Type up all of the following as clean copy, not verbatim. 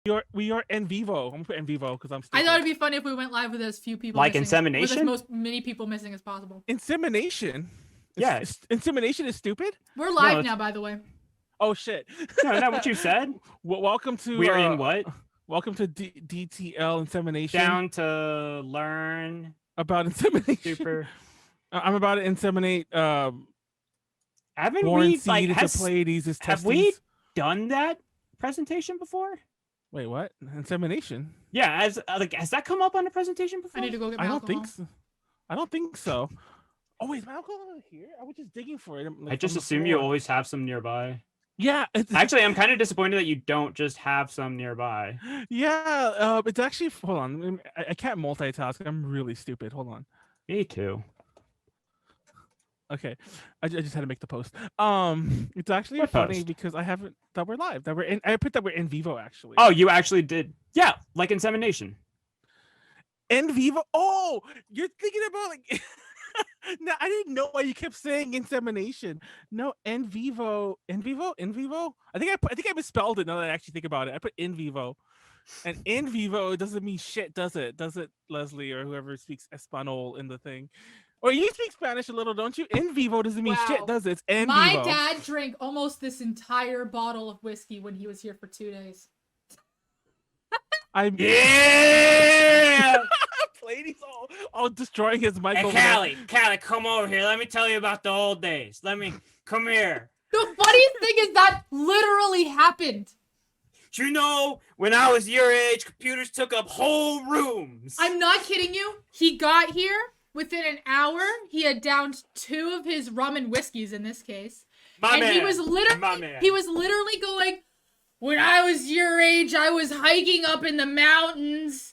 We are en vivo. I'm gonna put en vivo because I'm stupid. I thought it'd be funny if we went live with as few people like missing, insemination. with as many people missing as possible. Insemination. Yeah, insemination is stupid. We're live now, by the way. Oh shit! No, not what you said. Welcome to. We're in what? Welcome to DTL insemination. Down to learn about insemination. Super. I'm about to inseminate. Haven't Warren we seed into Pleiades' have we done that presentation before? Wait, what? Insemination? Yeah, has that come up on a presentation before? I need to go get my alcohol. I don't think so. Oh wait, is my alcohol here? I was just digging for it. I just assume you always have some nearby. Yeah. Actually, I'm kind of disappointed that you don't just have some nearby. Yeah, it's actually. Hold on, I can't multitask. I'm really stupid. Hold on. Me too. Okay, I just had to make the post. It's actually funny because I haven't that we're live. That we're in. I put that we're in vivo actually. Oh, you actually did? Yeah, like insemination. En vivo. Oh, you're thinking about like. No, I didn't know why you kept saying insemination. No, en vivo. En vivo. En vivo. I think I misspelled it. Now that I actually think about it, I put in vivo, and in vivo doesn't mean shit, does it? Does it, Leslie or whoever speaks Espanol in the thing? Or you speak Spanish a little, don't you? En vivo doesn't mean shit, does it? It's en vivo. My dad drank almost this entire bottle of whiskey when he was here for 2 days. Yeah! Pleiades all destroying his mic. Hey, Callie, come over here. Let me tell you about the old days. Come here. The funniest thing is that literally happened. Do you know, when I was your age, computers took up whole rooms. I'm not kidding you. He got here. Within an hour, he had downed 2 of his rum and whiskeys in this case. He was literally going, when I was your age, I was hiking up in the mountains.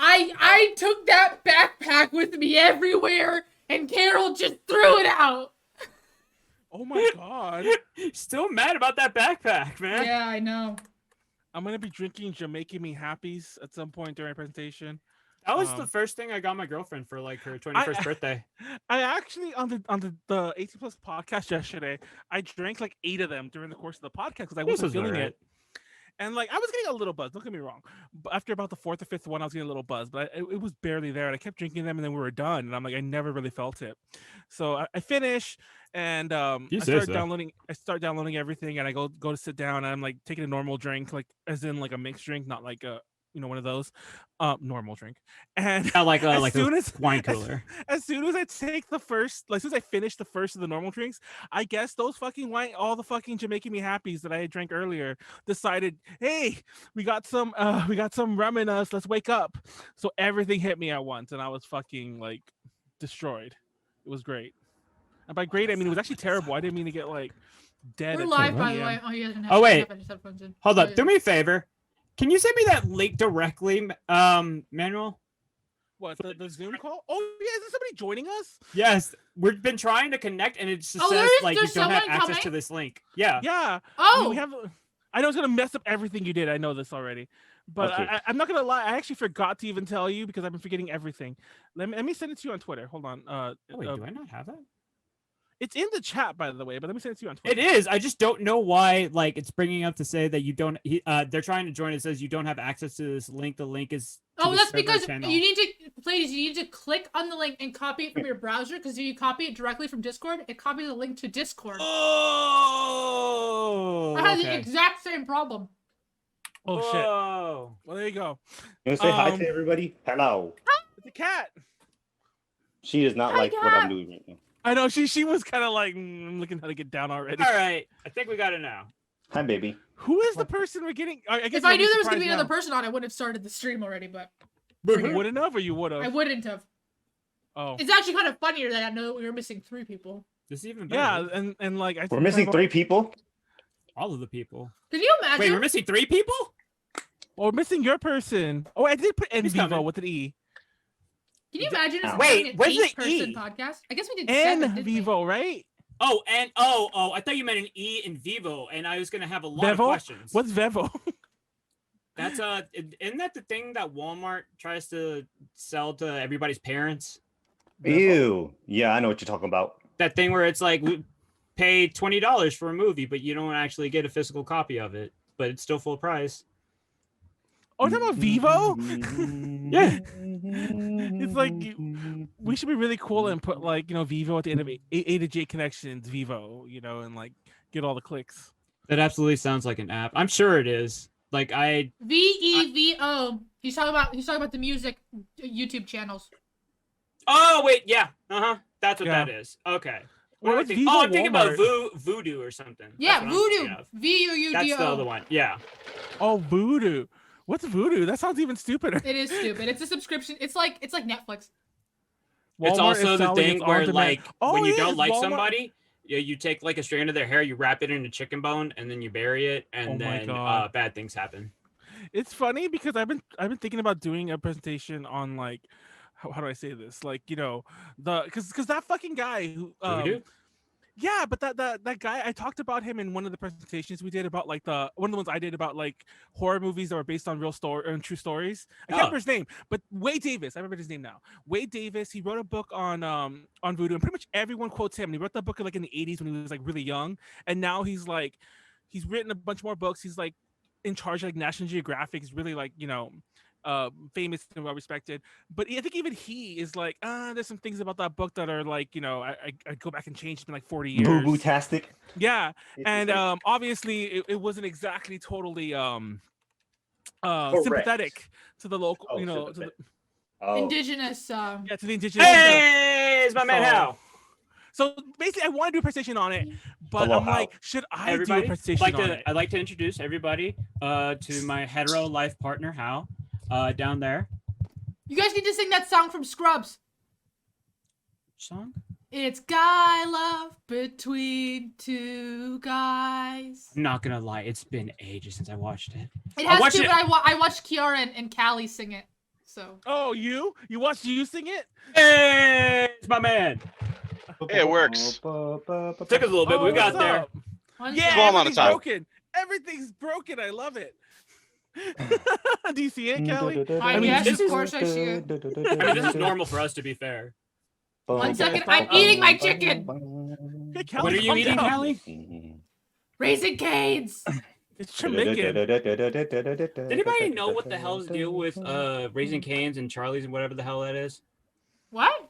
I took that backpack with me everywhere, and Carol just threw it out. Oh my god. Still mad about that backpack, man. Yeah, I know. I'm going to be drinking Jamaican Me Happies at some point during my presentation. That was the first thing I got my girlfriend for like her 21st birthday. I actually on the 18 Plus podcast yesterday, I drank like 8 of them during the course of the podcast because I wasn't feeling it. And like I was getting a little buzz. Don't get me wrong. But after about the 4th or 5th one, I was getting a little buzz. But it was barely there. And I kept drinking them, and then we were done. And I'm like, I never really felt it. So I finish, and I start downloading everything, and I go to sit down, and I'm like taking a normal drink, like as in like a mixed drink, not like a one of those normal drink. And like a wine cooler. As soon as I take the first, like as soon as I finish the first of the normal drinks, I guess those fucking all the fucking Jamaican Me Happies that I had drank earlier decided, hey, we got some rum in us, let's wake up. So everything hit me at once, and I was fucking like destroyed. It was great. And by great, I mean it was actually terrible. I didn't mean to get like dead. We're live, by the way. Oh wait, hold up. Do me a favor. Can you send me that link directly, Manuel? What, the Zoom call? Oh, yeah, is there somebody joining us? Yes, we've been trying to connect, and it just says like you don't have access to this link. Yeah. Yeah. Oh. We have. I know it's gonna mess up everything you did. I know this already, but okay. I'm not gonna lie. I actually forgot to even tell you because I've been forgetting everything. Let me send it to you on Twitter. Hold on. Wait, do I not have that? It's in the chat, by the way, but let me send it to you on Twitter. It is. I just don't know why. Like, it's bringing up to say that you don't. They're trying to join. It says you don't have access to this link. The link is. Oh, that's because channel. You need to click on the link and copy it from your browser. Because if you copy it directly from Discord, it copies the link to Discord. Oh. I had the exact same problem. Oh shit! Well, there you go. You want to say hi to everybody? Hello. It's a cat. She does not like what I'm doing right now. I know she was kind of like looking how to get down already. All right, I think we got it now. Hi, baby. Who is the person we're getting? I guess if I knew there was gonna be another person on, I would have started the stream already. But you wouldn't have, or you would have? I wouldn't have. Oh, it's actually kind of funnier that I know that we were missing 3 people. This is even better. Yeah, and like we're missing 3 people. All of the people. Can you imagine? Wait, we're missing 3 people. Well, we're missing your person. Oh, I did put en vivo with an E. Can you imagine if wait, where's the person E? Podcast? I guess we did en 7, vivo, right? Oh, and I thought you meant an E in vivo, and I was gonna have a lot of questions. What's Vevo? That's isn't that the thing that Walmart tries to sell to everybody's parents? Ew. Yeah, I know what you're talking about. That thing where it's like we pay $20 for a movie, but you don't actually get a physical copy of it, but it's still full price. Oh, you're talking about Vivo? Yeah. It's like we should be really cool and put like Vivo at the end of A to J connections, Vivo, and like get all the clicks. That absolutely sounds like an app. I'm sure it is. Like VEVO. He's talking about the music YouTube channels. Oh wait, yeah. That's what that is. Okay. Well, I'm thinking about Voodoo or something. Yeah, Voodoo. VUUDO. That's the other one. Yeah. Oh, Voodoo. What's Voodoo? That sounds even stupider. It is stupid. It's a subscription. It's like Netflix. It's also the thing where like when you don't like Walmart. Somebody, you take like a strand of their hair, you wrap it in a chicken bone, and then you bury it, and then bad things happen. It's funny because I've been thinking about doing a presentation on like how do I say this? Like, because that fucking guy who yeah, but that guy, I talked about him in one of the presentations we did about like one of the ones I did about like horror movies that were based on real true stories. I can't remember his name, but Wade Davis. I remember his name now. Wade Davis. He wrote a book on Voodoo, and pretty much everyone quotes him. And he wrote that book like in the 80s when he was like really young, and now he's written a bunch more books. He's like in charge of like National Geographic. He's really like famous and well respected, but I think even he is like there's some things about that book that are like I go back and change. It's been like 40 years. Boo-boo-tastic. Yeah, and obviously it wasn't exactly totally sympathetic to the local to the indigenous to the indigenous. Hey, it's my man Hal. So basically, I want to do a presentation on it, but I'm like, should I do a presentation on it? I'd like to introduce everybody to my hetero life partner Hal. Down there. You guys need to sing that song from Scrubs. Song? It's guy love between two guys. I'm not gonna lie, it's been ages since I watched it. It has to, but I watched Kiara and Callie sing it. So. Oh, you watched you sing it? Hey, it's my man. Hey, it works. Took us a little bit, but we got there. Yeah, Small amount of time. Broken. Everything's broken. I love it. Do you see it, Callie? Yes, of course I see it. I mean, this is normal for us, to be fair. 1 second, I'm eating my chicken. Hey, Callie, what are you eating, Callie? Raising Cane's. It's Jamaican. Does anybody know what the hell's the deal with Raising Cane's and Charlie's and whatever the hell that is? What?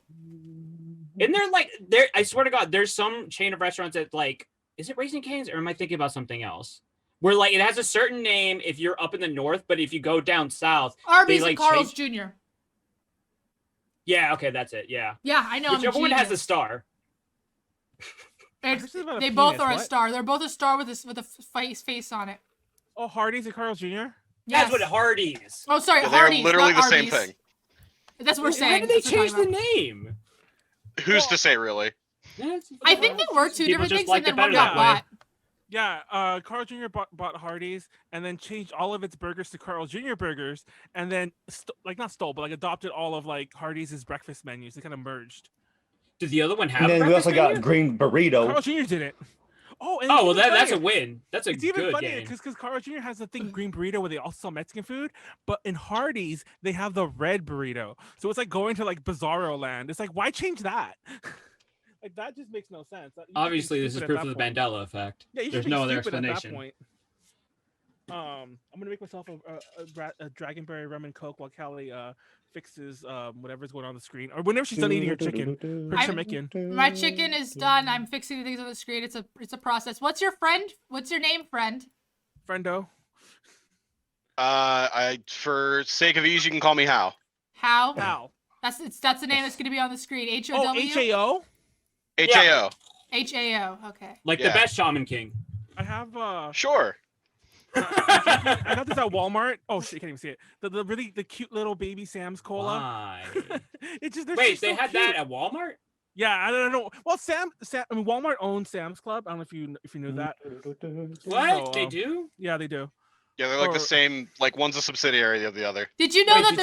Isn't there I swear to God, there's some chain of restaurants that like, is it Raising Cane's or am I thinking about something else? Where like it has a certain name if you're up in the north, but if you go down south, Arby's and Carl's Jr. Yeah, okay, that's it. Yeah. Yeah, I know. Whichever one has a star. They both are a star. They're both a star with a face on it. Oh, Hardee's and Carl's Jr. Yes. That's what Hardee's. Oh, sorry, Yeah, Hardee's. they're literally the Arby's. same thing. That's what we're saying. Why did they change the name? Who's to say, really? I think they were two different things, and then one got bought. Yeah, Carl Jr. bought Hardee's and then changed all of its burgers to Carl Jr. burgers, and then not stole, but like adopted all of like Hardee's breakfast menus. They kind of merged. Did the other one have? And then we also menu? got green burrito. Carl Jr. did it. Oh, and well, that's a win. That's a it's good even funnier game. because Carl Jr. has the thing green burrito where they also sell Mexican food, but in Hardee's they have the red burrito. So it's like going to like Bizarro land. It's like, why change that? Like that just makes no sense. Obviously, this is proof of the Mandela effect. Yeah, there's no other explanation. I'm gonna make myself a Dragonberry rum and Coke while Callie fixes whatever's going on the screen, or whenever she's done eating her chicken. My chicken is done. I'm fixing the things on the screen. It's a process. What's your name, friend? Friendo. For sake of ease, you can call me Hal. Hal. That's the name that's gonna be on the screen. H-O-W? Oh, H-A-O? H-A-O. H-A-O. Okay. Like the best Shaman King. I have Sure. I got this at Walmart. Oh shit, you can't even see it. The cute little baby Sam's Cola. Why? It's just Wait, they had that at Walmart? Yeah, I don't know. Well, I mean, Walmart owns Sam's Club. I don't know if you knew that. What? So, they do? Yeah, they do. Yeah, they're like the same. Like one's a subsidiary of the other. Did you know that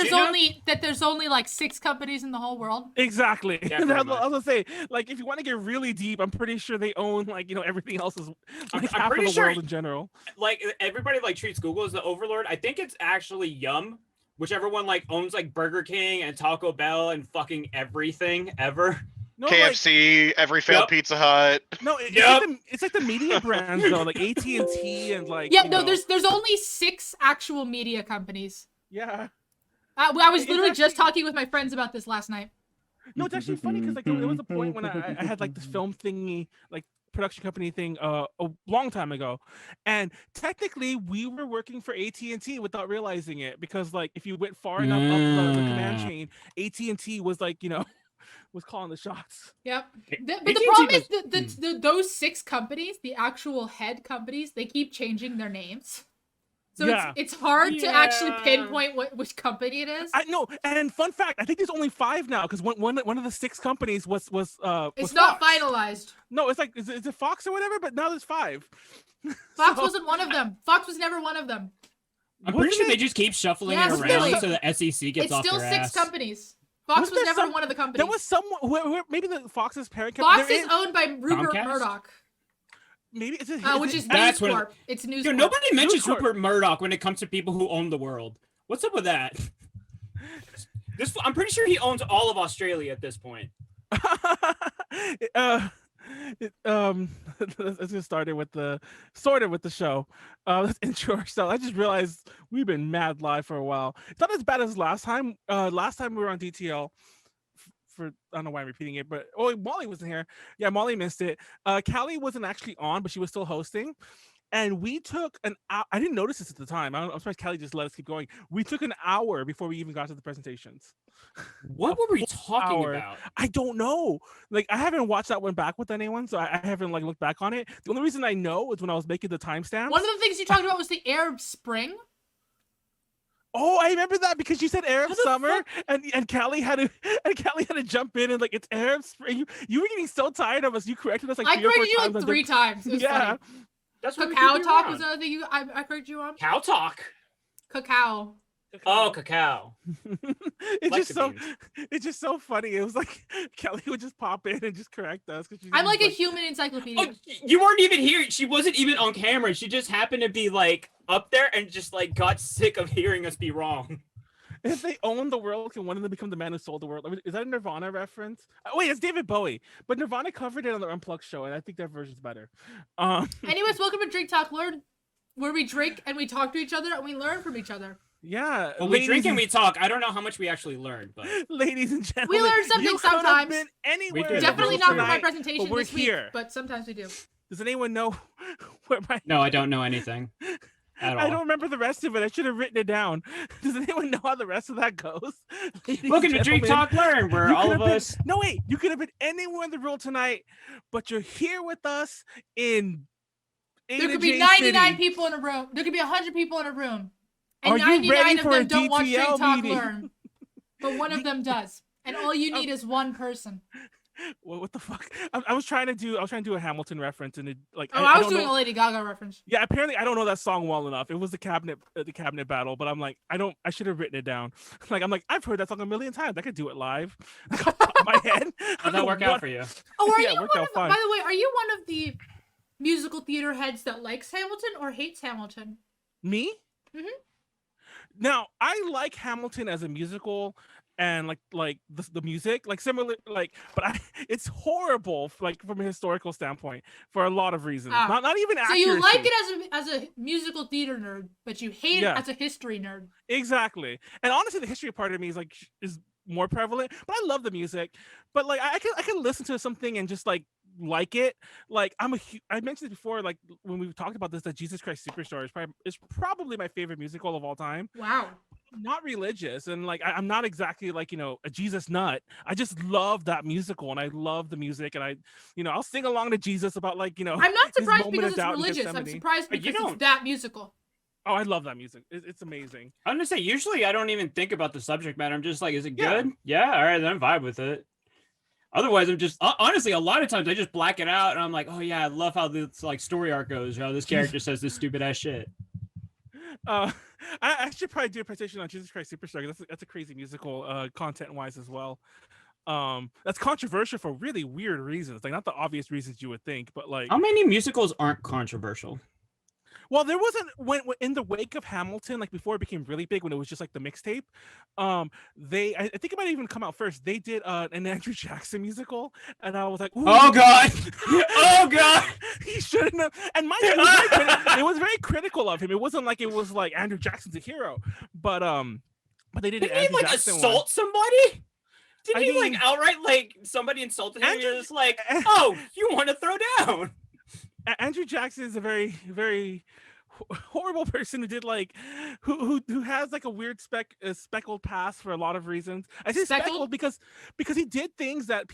there's only like 6 companies in the whole world? Exactly. Yeah, I was gonna say, like, if you want to get really deep, I'm pretty sure they own like everything else is like half of the world in general. Like everybody like treats Google as the overlord. I think it's actually Yum, whichever one like owns like Burger King and Taco Bell and fucking everything ever. No, KFC, every failed Pizza Hut. No, it's like the media brands though, like AT&T and like. Yeah, no, there's only 6 actual media companies. Yeah. I was literally just talking with my friends about this last night. No, it's actually funny because like there was a point when I had like this film thingy, like production company thing, a long time ago, and technically we were working for AT&T without realizing it, because like if you went far enough up the command chain, AT&T was like, you know, was calling the shots. Yep. But the problem is those 6 companies, the actual head companies, they keep changing their names. So it's hard to actually pinpoint which company it is. I know, and fun fact, I think there's only 5 now, because one of the 6 companies was it's not Fox. finalized. No, it's like is it Fox or whatever, but now there's 5. Fox wasn't one of them. Fox was never one of them. I'm pretty sure they just keep shuffling it around so the SEC gets off their ass. It's still 6 companies. Fox was never one of the companies. There was someone who maybe the Fox's parent company. Fox is owned by Rupert Murdoch. Maybe it's which is News Corp. It's News Corp. Nobody mentions Rupert Murdoch when it comes to people who own the world. What's up with that? I'm pretty sure he owns all of Australia at this point. Let's get started with the show. Let's intro ourselves. I just realized we've been mad live for a while. It's not as bad as last time. Last time we were on DTL. I don't know why I'm repeating it, but Molly wasn't here. Yeah, Molly missed it. Callie wasn't actually on, but she was still hosting. And we took an hour. I didn't notice this at the time. I'm surprised Callie just let us keep going. We took an hour before we even got to the presentations. What were we talking about? I don't know. Like, I haven't watched that one back with anyone, so I haven't like looked back on it. The only reason I know is when I was making the timestamps. One of the things you talked about was the Arab Spring. Oh, I remember that because you said Arab Summer, and Callie had to jump in and like it's Arab Spring. You were getting so tired of us. You corrected us like 3 or 4 times. I corrected you like 3 times. It was funny. That's Cacao Talk was another thing I corrected you on. Cow Talk. Cacao. Oh, cacao. It's just so funny. It was like Callie would just pop in and just correct us. I'm like a human encyclopedia. Oh, you weren't even here. She wasn't even on camera. She just happened to be like up there and just like got sick of hearing us be wrong. If they own the world, can one of them become the man who sold the world? I mean, is that a Nirvana reference? Oh, wait, it's David Bowie. But Nirvana covered it on the Unplugged show, and I think that version's better. Anyways, welcome to Drink Talk Learn, where we drink and we talk to each other and we learn from each other. Yeah. Well, we drink and we talk. I don't know how much we actually learned, but ladies and gentlemen, we learn something sometimes. Definitely not for my presentation this week, but sometimes we do. Does anyone know where my... No, I don't know anything. At all. I don't remember the rest of it. I should have written it down. Does anyone know how the rest of that goes? Welcome to Drink Talk Learn, where all of us... No, wait. You could have been anywhere in the world tonight, but you're here with us in... There could be 99 people in a room. There could be 100 people in a room. And 99 of them don't watch Drink Talk Learn. But one of them does. And all you need is one person. Well, what the fuck? I was trying to do a Hamilton reference, and it like I was doing a Lady Gaga reference. Yeah, apparently I don't know that song well enough. It was the cabinet battle, but I'm like I should have written it down. I've heard that song a million times. I could do it live. Off the top of my head. How'd that work out for you? Oh, are you one of, by the way, are you one of the musical theater heads that likes Hamilton or hates Hamilton? Me? Mm-hmm. Now, I like Hamilton as a musical. And like the music, like similar, like, but it's horrible, like from a historical standpoint, for a lot of reasons. Not even accuracy. So you like it as a musical theater nerd, but you hate it as a history nerd. Exactly. And honestly, the history part of me is more prevalent. But I love the music. But like I can listen to something and just like it. Like I mentioned it before, like when we talked about this, that Jesus Christ Superstar is probably my favorite musical of all time. Wow. I'm not religious, and like I'm not exactly like a Jesus nut. I just love that musical, and I love the music, and I'll sing along to Jesus about like I'm not surprised because it's religious. I'm surprised because it's that musical. Oh, I love that music. It's amazing. I'm gonna say usually I don't even think about the subject matter. I'm just like, is it good? Yeah, all right, then I'm vibe with it. Otherwise, I'm just honestly a lot of times I just black it out, and I'm like, oh yeah, I love how this like story arc goes. How this character says this stupid ass shit. I should probably do a presentation on Jesus Christ Superstar. That's a crazy musical, content-wise as well. That's controversial for really weird reasons, like not the obvious reasons you would think, but like how many musicals aren't controversial? Well, there wasn't when in the wake of Hamilton, like before it became really big, when it was just like the mixtape. I think it might even come out first. They did an Andrew Jackson musical, and I was like, oh god, oh god, he should And mind you, it was very critical of him. It wasn't like it was like Andrew Jackson's a hero, but they did. Didn't he like assault somebody? Didn't he like outright like somebody insulted him? You're just like, oh, you want to throw down? Andrew Jackson is a very, very horrible person who did like who has like a weird speckled past for a lot of reasons. I say speckled because he did things that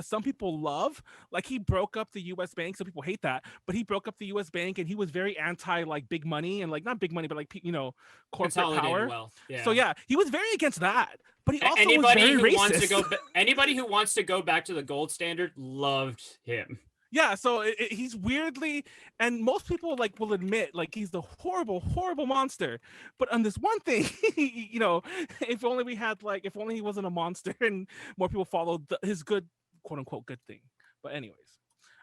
some people love. Like he broke up the U.S. bank. Some people hate that, but he broke up the U.S. bank and he was very anti like big money and like not big money, but like corporate power. Wealth. Yeah. So yeah, he was very against that. But he also anybody was very who racist. Anybody who wants to go back to the gold standard loved him. Yeah, so he's weirdly, and most people like will admit like he's the horrible, horrible monster. But on this one thing, if only he wasn't a monster and more people followed his good, quote unquote, good thing. But anyways,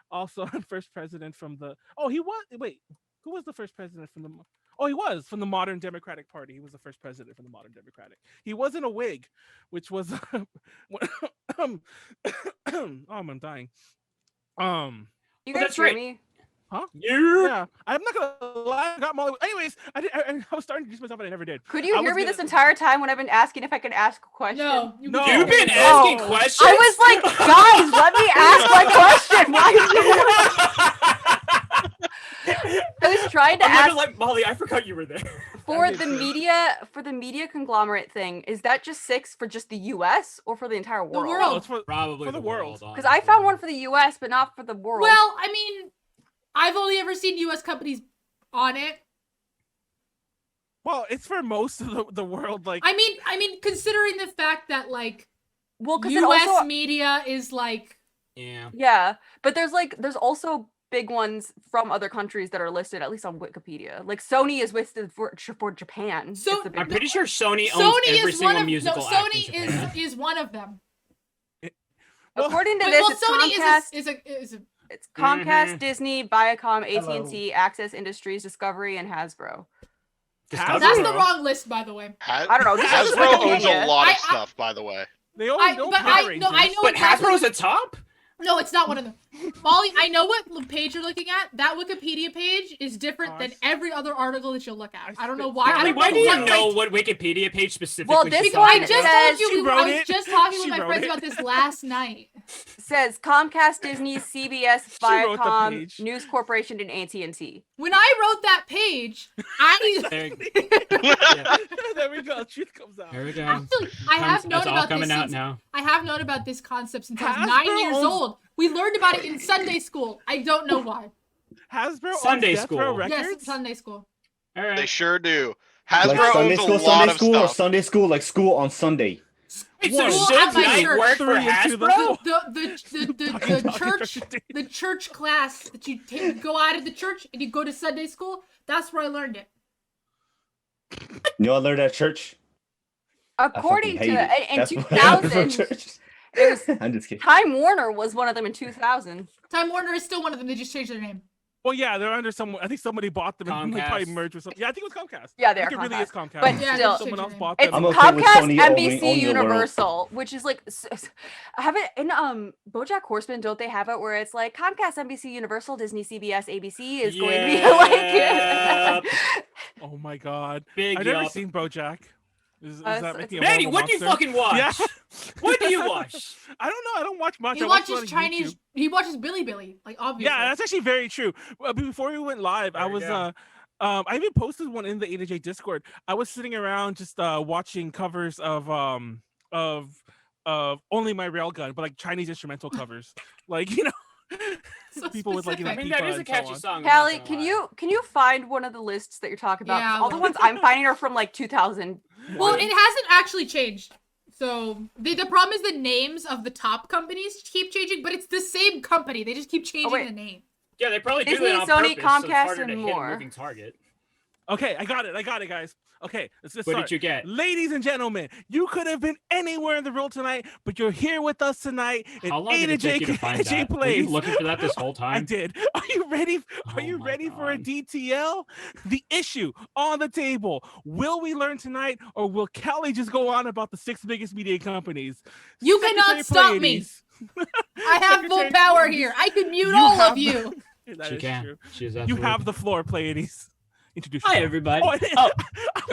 also first president from the who was the first president from the? Oh, he was from the modern Democratic Party. He was the first president from the modern Democratic. He wasn't a Whig, which was I'm dying. You guys hear me? Huh? Yeah. I'm not gonna lie. I got Molly. Anyways, I was starting to introduce myself, but I never did. Could you hear me this entire time when I've been asking if I could ask a question? No. You've been asking questions? I was like, guys, let me ask my question. I was trying to ask. Like Molly, I forgot you were there. For the media conglomerate thing, is that just 6 for just the U.S. or for the entire world? The world. No, it's Probably for the world. Because I found one for the U.S. but not for the world. Well, I mean, I've only ever seen U.S. companies on it. Well, it's for most of the world. Like, I mean, considering the fact that like, because U.S. media is like, yeah, but there's also big ones from other countries that are listed at least on Wikipedia. Like Sony is listed for Japan. So I'm pretty sure Sony owns every single musical act in Sony Japan. is one of them. According to this, it's Sony Comcast. It's Comcast, Disney, Viacom, AT&T, Access Industries, Discovery, and Hasbro. That's the wrong list, by the way. I don't know. Hasbro owns a lot of stuff, by the way. They only don't I know. But Hasbro's a top? No, it's not one of them. Molly, I know what page you're looking at. That Wikipedia page is different than every other article that you'll look at. I don't know why. Why do you know what Wikipedia page specifically Well, this says? one I just told you. I was it. just talking She with my wrote friends it. about this last night. Says Comcast, Disney, CBS, wrote the Viacom, page. News Corporation, and AT&T. When I wrote that page, There There we go. Truth comes out. we go. actually I have known That's all about coming this out since, now. I have known about this concept since I was Hasbro 9 years owns- old. We learned about it in Sunday school. I don't know why. Hasbro Sunday owns Death Row School. Records? Yes, Sunday school. All right. They sure do. Hasbro Like Sunday owns a school, lot Sunday of school, or stuff. Sunday school, like school on Sunday. Wait, Well, so at Suge my Knight church, worked for 3 into the- Hasbro? The church class that you go out of the church and you go to Sunday school. That's where I learned it. You all learned at church? According I fucking to hate it. in That's what I learned from 2000, church. it was I'm just kidding. Time Warner was one of them in 2000. Time Warner is still one of them. They just changed their name. Well, yeah, they're under some. I think somebody bought them and they probably Comcast. merged with something. Yeah, I think it was Comcast. Yeah, they I are think it really is Comcast. But Yeah, still, someone else bought It's them. I'm okay with Comcast, Sony NBC, owning the world. Universal, which is like, I have it in BoJack Horseman. Don't they have it where it's like Comcast, NBC, Universal, Disney, CBS, ABC is going to be Yep. like. Oh my god, Big I've never yup. seen BoJack. Is that it's- making a Manny, horrible what do you monster? fucking watch? Yeah. What do you watch? I don't know. I don't watch much. He I watch a lot watches of Chinese. YouTube. He watches Billy, like obviously. Yeah, that's actually very true. Before we went live, I There we was go. I even posted one in the A to J Discord. I was sitting around just watching covers of Only My Railgun, but like Chinese instrumental covers. Like, you know, So people with like, you know, I mean, pipa that is a and so catchy on. song. I'm not Callie, gonna lie. can you find one of the lists that you're talking about? 'Cause Yeah, all the well- ones I'm finding are from like 2000. Well, it hasn't actually changed. So the problem is the names of the top companies keep changing, but it's the same company. They just keep changing wait. the name. Yeah, they probably do Disney, that on Sony, purpose, so it's Comcast, harder and to hit a more. moving target. Okay, I got it, guys. Okay, let's What start. did you get? Ladies and gentlemen, you could have been anywhere in the world tonight, but you're here with us tonight. And How long A did to it take J you to find J that? Were plays. you looking for that this whole I time? did. Are you ready? Are Oh you my ready for a God. DTL? The issue on the table. Will we learn tonight, or will Callie just go on about the 6 biggest media companies? You cannot Secretary stop me. Pleiades. I have full Secretary power Pleiades. here. I can mute You all have of you. That She is can. true. She is You absolutely. have the floor, Pleiades. Introduce Hi, yourself. everybody. Oh,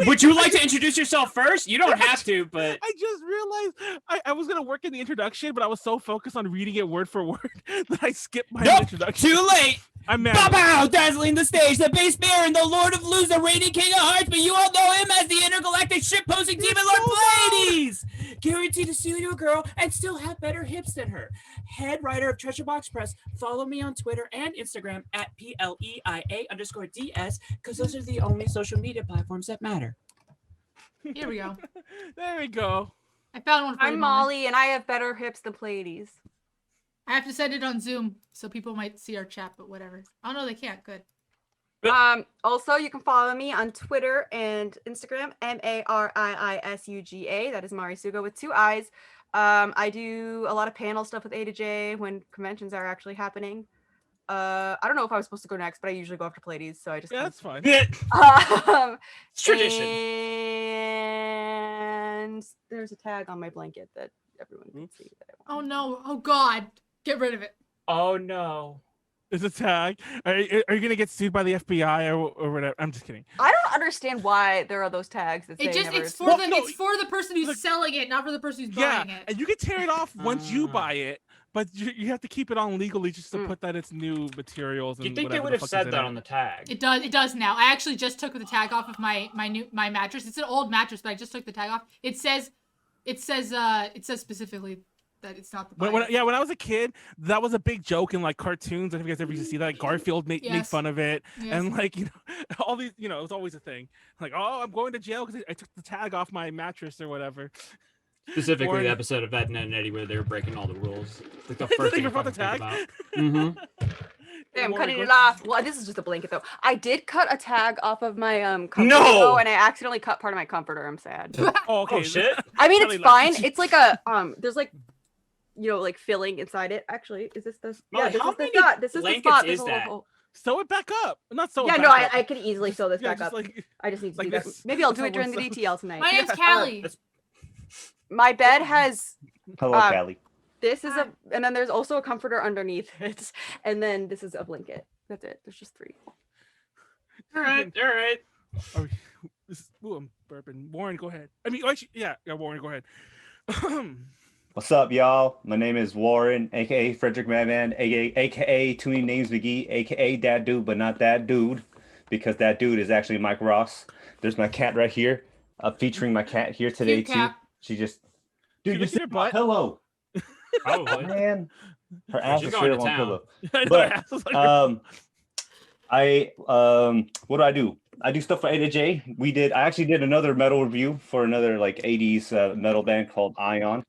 Would you like to introduce yourself first? You don't have to, but I just realized I was gonna work in the introduction, but I was so focused on reading it word for word that I skipped my introduction. Too late. I'm Manuel. Bow, dazzling the stage, the bass baron, the Lord of Lose, the reigning king of hearts, but you all know him as the intergalactic ship-posing demon Lord Pleiades. Guaranteed to steal your girl and still have better hips than her. Head writer of Treasure Box Press. Follow me on Twitter and Instagram at PLEIA_DS, because those are the only social media platforms that matter. Here we go. There we go. I found one for you, I'm Molly, and I have better hips than Pleiades. I have to send it on Zoom so people might see our chat, but whatever. Oh no, they can't. Good. Also, you can follow me on Twitter and Instagram, MARIISUGA. That is Marisuga with 2 I's. I do a lot of panel stuff with A to J when conventions are actually happening. I don't know if I was supposed to go next, but I usually go after Pleiades, so I just Yeah, that's fine. It's tradition. And there's a tag on my blanket that everyone can see. That I Oh want. no. Oh God. Get rid of it. Oh no. It's a tag. Are you gonna get sued by the FBI or whatever? I'm just kidding. I don't understand why there are those tags that say It just never. it's for Well, the no, it's for the person who's look- selling it, not for the person who's Yeah, buying it. and you can tear it off once you Ah. buy it, but you have to keep it on legally just to Mm. put that it's new materials. And You think they whatever would the have fuck is said in that it. on the tag? It does now. I actually just took the tag off of my mattress. It's an old mattress, but I just took the tag off. It says specifically that it's not the When bias. I was a kid, that was a big joke in like cartoons. I don't know if you guys ever used to see that. Like, Garfield made Yes. fun of it, Yes. and like all these, it was always a thing. Like, oh, I'm going to jail because I took the tag off my mattress or whatever. Specifically, Or- the episode of Ed and Eddie where they were breaking all the rules. Like the Did first they thing I brought the fucking tag? think about. Hey, I'm Warren, cutting go- it off. Well, this is just a blanket though. I did cut a tag off of my comforter, No! though, and I accidentally cut part of my comforter. I'm sad. Oh, okay. Oh shit! I mean, Kelly it's left. fine. It's like a there's like like filling inside it. Actually, is this the Molly, this how is the many spot. This is the blankets spot. is There's a little that? hole. Sew it back up. Not sew Yeah, it no, back up. I can easily sew this Yeah, back just up. like I just need to like do that. this. Maybe I'll do it Someone during the sew- DTL tonight. My name's Callie. My bed has Hello, Callie. this is and then there's also a comforter underneath it, and then this is a blanket. That's it. There's just 3. All right. Are we- ooh, I'm burping. Warren, go ahead. I mean, actually, yeah, Warren, go ahead. What's up, y'all? My name is Warren, aka Frederick Madman, aka Too Many Names McGee, aka that dude, but not that dude, because that dude is actually Mike Ross. There's my cat right here, featuring my cat here today Cute too. cat. She just, She dude, you licked see your my butt? pillow, Probably. man. Her ass She's is going straight to on town. pillow. I know, But, I was like, what do? I do stuff for A to J. I actually did another metal review for another like 80s metal band called Ion.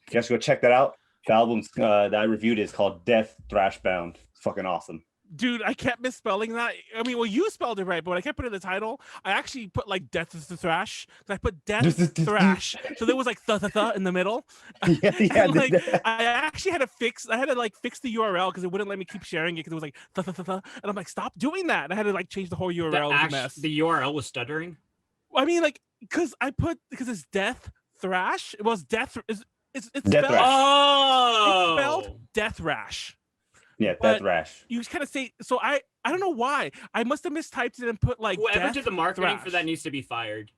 You guys go check that out. The album that I reviewed is called Death Thrash Bound. It's fucking awesome. dude, I kept misspelling that. I mean, well, you spelled it right, but when I kept putting the title, I actually put like Death is the Thrash. I put Death Thrash. So there was like the in the middle. Yeah. And, like, I actually had to fix the URL because it wouldn't let me keep sharing it because it was like and I'm like, stop doing that. And I had to like change the whole URL. It was a mess. The URL was stuttering. I mean, like, because it's Death Thrash. It was Death. It's Death spelled, Thrash. Oh. it's spelled Death Rash. Yeah, but Death Rash. You just kind of say so. I don't know why. I must have mistyped it and put like Whoever Death did the marketing Thrash. for that needs to be fired.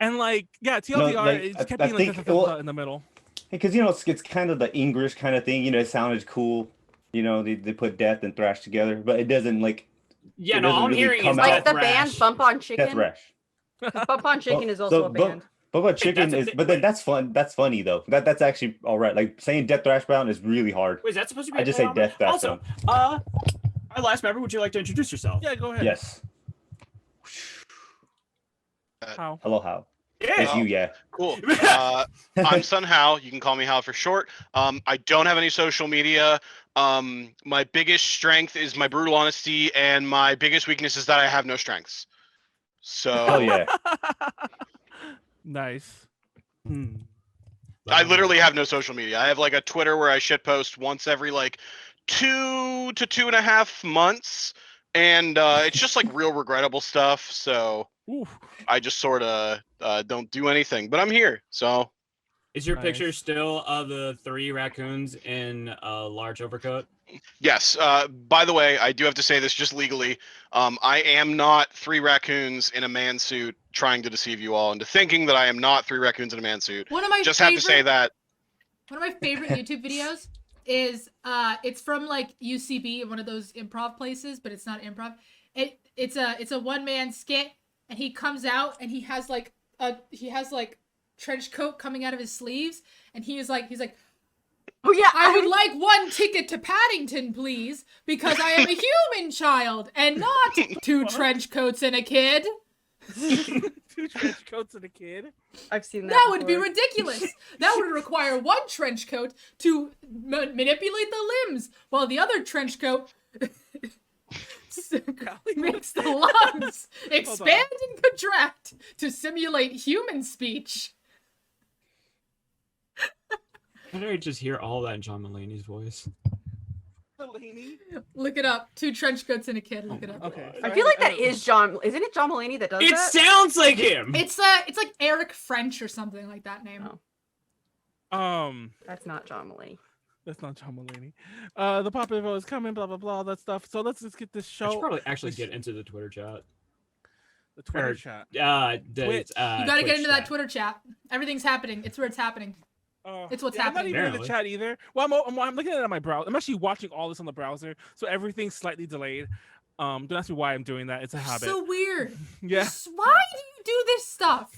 And like, yeah, TLDR, like, it just kept I being like think- the in the middle. Because it's kind of the English kind of thing. It sounded cool. They put Death and Thrash together, but it doesn't like Yeah, It no, doesn't all I'm really hearing is come Like out. the Death band Rash. Bump on Death Chicken. Rash. Bump on Chicken is also a band. But Chicken that's a is, bit- but then wait. that's fun. That's funny though. That's actually all right. Like saying Death Thrash Bound is really hard. Wait, is that supposed to be? I a just play say on Death it? Thrash Also, Bound. our last member, would you like to introduce yourself? Yeah, go ahead. Yes. How? Hello, Hal. Yeah. It's you, yeah. Cool. I'm Sun Hao. You can call me Hao for short. I don't have any social media. My biggest strength is my brutal honesty, and my biggest weakness is that I have no strengths. So Oh yeah. Nice. I literally have no social media. I have like a Twitter where I shitpost once every like 2 to 2.5 months, and it's just like real regrettable stuff. So Oof. I just sort of don't do anything. But I'm here, so Is your Nice. picture still of the 3 raccoons in a large overcoat? Yes. By the way, I do have to say this just legally. I am not 3 raccoons in a man suit trying to deceive you all into thinking that I am not 3 raccoons in a man suit. One of my Just have to say that. One of my favorite YouTube videos is it's from like UCB, one of those improv places, but it's not improv. It's a one-man skit, and he comes out and he has like trench coat coming out of his sleeves, and he's like, Oh yeah, I would like 1 ticket to Paddington, please, because I am a human child and not 2 trench coats and a kid. 2 trench coats and a kid. I've seen that. That would be before. ridiculous. That would require 1 trench coat to manipulate the limbs, while the other trench coat makes the lungs expand and contract to simulate human speech. Why did I just hear all that in John Mulaney's voice? Mulaney? Look it up. 2 trench coats and a kid. Look it up. Okay. I feel like that is John. Isn't it John Mulaney that does It that? sounds like him. It's like Eric French or something like that name. Oh. That's not John Mulaney. That's not John Mulaney. The popular vote is coming, blah blah blah, all that stuff. So let's just get this I should show. probably actually get into the Twitter chat. The Twitter chat. The, Twitch. You gotta Twitch get into that chat. Twitter chat. Everything's happening. It's where it's happening. It's what's I'm not happening. even in the chat either. Well, I'm looking at it on my browser. I'm actually watching all this on the browser, so everything's slightly delayed. Don't ask me why I'm doing that. It's a habit. So weird. Yeah. Why do you do this stuff?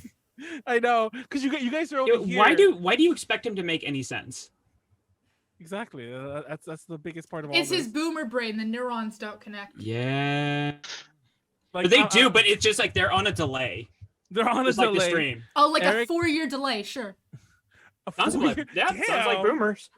I know, because you guys are over Yo, here. why do you expect him to make any sense? Exactly. That's the biggest part of all It's this. his boomer brain. The neurons don't connect. Yeah. Like, But they do, but it's just like they're on a delay. they're on a It's like the delay. stream. Oh, like Eric- a 4-year delay. Sure. Sounds like, sounds like boomers.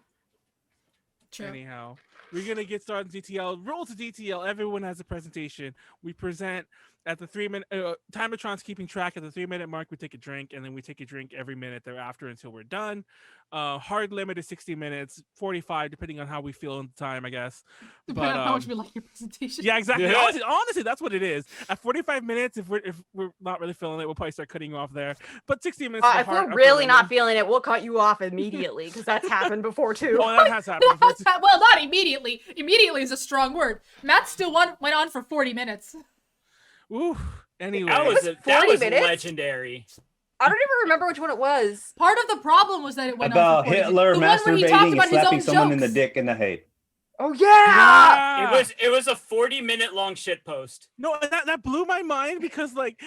True. Anyhow, we're gonna get started in DTL. Roll to DTL. Everyone has a presentation. We present at the 3-minute Timatron's keeping track. At the 3-minute mark, we take a drink, and then we take a drink every minute thereafter until we're done. Hard limit is 60 minutes, 45, depending on how we feel in the time, I guess. Depending But on how much we like your presentation. yeah, exactly. Yeah. Honestly, that's what it is. At 45 minutes, if we're not really feeling it, we'll probably start cutting you off there. But 60 minutes. is a If we're hard upper really not limit. feeling it, we'll cut you off immediately because that's happened before too. Oh, that has happened before. Well, not immediately. Immediately is a strong word. Matt still went on for 40 minutes. Ooh. Anyway, That was 40 minutes? legendary. I don't even remember which one it was. Part of the problem was that it went About on for 40 Hitler The one where he talked masturbating and about his slapping own someone in the jokes. dick in the head. Oh yeah! yeah. It was a 40-minute long shit post. No, that blew my mind because like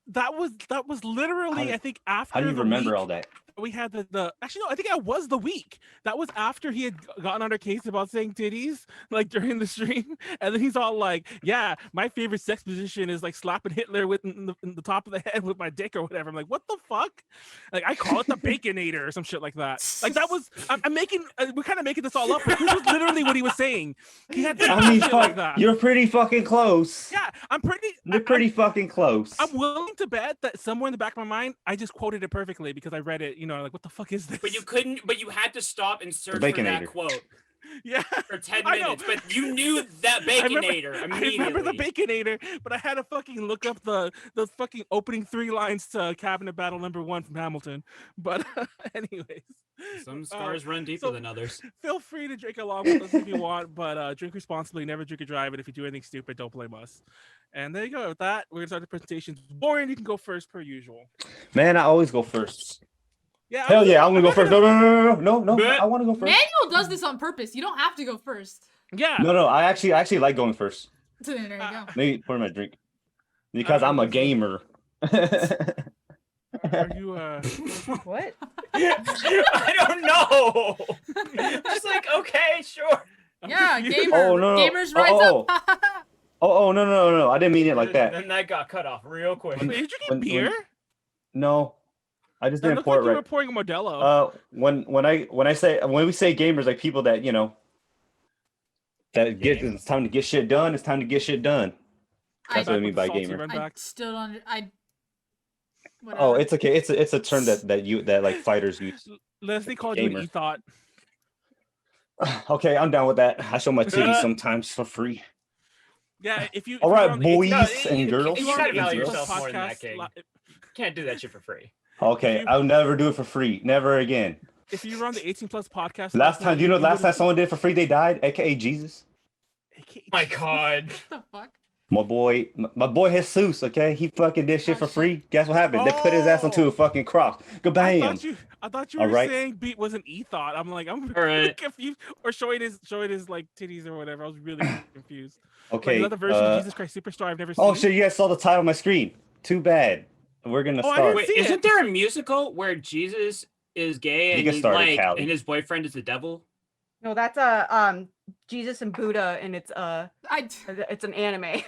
that was literally I think after. How do you the remember week all that? We had the actually no, I think that was the week. That was after he had gotten on our case about saying titties like during the stream, and then he's all like, "Yeah, my favorite sex position is like slapping Hitler with in the top of the head with my dick or whatever." I'm like, "What the fuck?" Like I call it the Baconator or some shit like that. Like that was I'm making we're kind of making this all up, but this was literally what he was saying. He had I mean, shit like that. you're pretty fucking close. Yeah, You're pretty fucking close. I'm willing to bet that somewhere in the back of my mind, I just quoted it perfectly because I read it. You know, like what the fuck is this? But you had to stop and search for that Baconator. quote Yeah, for 10 I know. minutes. But you knew that Baconator I immediately. remember the Baconator, but I had to fucking look up the fucking opening 3 lines to Cabinet Battle #1 from Hamilton. But anyways, Some scars run deeper so- than others. feel free to drink along with us if you want, but drink responsibly, never drink and drive. And if you do anything stupid, don't blame us. And there you go. With that, we're gonna start the presentations. Warren, you can go first per usual. Man, I always go first. Yeah. Hell yeah, I'm gonna go first. No, I want to go first. Manuel does this on purpose. You don't have to go first. Yeah. No, I actually like going first. So there you go. Maybe pour my drink because I'm a gamer. Are you What? I don't know. Just like, okay, sure. Yeah, gamer. Oh, no. Gamers rise Oh, up. Oh no! I didn't mean it like that. Then that got cut off real quick. Wait, are you drinking beer? No, I just That didn't looks pour like it you right. were pouring a Modelo. When we say gamers, like people that that it's time to get shit done. It's time to get shit done. That's what I mean by Salty gamer. run I back. still don't. Whatever. Oh, it's okay. It's a term that like fighters use. Leslie called you Gamer. an e-thought. Okay, I'm down with that. I show my titties sometimes for free. Yeah, if you. All if you're right, on the boys AT- and girls. You gotta value AT+ yourself more than that, podcast King. li- Can't do that shit for free. Okay, I'll never do it for free. Never again. If you were on the 18 Plus podcast, last time someone did it for free, they died, aka Jesus. My God. What the fuck? My boy Jesus, okay? He fucking did shit for free. Guess what happened? They put his ass onto a fucking cross. Go bam. I thought you were saying beat was an e-thought. I'm like, I'm really confused. Or showing his like titties or whatever. I was really confused. Okay. Like, another version of Jesus Christ Superstar I've never seen. Oh shit, you guys saw the title on my screen. Too bad. We're gonna start. Wait, isn't there a musical where Jesus is gay and he's like, and his boyfriend is the devil? No, that's Jesus and Buddha, and it's an anime.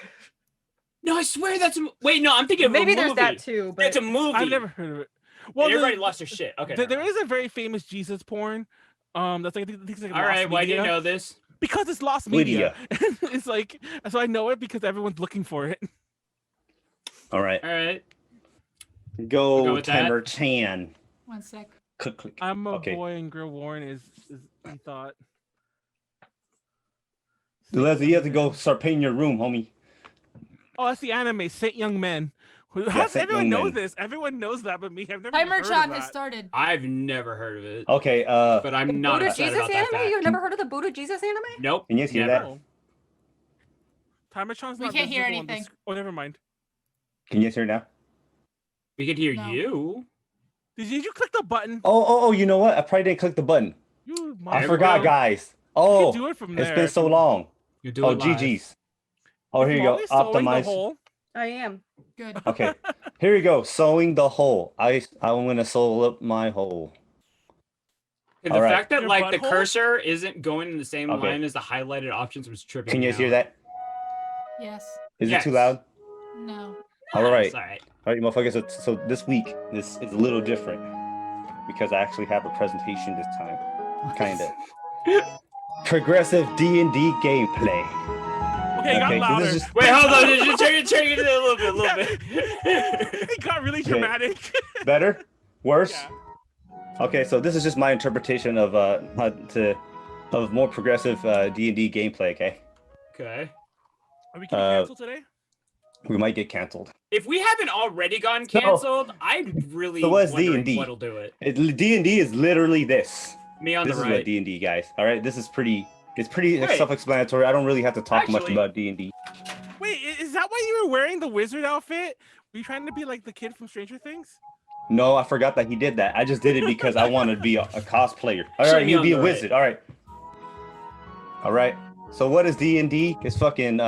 No, I swear that's wait. No, I'm thinking of maybe a movie. There's that too. But it's a movie. I've never heard of it. Well, everybody lost their shit. Okay, there is a very famous Jesus porn. That's like, I think it's like all right. Why do you know this? Because it's lost media. It's like, so I know it because everyone's looking for it. All right. All right. Go Tanner Chan. 1 sec. Click. I'm a boy and girl Warren is he thought. Leslie, you have to go start painting your room, homie. Oh, that's the anime, Saint Young Men. Everyone knows this. Everyone knows that, but me, I've never Timer heard chat of that. has started. I've never heard of it. Okay, but I'm not Buddha upset Jesus about that anime? fact. You've never heard of the Buddha Jesus anime? Nope. Can you hear that? Timer chat's We not can't hear visible on anything. Oh, never mind. Can you hear now? We can hear you. Did you click the button? Oh, you know what? I probably didn't click the button. I forgot, guys. Oh, do it from it's there. been so long. You do it live. GG's. Oh, here you go. Optimize. I am. Good. Okay, here we go. Sewing the hole. I'm gonna sew up my hole. And the fact that like the cursor isn't going in the same line as the highlighted options was tripping. Can you guys hear that? Yes. Is it too loud? No. All right. All right. All right, motherfuckers. So this week, this is a little different because I actually have a presentation this time. Kinda. Progressive D&D gameplay. Okay, got louder. So wait, hold on. Just turn it a little bit. It got really dramatic. Better? Worse? Yeah. Okay, so this is just my interpretation of more progressive D&D gameplay. Okay. Are we getting canceled today? We might get canceled. If we haven't already gotten canceled, I'm really wondering what'll do it. D&D is literally this. Me on the right. This is what D&D, guys. All right, this is pretty. It's pretty self-explanatory. I don't really have to talk much about D&D. Wait, is that why you were wearing the wizard outfit? Were you trying to be like the kid from Stranger Things? No, I forgot that he did that. I just did it because I wanted to be a cosplayer. All right, he'd be a wizard. All right. So what is D&D? It's fucking.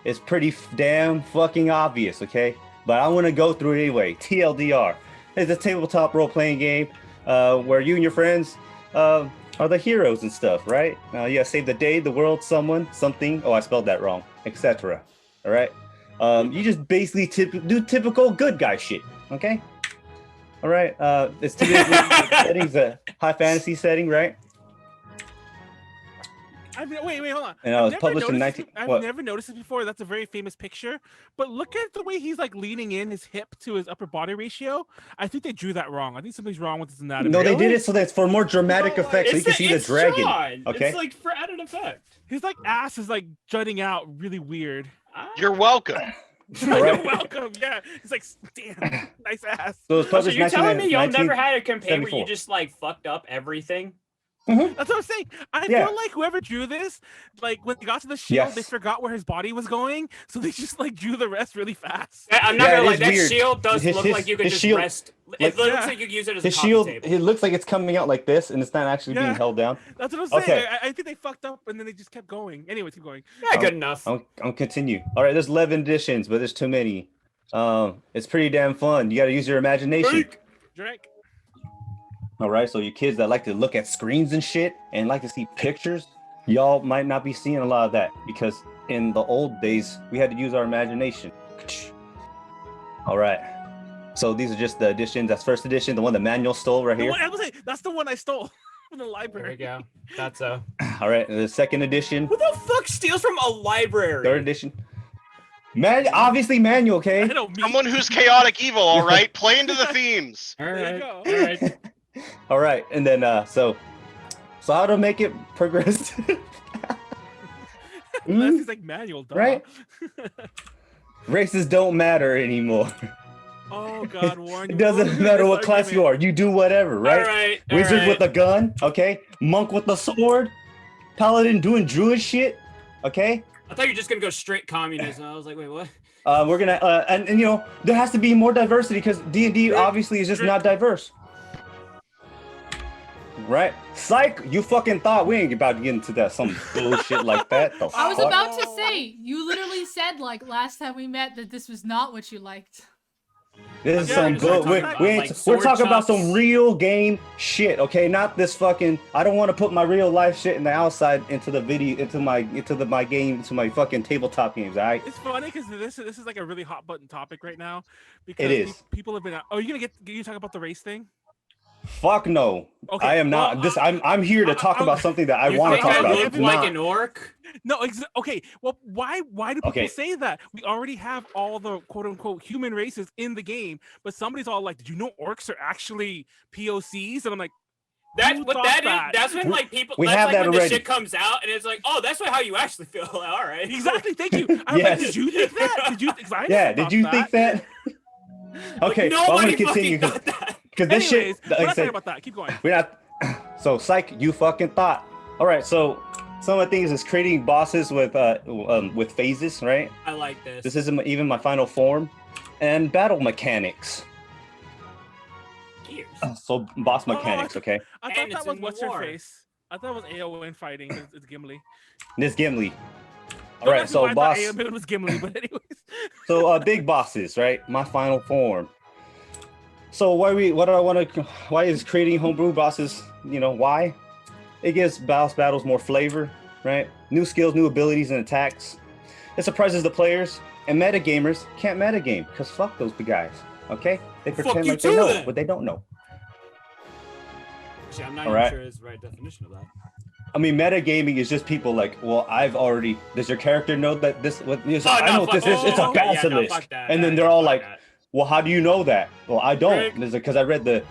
It's pretty damn fucking obvious, okay? But I want to go through it anyway. TLDR. It's a tabletop role-playing game where you and your friends are the heroes and stuff, right? You gotta save the day, the world, someone, something. Oh, I spelled that wrong, etc. All right? You just basically do typical good guy shit, okay? All right? It's typically settings a high fantasy setting, right? Wait, hold on. And I was published in 19. I've never noticed this before. That's a very famous picture. But look at the way he's like leaning in his hip to his upper body ratio. I think they drew that wrong. I think something's wrong with his anatomy. No, they did it so that it's for more dramatic effect, so you can see the dragon. Okay. It's like for added effect. His like ass is like jutting out really weird. You're welcome. You're welcome. Yeah, it's like damn, nice ass. So it's published. So you're telling me y'all never had a campaign where you just like fucked up everything? Mm-hmm. That's what I'm saying. I feel like whoever drew this, like when they got to the shield, they forgot where his body was going, so they just like drew the rest really fast. I'm not gonna lie, that shield does look like you could just rest. It looks like you could use it as a coffee table. It looks like it's coming out like this, and it's not actually being held down. That's what I'm saying. Okay. I think they fucked up, and then they just kept going. Anyways, keep going. Yeah, good enough. I'll continue. All right, there's 11 editions, but there's too many. It's pretty damn fun. You got to use your imagination. Drake. All right, so you kids that like to look at screens and shit and like to see pictures, y'all might not be seeing a lot of that because in the old days, we had to use our imagination. All right, so these are just the editions. That's first edition, the one that Manuel stole right here. That's the one I stole from the library. There we go. That's so. All right, the second edition. Who the fuck steals from a library? Third edition. Obviously Manuel, okay? Someone who's chaotic evil, all right? Play into the themes. All right. All right, and then so how to make it progress? Unless he's like Manuel, right? Races don't matter anymore. Oh God, Warren. It doesn't matter what class you are. You do whatever, right? Wizard with a gun, okay? Monk with a sword. Paladin doing druid shit, okay? I thought you were just gonna go straight communism. I was like, wait, what? We're gonna and you know there has to be more diversity because D&D obviously is just not diverse, right? Psych, you fucking thought we ain't about to get into that some bullshit like that. I was about to say, you literally said like last time we met that this was not what you liked. This is some bull. We're talking about some real game shit, okay? Not this fucking. I don't want to put my real life shit in the outside into the video, into my fucking tabletop games. All right. It's funny because this is like a really hot button topic right now. Because it is. People have been. Oh, you talk about the race thing? Fuck no. Okay, I am not. I'm here to talk about something that I want to talk about. You look like an orc? No, okay. Well, why do people say that? We already have all the quote unquote human races in the game, but somebody's all like, "Did you know orcs are actually POCs?" And I'm like, that's what that is. That's when like people. We have that when already. The shit comes out, and it's like, oh, that's how you actually feel. All right. Exactly. Thank you. I'm like, did you think that? Did you? Did you think that? Okay, like, I'm gonna continue because this shit. We're not talking about that. Keep going. We're not. So, psych, you fucking thought. All right, so some of the things is creating bosses with phases, right? I like this. This isn't even my final form, and battle mechanics. So boss mechanics, okay? I thought that was what's her face. I thought it was AON fighting. It's Gimli. This Gimli. All right, so boss. It was Gimli, but anyways. So big bosses, right? My final form. So why is creating homebrew bosses? You know why? It gives boss battles more flavor, right? New skills, new abilities, and attacks. It surprises the players, and metagamers can't metagame because fuck those big guys. Okay, they pretend like they know, but they don't know. Actually, I'm not even sure it's the right definition of that. I mean, metagaming is just people like, well, does your character know that this? I know what this is. It's a basilisk, and then they're all like, well, how do you know that? Well, I don't. Because I read the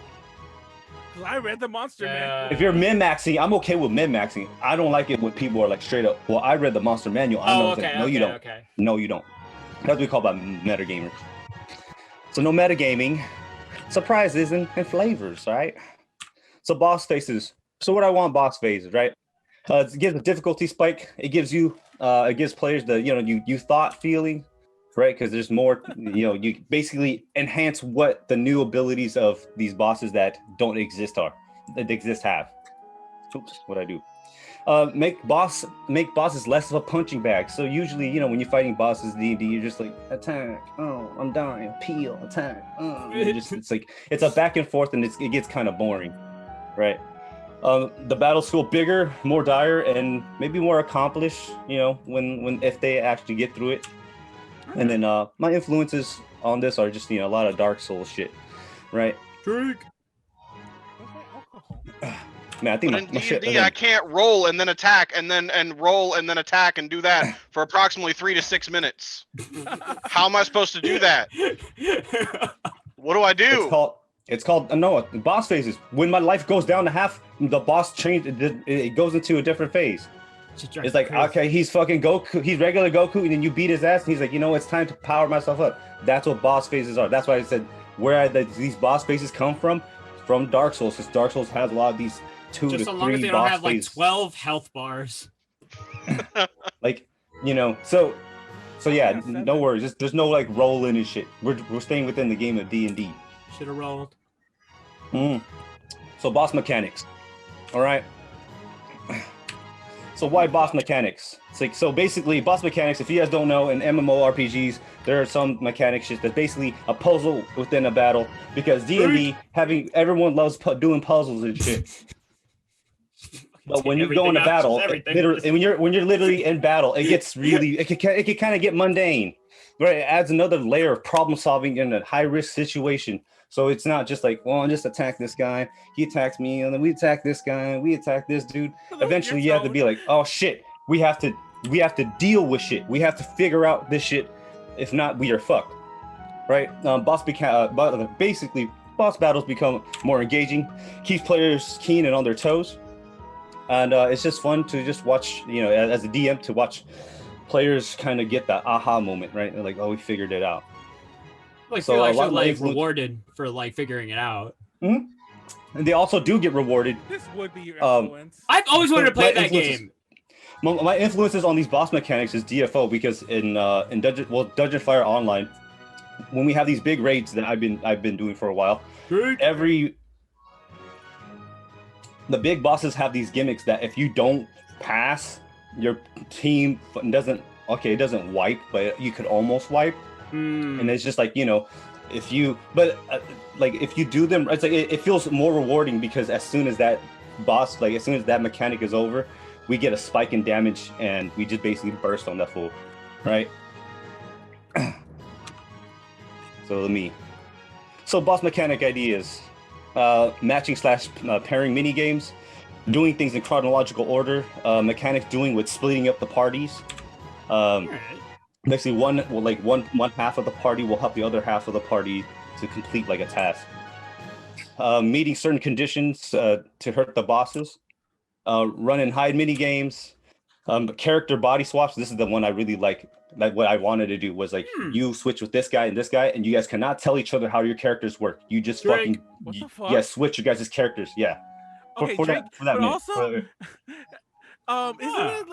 monster manual. If you're min-maxing, I'm okay with min-maxing. I don't like it when people are like straight up, well, I read the monster manual. I know that. No, you don't. No, you don't. That's what we call by metagamers. So no metagaming, surprises and flavors, right? So boss faces. So what I want boss phases, right? It gives a difficulty spike. It gives players the, you thought feeling, right? Because there's more, you basically enhance what the new abilities of these bosses that don't exist have. Oops, what'd I do? Make bosses less of a punching bag. So usually, when you're fighting bosses D&D, you're just like, attack, oh, I'm dying, peel, attack, oh. It's a back and forth, and it gets kind of boring, right? The battles feel bigger, more dire, and maybe more accomplished, if they actually get through it. And then my influences on this are just, a lot of Dark Souls shit, right? Drink. Man, I think my shit. I can't roll and then attack and roll and then attack and do that for approximately 3 to 6 minutes. How am I supposed to do that? What do I do? It's called boss phases. When my life goes down to half, the boss it goes into a different phase. It's like, okay, he's fucking Goku, he's regular Goku, and then you beat his ass, and he's like, it's time to power myself up. That's what boss phases are. That's why I said these boss phases come from Dark Souls, because Dark Souls has a lot of these 2 to 3 boss phases. Just as long as they don't have like 12 health bars. So yeah, no worries. There's no like rolling and shit. We're staying within the game of D&D. Should have rolled. So boss mechanics. All right. So why boss mechanics? It's like, so basically boss mechanics, if you guys don't know, in MMORPGs, there are some mechanics that's basically a puzzle within a battle, because D&D everyone loves doing puzzles and shit. But when you go into battle, when you're literally in battle, it gets really, it can kind of get mundane, right? It adds another layer of problem solving in a high risk situation. So it's not just like, well, I just attack this guy, he attacks me, and then we attack this guy, we attack this dude. Eventually, you have to be like, oh shit, we have to deal with shit. We have to figure out this shit. If not, we are fucked, right? Basically, boss battles become more engaging, keeps players keen and on their toes, and it's just fun to just watch. As a DM, to watch players kind of get that aha moment, right? They're like, oh, we figured it out. Like, feel like they're like rewarded for like figuring it out. Mm-hmm. And they also do get rewarded. This would be your influence. I've always wanted to play that game. My influences on these boss mechanics is DFO, because in Dungeon Fire Online, when we have these big raids that I've been doing for a while, the big bosses have these gimmicks that if you don't pass, your team doesn't wipe, but you could almost wipe. And it's just like, you know, if you do them, it's like it feels more rewarding, because as soon as that mechanic is over, we get a spike in damage and we just basically burst on that fool, right? So boss mechanic ideas, matching / pairing mini games, doing things in chronological order, mechanics doing with splitting up the parties. Basically one half of the party will help the other half of the party to complete like a task. Meeting certain conditions to hurt the bosses. Run and hide mini games. Character body swaps. This is the one I really like. Like what I wanted to do was like you switch with this guy and this guy, and you guys cannot tell each other how your characters work. You just switch your guys' characters. Yeah. Okay, for that but minute. also,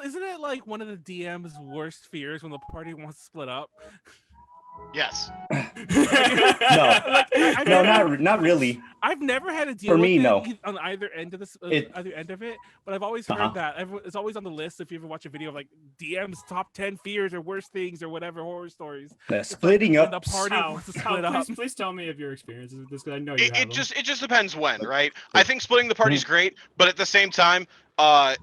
isn't it like one of the DM's worst fears when the party wants to split up? Yes. Not really. I've never had a deal for with me, it no. on either end of this, either end of it, but I've always heard that it's always on the list. If you ever watch a video of like DM's top 10 fears or worst things or whatever horror stories, splitting up. The party wants to split up. Please tell me of your experiences with this, because I know it just depends when, right? I think splitting the party is great, but at the same time,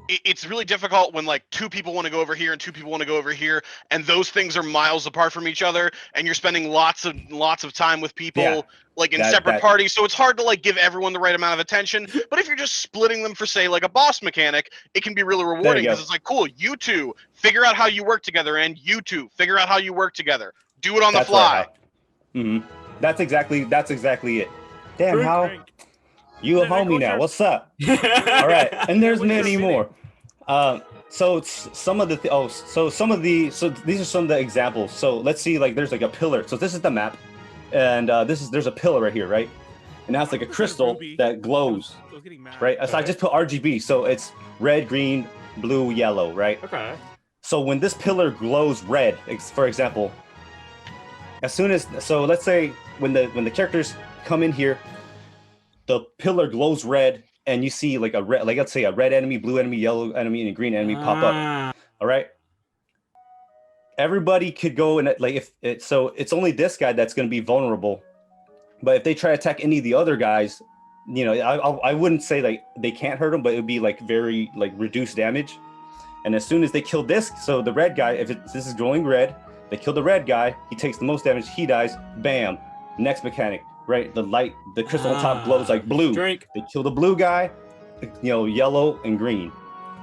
it's really difficult when like two people want to go over here and two people want to go over here, and those things are miles apart from each other, and you're spending lots of time with people like in separate parties, so it's hard to like give everyone the right amount of attention. But if you're just splitting them for say like a boss mechanic, it can be really rewarding, because it's like, cool, you two figure out how you work together, and you two figure out how you work together. Do it on the fly. Right. That's exactly it. Damn, how you a homie now? What's up? All right, and there's many more. So these are some of the examples. So let's see, like there's like a pillar. So this is the map, and there's a pillar right here, right? And that's like a crystal that glows, right? So I just put RGB, so it's red, green, blue, yellow, right? Okay. So when this pillar glows red, for example, let's say when the characters come in here, the pillar glows red, and you see like let's say a red enemy, blue enemy, yellow enemy, and a green enemy pop up. All right. Everybody could go and so it's only this guy that's going to be vulnerable. But if they try to attack any of the other guys, you know, I wouldn't say like they can't hurt them, but it would be like very like reduced damage. And as soon as they kill this, so the red guy, this is glowing red, they kill the red guy, he takes the most damage, he dies, bam, next mechanic, right? The crystal on top glows like blue. Drink. They kill the blue guy, you know, yellow and green,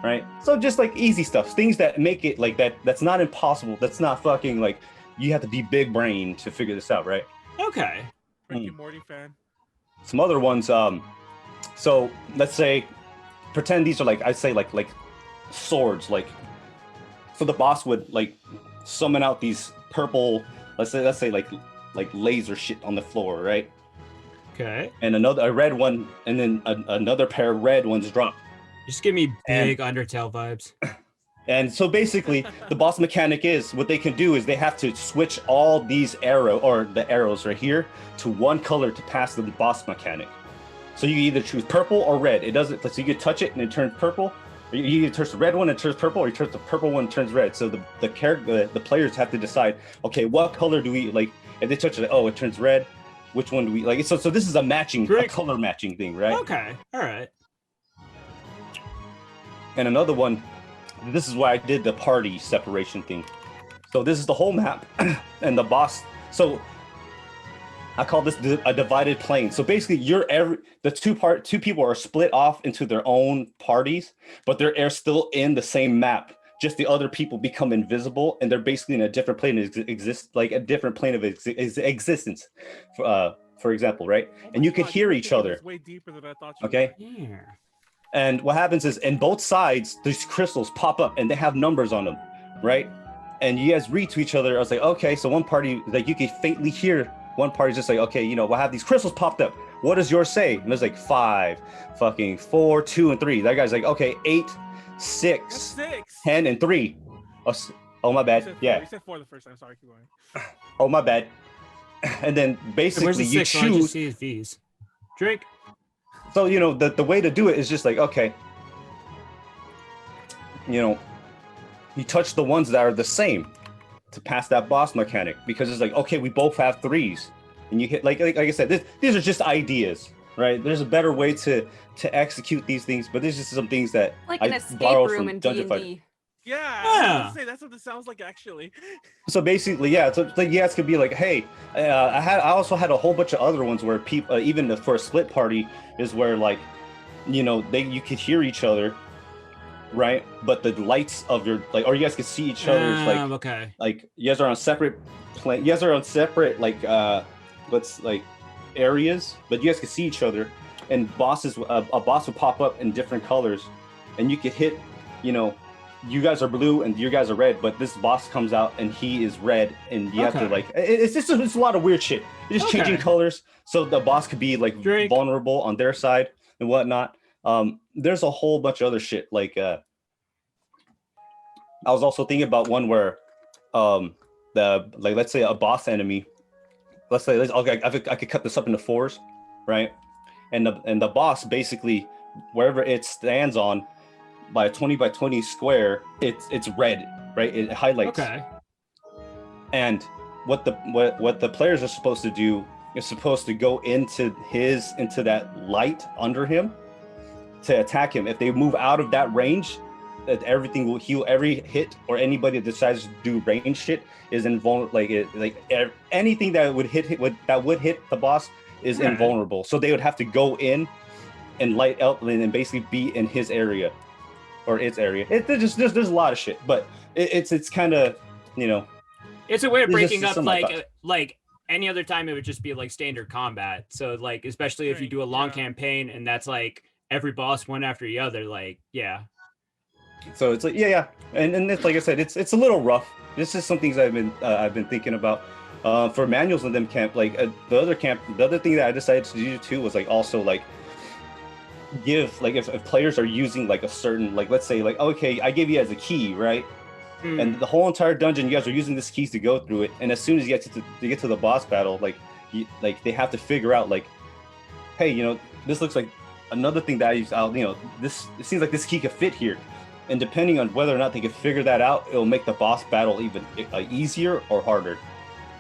right? So just like easy stuff, things that make it like that. That's not impossible. That's not fucking like you have to be big brain to figure this out, right? Okay. Rick and Morty fan. Some other ones. So let's say, pretend these are like I'd say like swords. Like, so the boss would like summon out these purple. Let's say like laser shit on the floor, right? Okay. And a red one, and then another pair of red ones drop. Just give me big Undertale vibes. And so basically, the boss mechanic is what they can do is they have to switch all these the arrows right here to one color to pass the boss mechanic. So you either choose purple or red. It doesn't. So you can touch it and it turns purple. Or you either touch the red one and it turns purple, or you touch the purple one and it turns red. So the players have to decide. Okay, what color do we like? If they touch it, it turns red. Which one do we like? So this is a color matching thing, right? Okay. All right. And another one. This is why I did the party separation thing. So this is the whole map, and the boss. So I call this a divided plane. So basically, two people are split off into their own parties, but they're still in the same map. Just the other people become invisible, and they're basically in a different plane of existence. For example, right? And you can hear each other. It's way deeper than I thought. Okay. Yeah. And what happens is, in both sides, these crystals pop up, and they have numbers on them, right? And you guys read to each other. I was like, okay, so one party, like you can faintly hear one party's just like, okay, we'll have these crystals popped up. What does yours say? And there's like 5, fucking 4, 2, and 3. That guy's like, okay, 8, 6, 10, and 3. Oh my bad. You said 4 the first time. Sorry, keep going. Oh my bad. And then basically you choose. V's. Drink. So the way to do it is just like, okay, you touch the ones that are the same to pass that boss mechanic, because it's like, okay, we both have 3s, and you hit like I said, these are just ideas, right? There's a better way to execute these things, but there's just some things that like I an escape borrowed room from in Dungeon D&D. Fighter. Yeah, I was gonna say, that's what this sounds like actually. So basically, yeah. So like, you guys could be like, hey, I also had a whole bunch of other ones where people, even for a split party, is where like, you could hear each other, right? But the lights of your or you guys could see each other's okay. Like you guys are on separate you guys are on separate areas, but you guys could see each other, and a boss would pop up in different colors, and you could hit, you guys are blue and you guys are red, but this boss comes out and he is red, and you have to it's a lot of weird shit. You're just changing colors so the boss could be like vulnerable on their side and whatnot. There's a whole bunch of other shit. Like I was also thinking about one where let's say a boss enemy, I could cut this up into 4s, right? And the boss basically, wherever it stands on, by a 20 by 20 square, it's red, right? It highlights. Okay. And what the players are supposed to do is supposed to go into that light under him to attack him. If they move out of that range, that everything will heal. Every hit or anybody that decides to do range shit is invulnerable. Anything that would hit the boss is invulnerable. So they would have to go in and light out and basically be in his area. Or its area. There's a lot of shit, but it's kind of, it's a way of breaking up like any other time. It would just be like standard combat. So like, especially if you do a long campaign and that's like every boss one after the other, like So it's like and it's like I said, it's a little rough. This is some things I've been thinking about. For Manuel's and them camp, the other thing that I decided to do too was like also like give like if players are using like a certain let's say okay, I gave you guys a key, right? And the whole entire dungeon you guys are using this keys to go through it, and as soon as you get to the boss battle, they have to figure out hey, this looks like another thing that I use out, it seems like this key could fit here, and depending on whether or not they can figure that out, it'll make the boss battle even easier or harder,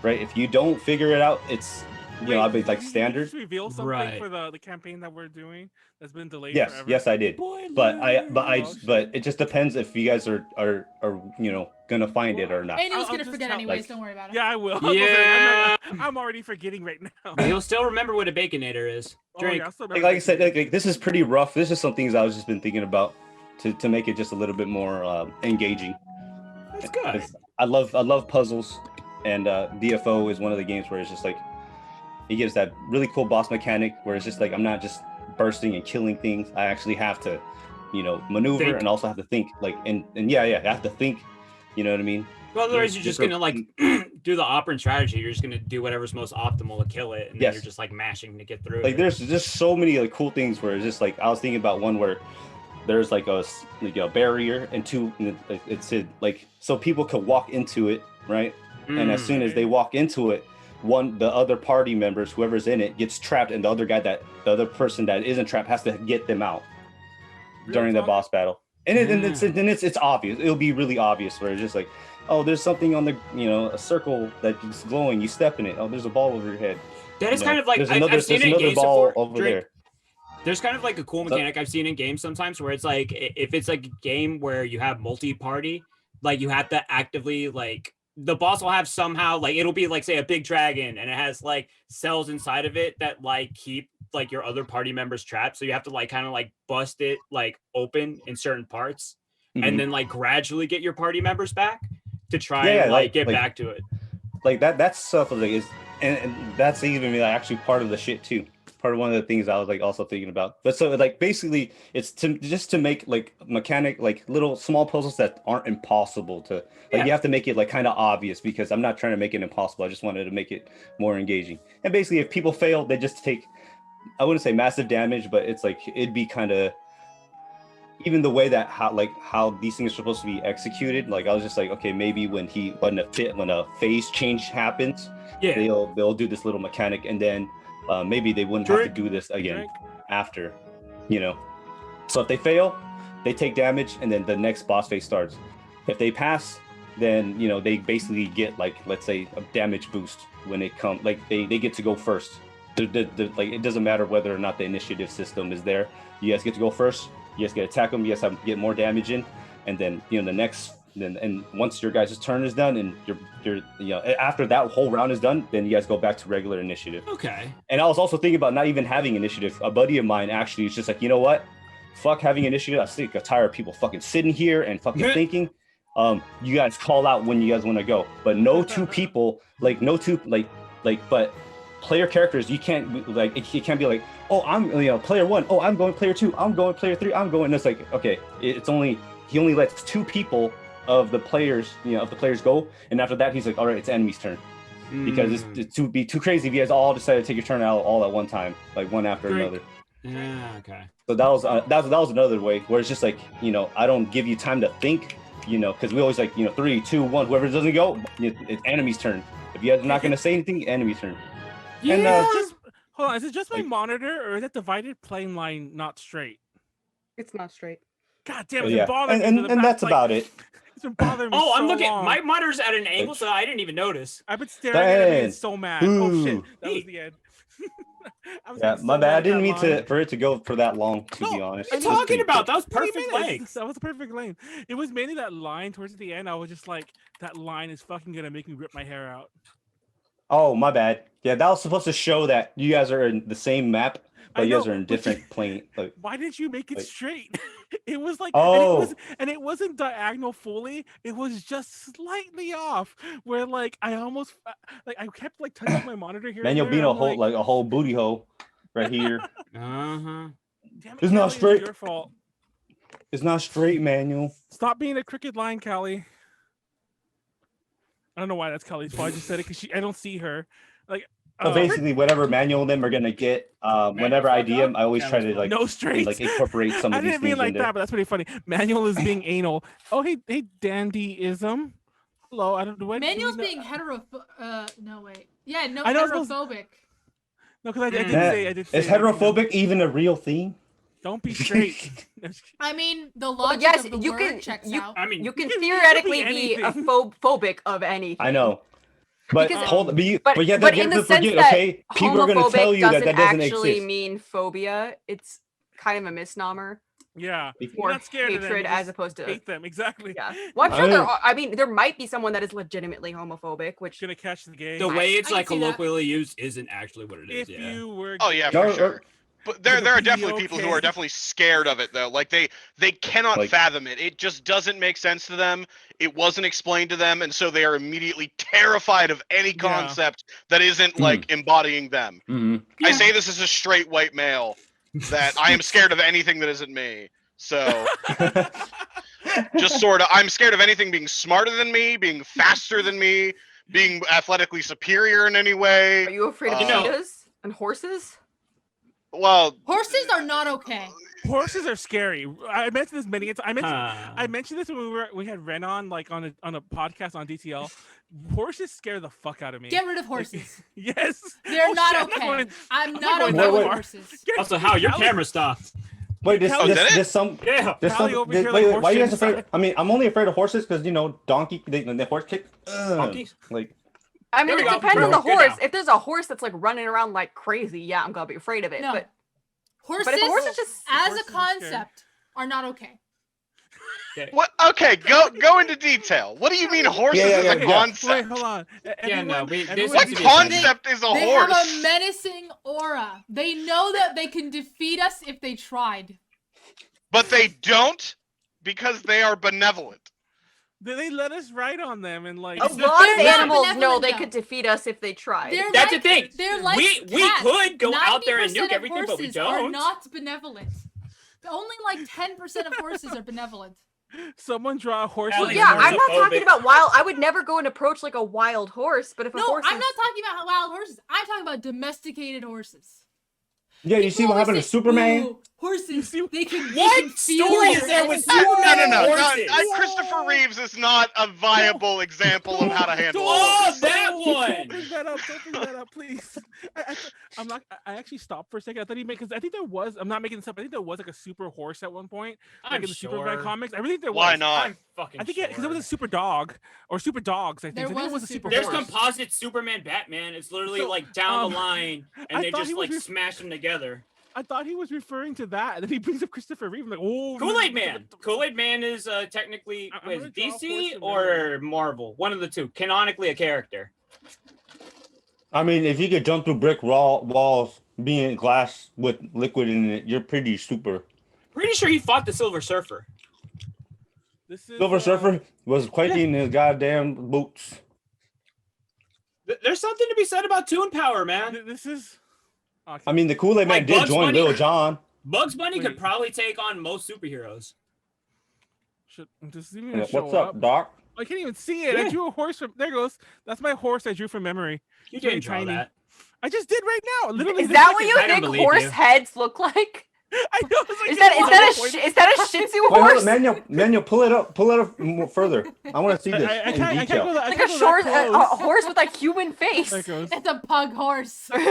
right? If you don't figure it out, it's I'll be like standard. Just reveal something for the campaign that we're doing that's been delayed. Yes, forever. yes, I did. But it just depends if you guys are gonna find it or not. And he was gonna forget anyways. Don't worry about it. Yeah, I will. Yeah, I'm already forgetting right now. You'll still remember what a baconator is. Drink. Like I said, this is pretty rough. This is some things I was just been thinking about to make it just a little bit more engaging. That's good. I love puzzles, and DFO is one of the games where it's just like it gives that really cool boss mechanic where it's just like I'm not just bursting and killing things. I actually have to, maneuver and also have to think I have to think. You know what I mean? Well, otherwise you're just gonna do the operant strategy. You're just gonna do whatever's most optimal to kill it, and then you're just mashing to get through. There's just so many cool things where it's just I was thinking about one where there's a barrier and two. It's so people could walk into it, right? And as soon as they walk into it, the other party members, whoever's in it, gets trapped, and the other person that isn't trapped has to get them out during the boss battle. And it's obvious. It'll be really obvious where it's just oh, there's something on the a circle that's glowing. You step in it. Oh, there's a ball over your head. That is kind of like I've seen it in games before. Over there. There's kind of a cool mechanic I've seen in games sometimes where it's if it's a game where you have multi-party, you have to actively the boss will have somehow it'll be say a big dragon, and it has cells inside of it that keep your other party members trapped. So you have to kind of bust it open in certain parts, and then gradually get your party members back to try and get back to it. That stuff is and that's even actually part of the shit too. part of one of the things I was like also thinking about. But so like basically it's just to make like mechanic like little small puzzles that aren't impossible to like you have to make it like kind of obvious because I'm not trying to make it impossible. I just wanted to make it more engaging. And basically if people fail, they just take, I wouldn't say massive damage, but it's like it'd be kind of even the way that how these things are supposed to be executed. Like I was just like, okay, maybe when a phase change happens, they'll do this little mechanic, and then maybe they wouldn't have to do this again after, you know. So if they fail, they take damage, and then the next boss phase starts. If they pass, then you know they basically get like, let's say, a damage boost when it comes. Like they get to go first. Like it doesn't matter whether or not the initiative system is there. You guys get to go first. You guys get to attack them. You guys have to get more damage in, and then you know the next. And once your guys' turn is done, and you're you know after that whole round is done, then you guys go back to regular initiative. Okay. And I was also thinking about not even having initiative. A buddy of mine actually is just like, you know what, fuck having initiative. I'm sick, tired of people fucking sitting here and fucking thinking. You guys call out when you guys want to go, but no two people but player characters, you can't like it can't be like, oh I'm player 1, oh I'm going player 2, I'm going player 3, I'm going. And it's like, okay, he only lets two people of the players go, and after that he's like, all right, it's enemy's turn, because it's too crazy if you guys all decide to take your turn out all at one time, like one after another. Yeah, okay. So that was another way where it's just like, I don't give you time to think, because we always like 3, 2, 1, whoever doesn't go, it's enemy's turn. If you guys are not going to say anything, enemy's turn. Yeah. And hold on, is it just my monitor, or is that divided plane line not straight? It's not straight. God damn it! Bothering me and that's about it. It's been bothering me. I'm looking. My monitor's at an angle, so I didn't even notice. I've been staring at it and so mad. Oh shit! That was the end. My bad. I didn't mean for it to go for that long. To be honest, what are you talking about? That was perfect length. That was a perfect length. It was mainly that line towards the end. I was just like, that line is fucking gonna make me rip my hair out. Oh, my bad. Yeah, that was supposed to show that you guys are in the same map, but you guys are in different plane. Like, why didn't you make it straight? It was like, and it wasn't diagonal fully. It was just slightly off. Where like I almost I kept like touching my monitor here. Man, you'll be a whole booty hole right here. Damn it, it's not straight. It's your fault. It's not straight, Manuel. Stop being a crooked line, Callie. I don't know why that's Callie's fault. I just said it because I don't see her. Like, so basically, whatever Manuel and them are gonna get, whenever I DM, I always try to like incorporate some of these things. I didn't mean like that, but that's pretty funny. Manuel is being anal. Oh, hey, dandyism. Hello, I don't know what. Manuel's being heterophobic. No wait. Yeah, no, heterophobic. No, because I did say. Is heterophobic even a real thing? Don't be straight. I mean, the logic of the word checks out. I mean, you can theoretically be a phobic of anything. I know. But but in the sense that people are going to tell you that doesn't actually exist. mean phobia. It's kind of a misnomer. Yeah, or not scared hatred of them, as opposed to hate them. Exactly. Yeah. Well, I'm sure there might be someone that is legitimately homophobic, which gonna catch the gay. The way it's like colloquially used isn't actually what it is. If you were, for sure. But there are definitely people who are definitely scared of it though. Like they cannot fathom it. It just doesn't make sense to them. It wasn't explained to them, and so they are immediately terrified of any concept that isn't like embodying them. I say this as a straight white male that I am scared of anything that isn't me. So just sort of, I'm scared of anything being smarter than me, being faster than me, being athletically superior in any way. Are you afraid of cheetahs and horses? Well, horses are not okay. Horses are scary. I mentioned this many times. I mentioned this when we had Ren on, like on a podcast on DTL. Horses scare the fuck out of me. Get rid of horses. Yes, they're not okay. I'm not okay with horses. Also, how your camera stopped? Wait, why are you guys afraid? I mean, I'm only afraid of horses because donkey, the horse kick. Donkeys? Like. I mean, it depends on the horse. If there's a horse that's like running around like crazy, yeah, I'm gonna be afraid of it. No. But horses, if a horse is just as a concept, are not okay. What? Okay, go into detail. What do you mean horses is a concept? Wait, hold on. What concept is a horse? They have a menacing aura. They know that they can defeat us if they tried. But they don't, because they are benevolent. They let us ride on them and like. A lot of They're not animals know benevolent, they though. could defeat us if they tried. That's the thing. They're like We cats. could go out there and 90% nuke of everything, but we horses are don't. not benevolent. Only like 10% of horses are benevolent. Someone draw a horse. Well, Well, with yeah, a I'm not xenophobic. talking about wild. I would never go and approach like a wild horse, but if a No, horse I'm is... not talking about wild horses. I'm talking about domesticated horses. Yeah, you see what happened to Superman? Ooh, horses, they can. What they can feel story your is there with energy. Superman? No. Horses. Christopher Reeves is not a viable example of how to handle Oh, horses. that Don't one. bring that up. Don't bring that up, please. I'm not. I actually stopped for a second. I thought he made because I think there was. I'm not making this up. I think there was like a super horse at one point, like I'm in the Superman sure. comics. I really think there Why was. not? I'm fucking I think because sure. it was a super dog or super dogs. I think. There I think it was was a a super super There's horse. composite Superman Batman. It's literally So, like down the line, and I they thought just he was like smash them together. I thought he was referring to that, and then he brings up Christopher Reeve. I'm like, oh, Kool-Aid Man. Kool-Aid Man is technically I'm is gonna draw a DC horse or Marvel. One of the two. Canonically a character. I mean, if you could jump through brick walls, being glass with liquid in it, you're pretty super. Pretty sure he fought the Silver Surfer. This is Silver Surfer was quaking his goddamn boots. There's something to be said about Toon Power, man. This is. Okay. I mean, the Kool-Aid Man Like did Bugs join Bunny? Lil Jon. Bugs Bunny could Wait. probably take on most superheroes. Does he even What's show up, Doc? I can't even see it. I Yeah. drew a horse from. There it goes. That's my horse I drew from memory. You It's very didn't draw tiny. that. I just did right now. Literally. Is this that what second. you I don't think believe horse you. heads look like? I know. It's like Is this that one is that a Shih Tzu Wait, hold horse? up, Manuel, pull it up more further. I want to see this I in can't detail. go that. I Like can't a go short that a close. horse with like human face. There it goes. It's a pug horse. That's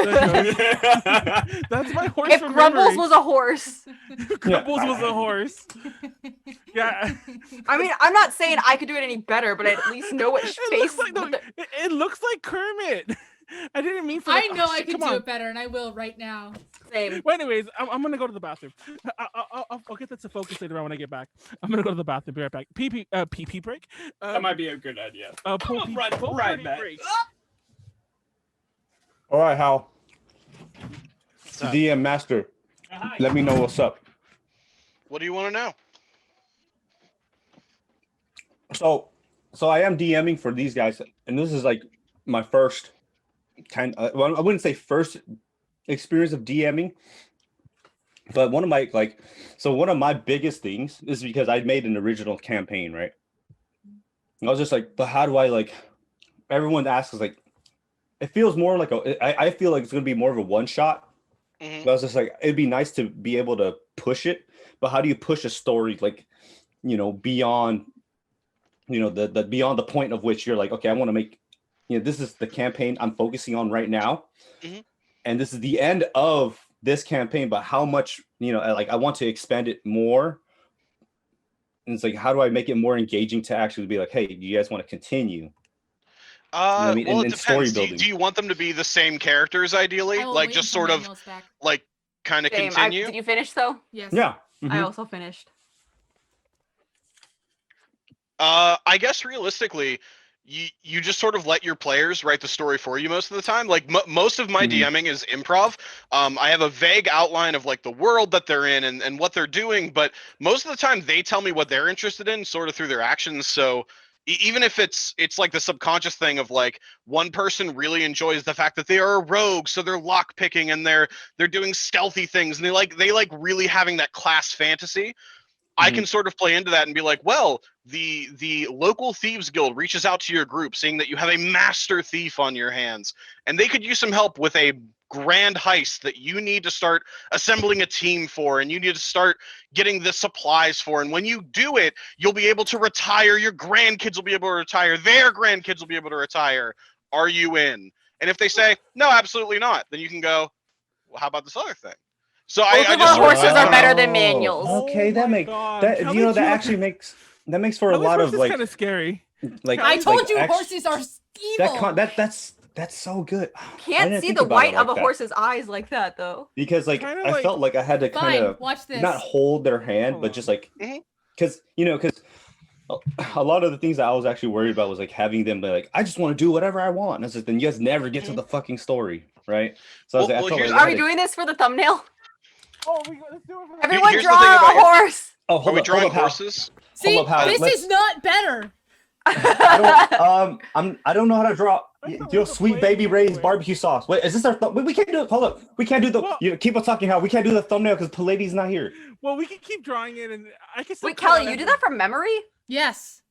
my horse If from Grumbles memory. was a horse. Grumbles was a horse. Yeah. I mean, I'm not saying I could do it any better, but I at least know what face. It looks like, no, what the- it looks like Kermit. I didn't mean for. I Like, know oh, I shit, can come do on. it better, and I will right now. Same. Well, anyways, I'm gonna go to the bathroom. I'll get that to focus later on when I get back. I'm gonna go to the bathroom. Be right back. PP break. That might be a good idea. Pull I'm right party back. break. All right, Hal. up? DM Master, Hi. let me know what's up. What do you want to know? So I am DMing for these guys, and this is like my first well, I wouldn't say first experience of DMing, but one of my biggest things is because I made an original campaign, right? And I was just like, but how do I like? Everyone asks like, it feels more like I feel like it's gonna be more of a one shot. Mhm. But I was just like, it'd be nice to be able to push it, but how do you push a story like, beyond, the beyond the point of which you're like, okay, I want to make, this is the campaign I'm focusing on right now, Mhm. and this is the end of this campaign, but how much, I want to expand it more. And it's like, how do I make it more engaging to actually be like, hey, do you guys want to continue? I mean, Well, in it story depends. building. Do you want them to be the same characters ideally? I will Like wait just until sort of Manuel's back. like kind of Same. continue? Did you finish though? Yes. Yeah. I Mhm. also finished. I guess realistically, you just sort of let your players write the story for you most of the time. Like most of my Mhm. DMing is improv. I have a vague outline of like the world that they're in and what they're doing, but most of the time they tell me what they're interested in sort of through their actions. So even if it's like the subconscious thing of like one person really enjoys the fact that they are a rogue, so they're lock picking and they're doing stealthy things and they like really having that class fantasy. I can sort of play into that and be like, well, the local thieves guild reaches out to your group saying that you have a master thief on your hands and they could use some help with a grand heist that you need to start assembling a team for and you need to start getting the supplies for, and when you do it you'll be able to retire, your grandkids will be able to retire, their grandkids will be able to retire. Are you in? And if they say no, absolutely not, then you can go, well, how about this other thing? So Both I of just our sort of- horses are better than Oh, Manuel's. Okay, Oh that my makes God. that How you know did that you- actually makes for a lot of like kind of scary. like I told like you ex- horses are evil. that's so good. I Can't didn't see think the about white it like of a that. horse's eyes like that though. Because like Kinda I like- felt like I had to kind Fine, of watch this. not hold their hand, Hold but on. just like Mhm. because a lot of the things that I was actually worried about was like having them be like, I just want to do whatever I want. And it's like, then you guys never get to the fucking story, right? So I was Well, like, I well, felt here's- like I Are we had to- doing this for the thumbnail? Oh, let's do it. For the- Everyone here's the draw thing a about- horse. Oh, Are hold we up, drawing hold up, Hal. horses? See, Hold up, Hal. this Let's- is not better. I don't know how to draw. Your sweet baby Ray's barbecue sauce. Wait, is this our? We can't do it. Hold up. We can't do the. Well, keep on talking. How we can't do the thumbnail because Pleiades not here. Well, we can keep drawing it, and I can. Wait, Callie, you did that from memory? Yes.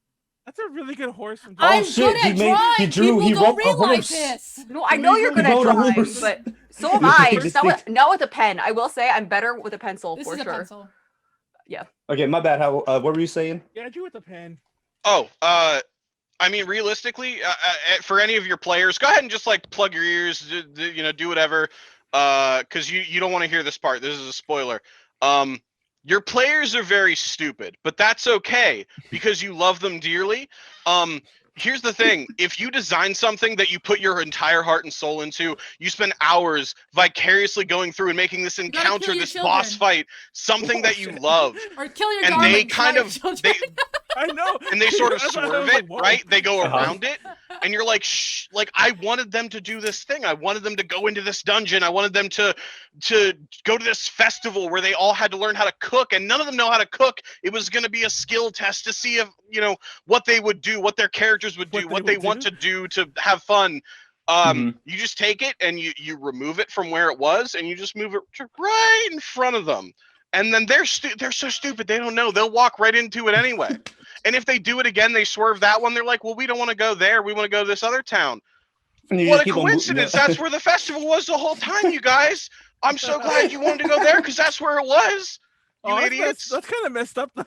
That's a really good horse. I'm good at drawing. He drew. People He don't wrote a realize horse. this. No, I know you're good at drawing, but so am I. Just not with a pen. I will say I'm better with a pencil This for is a sure. pencil. Okay, my bad. How? What were you saying? Yeah, I drew with a pen. Oh, I mean, realistically, for any of your players, go ahead and just like plug your ears, do whatever, because you don't want to hear this part. This is a spoiler. Your players are very stupid, but that's okay because you love them dearly. Here's the thing. If you design something that you put your entire heart and soul into, you spend hours vicariously going through and making this encounter, this boss fight, something that you love. Or kill your and they kind of I know. And they sort of That's why I swerve was like, it, whoa. right? They go around it, and you're like, shh. Like, I wanted them to do this thing. I wanted them to go into this dungeon. I wanted them to go to this festival where they all had to learn how to cook, and none of them know how to cook. It was going to be a skill test to see if, what they would do, what their characters would do, what they want to do to have fun. You just take it and you remove it from where it was, and you just move it right in front of them. And then they're so stupid, they don't know. They'll walk right into it anyway. And if they do it again, they swerve that one. They're like, well, we don't want to go there. We want to go to this other town. What a coincidence. That's where the festival was the whole time, you guys. I'm so glad you wanted to go there because that's where it was. You idiots. That's kind of messed up, though.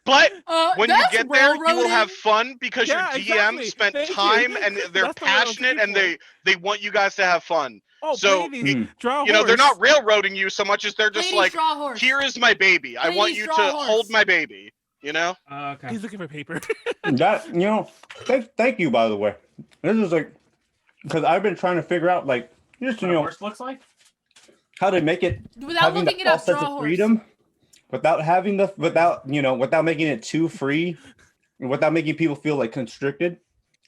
But when you get there, you will railroading. have fun because your DM spent time and they're passionate and they want you guys to have fun. Oh, so, they're not railroading you so much as they're just like, here is my baby. I want you to hold my baby. Okay. He's looking for paper. Thank you, by the way. This is like, because I've been trying to figure out, like, just, What a horse looks like? how to make it Without having looking the it up, false sense draw a of horse. freedom, without making it too free, without making people feel like constricted.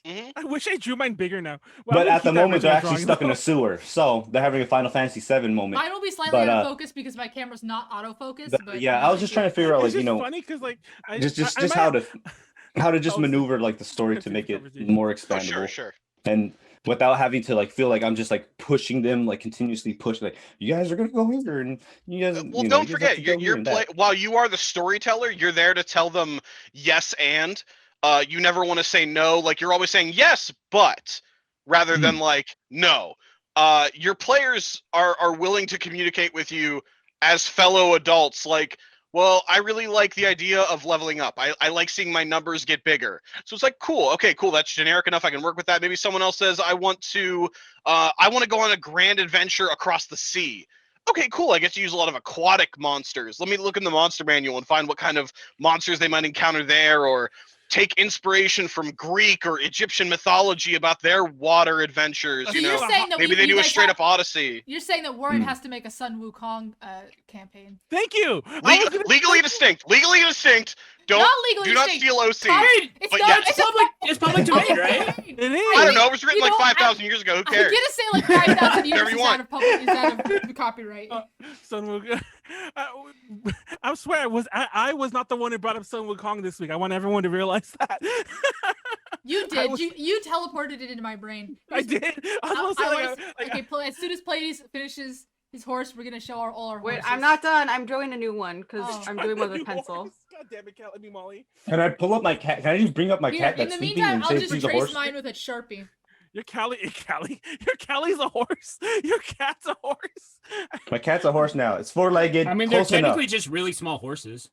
I wish I drew mine bigger now. But at the moment, they're actually drawing, stuck in though. a sewer, so they're having a Final Fantasy VII moment. Mine will be slightly out of focus because my camera's not autofocus. But Yeah, I was just trying to figure out, like, It's just funny because, like, just I how might- to just maneuver like the story to make it more Oh, expandable. sure. And without having to like feel like I'm just like pushing them, like continuously push, like you guys are gonna go here and you guys. Well, you don't guys have forget, to go here you're and that. while you are the storyteller, you're there to tell them yes and. You never want to say no. Like, you're always saying yes, but rather than like no. Your players are willing to communicate with you as fellow adults. Like, well, I really like the idea of leveling up. I like seeing my numbers get bigger. So it's like, cool. Okay, cool. That's generic enough. I can work with that. Maybe someone else says, I want to go on a grand adventure across the sea. Okay, cool. I get to use a lot of aquatic monsters. Let me look in the monster manual and find what kind of monsters they might encounter there, or take inspiration from Greek or Egyptian mythology about their water adventures. So you're saying that maybe they do a straight up Odyssey. You're saying that Warren has to make a Sun Wukong campaign. Thank you. Legally distinct. Legally distinct. Not legally do not distinct. steal OC. It's But not. yes. It's public domain, right? It is. I don't know. It was written like You know, 5,000 years ago. Who I'm cares? gonna say like 5,000 years Whatever is you out want. of public, is out of copyright. Sun Wukong. I swear I was not the one who brought up Sun Wukong this week. I want everyone to realize that. You did. You teleported it into my brain. I did. As soon as Pleiades finishes his horse, we're gonna show all our Wait, horses. I'm not done. I'm drawing a new one because Oh. I'm doing one with a pencil. God damn it, Callie, Molly. Can I pull up my cat? Can I just bring up my Here, cat in that's the sleeping meantime, and I'll say just see the trace horse? mine with a Sharpie. Your Callie's a horse. Your cat's a horse. My cat's a horse now. It's four-legged. I mean, they're close enough. technically just really small horses.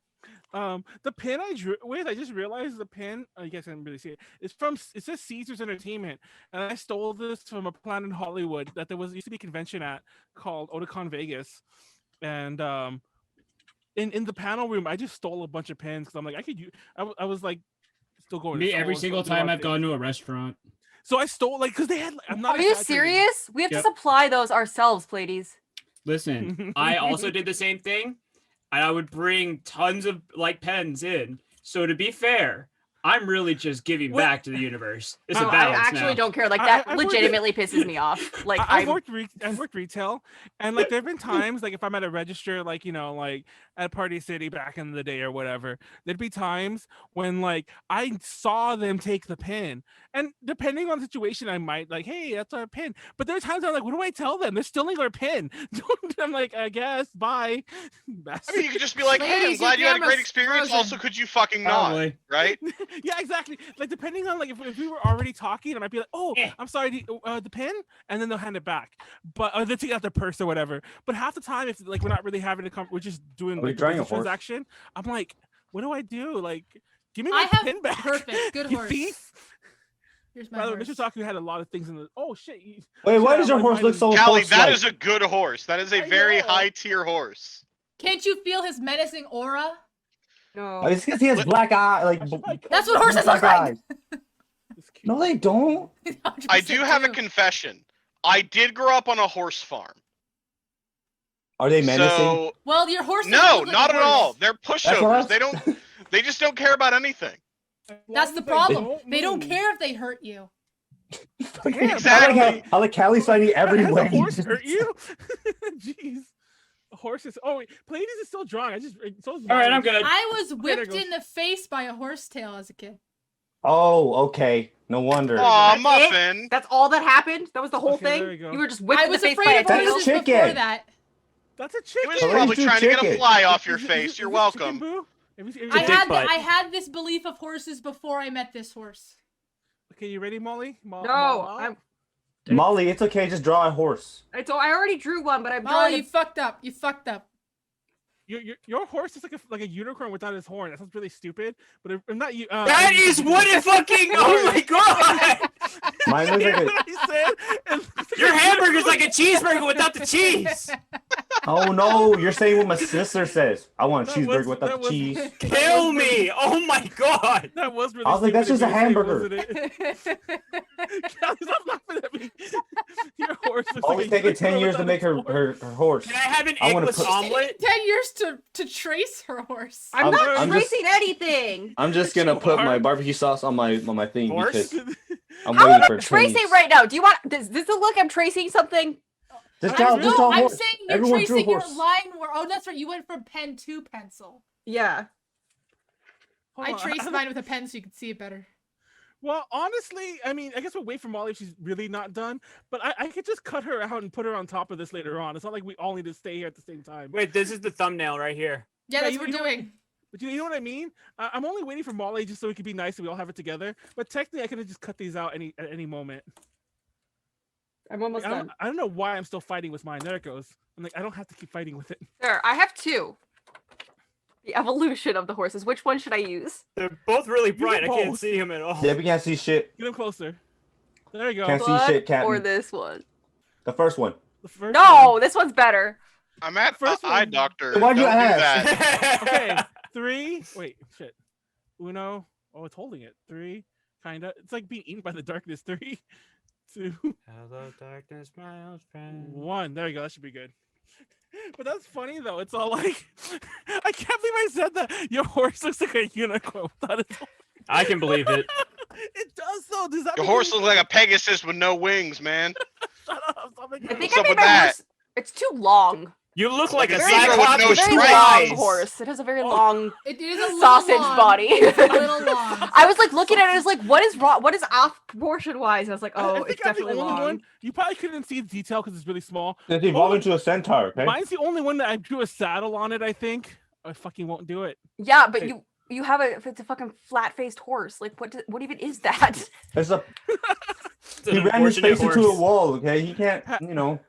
The pin I drew with, I just realized the pin, I guess I didn't really see it. It says Caesar's Entertainment, and I stole this from a plant in Hollywood that there used to be a convention at called Otakon Vegas, and in the panel room, I just stole a bunch of pins because I'm like, I was like, still going. Me, every single time I've gone to a restaurant. So I stole because they had. I'm not. Are you serious? We have to supply those ourselves, Pleiades. Listen, I also did the same thing. And I would bring tons of like pens in. So to be fair, I'm really just giving back to the universe. It's a I balance actually now. don't care. Like that legitimately pisses me off. Like I've worked retail, and like there've been times like if I'm at a register, like at Party City back in the day or whatever, there'd be times when like I saw them take the pin, and depending on the situation, I might like, hey, that's our pin. But there's times I'm like, what do I tell them? They're stealing our pin. I'm like, I guess, bye. I mean, you could just be like, hey, I'm glad you had a great experience. Also, could you fucking not? Right? Yeah, exactly. Like depending on like if we were already talking, I might be like, oh, I'm sorry, the pin, and then they'll hand it back. But they take out their purse or whatever. But half the time, if like we're not really having a we're just doing like a transaction, I'm like, what do I do? Like, give me my pin back. Perfect, good horse. Thief. Here's my By the way, horse. Mr. Taku had a lot of things in the. Oh shit! Wait, why does your horse look so? Callie, that is a good horse. That is a very high tier horse. Can't you feel his menacing aura? No. It's because he has black eye. Like that's what horses look like. No, they don't. I do have a confession. I did grow up on a horse farm. Are they menacing? So, well, your horse. No, not at all. They're pushovers. They don't. They just don't care about anything. That's the problem. They don't care if they hurt you. Exactly. I like Callie's fighting everywhere. Has a horse hurt you? Jeez. Horses. Oh wait, Pleiades is still drawing. All right, I'm good. I was whipped in the face by a horsetail as a kid. Oh, okay. No wonder. Aw, Muffin. That's all that happened? That was the whole thing? You were just whipped in the face by a tail? Before that. That's a chicken. He was probably trying to get a fly off your face. You're welcome. I had this belief of horses before I met this horse. Okay, you ready, Molly? No, Molly, it's okay. Just draw a horse. I already drew one, but I'm drawing. Oh, you fucked up. You fucked up. Your horse is like a unicorn without his horn. That sounds really stupid, but I'm not you. That is what it fucking. Oh my god! Mine was like your hamburger's like a cheeseburger without the cheese. Oh no! You're saying what my sister says. I want a cheeseburger without the cheese. Kill me! Oh my god! That was really. I was like, that's just a hamburger. Stop laughing at me. Your horse is always taking 10 years to make her horse. Can I have an eggless omelet? 10 years to trace her horse. I'm not tracing anything. I'm just gonna put my barbecue sauce on my thing horse? because I'm waiting for tracing right now. Do you want? Does this look like I'm tracing something? Just draw I'm horse. saying you're Everyone tracing drew your horse. line where. Oh, that's right. You went from pen to pencil. Yeah. I traced mine with a pen so you could see it better. Well, honestly, I mean, I guess we'll wait for Molly if she's really not done. But I could just cut her out and put her on top of this later on. It's not like we all need to stay here at the same time. Wait, this is the thumbnail right here. Yeah, that's what we're doing. But you know what I mean? I'm only waiting for Molly just so we can be nice and we all have it together. But technically, I could have just cut these out at any moment. I'm almost done. I don't know why I'm still fighting with mine. There it goes. I'm like, I don't have to keep fighting with it. There, I have two. The evolution of the horses. Which one should I use? They're both really bright. I can't see him at all. Yeah, we can't see shit. Get him closer. There you go. Can't see shit, Captain. Or this one? The first one. No, this one's better. I'm at first eye doctor. Why'd you Don't do ask? that. Okay, 3. Wait, shit. Uno. Oh, it's holding it. 3. Kinda. It's like being eaten by the darkness. 3, 2. Hello, darkness, my old friend. 1. There you go. That should be good. But that's funny though. It's all like, I can't believe I said that. Your horse looks like a unicorn without its horn. I can believe it. It does though. Does that? Your horse looks like a Pegasus with no wings, man. Shut up. Stop making I think What's I up made with my that? horse. It's too long. You look like a Very cyclops no with Very two stripes. eyes. long horse. It has a very long It is a little sausage long. body. It's a little long. I was like looking at it. I was like, what is wrong? What is off proportion wise? I was like, I oh, think it's I'm the definitely only long. one. You probably couldn't see the detail because it's really small. It evolved into a centaur, okay? Mine's the only one that I drew a saddle on it. I think I fucking won't do it. Yeah, but Hey. you have it's a fucking flat faced horse. Like what even is that? It's a, It's an he ran his unfortunate face into a horse. wall, okay? He can't, you know.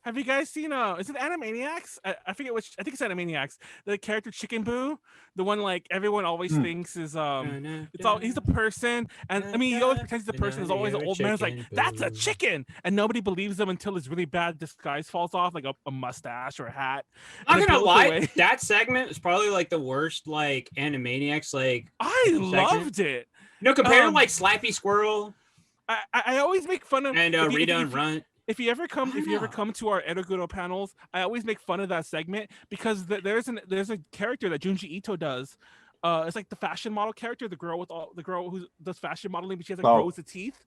Have you guys seen is it Animaniacs? I forget which. I think it's Animaniacs. The character Chicken Boo, the one like everyone always thinks is it's all he's a person, and I mean he always pretends he's a person. There's always an old man who's like, that's a chicken, and nobody believes him until his really bad disguise falls off, like a mustache or a hat. I'm and not it gonna goes lie, away. that segment is probably like the worst like Animaniacs like I segment. loved it. No, compared to like Slappy Squirrel I always make fun of and Rita and Runt. If you ever come to our Edogudo panels, I always make fun of that segment because there's a character that Junji Ito does. It's like the fashion model character, the girl who does fashion modeling, but she has like rows of teeth.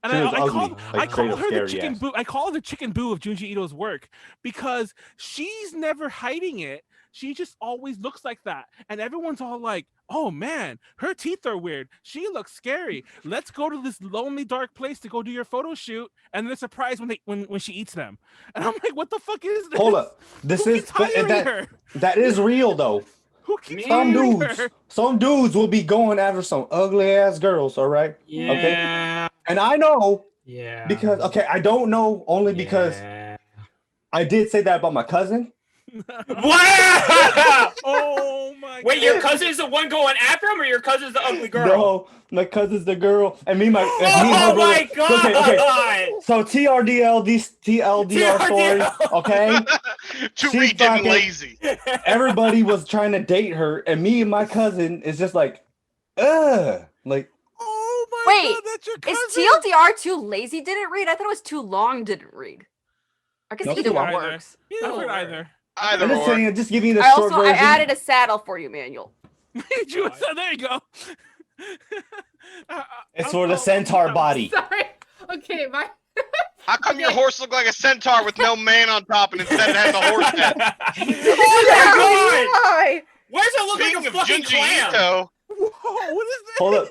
And I call her the chicken boo. I call her the chicken boo of Junji Ito's work because she's never hiding it. she just always looks like that. And everyone's all like, oh man, her teeth are weird. She looks scary. Let's go to this lonely, dark place to go do your photo shoot. And then surprise when she eats them. And I'm like, what the fuck is this? Hold up. This is that is real though. Who keeps some dudes will be going after some ugly ass girls, all right? Yeah. Okay. And I know. Yeah. Because I don't know only because I did say that about my cousin. Wow! Oh my god. Wait, your cousin's the one going after him, or your cousin's the ugly girl? No, my cousin's the girl, and me, my my god! Okay. So TLDR story, okay? Too weak and lazy. Everybody was trying to date her, and me and my cousin is just like, like. Oh my Wait, god, that's your cousin. Is TLDR too lazy didn't read? I thought it was too long didn't read. I guess either one works. Either. Either I'm just or. saying, just giving you the short version. I added a saddle for you, Manuel. There you go. It's for the centaur body. Sorry. Okay, my. How come your horse looked like a centaur with no man on top and instead it has a horse head? Oh my god! Why does it look like a fucking clam? Whoa, what is that? Hold up.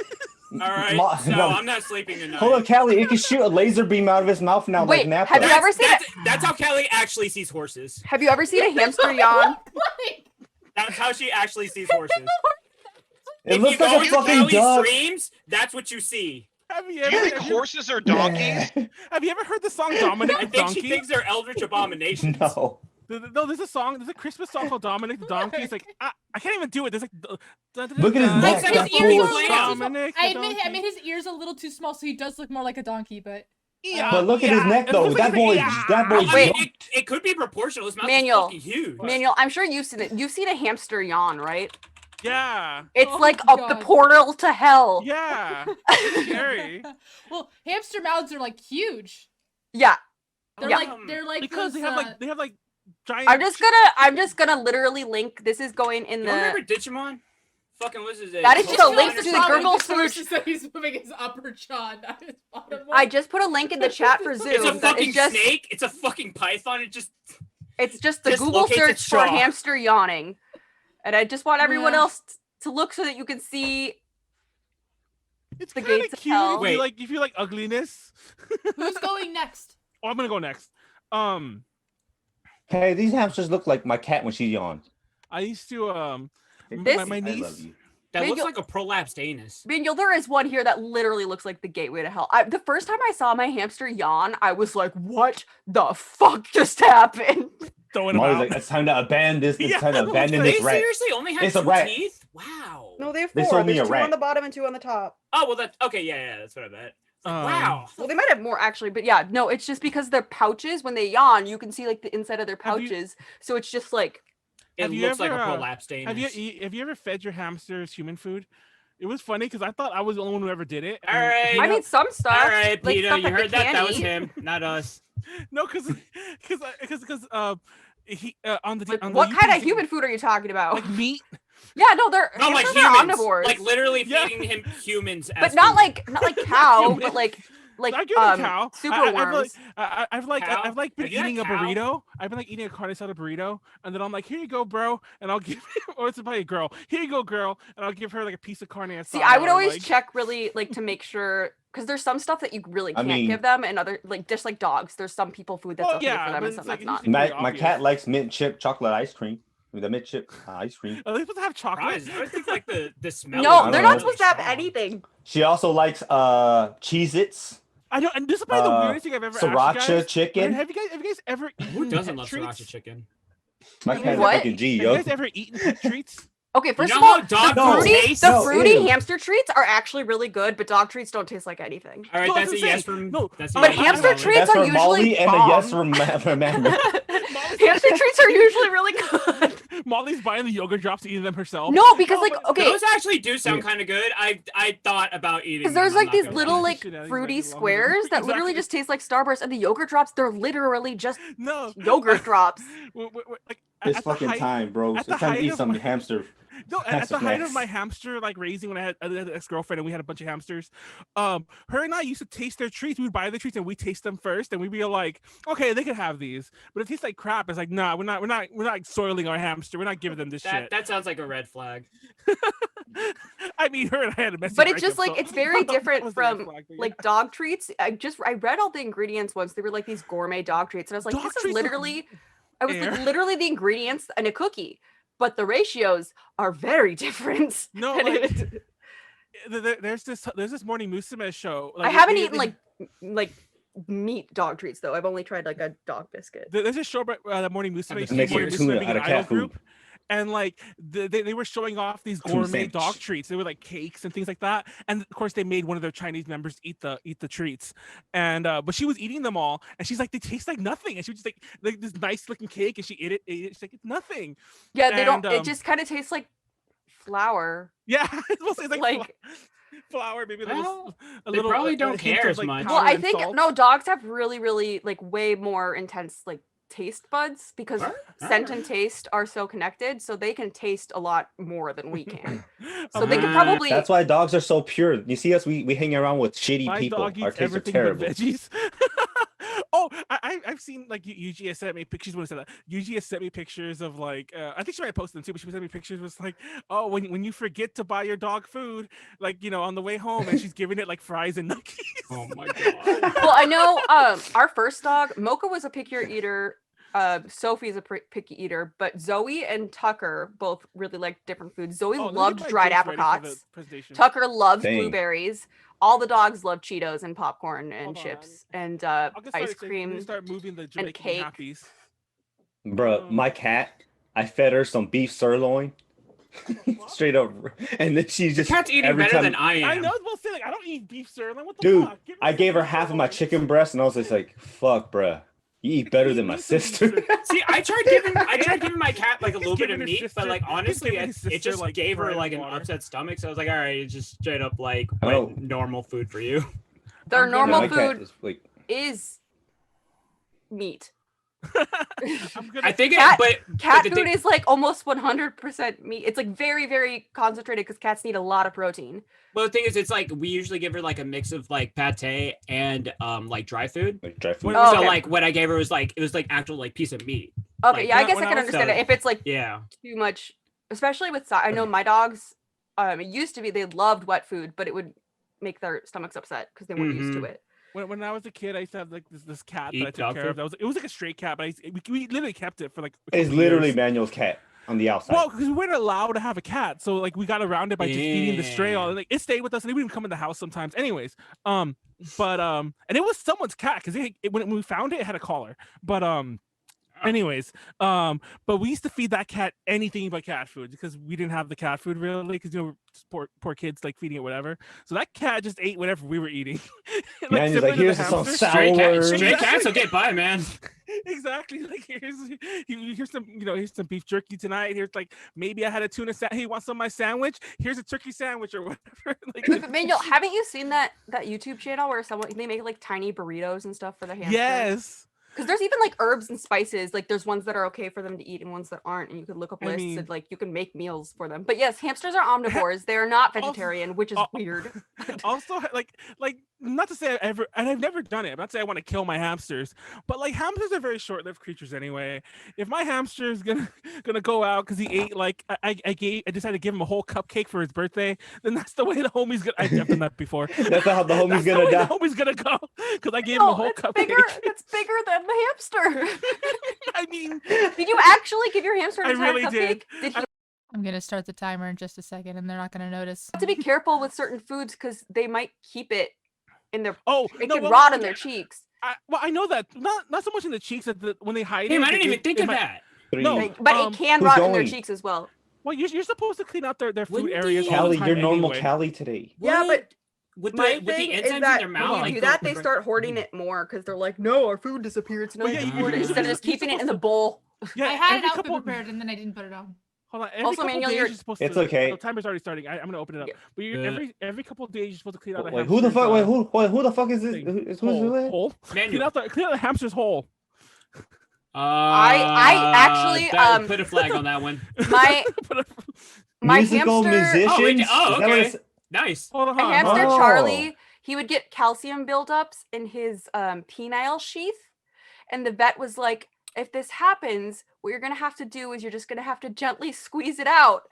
All right, no, I'm not sleeping tonight. Hold up, Callie. It can shoot a laser beam out of his mouth now. Wait, like have you ever seen it? That's how Callie actually sees horses. Have you ever seen a hamster yawn? That's how she actually sees horses. It looks like a fucking duck. Screams, that's what you see. Do you think horses are donkeys? Have you ever heard the song Dominic the Donkey? She thinks they're eldritch abominations. No. No, there's a Christmas song called Dominic the Donkey. It's like, I can't even do it. There's like, look at his neck. I made his ears a little too small, so he does look more like a donkey, but. Yeah, but look at his neck though. That boy. Wait, it could be proportional. His mouth is fucking huge. Manuel, I'm sure you've seen it. You've seen a hamster yawn, right? Yeah. It's like the portal to hell. Yeah. Scary. Well, hamster mouths are like huge. Yeah. They're like because those, they have like giant. I'm just gonna literally link. This is going in the. Remember Digimon? Fucking what's his name? That is just a link to the Google search. He's moving his upper jaw, not his bottom one. I just put a link in the chat for Zoom. It's a fucking snake. It's a fucking python. It's just the Google search for hamster yawning, and I just want everyone else to look so that you can see. It's the gates cute. of hell. Wait, if you like ugliness. Who's going next? Oh, I'm gonna go next. Hey, these hamsters look like my cat when she yawns. I used to my niece. That looks like a prolapsed anus. Manuel, there is one here that literally looks like the gateway to hell. The first time I saw my hamster yawn, I was like, "What the fuck just happened?" Throwing Molly's like, "It's time to abandon this. It's time to abandon this rat." Seriously, only has two teeth? Wow. No, they have 4. There's 2 on the bottom and 2 on the top. Oh well, that's okay. Yeah, that's what I bet. Wow. Well, they might have more actually, but yeah, no, it's just because their pouches, when they yawn, you can see like the inside of their pouches. So it's just like. It looks like a prolapsed anus. Have you ever fed your hamsters human food? It was funny because I thought I was the only one who ever did it. All right. I mean, some stuff. All right, Peter, you heard that? That was him, not us. No, because he on the what kind of human food are you talking about? Like meat. Yeah, no, they're like humans, omnivores. Like literally feeding him humans. But not like cow, but like cow. Super worms. I've been eating a burrito. I've been like eating a carne asada burrito, and then I'm like, here you go, bro, and I'll give or it's probably a girl. Here you go, girl, and I'll give her like a piece of carne asada. See, I would always check really like to make sure because there's some stuff that you really can't give them, and other like just like dogs. There's some people food that's okay for them and some that's not. My cat likes mint chip chocolate ice cream. The mint chip ice cream. Are they supposed to have chocolate? I think like the smell. No, they're not supposed to have anything. She also likes Cheez-Its. I know, and this is probably the weirdest thing I've ever sriracha asked you guys. chicken. Have you guys ever eaten Who doesn't love treats? sriracha chicken? My cat's fucking G, yo. Have you guys ever eaten pet treats? Okay, first of all, the fruity hamster treats are actually really good, but dog treats don't taste like anything. All right, that's a yes from but hamster treats are usually Molly and a yes from Amanda. Hamster treats are usually really good. Molly's buying the yogurt drops, eating them herself. No, because those actually do sound kind of good. I thought about eating. Because there's like these little like fruity squares that literally just taste like Starburst, and the yogurt drops they're literally just yogurt drops. It's fucking time, bro. It's time to eat some hamster. No, at the height of my hamster like raising when I had an ex-girlfriend and we had a bunch of hamsters, her and I used to taste their treats. We would buy the treats and we taste them first, and we'd be like, okay, they could have these, but it tastes like crap. It's like, nah, we're not soiling our hamster. hamster. We're not giving them this shit. That sounds like a red flag. I mean, her and I had a message. But it's just like it's very different from like dog treats. I read all the ingredients once. They were like these gourmet dog treats, and I was like, this is literally, literally the ingredients in a cookie, but the ratios are very different. No, there's this morning Musume show. I haven't eaten like meat dog treats though. I've only tried like a dog biscuit. There's a show about the morning Musume. Tuna out of cat food. And like they were showing off these gourmet dog treats. They were like cakes and things like that. And of course they made one of their Chinese members eat the treats. And but she was eating them all, and she's like, they taste like nothing. And she was just like this nice looking cake, and she ate it. She's like, it's nothing. Yeah, they don't. It just kind of tastes like flour. Yeah, it's like flour, maybe they probably don't care as much. Well, I think dogs have really like way more intense like taste buds because scent and taste are so connected, so they can taste a lot more than we can. So they can probably. That's why dogs are so pure. You see us, we hang around with shitty people. Our tastes are terrible. Veggies. Oh, I've seen like Yuji has sent me pictures when I said that. Yuji has sent me pictures of like I think she might have posted them too, but she sent me pictures was like, oh, when you forget to buy your dog food, like on the way home, and she's giving it like fries and nuggets. Oh my god. Well, I know our first dog, Mocha, was a pickier eater. Sophie's a picky eater, but Zoe and Tucker both really liked different foods. Zoe loved dried apricots. Tucker loves blueberries. All the dogs love Cheetos and popcorn and chips and ice cream and cake. Happies. Bro, my cat, I fed her some beef sirloin. Straight up, and then she's just cat's eating better than I am. I know, well, say like I don't eat beef sirloin. What the dude? Fuck? I gave her half of my chicken breast, and I was just like, "Fuck, bruh. You eat better than my sister." See, I tried giving my cat like a little bit of meat, but like honestly, it just like gave her like an upset stomach. So I was like, all right, it's just straight up like normal food for you. Their normal food is meat. I think cat food is like almost 100% meat. It's like very, very concentrated because cats need a lot of protein. Well, the thing is, it's like we usually give her like a mix of like pate and like dry food. Like dry food. So like what I gave her was like it was like actual like piece of meat. Okay, like, yeah, I guess I can understand it if it's like too much, especially with I know my dogs. It used to be they loved wet food, but it would make their stomachs upset because they weren't used to it. When I was a kid, I used to have like this cat that I took care of. It was like a stray cat, but we literally kept it for like. It's literally Manuel's cat on the outside. Well, because we weren't allowed to have a cat, so like we got around it by just feeding the stray. Like it stayed with us, and it would even come in the house sometimes. Anyways, and it was someone's cat because when we found it, it had a collar. But anyways, but we used to feed that cat anything but cat food because we didn't have the cat food really because poor kids like feeding it whatever. So that cat just ate whatever we were eating. Like, he's like, here's some sour. Stray cats will get by, man. Exactly. Like here's some beef jerky tonight. Here's like maybe I had a tuna sandwich. Hey, you want some of my sandwich? Here's a turkey sandwich or whatever. Like, Manuel, haven't you seen that YouTube channel where they make like tiny burritos and stuff for the hamsters? Yes. Because there's even like herbs and spices, like there's ones that are okay for them to eat and ones that aren't, and you could look up lists and like you can make meals for them. But yes, hamsters are omnivores; they're not vegetarian, which is weird. Also, like not to say I've never done it. I'm not saying I want to kill my hamsters, but like hamsters are very short-lived creatures anyway. If my hamster is gonna go out because he ate like I decided to give him a whole cupcake for his birthday, then that's the way the homie's gonna. I've done that before. That's how the homie's gonna die. The homie's gonna go because I gave him a whole cupcake. It's bigger than the hamster. I mean, did you actually give your hamster an entire cupcake? Did you? I'm gonna start the timer in just a second, and they're not gonna notice. You have to be careful with certain foods because they might keep it in their. It can rot in their cheeks. I know that not so much in the cheeks that when they hide. I didn't even think of that. No, but it can rot in their cheeks as well. Well, you're supposed to clean out their food areas. Callie, you're normal Callie today. Yeah, but. With the enzymes in their mouth, when you do that, they start hoarding it more because they're like, no, our food disappeared. So instead of just keeping it in the bowl. Yeah, I had it outfit prepared and then I didn't put it on. Hold on. Also, Manuel, you're supposed to. It's okay. The timer's already starting. I'm gonna open it up. Yeah. But every couple of days, you're supposed to clean out the hamster's who the fuck? Wait, who the fuck is this? Hole. Clean out the hamster's hole. I actually put a flag on that one. My musical hamster. musicians. Oh, okay. Nice. A hamster, Charlie, he would get calcium buildups in his penile sheath, and the vet was like, if this happens, what you're gonna have to do is you're just gonna have to gently squeeze it out.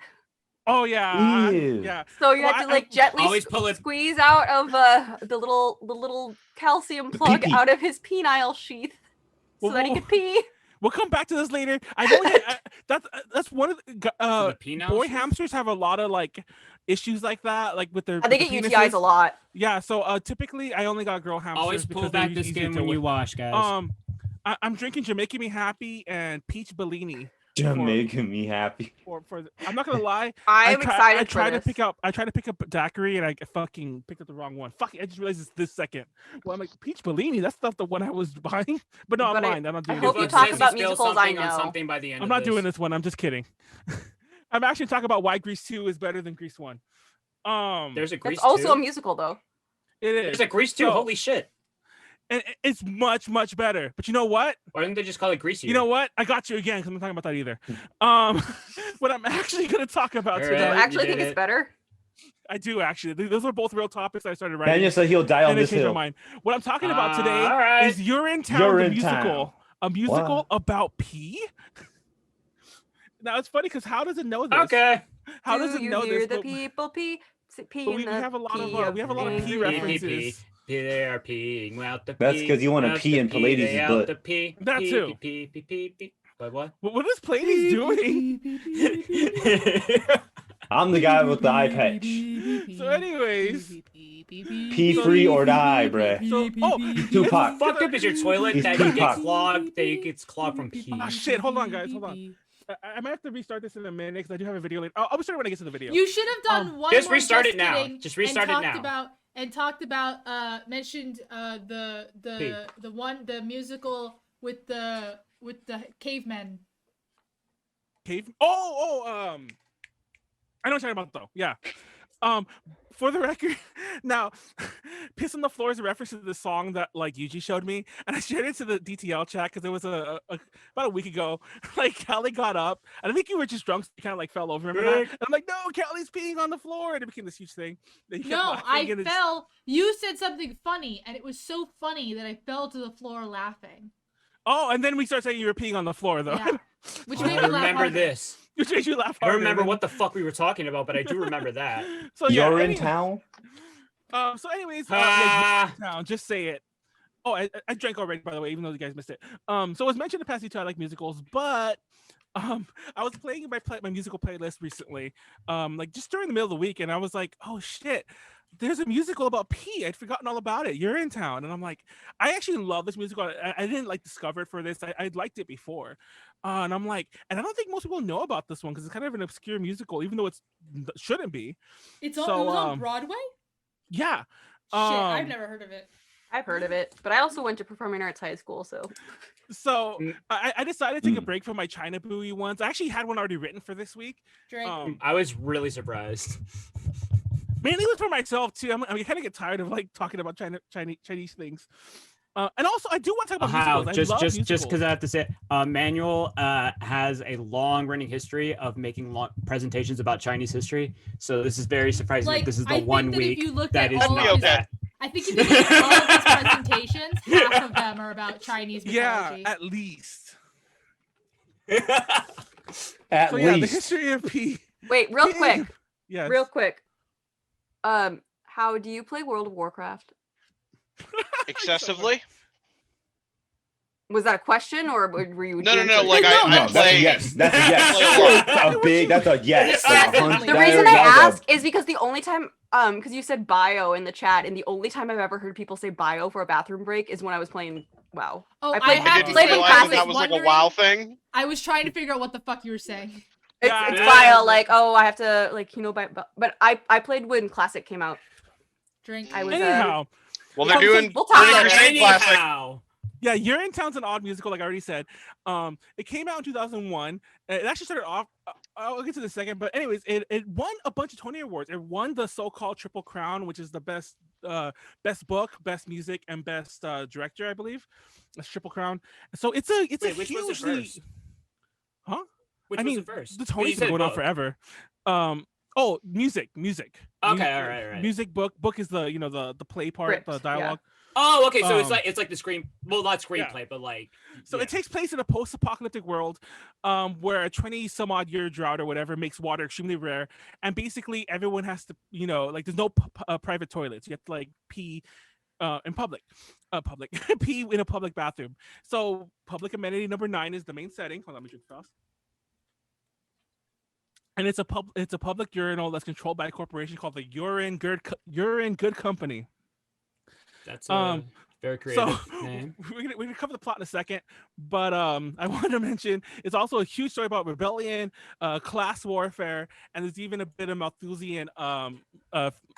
Oh yeah, Ew. yeah. So you have to like gently squeeze out of the little calcium plug out of his penile sheath so that he could pee. We'll come back to this later. I know that's one of the boy hamsters have a lot of like issues like that, like with their. They get UTIs a lot. Yeah, so typically I only got girl hamsters. Always pull back the skin when you wash, guys. I'm drinking Jamaican Me Happy and Peach Bellini. Jamaican Me Happy. I'm not gonna lie. I'm excited. I tried to pick up daiquiri and I fucking picked up the wrong one. Fuck! I just realized it's this second. Well, I'm like Peach Bellini. That's not the one I was buying. But no, I'm lying. I'm not doing it. I hope you talk about musicals. I know. Something by the end. I'm not doing this one. I'm just kidding. I'm actually talking about why Grease 2 is better than Grease 1. There's a Grease 2. It's also a musical though. It is. There's a Grease 2. Holy shit. And it's much, much better. But you know what? Why didn't they just call it Greasy? You know what? I got you again because I'm not talking about that either. What I'm actually going to talk about today. Do you actually think it's better? I do actually. Those are both real topics I started writing. Daniel said he'll die on this hill. What I'm talking about today is Urinetown, the musical. A musical about pee. Now it's funny because how does it know this? Okay. How does it know this? The people pee. We have a lot of pee references. They are peeing out the pee. That's because you want to pee in Pleiades' butt. That too. But what? What is Pleiades doing? I'm the guy with the eye patch. So anyways. Pee free or die, bruh. Tupac. Fucked up is your toilet that you get clogged. That you get clogged from pee. Oh shit! Hold on, guys. Hold on. I might have to restart this in a minute because I do have a video later. I'll restart when I get to the video. You should have done one. Just restart it now. Just restart it now. Mentioned the musical with the cavemen. I know what you're talking about though. Yeah. For the record, now, "Piss on the Floor" is a reference to the song that like Yuji showed me, and I shared it to the DTL chat because it was about a week ago. Like Callie got up, and I think you were just drunk, so you kind of like fell over. Remember that? And I'm like, no, Callie's peeing on the floor, and it became this huge thing. No, I fell. You said something funny, and it was so funny that I fell to the floor laughing. Oh, and then we started saying you were peeing on the floor, though. Yeah. Which made me laugh. Remember this. Which made you laugh. I don't remember what the fuck we were talking about, but I do remember that. So yeah, you're in town. So anyways, town. Just say it. Oh, I drank already, by the way, even though you guys missed it. So it was mentioned to pass you to I like musicals, but I was playing my musical playlist recently, like just during the middle of the week, and I was like, oh shit. There's a musical about pee. I'd forgotten all about it. Urinetown. And I'm like, I actually love this musical. I didn't like discover it for this. I'd liked it before. And I'm like, and I don't think most people know about this one because it's kind of an obscure musical, even though it shouldn't be. It was on Broadway? Yeah. Shit, I've never heard of it. I've heard of it, but I also went to performing arts high school, so. So I decided to take a break from my China Buoy ones. I actually had one already written for this week. I was really surprised. Mainly was for myself too. I kind of get tired of like talking about Chinese things. And also, I do want to talk about musicals. Just because I have to say, Manuel has a long-running history of making presentations about Chinese history. So this is very surprising. Like, that this is the 1 week that is not that. I think if you look at all of his presentations, half of them are about Chinese mythology. Yeah, at least. At least. Yeah, the history of pee. Wait, real quick. Yes. Real quick. How do you play World of Warcraft? Excessively? Was that a question, or were you? No. Like I play. Yes, that's a yes. That's a yes. The reason I ask is because the only time, because you said bio in the chat, and the only time I've ever heard people say bio for a bathroom break is when I was playing WoW. Oh, I didn't realize that was like a WoW thing. I was trying to figure out what the fuck you were saying. It's bio, like, oh, I have to, like, you know, but I played when Classic came out. I was anyhow. Well, they're doing Crusade Classic. Yeah, Urinetown's an odd musical, like I already said. It came out in 2001. It actually started off. I'll get to the second, but anyways, it won a bunch of Tony Awards. It won the so-called Triple Crown, which is the best book, best music, and best director, I believe. That's Triple Crown. So it's a hugely. Huh? Which was the first? The Tony's been going on forever. Music. Okay, all right. Music book is the the play part, the dialogue. Oh, okay. So it's like the screen. Well, not screenplay, but like. So it takes place in a post-apocalyptic world, where a 20-some-odd-year drought or whatever makes water extremely rare, and basically everyone has to, like, there's no private toilets. You have to like pee in public, pee in a public bathroom. So public amenity number 9 is the main setting. Hold on, let me drink fast. And it's a public urinal that's controlled by a corporation called the Urine Good Company. That's very creative name. We're gonna cover the plot in a second, but I wanted to mention it's also a huge story about rebellion, class warfare, and there's even a bit of Malthusian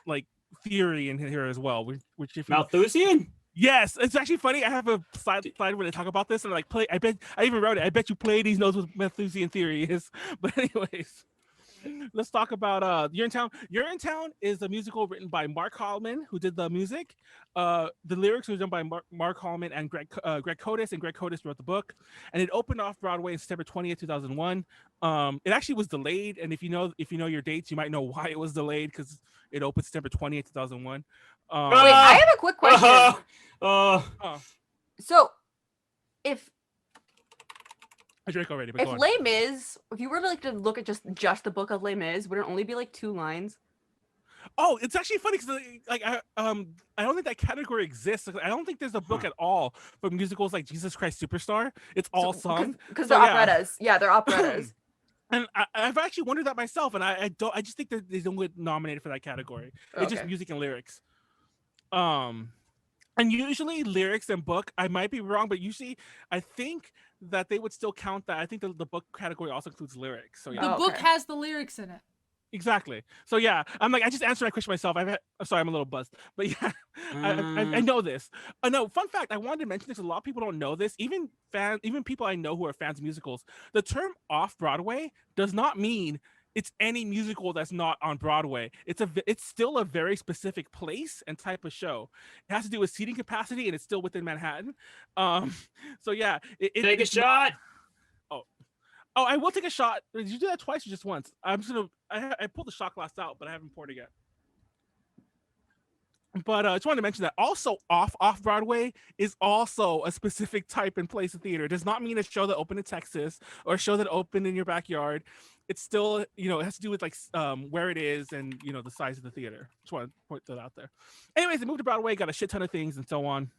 like theory in here as well. Which if Malthusian? Yes, it's actually funny. I have a slide where they talk about this, and I even wrote it. I bet you Pleiades knows what Malthusian theory is. But anyways. Let's talk about Urinetown. Urinetown is a musical written by Mark Hallman, who did the music. The lyrics were done by Mark Hallman and Greg Kotis, and Greg Kotis wrote the book. And it opened off Broadway in September 20th, 2001. It actually was delayed, and if you know your dates, you might know why it was delayed, because it opened September 20th, 2001. Wait, I have a quick question. So, if I drank already. But if Les Mis, if you were to look at just the book of Les Mis, would it only be like 2 lines? Oh, it's actually funny because I don't think that category exists. I don't think there's a book at all for musicals like Jesus Christ Superstar. It's all sung because they're operettas. Yeah, they're operettas. And I've actually wondered that myself, and I just think that they don't get nominated for that category. It's just music and lyrics. And usually lyrics and book, I might be wrong, but usually I think that they would still count that. I think the book category also includes lyrics. So yeah. The book has the lyrics in it. Exactly. So yeah, I just answered my question myself. I'm sorry, I'm a little buzzed, but yeah, I know this. No, fun fact, I wanted to mention this. A lot of people don't know this. Even people I know who are fans of musicals. The term off Broadway does not mean it's any musical that's not on Broadway. It's still a very specific place and type of show. It has to do with seating capacity, and it's still within Manhattan. So yeah, take a shot. Oh, I will take a shot. Did you do that twice or just once? I pulled the shot glass out, but I haven't poured it yet. But I just wanted to mention that also off Broadway is also a specific type and place of theater. It does not mean a show that opened in Texas or a show that opened in your backyard. It's still, it has to do with like where it is and the size of the theater. Just want to point that out there. Anyways, it moved to Broadway, got a shit ton of things and so on.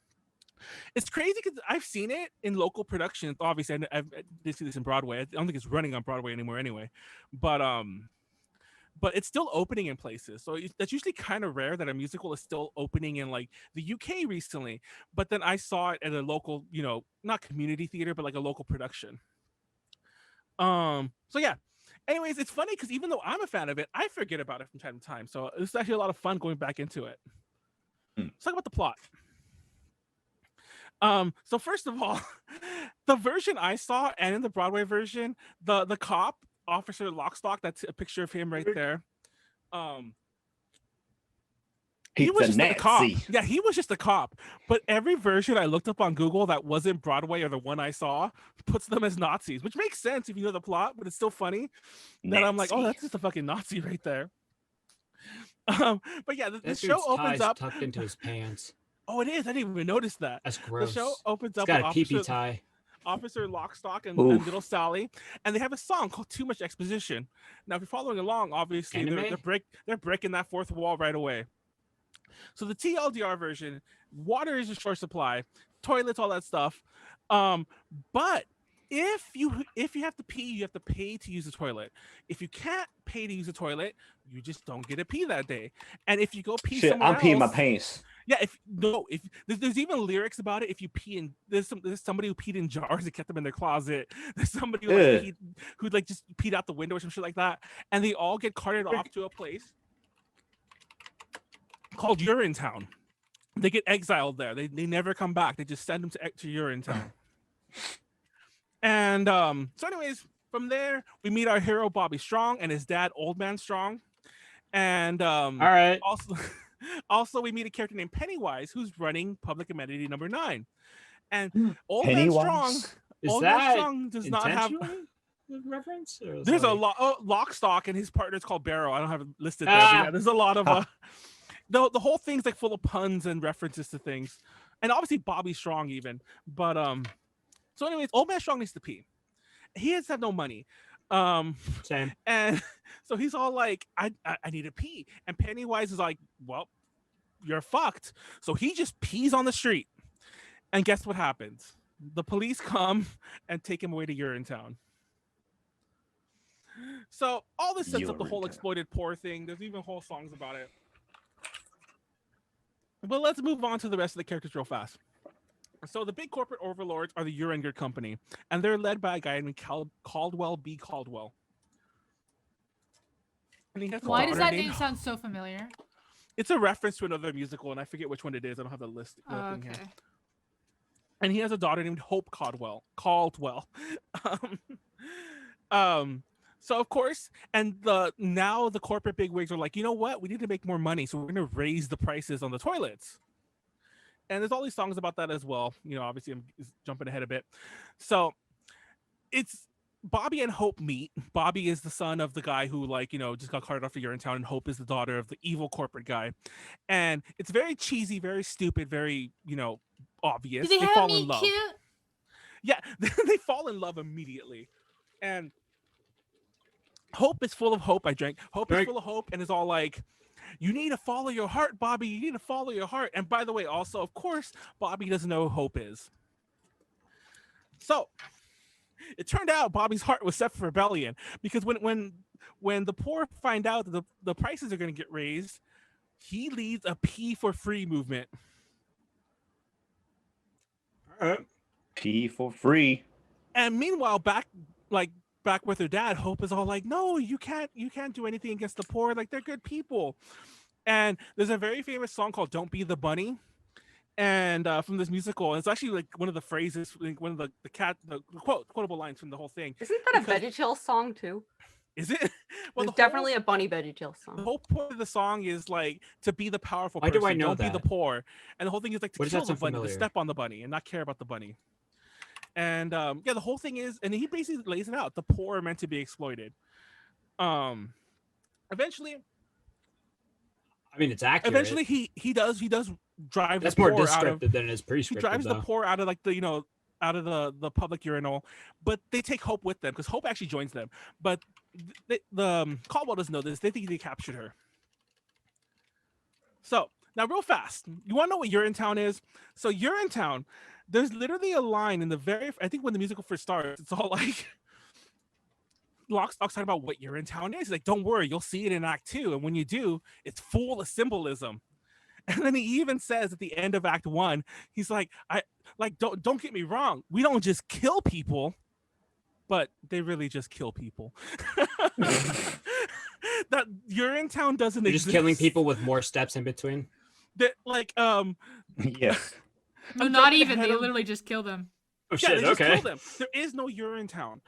It's crazy because I've seen it in local productions. Obviously, I didn't see this in Broadway. I don't think it's running on Broadway anymore anyway. But it's still opening in places. So that's usually kind of rare that a musical is still opening in like the UK recently. But then I saw it at a local, not community theater, but like a local production. So yeah. Anyways, it's funny because even though I'm a fan of it, I forget about it from time to time. So it's actually a lot of fun going back into it. Let's talk about the plot. So first of all, the version I saw and in the Broadway version, the cop, Officer Lockstock, that's a picture of him right there. He was just a cop. Yeah, he was just a cop. But every version I looked up on Google that wasn't Broadway or the one I saw puts them as Nazis, which makes sense if you know the plot, but it's still funny that I'm like, oh, that's just a fucking Nazi right there. But yeah, the show opens up tucked into his pants. Oh, it is. I didn't even notice that. That's gross. The show opens up with got a pee-pee tie. Officer Lockstock and Little Sally, and they have a song called Too Much Exposition. Now, if you're following along, obviously they're breaking that fourth wall right away. So the TLDR version, water is a short supply, toilets, all that stuff. But if you have to pee, you have to pay to use the toilet. If you can't pay to use the toilet, you just don't get to pee that day. And if you go pee somewhere else, peeing my pants. Yeah, if there's even lyrics about it. If you pee in, there's somebody who peed in jars and kept them in their closet. There's somebody who just peed out the window or some shit like that, and they all get carted off to a place called Urinetown. They get exiled there. They never come back. They just send them to Urinetown. And so anyways, from there we meet our hero Bobby Strong and his dad Old Man Strong, and all right. Also, we meet a character named Pennywise who's running public amenity number 9. And Old Man Strong does not have reference. There's a lot. Lockstock and his partner is called Barrow. I don't have it listed there. But yeah, there's a lot of the whole thing's like full of puns and references to things. and obviously Bobby's strong even. But so anyways, old man strong needs to pee. He has no money. Same. And so he's all like, I need to pee. And Pennywise is like, well, you're fucked. So he just pees on the street. And guess what happens? The police come and take him away to Urinetown. So all this sets up the whole exploited poor thing. There's even whole songs about it. But let's move on to the rest of the characters real fast. So the big corporate overlords are the Uringer Company, and they're led by a guy named Caldwell B. Caldwell. Why does that name sound so familiar? It's a reference to another musical, and I forget which one it is. I don't have the list in here. And he has a daughter named Hope Caldwell. So of course, and now the corporate bigwigs are like, you know what? We need to make more money, so we're going to raise the prices on the toilets. And there's all these songs about that as well. You know, obviously I'm jumping ahead a bit. So it's Bobby and Hope meet. Bobby is the son of the guy who, like, you know, just got carted off to Urinetown, and Hope is the daughter of the evil corporate guy. And it's very cheesy, very stupid, very, you know, obvious. They fall in meet love. Cute? Yeah, they fall in love immediately. And Hope is full of hope. Hope is full of hope and is all like, you need to follow your heart, Bobby. You need to follow your heart. And by the way, also, of course, Bobby doesn't know who Hope is. So it turned out Bobby's heart was set for rebellion, because when the poor find out that the prices are going to get raised, he leads a pee for free movement. All right. Pee for free. And meanwhile, back with her dad, Hope is all like, no, you can't do anything against the poor. Like, they're good people. And there's a very famous song called Don't Be the Bunny. And from this musical, it's actually like one of the phrases, like one of the quotable lines from the whole thing. Isn't that a VeggieTales song too? Is it? Well, it's definitely a bunny VeggieTales song. The whole point of the song is like to be the powerful person. Why do I know don't that? Be the poor. And the whole thing is like to kill the bunny, familiar? to step on the bunny and not care about the bunny. And yeah, the whole thing is, and he basically lays it out. The poor are meant to be exploited. Eventually, I mean, it's accurate. Eventually, he does drive. That's the more poor descriptive than it is prescriptive. He drives though. the poor out of like out of the public urinal, but they take Hope with them because Hope actually joins them. But the Caldwell doesn't know this. They think they captured her. So now, real fast, you want to know what Urinetown is? So Urinetown, there's literally a line in I think when the musical first starts, it's all like Lockstock's talking about what Urinetown is. He's like, don't worry, you'll see it in Act 2, and when you do, it's full of symbolism. And then he even says at the end of Act 1, he's like, don't get me wrong, we don't just kill people, but they really just kill people. That Urinetown doesn't exist. Just killing people with more steps in between. That yes. No, not even. They literally just kill them. Oh shit! They just Okay. kill them. There is no Urinetown.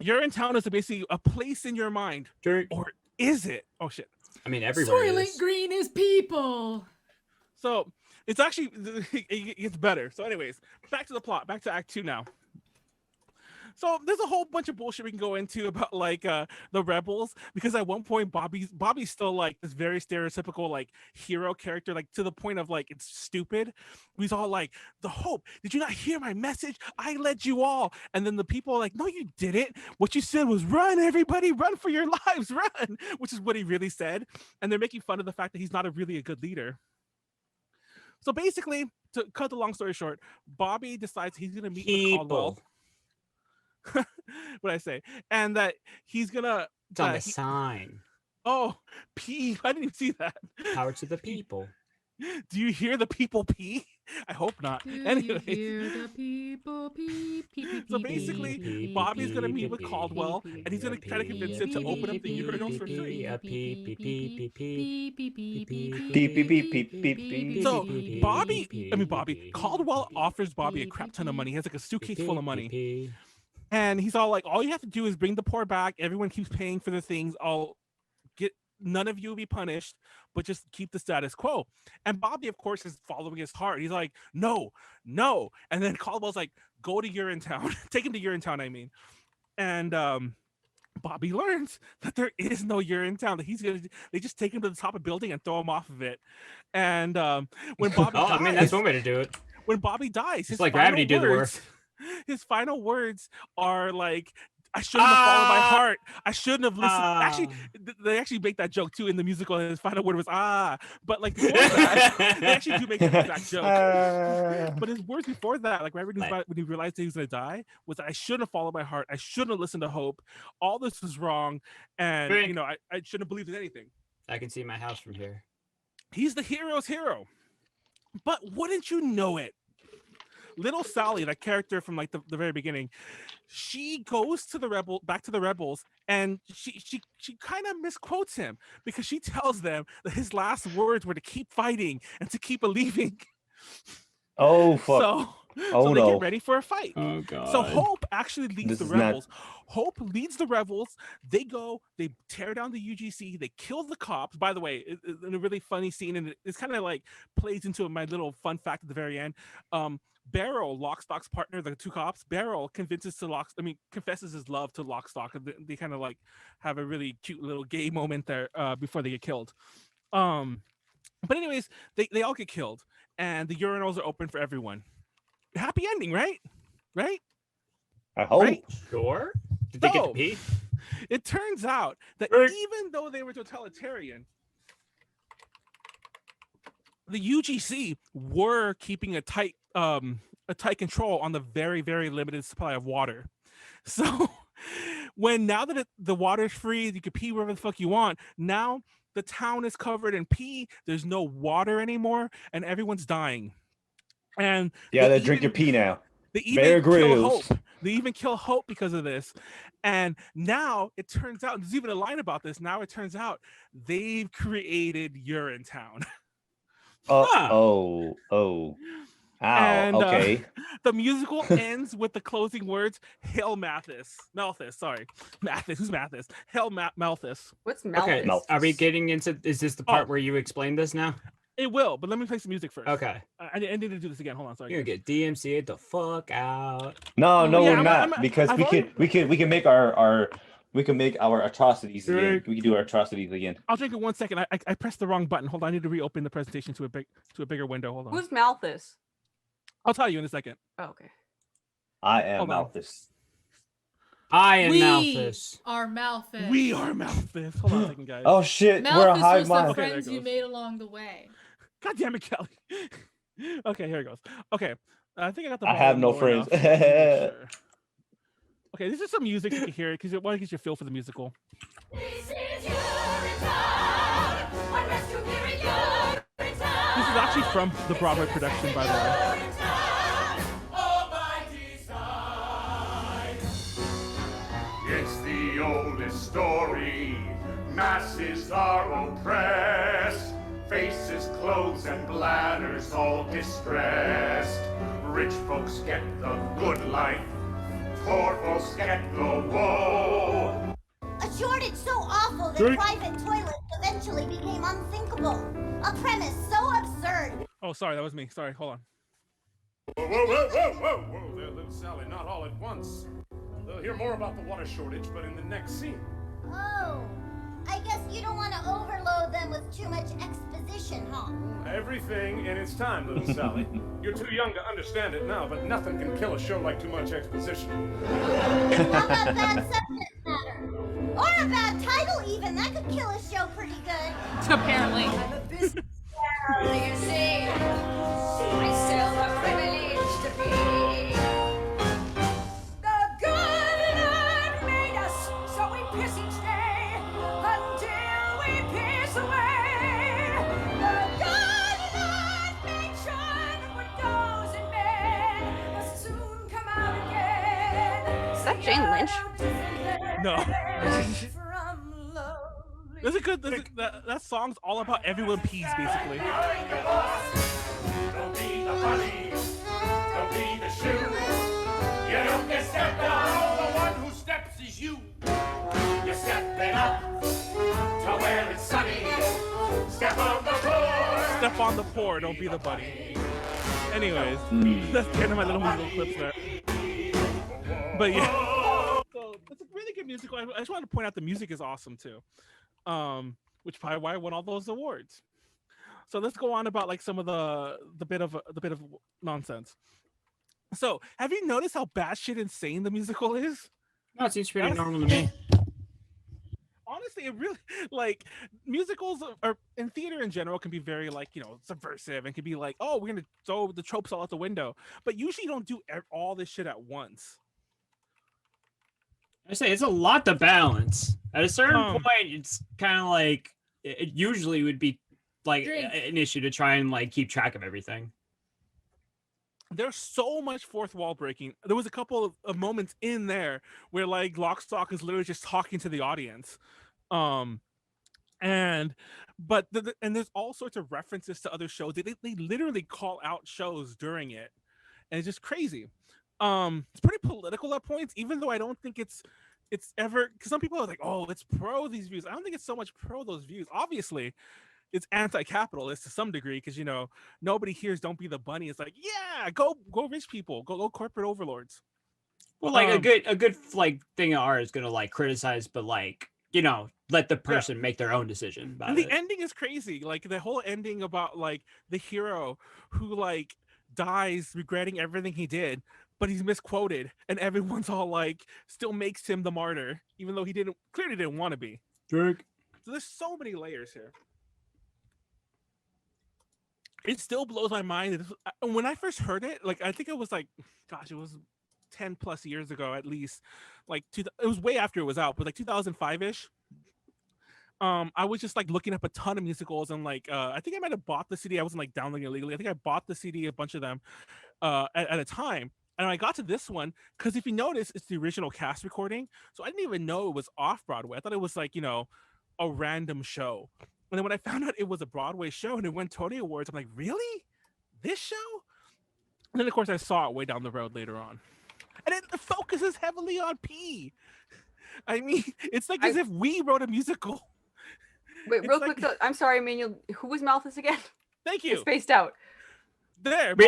Urinetown is basically a place in your mind, or is it? Oh shit! I mean, everywhere. Soylent Green is people. So it's actually it gets better. So, anyways, back to the plot. Back to Act 2 now. So there's a whole bunch of bullshit we can go into about like the rebels, because at one point Bobby's still like this very stereotypical like hero character, like to the point of like it's stupid. He's all like, the Hope, did you not hear my message? I led you all. And then the people are like, no, you didn't. What you said was run, everybody, run for your lives, run, which is what he really said. And they're making fun of the fact that he's not really a good leader. So basically, to cut the long story short, Bobby decides he's gonna meet with Caldwell. What I say, and that he's gonna. It's on the sign. Oh, pee! I didn't even see that. Power to the people. Do you hear the people pee? I hope not. Anyway, the people pee, pee, pee, so basically, Bobby's gonna meet with Caldwell, and he's gonna try to convince him to open up the urinals for free. So Caldwell offers Bobby a crap ton of money. He has like a suitcase full of money. And he's all like, all you have to do is bring the poor back. Everyone keeps paying for the things. None of you will be punished, but just keep the status quo. And Bobby, of course, is following his heart. He's like, no. And then Caldwell's like, go to Urinetown. Take him to Urinetown, I mean. And Bobby learns that there is no Urinetown, that they just take him to the top of a building and throw him off of it. And when Bobby dies, I mean, that's one way to do it. When Bobby dies, his like gravity do the work. His final words are like, I shouldn't have followed my heart. I shouldn't have listened. Actually, they actually make that joke too in the musical. And his final word was but like before that, they actually do make that exact joke. But his words before that, like when he realized he was gonna die, was that I shouldn't have followed my heart. I shouldn't have listened to Hope. All this was wrong, and you know, I shouldn't have believed in anything. I can see my house from here. He's the hero's hero. But wouldn't you know it? Little Sally, that character from like the very beginning, she goes to back to the rebels, and she kind of misquotes him because she tells them that his last words were to keep fighting and to keep believing. Oh fuck! So they get ready for a fight. Oh god! So Hope actually leads the rebels. Hope leads the rebels. They go, they tear down the UGC, they kill the cops. By the way, in a really funny scene, and it's kind of like plays into my little fun fact at the very end. Barrel, Lockstock's partner, the two cops, Barrel confesses his love to Lockstock. They kind of like have a really cute little gay moment there before they get killed. But anyways, they all get killed, and the urinals are open for everyone. Happy ending, right? Right? I hope. Right? Sure. Did they get to pee? It turns out that even though they were totalitarian, the UGC were keeping a tight control on the very, very limited supply of water. So now that the water's free, you can pee wherever the fuck you want. Now the town is covered in pee. There's no water anymore, and everyone's dying. And they drink your pee now. They even kill Hope. They even kill Hope because of this. And now it turns out, there's even a line about this. Now it turns out they've created Urinetown. Ow, okay. The musical ends with the closing words, Hail Malthus. Sorry. Mathis, who's Mathis? Hail Malthus. What's Malthus? Okay, Malthus. are we getting into, is this the part where you explain this now? It will, but let me play some music first. Okay. I need to do this again. Hold on, sorry. You're gonna get DMCA'd the fuck out. No, we're not, because we can make our atrocities again. We can do our atrocities again. I'll drink it 1 second. I pressed the wrong button. Hold on, I need to reopen the presentation to a bigger window. Hold on. Who's Malthus? I'll tell you in a second. Oh, okay. I am Malthus. I am Malthus. We are Malthus. Hold on a second, guys. Oh shit, Malthus we're a hive was the mind. friends you made along the way. God damn it, Callie. Okay, here it goes. Okay, I think I got the. I have no friends. Sure. Okay, this is some music you can hear because it want to get your feel for the musical. This is actually from the Broadway production, by the way. It's the oldest story. Masses are oppressed. Faces, clothes, and bladders all distressed. Rich folks get the good life. Poor folks get the woe. A shortage so awful that private toilets eventually became unthinkable. A premise so absurd. Oh, sorry, that was me. Sorry, hold on. Whoa there, little Sally, not all at once. They'll hear more about the water shortage, but in the next scene. Oh, I guess you don't want to overload them with too much exposition, huh? Everything in its time, little Sally. You're too young to understand it now, but nothing can kill a show like too much exposition. How about bad subject matter? Or a bad title even, that could kill a show pretty good. Apparently. I'm a business girl, you see. I sell the privilege to be. The good Lord made us, so we piss each day until we piss away. The good Lord made sure the windows in bed must soon come out again. Is that Jane Lynch? No. That's a good. That song's all about everyone pees, basically. Don't be the bunny, don't be the shoe. You don't get stepped on, the one who steps is you. You're stepping up to where it's sunny. Step on the floor. Step on the poor, don't be the bunny. Anyways, that's the end of my little musical clips there. But yeah. So it's a really good musical. musical. I just wanted to point out the music is awesome too, which probably why I won all those awards. So let's go on about like some of the bit of nonsense. So have you noticed how batshit insane the musical is? No, it seems pretty normal to me. Honestly, it really like musicals are in theater in general can be very like, you know, subversive and can be like, oh, we're gonna throw the tropes all out the window, but usually you don't do all this shit at once. I say it's a lot to balance. At a certain point, it's kind of like it usually would be like an issue to try and like keep track of everything. There's so much fourth wall breaking. There was a couple of moments in there where like Lockstock is literally just talking to the audience. And there's all sorts of references to other shows. They literally call out shows during it. And it's just crazy. It's pretty political at points, even though I don't think it's ever, because some people are like, oh, it's pro these views. I don't think it's so much pro those views. Obviously, it's anti-capitalist to some degree, because, you know, nobody hears "Don't Be the Bunny." It's like, yeah, go rich people, go corporate overlords. Well, like a good like thing of art is gonna like criticize, but like, you know, let the person make their own decision about and it. The ending is crazy. Like the whole ending about like the hero who like dies regretting everything he did, but he's misquoted, and everyone's all like still makes him the martyr, even though he clearly didn't want to be. Drake. So there's so many layers here. It still blows my mind. When I first heard it, like I think it was like, gosh, it was 10 plus years ago at least. Like it was way after it was out, but like 2005-ish. I was just like looking up a ton of musicals, and like I think I might have bought the CD. I wasn't like downloading it illegally. I think I bought the CD, a bunch of them, at a time. And I got to this one because if you notice, it's the original cast recording. So I didn't even know it was off Broadway. I thought it was like, you know, a random show. And then when I found out it was a Broadway show and it won Tony Awards, I'm like, really? This show? And then, of course, I saw it way down the road later on. And it focuses heavily on P. I mean, it's like as if we wrote a musical. Wait, real quick, though, I'm sorry, Manuel. Who was Malthus again? Thank you. I spaced out. There, we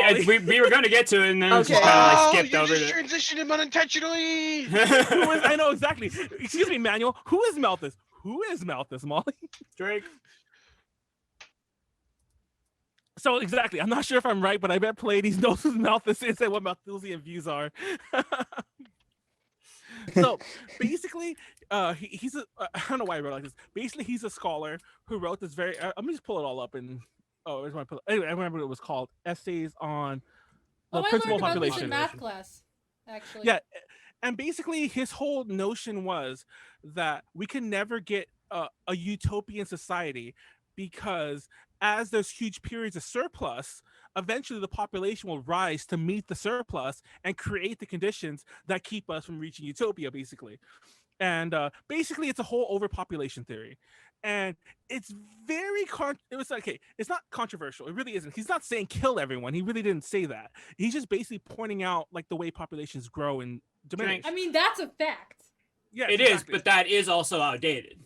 were going to get to it, and then just kind of like skipped over it. Transitioned him unintentionally. I know exactly. Excuse me, Manuel. Who is Malthus? Who is Malthus, Molly? Drake. So exactly, I'm not sure if I'm right, but I bet Pleiades knows who Malthus is and what Malthusian views are. So basically, he's a I don't know why I wrote like this. Basically, he's a scholar who wrote this very. Let me just pull it all up and where's my anyway. I remember what it was called. Essays on the principal population. I learned about this in math class, actually. Yeah, and basically his whole notion was that we can never get a utopian society because as there's huge periods of surplus, eventually the population will rise to meet the surplus and create the conditions that keep us from reaching utopia, basically. And basically, it's a whole overpopulation theory. And it's very it's not controversial. It really isn't. He's not saying kill everyone. He really didn't say that. He's just basically pointing out like the way populations grow and diminish. I mean, that's a fact. Yeah, it is, but that is also outdated.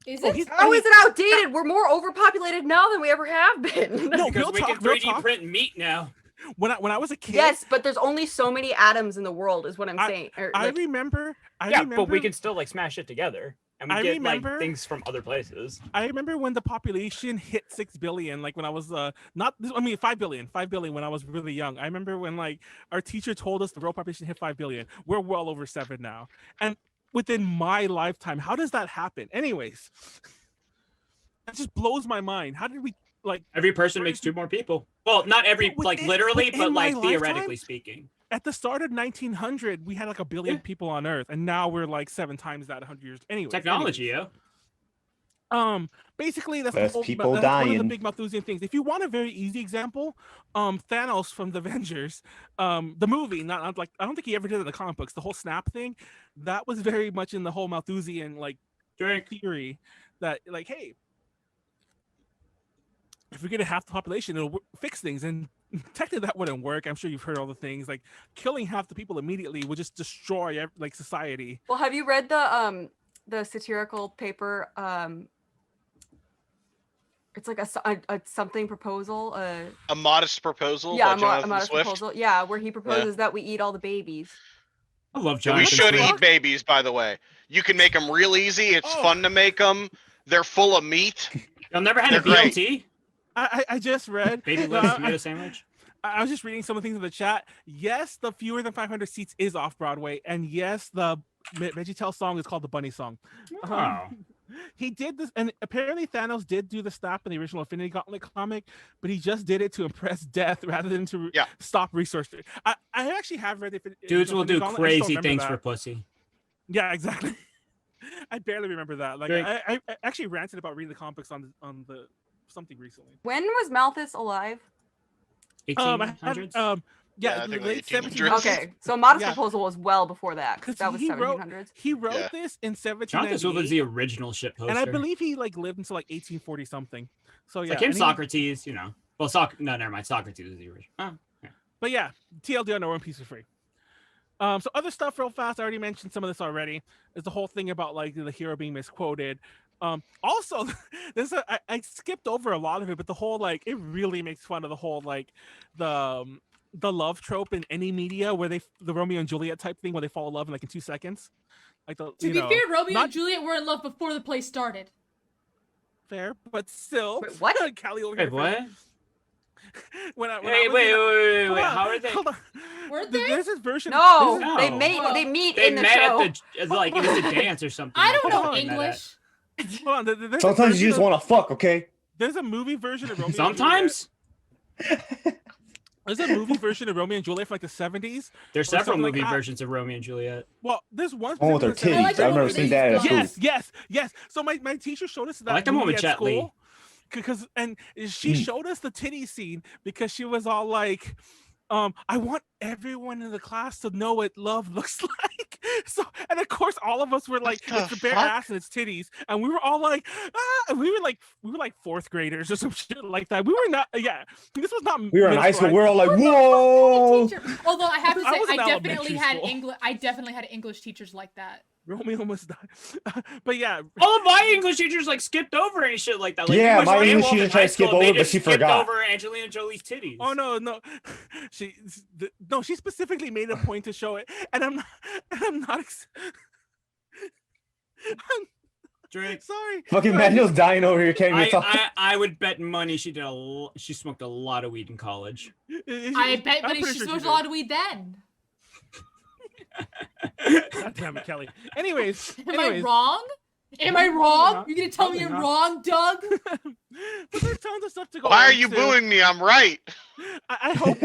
Is it? How is it outdated? We're more overpopulated now than we ever have been. No, because we can 3D print meat now. When I was a kid, yes, but there's only so many atoms in the world, is what I'm saying. I remember. But we can still like smash it together, and we get like things from other places. I remember when the population hit 6 billion, like when I was 5 billion when I was really young. I remember when like our teacher told us the world population hit 5 billion. We're well over 7 now, and within my lifetime, how does that happen? Anyways, it just blows my mind. How did we? Like every person makes 2 more people. Well, not every like literally, but like theoretically speaking. At the start of 1900, we had like 1 billion people on Earth, and now we're like 7 times that 100 years. Anyway, technology, yeah. Basically, that's one of the big Malthusian things. If you want a very easy example, Thanos from the Avengers, the movie, not like I don't think he ever did it in the comic books. The whole snap thing, that was very much in the whole Malthusian like theory that like, hey, if we get half the population, it'll fix things. And technically that wouldn't work. I'm sure you've heard all the things like killing half the people immediately would just destroy like society. Well, have you read the satirical paper? It's like a something proposal. A modest proposal. Yeah, a modest proposal. Yeah, where he proposes that we eat all the babies. I love So we Jonathan should Swift. eat babies, by the way. You can make them real easy. It's fun to make them. They're full of meat. Y'all never had a They're great. BLT? I just read. Baby lettuce tomato sandwich? I was just reading some of the things in the chat. Yes, the fewer than 500 seats is off Broadway, and yes, the VeggieTale song is called the Bunny Song. Oh. He did this, and apparently Thanos did do the stop in the original Infinity Gauntlet comic, but he just did it to impress Death rather than to stop resources. I actually have read it. Dudes will do crazy things for pussy. Yeah, exactly. I barely remember that. Like, I actually ranted about reading the comics on the something recently. When was Malthus alive? 1800s? Yeah, late 1700s. Okay, so Modest Proposal was well before that. That was 1700s. He wrote this in 1798. Jonathan Swift was the original ship poster. And I believe he like lived until like 1840 something. So yeah, like him, Socrates, you know. Well, no, never mind. Socrates was the original. Oh, yeah. But yeah, TLDR, no One Piece is free. So other stuff real fast. I already mentioned some of this already. Is the whole thing about like the hero being misquoted. Also, I skipped over a lot of it, but the whole like it really makes fun of the whole like the love trope in any media where the Romeo and Juliet type thing where they fall in love in like in 2 seconds. Like to be fair, Romeo and Juliet were in love before the play started. Fair, but still. Wait, what? Callie over Wait, here. what? Wait. How are they? Hold on. Were they? There's this version. No, No. they meet They in the met show. at the like it was a dance or something. I don't like know that. English. Hold on. There's Sometimes you just want to fuck, okay? There's a movie version of Romeo. Sometimes. There's a movie version of Romeo and Juliet from like the 70s. There's several something like movie that. versions of Romeo and Juliet. Well, there's one. Oh, with their specifically titties. like the I've never one seen with that at the school. Yes. So my teacher showed us that I like the one movie with at Jet Li. school. Because she showed us the titty scene because she was all like, I want everyone in the class to know what love looks like. So, and of course, all of us were like, it's a bare ass and it's titties, and we were all like, and we were like fourth graders or some shit like that. We were not, this was not. We were in high school. We were all like, whoa. Although I have to I say, was in I elementary definitely had English teachers like that. Romeo almost died. But yeah. All of my English teachers like skipped over and shit like that. Like, Yeah, my English teacher tried to skip over, but she forgot. Over Angelina Jolie's titties. Oh no. She specifically made a point to show it, and I'm not Drake. Sorry. Fucking Manuel's dying over here. Can't even talk. I would bet money she smoked a lot of weed in college. I bet money she smoked a lot of weed then. God damn it, Kelly. Anyways, I wrong? Am I wrong? You're gonna tell me I'm wrong, Doug? But there's tons of stuff to go. Why are you booing me? I'm right. I hope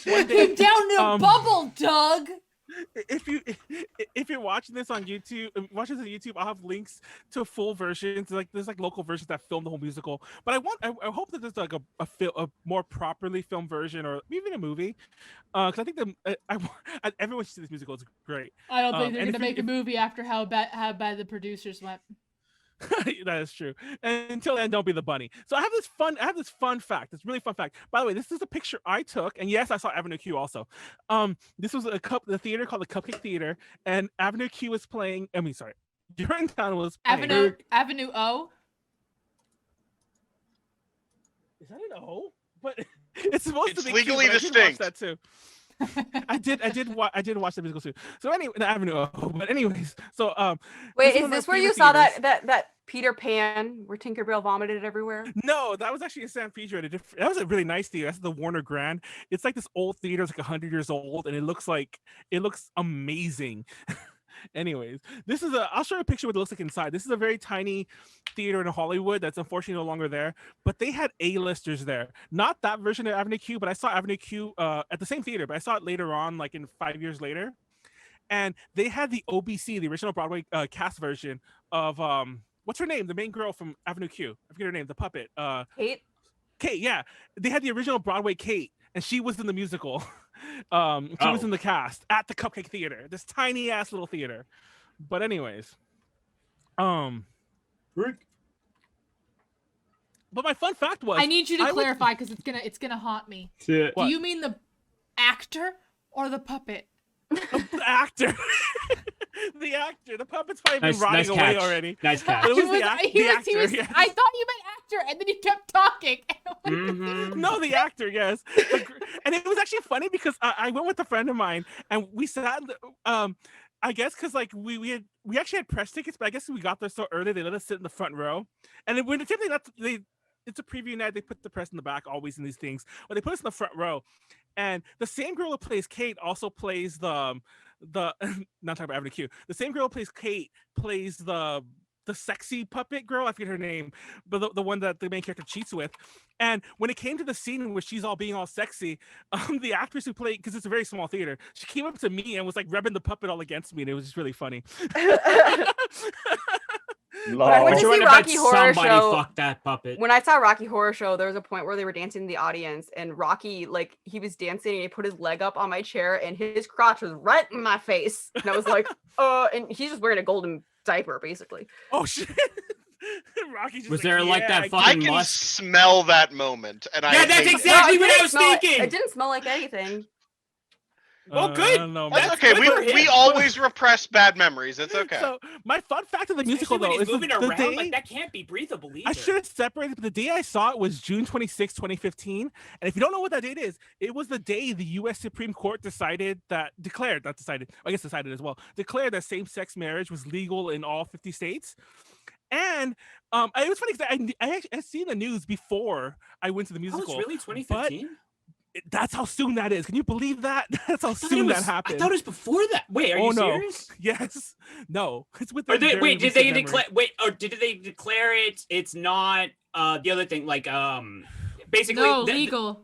one day. Came down to a bubble, Doug. If you're watching this on YouTube, I'll have links to full versions. Like there's like local versions that film the whole musical. But I hope that there's like a more properly filmed version or even a movie. Because I think everyone should see this musical. It's great. I don't think they're gonna make a movie after how bad the producers went. That is true. And until then, don't be the bunny. So I have this fun fact. This really fun fact. By the way, this is a picture I took, and yes, I saw Avenue Q also. This was the theater called the Cupcake Theater, and Avenue Q was playing. Urinetown was playing. Avenue O. Is that an O? But it's supposed to be legally Q, but distinct. I did watch that too. I did watch the musical too. So anyway, the Avenue O. But anyways, so wait, is this where you saw that Peter Pan where Tinkerbell vomited everywhere? No, that was actually in San Pedro. That was a really nice theater. That's the Warner Grand. It's like this old theater. It's like 100 years old, and it looks amazing. Anyways, I'll show you a picture of what it looks like inside. This is a very tiny theater in Hollywood that's unfortunately no longer there, but they had A-listers there. Not that version of Avenue Q, but I saw Avenue Q at the same theater, but I saw it later on, like in 5 years later. And they had the OBC, the original Broadway cast version of what's her name? The main girl from Avenue Q. I forget her name, the puppet. Kate? Kate, yeah. They had the original Broadway Kate, and she was in the musical. She was in the cast at the Cupcake Theater, this tiny ass little theater. But anyways, Rick. But my fun fact was, I need you to clarify because it's gonna haunt me. Do you mean the actor or the puppet? The actor. The actor. The puppet's probably been rotting away already. Nice catch. It was the actor. I thought you meant actor, and then he kept talking. No, the actor, yes. And it was actually funny because I went with a friend of mine, and we sat. I guess because like we actually had press tickets, but I guess we got there so early they let us sit in the front row. And when typically it's a preview night, they put the press in the back always in these things, but they put us in the front row. And the same girl who plays Kate also plays the not talking about Avenue Q. The same girl who plays Kate plays the sexy puppet girl. I forget her name, but the one that the main character cheats with. And when it came to the scene where she's all being all sexy, the actress who played, because it's a very small theater, she came up to me and was like rubbing the puppet all against me, and it was just really funny. When I went to see Rocky Horror Show, fuck that puppet. When I saw Rocky Horror Show, there was a point where they were dancing in the audience, and Rocky, like, he was dancing and he put his leg up on my chair, and his crotch was right in my face, and I was like, and he's just wearing a golden diaper, basically. Oh shit! Rocky just was there like that I fucking can smell that moment, and yeah, that's exactly what I was thinking. It didn't smell like anything. Well, good. That's okay. We always repress bad memories. It's okay. So my fun fact of the musical though is moving the around day, like that can't be breathable either. I should have separated, but the day I saw it was June 26, 2015. And if you don't know what that date is, it was the day the U.S. Supreme Court declared that same-sex marriage was legal in all 50 states. And it was funny because I seen the news before I went to the musical. Oh, it's really 2015? That's how soon that is. Can you believe that? That's how soon that happened. I thought it was before that. Wait, are you serious? Yes. No. It's with did they declare it's not the other thing, like basically legal.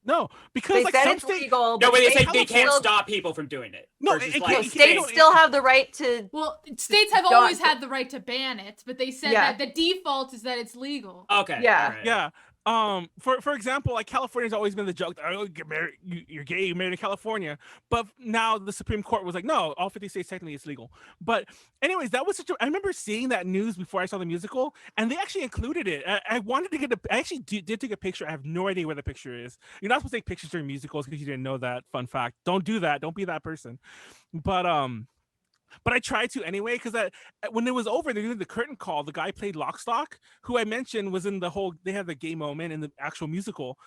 No, because they said it's legal. No, but they said they can't stop people from doing it. No, states still have the right to. Well, states have always had the right to ban it, but they said that the default is that it's legal. Okay. Yeah. Right. Yeah. For example, like California's always been the joke that, oh, get married, you're gay, you married in California. But now the Supreme Court was like, no, all 50 states technically it's legal. But anyways, that was I remember seeing that news before I saw the musical, and they actually included it. I wanted to I actually did take a picture. I have no idea where the picture is. You're not supposed to take pictures during musicals because you didn't know that. Fun fact. Don't do that. Don't be that person. But I tried to anyway, because when it was over, they did the curtain call. The guy played Lockstock, who I mentioned was in they had the gay moment in the actual musical.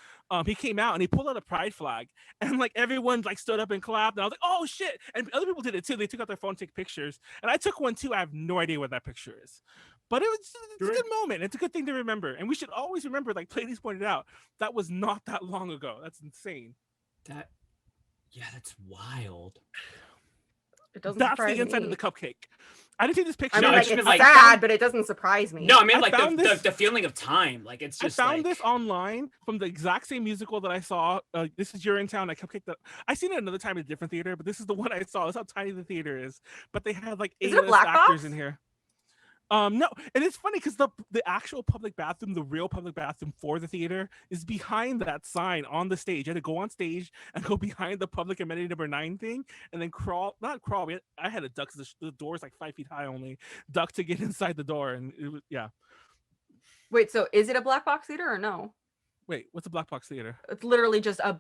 He came out and he pulled out a pride flag, and like everyone like stood up and clapped. And I was like, oh shit! And other people did it too. They took out their phone to take pictures, and I took one too. I have no idea what that picture is, but it's a good moment. It's a good thing to remember, and we should always remember. Like Pleiades pointed out, that was not that long ago. That's insane. That's wild. That's the inside of the cupcake. I didn't take this picture. I mean, it's sad, but it doesn't surprise me. No, I mean, like the feeling of time. Like, it's just. I found this online from the exact same musical that I saw. This is Urinetown. I cupcake that. I seen it another time in a different theater, but this is the one I saw. That's how tiny the theater is. But they had like 8 actors in here. No, and it's funny because the actual public bathroom, the real public bathroom for the theater, is behind that sign on the stage. I had to go on stage and go behind the public amenity number 9 thing, and then I had to duck because the door is like 5 feet high only. Duck to get inside the door, and it was Wait, so is it a black box theater or no? Wait, what's a black box theater? It's literally just a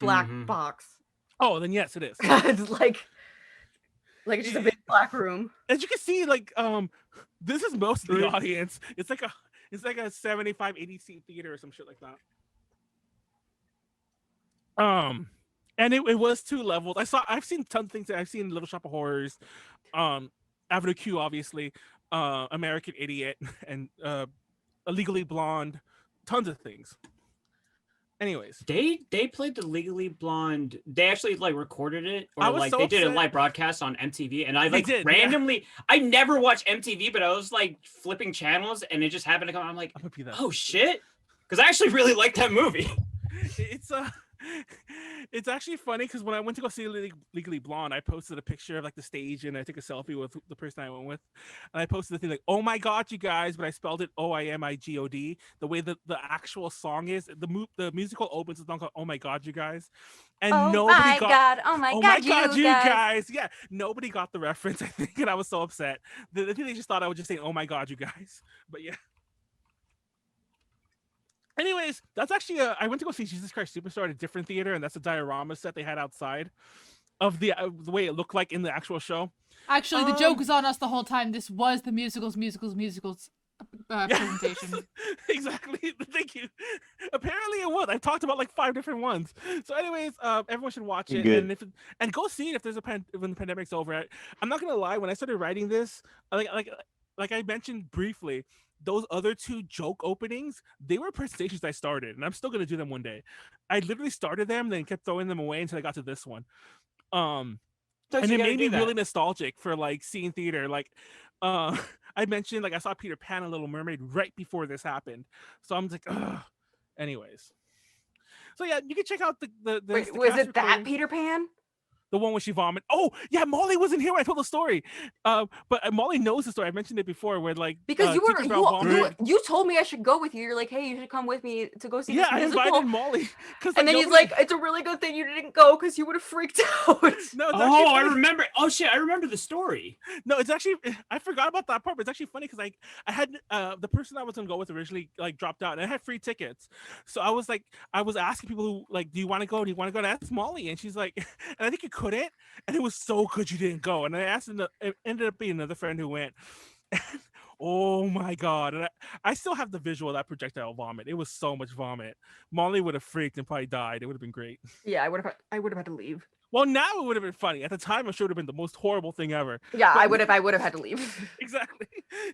black box. Oh, then yes, it is. It's like it's just a big black room. As you can see, like this is most of the audience. It's like a 75, 80 seat theater or some shit like that. And it was 2 levels. I've seen tons of things. I've seen Little Shop of Horrors, Avenue Q, obviously, American Idiot, and Legally Blonde, tons of things. Anyways, they played the Legally Blonde. They actually like recorded it, or like so they did a upset. live broadcast on MTV. And I like randomly. Yeah. I never watch MTV, but I was like flipping channels, and it just happened to come. I'm like, oh shit, because I actually really like that movie. It's actually funny because when I went to go see Legally Blonde, I posted a picture of like the stage and I took a selfie with the person I went with, and I posted the thing like, "Oh my god, you guys!" But I spelled it OIMIGOD. The way that the actual song is, the musical opens with a song called "Oh my god, you guys," and oh my god, you guys. Yeah, nobody got the reference. I think, and I was so upset. I think they just thought I was just saying "Oh my god, you guys," but yeah. Anyways, that's actually I went to go see Jesus Christ Superstar at a different theater, and that's a diorama set they had outside of the way it looked like in the actual show. Actually, the joke was on us the whole time. This was the musicals presentation. Exactly. Thank you. Apparently it was. I've talked about like 5 different ones. So, anyways, everyone should watch it and go see it if there's when the pandemic's over. I'm not gonna lie. When I started writing this, like I mentioned briefly, those other 2 joke openings, they were presentations I started, and I'm still gonna do them one day. I literally started them, then kept throwing them away until I got to this one. And it made me really nostalgic for like seeing theater. Like, I mentioned like I saw Peter Pan and Little Mermaid right before this happened, so I'm like, ugh. Anyways, so yeah, you can check out the Wait, was it that Peter Pan? The one where she vomited. Oh, yeah, Molly wasn't here when I told the story. But Molly knows the story. I mentioned it before where like because you told me I should go with you. You're like, hey, you should come with me to go see this musical. I invited Molly. And then he's like, it's a really good thing you didn't go because you would have freaked out. No, I remember. Oh shit, I remember the story. No, it's actually I forgot about that part, but it's actually funny because I had the person I was gonna go with originally like dropped out and I had free tickets. So I was asking people who like, do you want to go? Do you want to go? And I asked Molly, and she's like, and I think you couldn't, and it was so good you didn't go. And I asked it ended up being another friend who went. Oh my god. And I still have the visual of that projectile vomit. It was so much vomit. Molly would have freaked and probably died. It would have been great. Yeah, I would have had to leave. Well, now it would have been funny. At the time, it should have been the most horrible thing ever. Yeah, I would have had to leave. Exactly.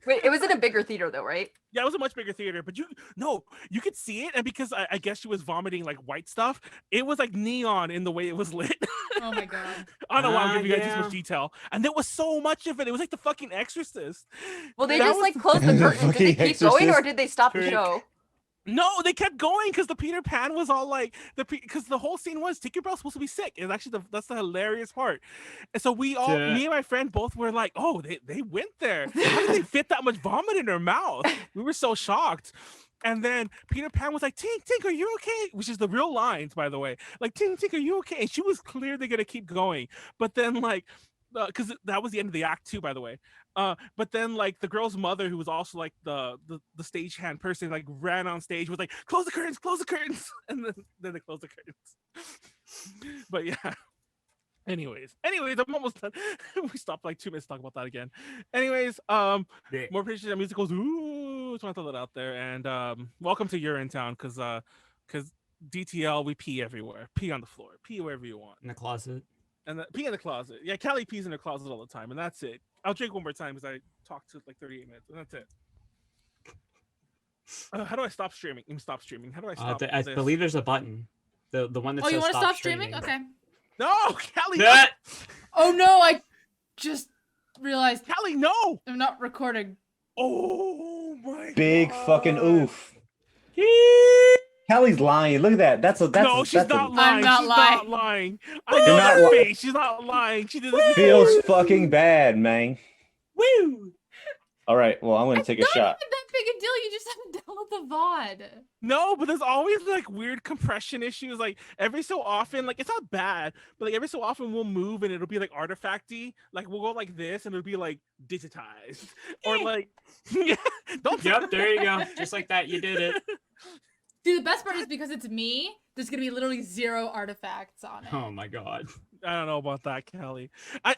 Wait, it was in a bigger theater though, right? Yeah, it was a much bigger theater, but you could see it, and because I guess she was vomiting like white stuff, it was like neon in the way it was lit. Oh my god! I don't know why I'm giving you guys too much detail, and there was so much of it. It was like the fucking Exorcist. Well, they just like closed the curtain. Did they keep going, or did they stop the show? No, they kept going because the Peter Pan was all like because the whole scene was Tinkerbell's supposed to be sick. It's actually that's the hilarious part. And so me and my friend both were like, oh, they went there. How did they fit that much vomit in their mouth? We were so shocked. And then Peter Pan was like, Tink, are you okay? Which is the real lines, by the way. Like, Tink, are you okay? And she was clearly gonna keep going, but then like. Because that was the end of the act too, by the way. But then like the girl's mother, who was also like the stagehand person, like ran on stage, was like, close the curtains, and then they closed the curtains. But yeah. Anyways, I'm almost done. We stopped like 2 minutes to talk about that again. Anyways, more pictures and musicals. Ooh, just want to throw that out there. And welcome to Urinetown, because DTL, we pee everywhere. Pee on the floor. Pee wherever you want. In the closet. And pee in the closet. Yeah, Callie pees in her closet all the time, and that's it. I'll drink one more time because I talked to like 38 minutes, and that's it. How do I stop streaming? Stop streaming. How do I stop? I believe there's a button. The one that says you want to stop streaming? Okay. No, Callie. No. Oh no! I just realized. Callie, no. I'm not recording. Oh my. Big God. Fucking oof. Callie's lying. Look at that. That's no, she's not lying. I'm not she's lying. Not lying. I know her face. She's not lying. She did this. Feels fucking bad, man. Woo. All right. Well, I'm gonna take a shot. It's not that big a deal. You just have to download the VOD. No, but there's always like weird compression issues. Like every so often, like it's not bad, but like every so often we'll move and it'll be like artifacty. Like we'll go like this and it'll be like digitized or like yeah. Don't. Yep. There you go. Just like that, you did it. See, the best part is because it's me, there's gonna be literally 0 artifacts on it. Oh my god. I don't know about that, Callie.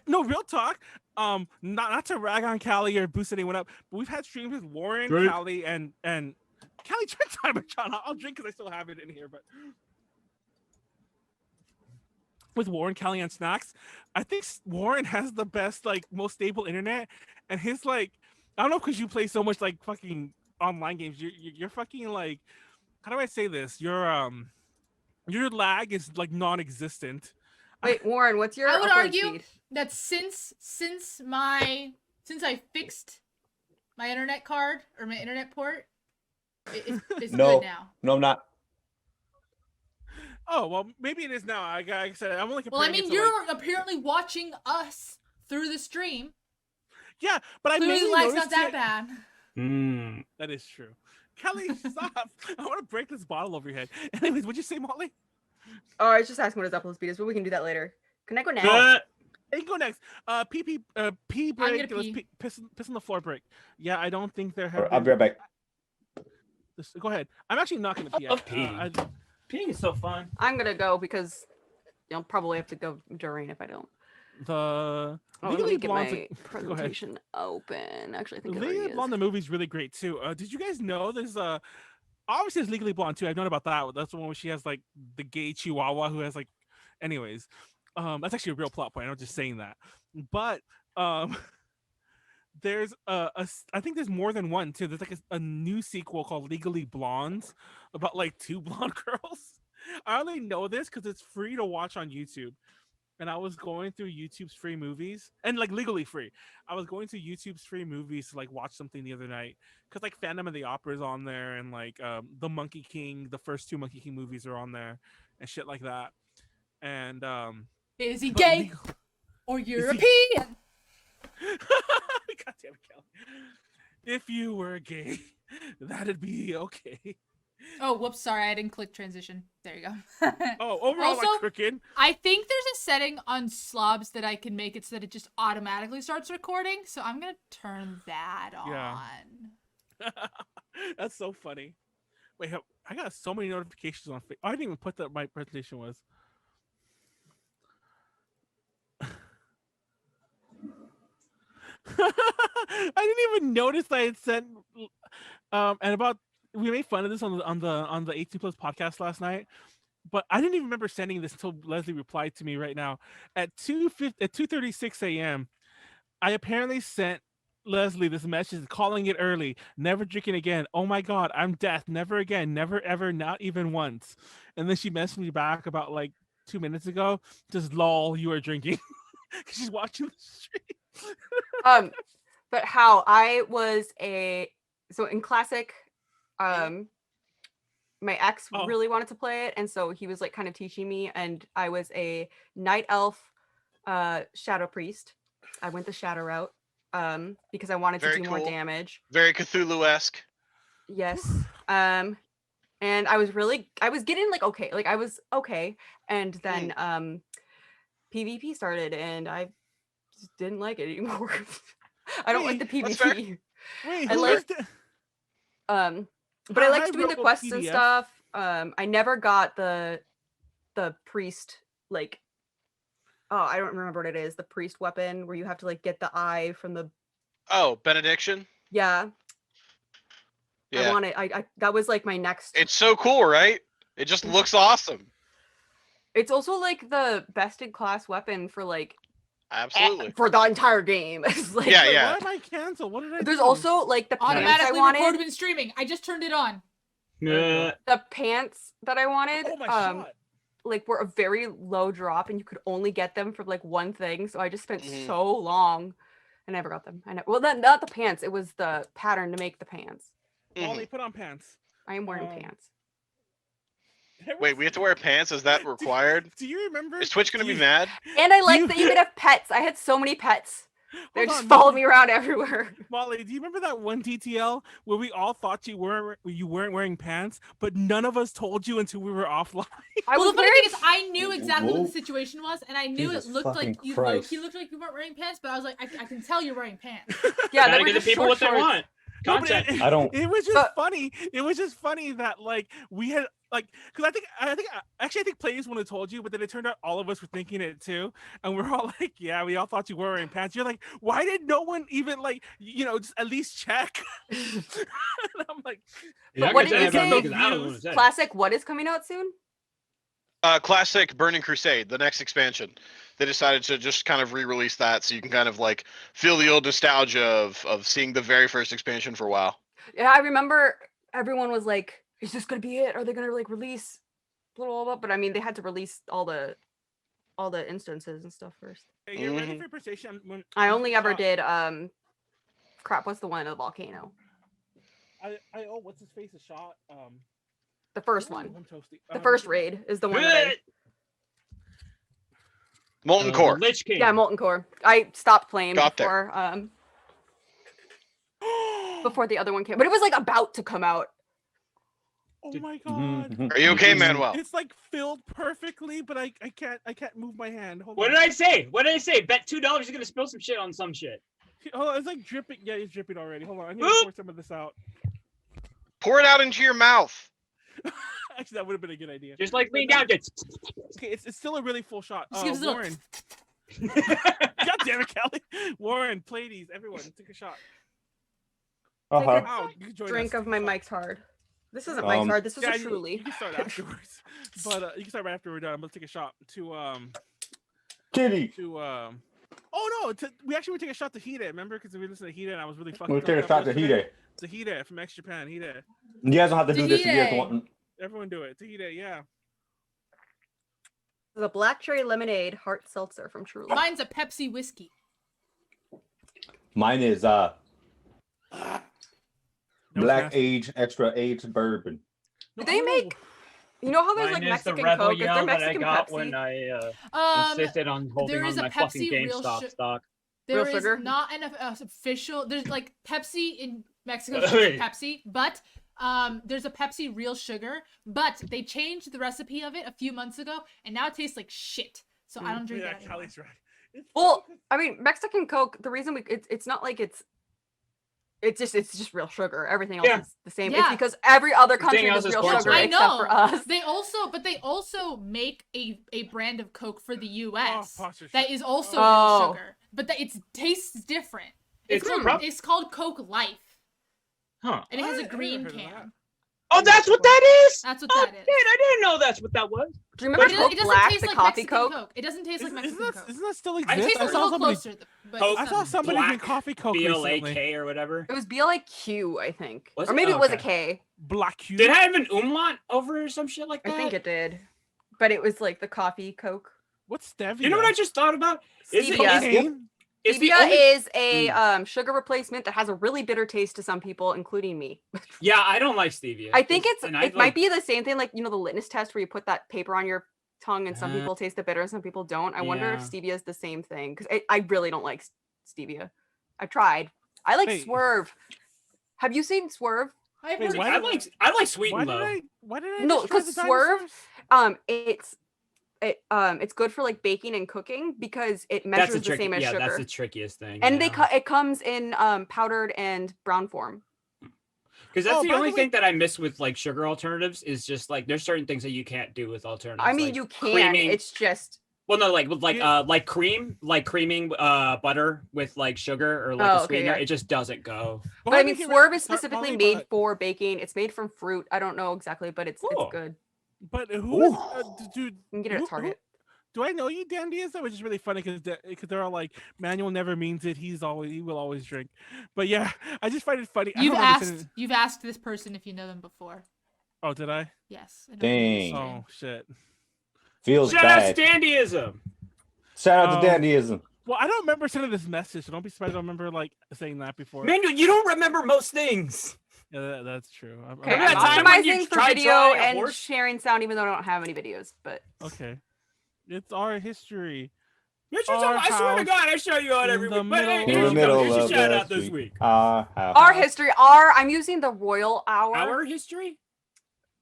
No, real talk. Not to rag on Callie or boost anyone up, but we've had streams with Warren, Callie, and Callie. Try timer, John. I'll drink because I still have it in here, but with Warren, Callie, and Snacks, I think Warren has the best, like, most stable internet, and his like, I don't know because you play so much like fucking online games. You're fucking like. How do I say this? Your lag is like non-existent. Wait, Warren, what's your? I would argue speed? that since I fixed my internet card or my internet port, it's No. good now. No, I'm not. Oh well, maybe it is now. Like I said, I'm only. Well, I mean, you're apparently watching us through the stream. Yeah, but clearly I mainly lag's noticed not that bad. That is true. Kelly, stop! I want to break this bottle over your head. Anyways, what'd you say, Molly? Oh, I was just asking what his upload speed is, but we can do that later. Can I go now? I can go next. Pee break. Pee. Piss on the floor break. Yeah, I don't think there have. I'll be right back. Go ahead. I'm actually not gonna pee. Peeing is so fun. I'm gonna go because you'll probably have to go during if I don't. The let Legally me get Blonde's my presentation open. Actually, I think Legally Blonde the movie's really great too. Did you guys know there's obviously it's Legally Blonde too. I've known about that. That's the one where she has like the gay chihuahua who has like, anyways, that's actually a real plot point. I'm not just saying that, but there's I think there's more than one too. There's like a new sequel called Legally Blondes about like two blonde girls. I only know this because it's free to watch on YouTube. And I was going through YouTube's free movies and like legally free. I was going to YouTube's free movies to like watch something the other night because like Phantom of the Opera is on there and like the Monkey King, the first two Monkey King movies are on there and shit like that. And is he gay or European? God damn it, Callie. If you were gay, that'd be okay. Oh, whoops, sorry, I didn't click transition. There you go. Oh, overall, also, like crooked. I think there's a setting on slobs that I can make it so that it just automatically starts recording. So I'm gonna turn that on. That's so funny. Wait, I got so many notifications on Facebook. I didn't even put that my presentation was. I didn't even notice I had sent and about we made fun of this on the 18 Plus podcast last night, but I didn't even remember sending this until Leslie replied to me right now at 2:36 a.m. I apparently sent Leslie this message calling it early, never drinking again. Oh my God, I'm death. Never again, never ever, not even once. And then she messaged me back about like 2 minutes ago, just lol, you are drinking. She's watching the stream. But how I was so in classic, my ex really wanted to play it, and so he was like kind of teaching me, and I was a night elf shadow priest. I went the shadow route because I wanted to do more damage. Very Cthulhu-esque. Yes. And I was getting like I was okay, and then PvP started, and I just didn't like it anymore. I don't like the PvP. Wait, I like but I liked doing the quests and stuff. I never got the priest like I don't remember what it is, the priest weapon where you have to like get the eye from the benediction. Yeah. I that was like my next. It's so cool, right? It just looks awesome. It's also like the best in class weapon for like absolutely for the entire game. It's like, yeah. Why am I canceled? What did I There's do? also like the pants automatically I wanted. recorded when streaming. I just turned it on. The pants that I wanted, oh my God. Like were a very low drop, and you could only get them for like one thing. So I just spent so long. I never got them. Well, not the pants. It was the pattern to make the pants. Molly, put on pants. I am wearing pants. Wait, we have to wear pants? Is that required? Do you remember? Is Twitch gonna be mad? And I like that you could have pets. I had so many pets. They just followed me around everywhere. Molly, do you remember that one TTL where we all thought you weren't wearing pants, but none of us told you until we were offline? Well, the funny thing is, I knew exactly what the situation was, and I knew it looked like you looked like you weren't wearing pants, but I was like, I can tell you're wearing pants. Yeah, gotta give the people what they want. Content. No, I don't. It was just funny. It was just funny that like we had like because I think Pleiades would have told you, but then it turned out all of us were thinking it too, and we're all like, yeah, we all thought you were wearing pants. You're like, why did no one even like just at least check? And I'm like, but what did you say? Classic. What is coming out soon? Classic Burning Crusade, the next expansion. They decided to just kind of re-release that so you can kind of like feel the old nostalgia of seeing the very first expansion for WoW. Yeah, I remember everyone was like, is this gonna be it? Are they gonna like release blah, blah, blah? But I mean they had to release all the instances and stuff first. Hey, get ready for your presentation. I only ever did crap, what's the one of the volcano? What's his face? A shot. The first one. The first raid is the one that Molten Core. Lich King. Yeah, Molten Core. I stopped playing before before the other one came. But it was like about to come out. Oh my God. Are you okay, Manuel? It's like filled perfectly, but I can't move my hand. What did I say? What did I say? Bet $2 you're gonna spill some shit on some shit. Hold on, it's like dripping. Yeah, it's dripping already. Hold on, I need to pour some of this out. Pour it out into your mouth. Actually, that would have been a good idea. Just like lean down. Okay, it's still a really full shot. Just give us a Warren. God damn it, Callie. Warren, Pleiades, everyone, take a shot. Take a Oh, you can join drink us. of my Mike's Hard. This isn't Mike's Hard. This is a Truly. You can start afterwards, but you can start right after we're done. Let's take a shot to Kitty. To oh no, we actually would take a shot to Hide. Remember, because we listened to Hide and I was really fucking. We'll take a shot to Hide. To Hide from X Japan. Hide. You guys don't have to do this if you guys want. Everyone do it. To Hide, yeah. The black cherry lemonade heart seltzer from Truly. Mine's a Pepsi whiskey. Mine is black age, extra age bourbon. Do they make? You know how there's Mine like is Mexican the Rebel Coke? Is there Yell that I Mexican got Pepsi? when I insisted on holding there on is to a my fucking Pepsi real GameStop stock. There Real is sugar? not an official. There's like Pepsi in Mexico, Pepsi, but there's a Pepsi real sugar, but they changed the recipe of it a few months ago, and now it tastes like shit. So I don't drink that anymore. Callie's right. Well, I mean, Mexican Coke. The reason it's not like it's just real sugar. Everything else is the same. Yeah. It's because every other country else has is real corn sugar syrup. I except know. for us. They also make a brand of Coke for the U.S. sponsorship. that is also Oh. real sugar, but that it tastes different. It's It's called Coke Life, Huh. and it has a I never green heard of that. can. Oh, that's what that is? That's what Oh, that is. shit, I didn't know that's what that was. Do you remember But Coke it doesn't Black, taste the like coffee Mexican Coke? It doesn't taste like Mexican Coke. Isn't that still It exist? tastes a little closer, but Coke I saw somebody Black, drink coffee Coke recently. BLAK or whatever. It was BLAQ, I think, Was or it? maybe it was a Okay. K. Black Cube. Did it have an umlaut over or some shit like I that? think it did, but it was like the coffee Coke. What's stevia? You know what I just thought about? Stevia. It's the Stevia only... is a sugar replacement that has a really bitter taste to some people, including me. Yeah, I don't like stevia. I think And it might be the same thing, like the litmus test where you put that paper on your tongue, and some people taste it bitter, and some people don't. I wonder if Yeah. stevia is the same thing, because I really don't like stevia. I tried. I like Wait. Swerve. Have you seen Swerve? I've Wait, heard why I of like I sweet Why and did low. why did I No, destroy because the Swerve, dinosaurs? it's good for like baking and cooking because it measures the same as yeah, sugar. that's the trickiest thing. And yeah. it comes in powdered and brown form. Because that's Oh, the by only the way- thing that I miss with like sugar alternatives is just like there's certain things that you can't do with alternatives. I mean, like you can. creaming- It's just well, no, like with like creaming butter with like sugar or like a okay, sweetener, yeah. it just doesn't go. But I mean, think it Swerve re- is specifically Molly, made but- for baking. It's made from fruit. I don't know exactly, but it's Cool. good. But who is dude? You can get it at who- Target. Do I know you, Dan Diaz? That was just really funny because they're all like, Manuel never means it. He will always drink. But yeah, I just find it funny. I don't understand- You've asked this person if you know them before. Oh, did I? Yes. I know Dang. Oh shit. Feels Shout out bad. Standyism. Shout out Oh. to Dandyism. Well, I don't remember sending this message. So don't be surprised. I don't remember like saying that before. Man, you don't remember most things. Yeah, that's true. Okay, Remember I'm that time when you optimizing for tried video trying a and horse? sharing sound, even though I don't have any videos. But Okay. It's our history. Richard, Our I swear to house God, I show you out in every the week. But hey, middle here In you the go. middle Here's your of shout out this this week. our history, I'm using the royal hour, Our history?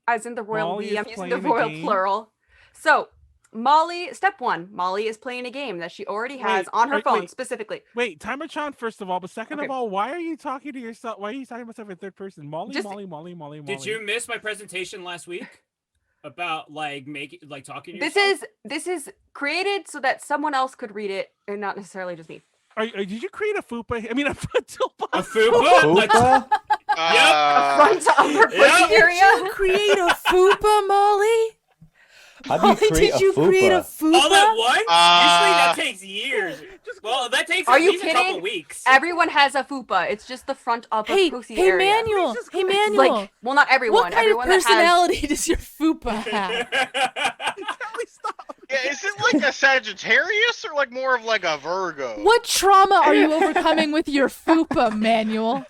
as in the royal Molly we. is I'm using the playing a royal game? plural. So, Molly, step 1, Molly is playing a game that she already has Wait, on her wait, phone wait. specifically. Wait, Timer-chan, first of all, but second of Okay. all, why are you talking to yourself? Why are you talking about yourself in third person? Molly, Just- Molly. Did you miss my presentation last week about like talking to This yourself? is created so that someone else could read it and not necessarily just me. Did you create a fupa? I mean, a tilpa. a fupa? Like, Fupa? Front upper pussy Yep. area. Create a fupa, Molly? How do you Molly, create did you a fupa? create a fupa? all at once? Usually that takes years. Well, that takes Are at you least a couple kidding? weeks. Everyone has a fupa. It's just the front upper Hey, pussy hey, area. Manuel. Hey, Manuel. Like, well, not everyone. what kind everyone of that has personality does your fupa have? Callie, stop. Yeah, is it like a Sagittarius or like more of like a Virgo? What trauma are you overcoming with your fupa, Manuel?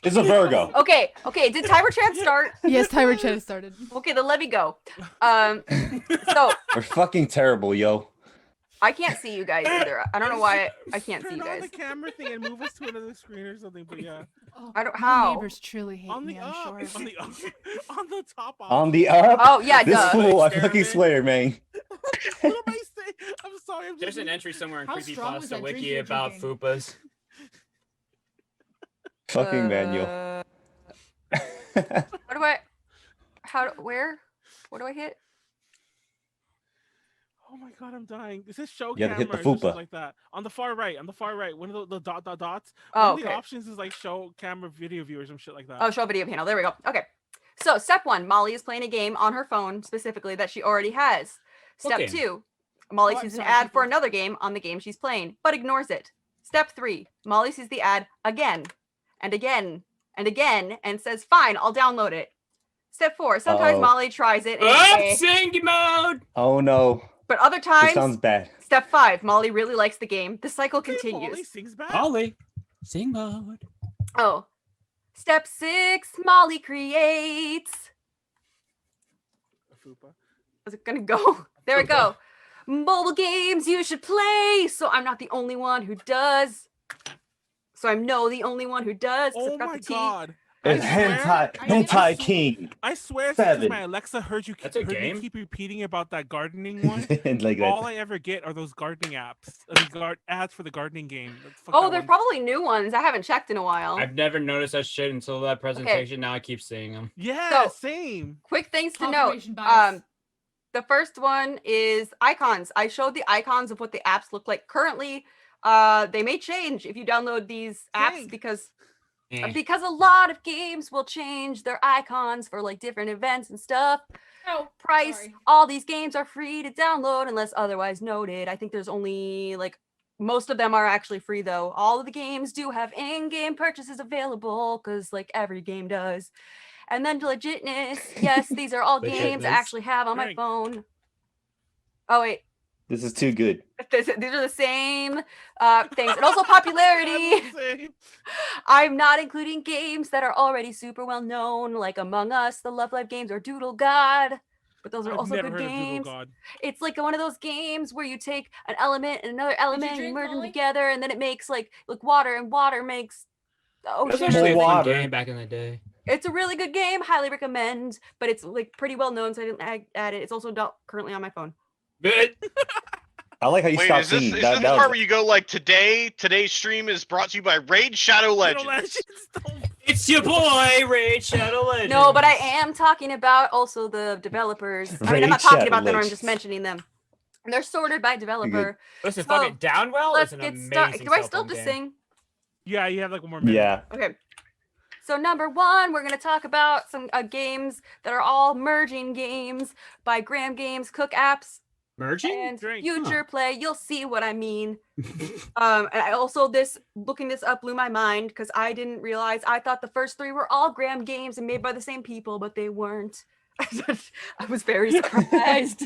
It's a Virgo. Okay. Did Timer Chan start? Yes, Tyra Chen started. Okay, then let me go. So We're fucking terrible, yo. I can't see you guys either. I don't know why I can't see Turn you on guys. the camera thing and move us to another screen or something. But yeah, I don't. My How? neighbors truly hate on the me, I'm up, sure. on the up, on the top. On the up? Oh yeah, This duh. fool, I Experiment. fucking swear, man. What am I saying? I'm sorry. I'm There's just an entry somewhere in How strong was Creepypasta that drink Wiki you were about drinking? fupas. Fucking Manuel. What do I? Where? What do I hit? Oh my god, I'm dying. This is show You gotta hit the cameras or something fupa. like that. On the far right, one of the dots. Oh, one of the okay. options is like show camera video viewers and shit like that. Oh, show video panel. There we go. Okay. So step 1, Molly is playing a game on her phone specifically that she already has. Step Okay. 2, Molly Oh, I'm sees an sorry, ad people. for another game on the game she's playing, but ignores it. Step 3, Molly sees the ad again and again and again and says, fine, I'll download it. Step 4, sometimes Uh-oh. Molly tries it and it's eh, Sing mode. Oh no, but other this times, sounds bad. step 5, Molly really likes the game. The cycle Hey, Molly continues. sings back. Ollie, sing mode. Oh. Step 6, Molly creates. Fupa. Is it gonna go? There we go. Mobile games you should play. So I'm not the only one who does. So I'm the only one who does. Oh my god. It's hentai king. I swear, 7. since my Alexa heard you, That's a heard you game? keep repeating about that gardening one. And like All that. I ever get are those gardening apps, ads for the gardening game. Fuck Oh, that there's one. probably new ones. I haven't checked in a while. I've never noticed that shit until that presentation. Now I keep seeing them. Yeah, So- same. Quick things to note. Confirmation bias. The first one is icons. I showed the icons of what the apps look like currently. They may change if you download these apps Dang. because Eh. a lot of games will change their icons for like different events and stuff. Oh, Price, sorry. all these games are free to download unless otherwise noted. I think there's only like most of them are actually free though. All of the games do have in-game purchases available because like every game does. And then legitness, yes, these are all games I Legitness. actually have on my Drink. phone. Oh wait, This is too good. these are the same things. And also popularity. Same. I'm not including games that are already super well known, like Among Us, the Love Live games, or Doodle God. But those are I've also never good heard of Doodle games. God. It's like one of those games where you take an element and another element and you drink, merge them Molly? together, and then it makes like water, and water makes the That was ocean. actually a More fun water. game back in the day. It's a really good game. Highly recommend. But it's like pretty well known, so I didn't add it. It's also not currently on my phone. Good. I like how you Wait, stopped is this singing. the That part was- where you go like today's stream is brought to you by Raid Shadow Little Legends? Legends, don't- It's your boy, Raid Shadow Legends. No, but I am talking about also the developers. I mean, I'm not Raid talking Shadow about them. I'm Legends. just mentioning them. And they're sorted by developer. Listen, So, fucking Downwell Let's is an get amazing started. Do I cell still phone have to game. sing? Yeah, you have like one more minute. Yeah. Okay. So number 1, we're gonna talk about some games that are all merging games by Graham Games, Cook Apps, Merging? and Drink. Future Play. You'll see what I mean. And I also looking this up blew my mind because I didn't realize. I thought the first 3 were all Graham Games and made by the same people, but they weren't. I was very surprised.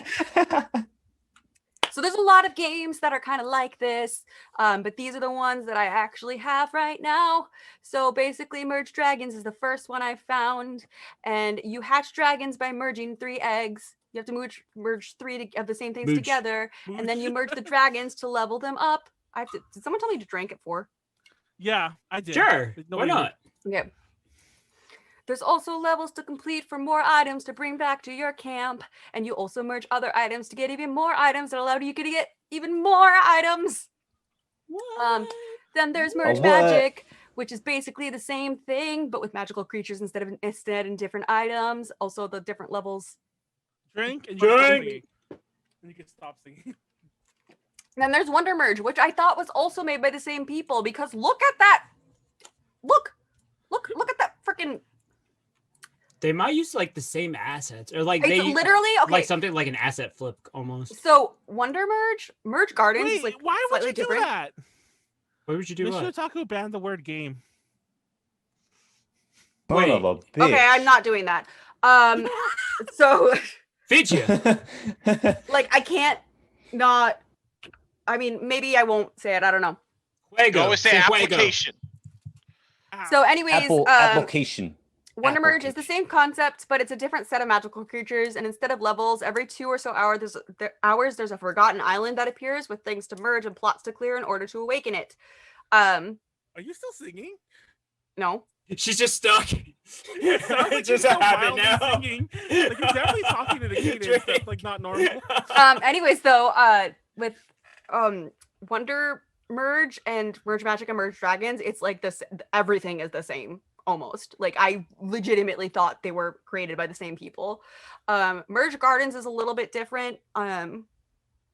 So there's a lot of games that are kind of like this, but these are the ones that I actually have right now. So basically, Merge Dragons is the first one I found, and you hatch dragons by merging 3 eggs. You have to merge 3 of the same things Mooch. together, and then you merge the dragons to level them up. Did someone tell me to drink it for? Yeah, I did. Sure. But Why nobody not? Okay. There's also levels to complete for more items to bring back to your camp, and you also merge other items to get even more items that allow you to get even more items. Then there's Merge what? Magic, which is basically the same thing, but with magical creatures instead and different items. Also the different levels. Drink and you stop Drink. singing. And you can stop singing. And then there's Wonder Merge, which I thought was also made by the same people because look at that. Look at that freaking. They might use like the same assets, or like It's they literally okay. like something like an asset flip almost. So Wonder Merge Gardens Wait, is like why would slightly you do different. that? What would you do? Mission What? Otaku banned the word game. Son of a bitch. Okay, I'm not doing that. So Feed you. like I can't not. I mean, maybe I won't say it. I don't know. Fuego. Always say Fuego. application. So, anyways, application. Wonder Merge is the same concept, but it's a different set of magical creatures. And instead of levels, every 2 or so hours, there's a forgotten island that appears with things to merge and plots to clear in order to awaken it. Are you still singing? No. She's just stuck. It sounds like It just you're so happened wildly now. singing. Like you're definitely talking to the cadence that's like not normal. Anyways, though, with Wonder Merge and Merge Magic and Merge Dragons, it's like this. Everything is the same. Almost like I legitimately thought they were created by the same people. Merge Gardens is a little bit different.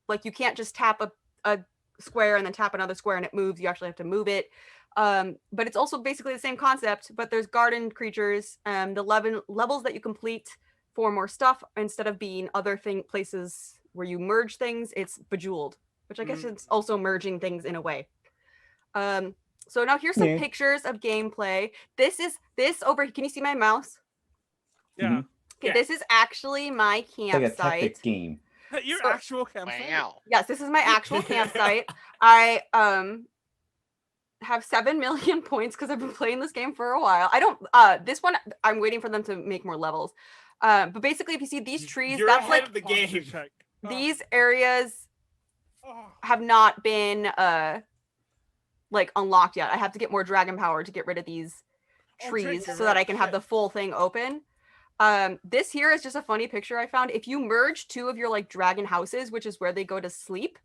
like you can't just tap a square and then tap another square and it moves. You actually have to move it. But it's also basically the same concept, but there's garden creatures. The 11 levels that you complete for more stuff, instead of being other places where you merge things, it's Bejeweled, which I guess it's also merging things in a way. So now here's some pictures of gameplay. This over, can you see my mouse? Yeah. Okay, this is actually my campsite. Like a tactic game. Your actual campsite? Wow. Yes, this is my actual campsite. I have 7 million points because I've been playing this game for a while. I don't this one I'm waiting for them to make more levels. But basically if you see these trees, You're that's ahead like of the game. These areas have not been like unlocked yet. I have to get more dragon power to get rid of these trees so that I can have the full thing open. This here is just a funny picture I found. If you merge 2 of your like dragon houses, which is where they go to sleep,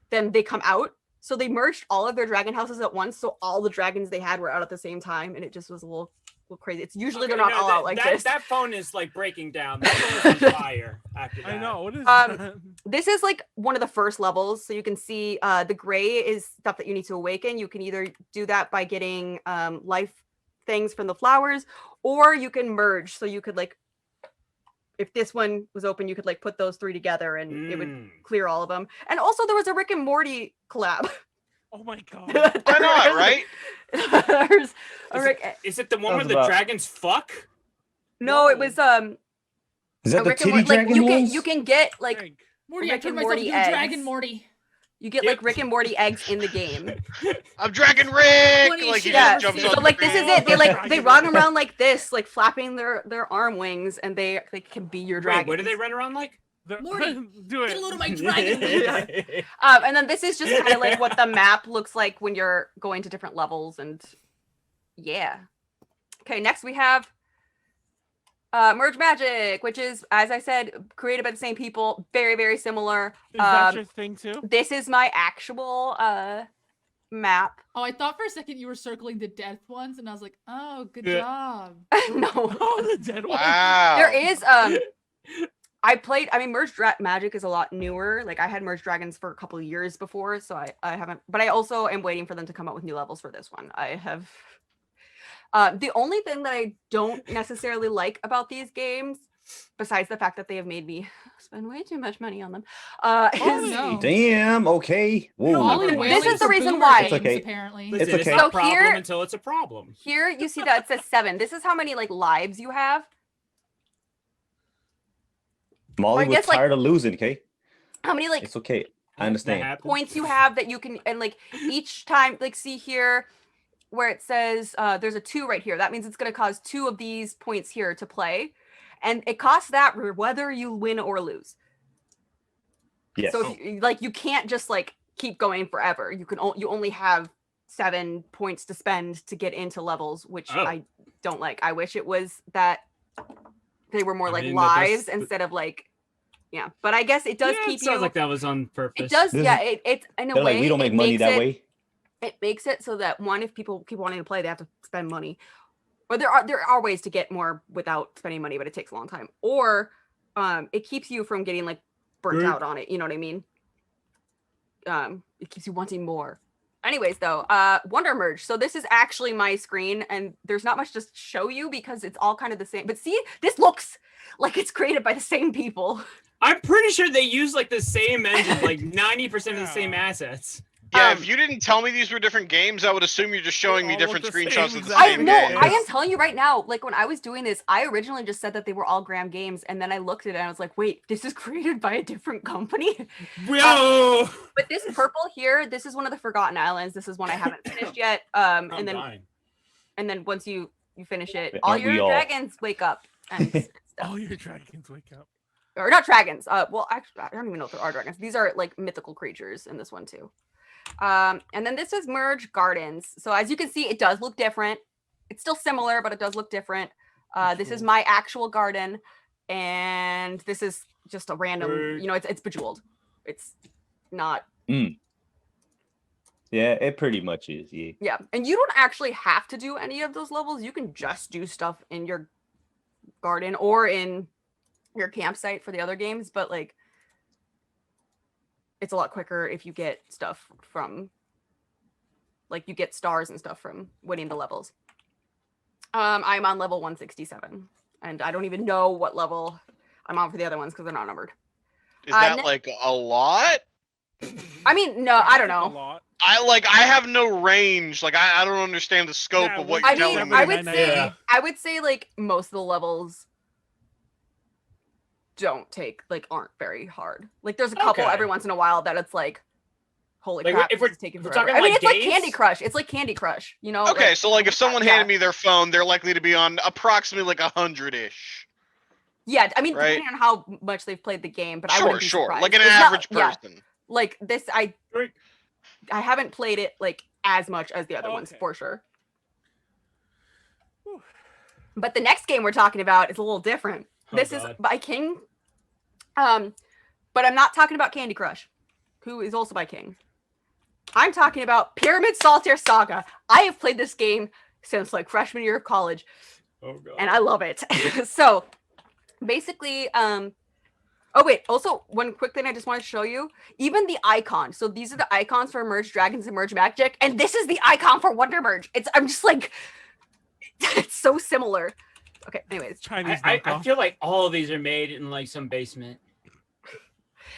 then they come out. So they merged all of their dragon houses at once, so all the dragons they had were out at the same time, and it just was a little crazy. It's usually they're not all out like this. That phone is like breaking down. That phone is on fire after that. I know. What is this is like one of the first levels, so you can see the gray is stuff that you need to awaken. You can either do that by getting life things from the flowers, or you can merge. So you could like, if this one was open, you could like put those 3 together and it would clear all of them. And also there was a Rick and Morty collab. Oh my god. Why not, right? There's a Rick. Is it the one where the dragons fuck? No, it was Is that the Rick and titty Morty, dragon like, you can get like Morty, Rick I turned and myself Morty into eggs. Dragon Morty. You get like Rick and Morty eggs in the game. I'm Dragon Rick. Like he just jumps on. So like this is it. They run around like this, like flapping their arm wings, and they can be your dragon. Wait, what do they run around like? Morty, do it. get a load of my dragon. And then this is just kind of like what the map looks like when you're going to different levels, and yeah. Okay, next we have Merge Magic, which is, as I said, created by the same people, very, very similar. Is that your thing too? This is my actual map. Oh, I thought for a second you were circling the death ones, and I was like, oh, good job. No. Oh, the dead ones. Wow. There is Merge Magic is a lot newer. Like I had Merge Dragons for a couple of years before, so I haven't, but I also am waiting for them to come out with new levels for this one. I have the only thing that I don't necessarily like about these games, besides the fact that they have made me spend way too much money on them, is damn, okay. Whoa. This is the reason why. It's okay. Apparently. Listen, it's not a problem until it's a problem. Here you see that it says 7. This is how many like lives you have. Molly was tired of losing, okay? How many like it's okay. I understand. Points you have that you can, and like each time, like see here where it says there's a 2 right here. That means it's going to cause 2 of these points here to play, and it costs that whether you win or lose. Yes. So if you can't just like keep going forever. You only have 7 points to spend to get into levels, which I don't like. I wish it was that they were more like lives instead of like, yeah. But I guess it does keep it sounds like that was on purpose. It does, it's in a way. Like, we don't make money that way. It makes it so that one, if people keep wanting to play, they have to spend money. Or there are ways to get more without spending money, but it takes a long time. Or it keeps you from getting like burnt out on it. You know what I mean? It keeps you wanting more. Anyways, though, Wonder Merge. So this is actually my screen, and there's not much to show you because it's all kind of the same. But see, this looks like it's created by the same people. I'm pretty sure they use like the same engine, like 90% of the same assets. Yeah, if you didn't tell me these were different games, I would assume you're just showing me different screenshots of the same game. I am telling you right now, like when I was doing this, I originally just said that they were all Graham games, and then I looked at it and I was like, wait, this is created by a different company? Whoa! But this purple here, this is one of the Forgotten Islands. This is one I haven't finished yet. And then once you finish it, all your dragons wake up. And all your dragons wake up. Or not dragons. Well, actually, I don't even know if there are dragons. These are like mythical creatures in this one too. And then this is Merge Gardens. So as you can see, it does look different. It's still similar, but it does look different. This is my actual garden, and this is just a random, it's Bejeweled. It's not. Yeah, it pretty much is. Yeah. Yeah, and you don't actually have to do any of those levels. You can just do stuff in your garden or in your campsite for the other games, but like it's a lot quicker if you get stuff from, like, you get stars and stuff from winning the levels. I'm on level 167, and I don't even know what level I'm on for the other ones because they're not numbered. Is that like a lot? I mean, no, I don't know. I have no range. Like I don't understand the scope of what you're telling me. I would say like most of the levels aren't very hard. Like there's a couple every once in a while that it's like, holy crap, if we're taking talking forever. I mean, like it's days? like Candy Crush. It's like Candy Crush, you know? Okay, so like if someone handed me their phone, they're likely to be on approximately like 100-ish. Yeah, I mean, depending on how much they've played the game, but I wouldn't be surprised. Like an average person. Yeah, like this, I haven't played it like as much as the other ones for sure. But the next game we're talking about is a little different. This is by King, but I'm not talking about Candy Crush, who is also by King. I'm talking about Pyramid Solitaire Saga. I have played this game since like freshman year of college, and I love it. So basically, oh wait, also one quick thing I just want to show you, even the icon. So these are the icons for Emerge Dragons and Emerge Magic, and this is the icon for Wonder Merge. I'm just like, it's so similar. Okay, anyways. I feel like all of these are made in like some basement.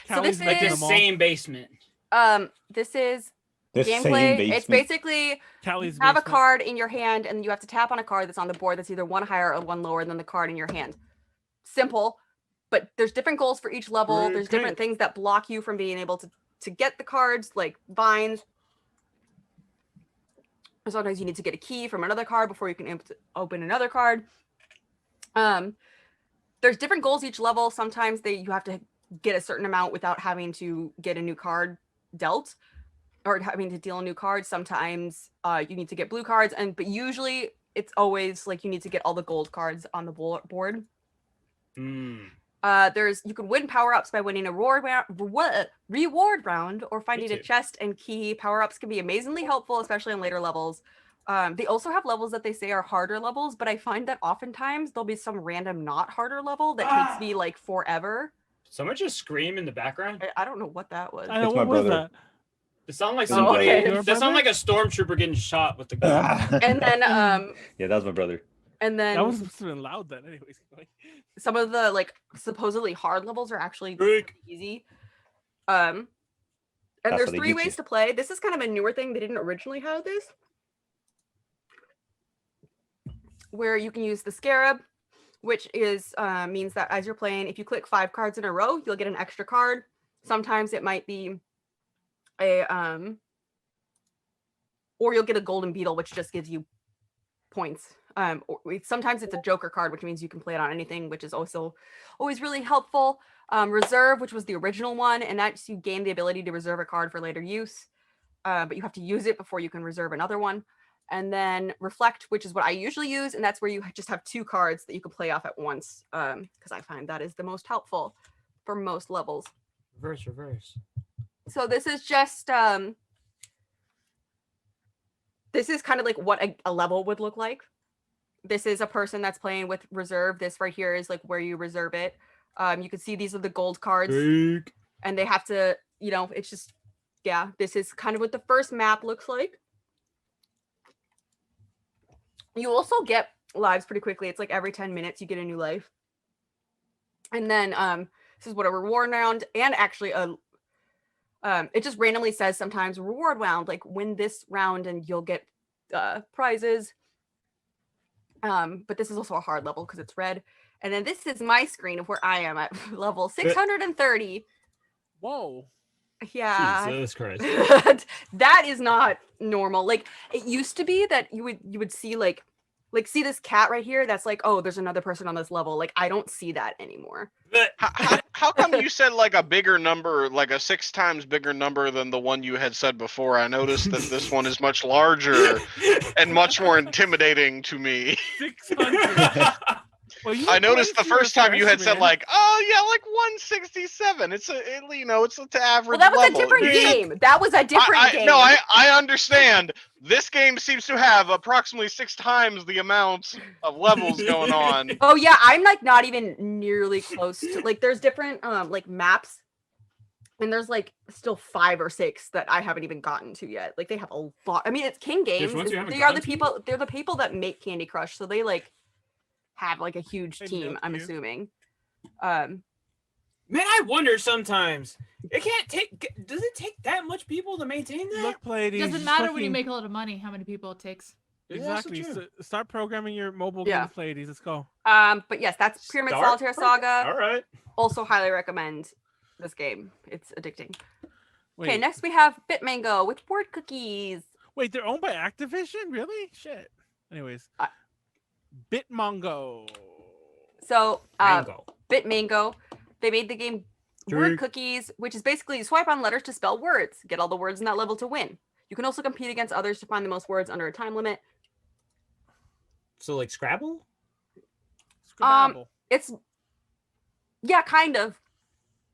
So this is like the same basement. This is This gameplay. It's basically Callie's have a card in your hand and you have to tap on a card that's on the board that's either one higher or one lower than the card in your hand. Simple, but there's different goals for each level. There's different things that block you from being able to get the cards, like vines. Sometimes you need to get a key from another card before you can open another card. There's different goals each level. Sometimes you have to get a certain amount without having to get a new card dealt or having to deal a new card. Sometimes you need to get blue cards, but usually it's always like you need to get all the gold cards on the board. You can win power-ups by winning a reward round or finding a chest and key. Power-ups can be amazingly helpful, especially on later levels. They also have levels that they say are harder levels, but I find that oftentimes there'll be some random not harder level that takes me like forever. Someone just scream in the background. I don't know what that was. I know, what was that? It sounded like somebody. That sounded like a stormtrooper getting shot with the gun. And then yeah, that was my brother. And then that was loud then. Anyways, some of the like supposedly hard levels are actually easy. And there's 3 ways to play. This is kind of a newer thing. They didn't originally have this, where you can use the Scarab, which is means that as you're playing, if you click 5 cards in a row, you'll get an extra card. Sometimes it might be a or you'll get a golden beetle, which just gives you points. Or sometimes it's a joker card, which means you can play it on anything, which is also always really helpful. Reserve, which was the original one, and that's you gain the ability to reserve a card for later use, but you have to use it before you can reserve another one. And then Reflect, which is what I usually use, and that's where you just have 2 cards that you can play off at once, because I find that is the most helpful for most levels. Reverse. So this is just this is kind of like what a level would look like. This is a person that's playing with reserve. This right here is like where you reserve it. You can see these are the gold cards, and they have to, you know, it's just, yeah, this is kind of what the first map looks like. You also get lives pretty quickly. It's like every 10 minutes you get a new life. And then this is what a reward round, and actually it just randomly says sometimes reward round, like win this round and you'll get prizes. But this is also a hard level because it's red. And then this is my screen of where I am at level 630. Whoa. Yeah. Jesus Christ. That is not normal. Like it used to be that you would see like see this cat right here that's like, oh, there's another person on this level. Like I don't see that anymore. How come you said like a bigger number, like a 6 times bigger number than the one you had said before? I noticed that this one is much larger and much more intimidating to me. 600. Well, I noticed the first time you had said like, oh yeah, like 167. It's the average. Well, that was level. a different game. That was a different game. No, I understand. This game seems to have approximately 6 times the amount of levels going on. Oh yeah, I'm like not even nearly close to, like there's different like maps And there's like still 5 or 6 that I haven't even gotten to yet. Like they have a lot. I mean, it's King Games. They are the people. They're the people that make Candy Crush, so they like have like a huge team. I'm assuming. Man, I wonder sometimes. It can't take. Does it take that much people to maintain that? Look, Pleiades. Doesn't matter when you make a lot of money how many people it takes. Exactly. So start programming your mobile game, Pleiades. Let's go. But yes, that's Pyramid Solitaire Saga. All right. Also highly recommend this game. It's addicting. Wait. Okay, next we have BitMango with board cookies. Wait, they're owned by Activision? Really? Shit. Anyways. BitMango. So, BitMango, they made the game Word Cookies, which is basically you swipe on letters to spell words. Get all the words in that level to win. You can also compete against others to find the most words under a time limit. So like Scrabble? It's kind of.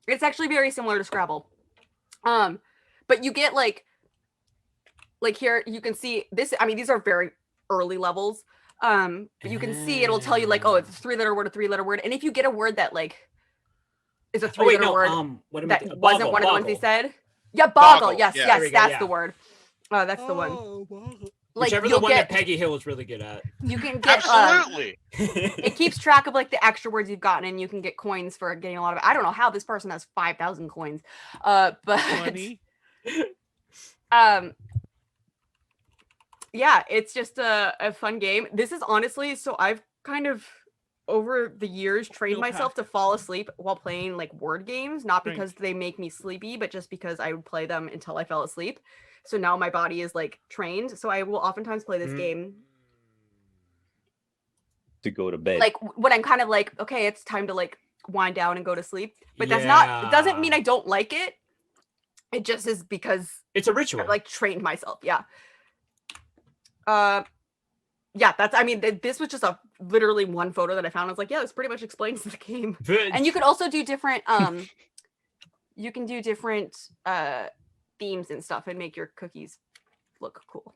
It's actually very similar to Scrabble. But you get like here you can see this. I mean, these are very early levels. But you can see it'll tell you like, oh, it's a 3-letter word, a 3-letter word, and if you get a word that like is a 3-letter word that wasn't one of the ones they said. Yeah, boggle. Yes, that's the word. Oh, that's the one. Like, whichever the one that Peggy Hill is really good at. You can get absolutely. It keeps track of like the extra words you've gotten, and you can get coins for getting a lot of it. I don't know how this person has 5,000 coins, but money. Yeah, it's just a fun game. This is honestly, so I've kind of over the years trained myself to fall asleep while playing like word games, not because they make me sleepy, but just because I would play them until I fell asleep. So now my body is like trained. So I will oftentimes play this game to go to bed. Like when I'm kind of like, okay, it's time to like wind down and go to sleep. But that's not, it doesn't mean I don't like it. It just is because it's a ritual. I've like trained myself. Yeah. Yeah, that's, I mean, this was just literally one photo that I found. I was like, yeah, this pretty much explains the game. And you can also do different, you can do different themes and stuff and make your cookies look cool.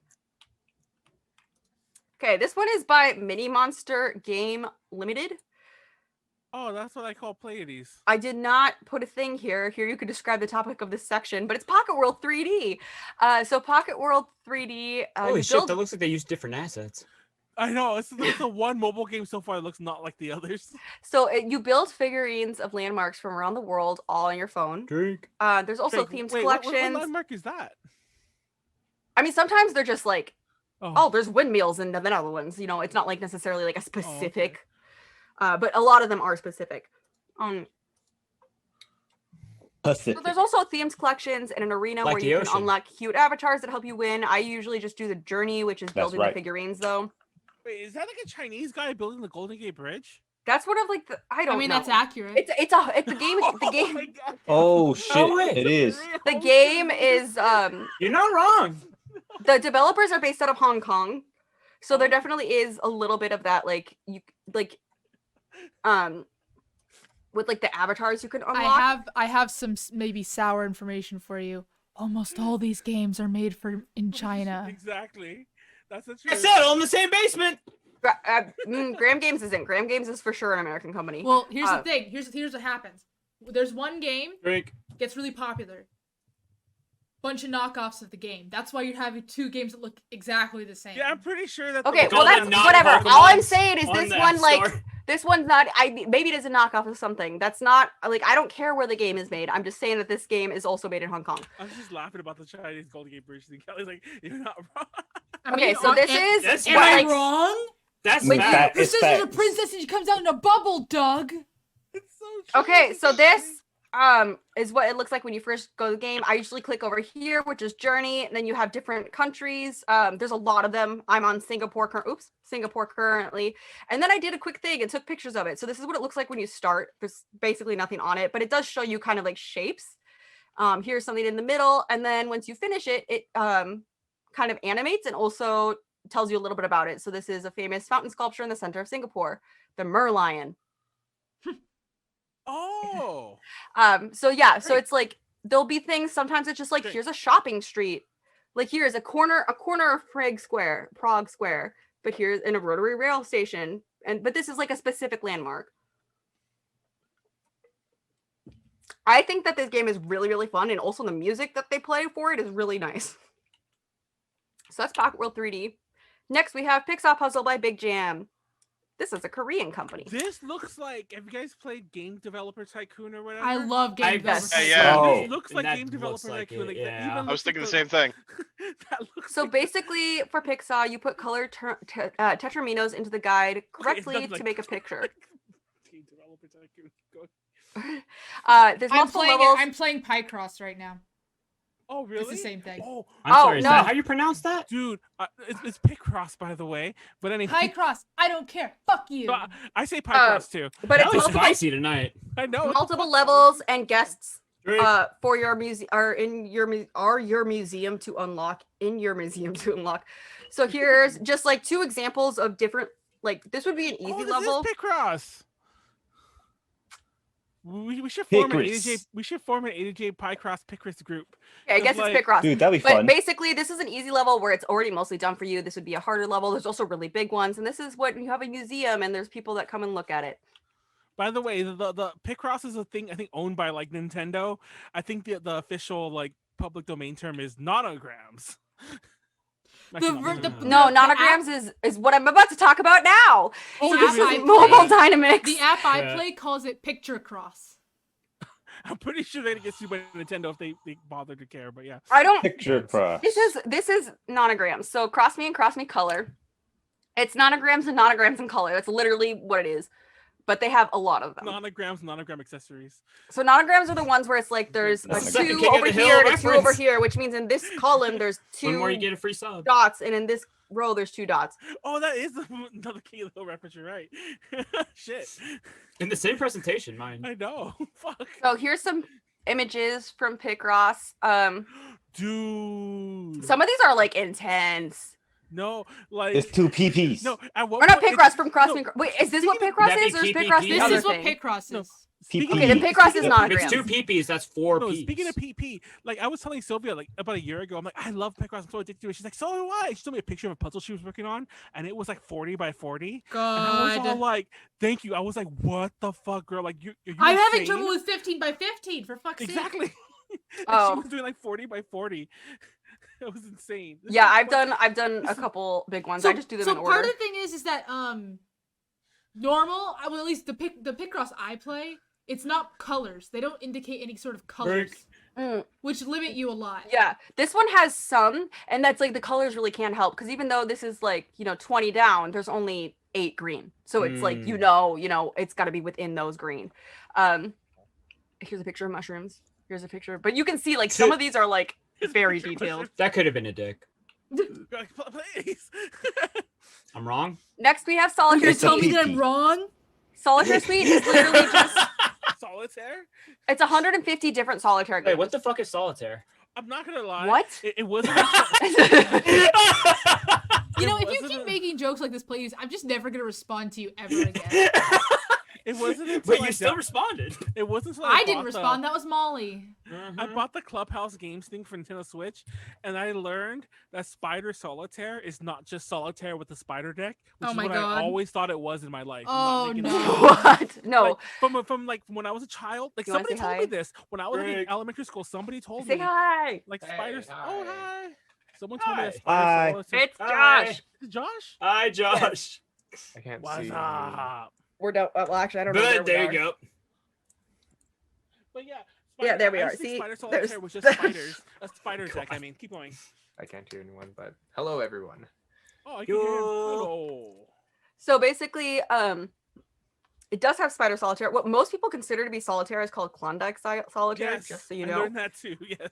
Okay, this one is by Mini Monster Game Limited. Oh, that's what I call Pleiades. I did not put a thing here. Here you could describe the topic of this section, but it's Pocket World 3D. So Pocket World 3D. Holy shit, that looks like they use different assets. I know, it's the one mobile game so far that looks not like the others. So you build figurines of landmarks from around the world all on your phone. Drink. There's also themes collections. What landmark is that? I mean, sometimes they're just like, oh there's windmills and then other ones. You know, it's not like necessarily like a specific, but a lot of them are specific. So there's also themes collections and an arena like where you can unlock cute avatars that help you win. I usually just do the journey, which is building the figurines though. Wait, is that like a Chinese guy building the Golden Gate Bridge? That's one of like the I mean, that's accurate. It's a game. The game. Oh shit! It is. The game is. You're not wrong. The developers are based out of Hong Kong, so there definitely is a little bit of that. Like you with like the avatars you can unlock. I have some maybe sour information for you. Almost all these games are made in China. Exactly. That's the truth. I said all in the same basement. Graham Games isn't. Graham Games is for sure an American company. Well, here's the thing. Here's what happens. There's one game gets really popular. Bunch of knockoffs of the game. That's why you're having 2 games that look exactly the same. Yeah, I'm pretty sure that. Okay, well that's whatever. All I'm saying is this one like. This one's not. Maybe it is a knockoff of something. That's not like I don't care where the game is made. I'm just saying that this game is also made in Hong Kong. I was just laughing about the Chinese Golden Gate Bridge thing. Callie's like, you're not wrong. Okay, so this is. Am I wrong? That's bad. This is a princess and she comes out in a bubble, Doug. It's so true. Okay, so this is what it looks like when you first go to the game. I usually click over here, which is Journey, and then you have different countries. There's a lot of them. I'm on Singapore currently. And then I did a quick thing and took pictures of it. So this is what it looks like when you start. There's basically nothing on it, but it does show you kind of like shapes. Here's something in the middle, and then once you finish it, it kind of animates and also tells you a little bit about it. So this is a famous fountain sculpture in the center of Singapore, the Merlion. Oh. So yeah, so it's like there'll be things. Sometimes it's just like here's a shopping street, like here's a corner of Prague Square, but here's in a rotary rail station, but this is like a specific landmark. I think that this game is really, really fun, and also the music that they play for it is really nice. So that's Pocket World 3D. Next, we have Pixar Puzzle by Big Jam. This is a Korean company. This looks like, have you guys played Game Developer Tycoon or whatever? I love Game Developer Tycoon. Yeah. This looks like Game Developer Tycoon. Like, I was thinking the same thing. So basically, for Pixar, you put colored tetraminos into the guide correctly to make a picture. Game Developer Tycoon. There's multiple levels. I'm playing Picross right now. Oh, really? It's the same thing. Oh, I'm sorry. Is that how you pronounce that? Dude, it's Picross, by the way. But anyway. Picross. I don't care. Fuck you. No, I say Picross too. But That was spicy tonight. I know. Multiple levels and guests for your museum are your museum to unlock. So here's just like 2 examples of different, like this would be an easy level. This is Picross. We should form an AJ. We should form an AJ Picross Picross group. Yeah, I guess it's Picross. Dude, that'd be but fun. Basically, this is an easy level where it's already mostly done for you. This would be a harder level. There's also really big ones, and this is what you have a museum, and there's people that come and look at it. By the way, the Picross is a thing I think owned by like Nintendo. I think the official like public domain term is nanograms. No, nanograms is what I'm about to talk about now. Oh, so this is Mobile Dynamics. The app I play calls it Picture Cross. I'm pretty sure they'd get sued by Nintendo if they bother to care, but yeah. I don't Picture Cross. This is nanograms. So Cross Me and Cross Me Color. It's nanograms and color. That's literally what it is. But they have a lot of them. Nonogram accessories. So nanograms are the ones where it's like there's a 2 over here and a 2 over here, which means in this column there's 2 One more, you get a free sub. dots, and in this row there's 2 dots. Oh, that is another King of the Hill reference. You're right. Shit. In the same presentation, mind. I know. Fuck. So here's some images from Picross. Dude. Some of these are like intense. No, like it's 2 PPs. No, or not Picross from Cross Me. Wait, is this what Picross is, or is Picross the other thing? This is what Picross is. Okay, then Picross is not. If it's 2 PPs, that's 4 Ps. Speaking of PP, like I was telling Sylvia like about a year ago, I'm like, I love Picross, I'm so addicted to it. She's like, so do I. She told me a picture of a puzzle she was working on, and it was like 40 by 40. God. And I was all like, thank you. I was like, what the fuck, girl? Like you I'm having trouble with 15 by 15 for fuck's sake. Exactly. She was doing like 40 by 40. That was insane. Yeah, I've done a couple big ones. I just do them in order. So part of the thing is that normal, well, at least the Picross I play, it's not colors. They don't indicate any sort of colors, which limit you a lot. Yeah, this one has some, and that's like the colors really can't help, because even though this is like 20 down, there's only 8 green, so it's like it's got to be within those green. Here's a picture of mushrooms. Here's a picture, but you can see like some of these are like very detailed. That could have been a dick. Please. I'm wrong. Next, we have Solitaire You're telling me that I'm wrong? Solitaire Suite is literally just solitaire. It's 150 different solitaire games. Wait, what the fuck is solitaire? I'm not gonna lie. What? It wasn't. If you keep making jokes like this, please, I'm just never gonna respond to you ever again. It wasn't until But you still responded. It wasn't until I didn't respond. That was Molly. I bought the Clubhouse Games thing for Nintendo Switch, and I learned that Spider Solitaire is not just solitaire with the spider deck, which is what I always thought it was in my life. Oh no! What? No. Like, from when I was a child, like somebody told me this when I was in elementary school. Somebody told me. Say hi. Like spiders. Hi. Oh hi. Someone told me that Hi. Solitaire. It's Josh. Is it Josh? Hi, Josh. I can't What's see. up? We're down. Well, actually, I don't know. But there you go. But yeah. Yeah, there we I are. just think See, Spider Solitaire was just spiders. A spider deck. I mean, keep going. I can't hear anyone, but hello everyone. Oh, I can hear him. Hello. So basically, it does have Spider Solitaire. What most people consider to be solitaire is called Klondike Solitaire. Yes, just so you know. I learned that too. Yes.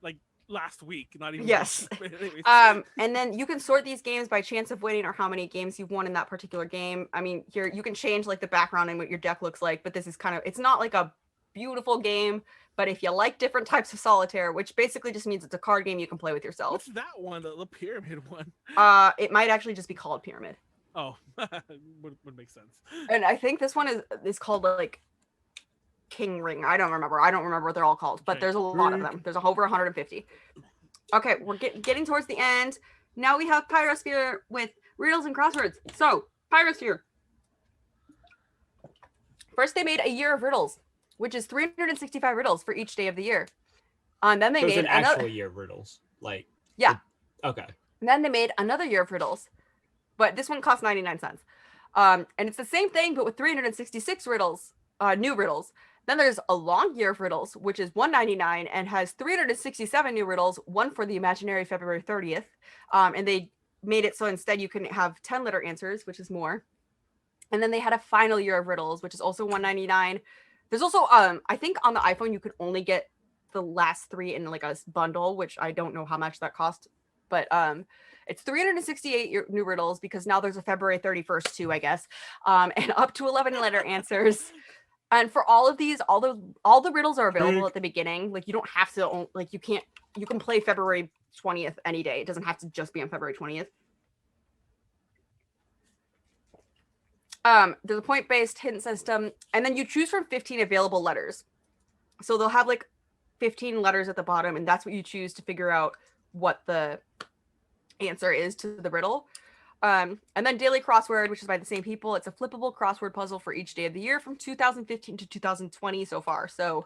Like last week, not even. Yes. Anyways. And then you can sort these games by chance of winning or how many games you've won in that particular game. I mean, here you can change like the background and what your deck looks like, but this is it's not like a beautiful game. But if you like different types of solitaire, which basically just means it's a card game you can play with yourself. What's that one? The pyramid one? It might actually just be called Pyramid. Oh, would make sense. And I think this one is called like King Ring. I don't remember what they're all called, but there's a lot of them. There's over 150. Okay, we're getting towards the end. Now we have Pyrosphere with riddles and crosswords. So, Pyrosphere. First, they made a year of riddles. which is 365 riddles for each day of the year. Then they made an actual year of riddles, like okay. And then they made another year of riddles, but this one costs 99 cents. And it's the same thing, but with 366 riddles, new riddles. Then there's a long year of riddles, which is $199 and has 367 new riddles, one for the imaginary February 30th. And they made it so instead you can have 10-letter answers, which is more. And then they had a final year of riddles, which is also $199. There's also, I think on the iPhone, you could only get the last 3 in like a bundle, which I don't know how much that cost. But it's 368 new riddles because now there's a February 31st too, I guess. And up to 11-letter answers. And for all of these, all the riddles are available at the beginning. Like you don't have to, like you can play February 20th any day. It doesn't have to just be on February 20th. There's a point-based hint system, and then you choose from 15 available letters. So they'll have like 15 letters at the bottom, and that's what you choose to figure out what the answer is to the riddle. And then Daily Crossword, which is by the same people. It's a flippable crossword puzzle for each day of the year from 2015 to 2020 so far. So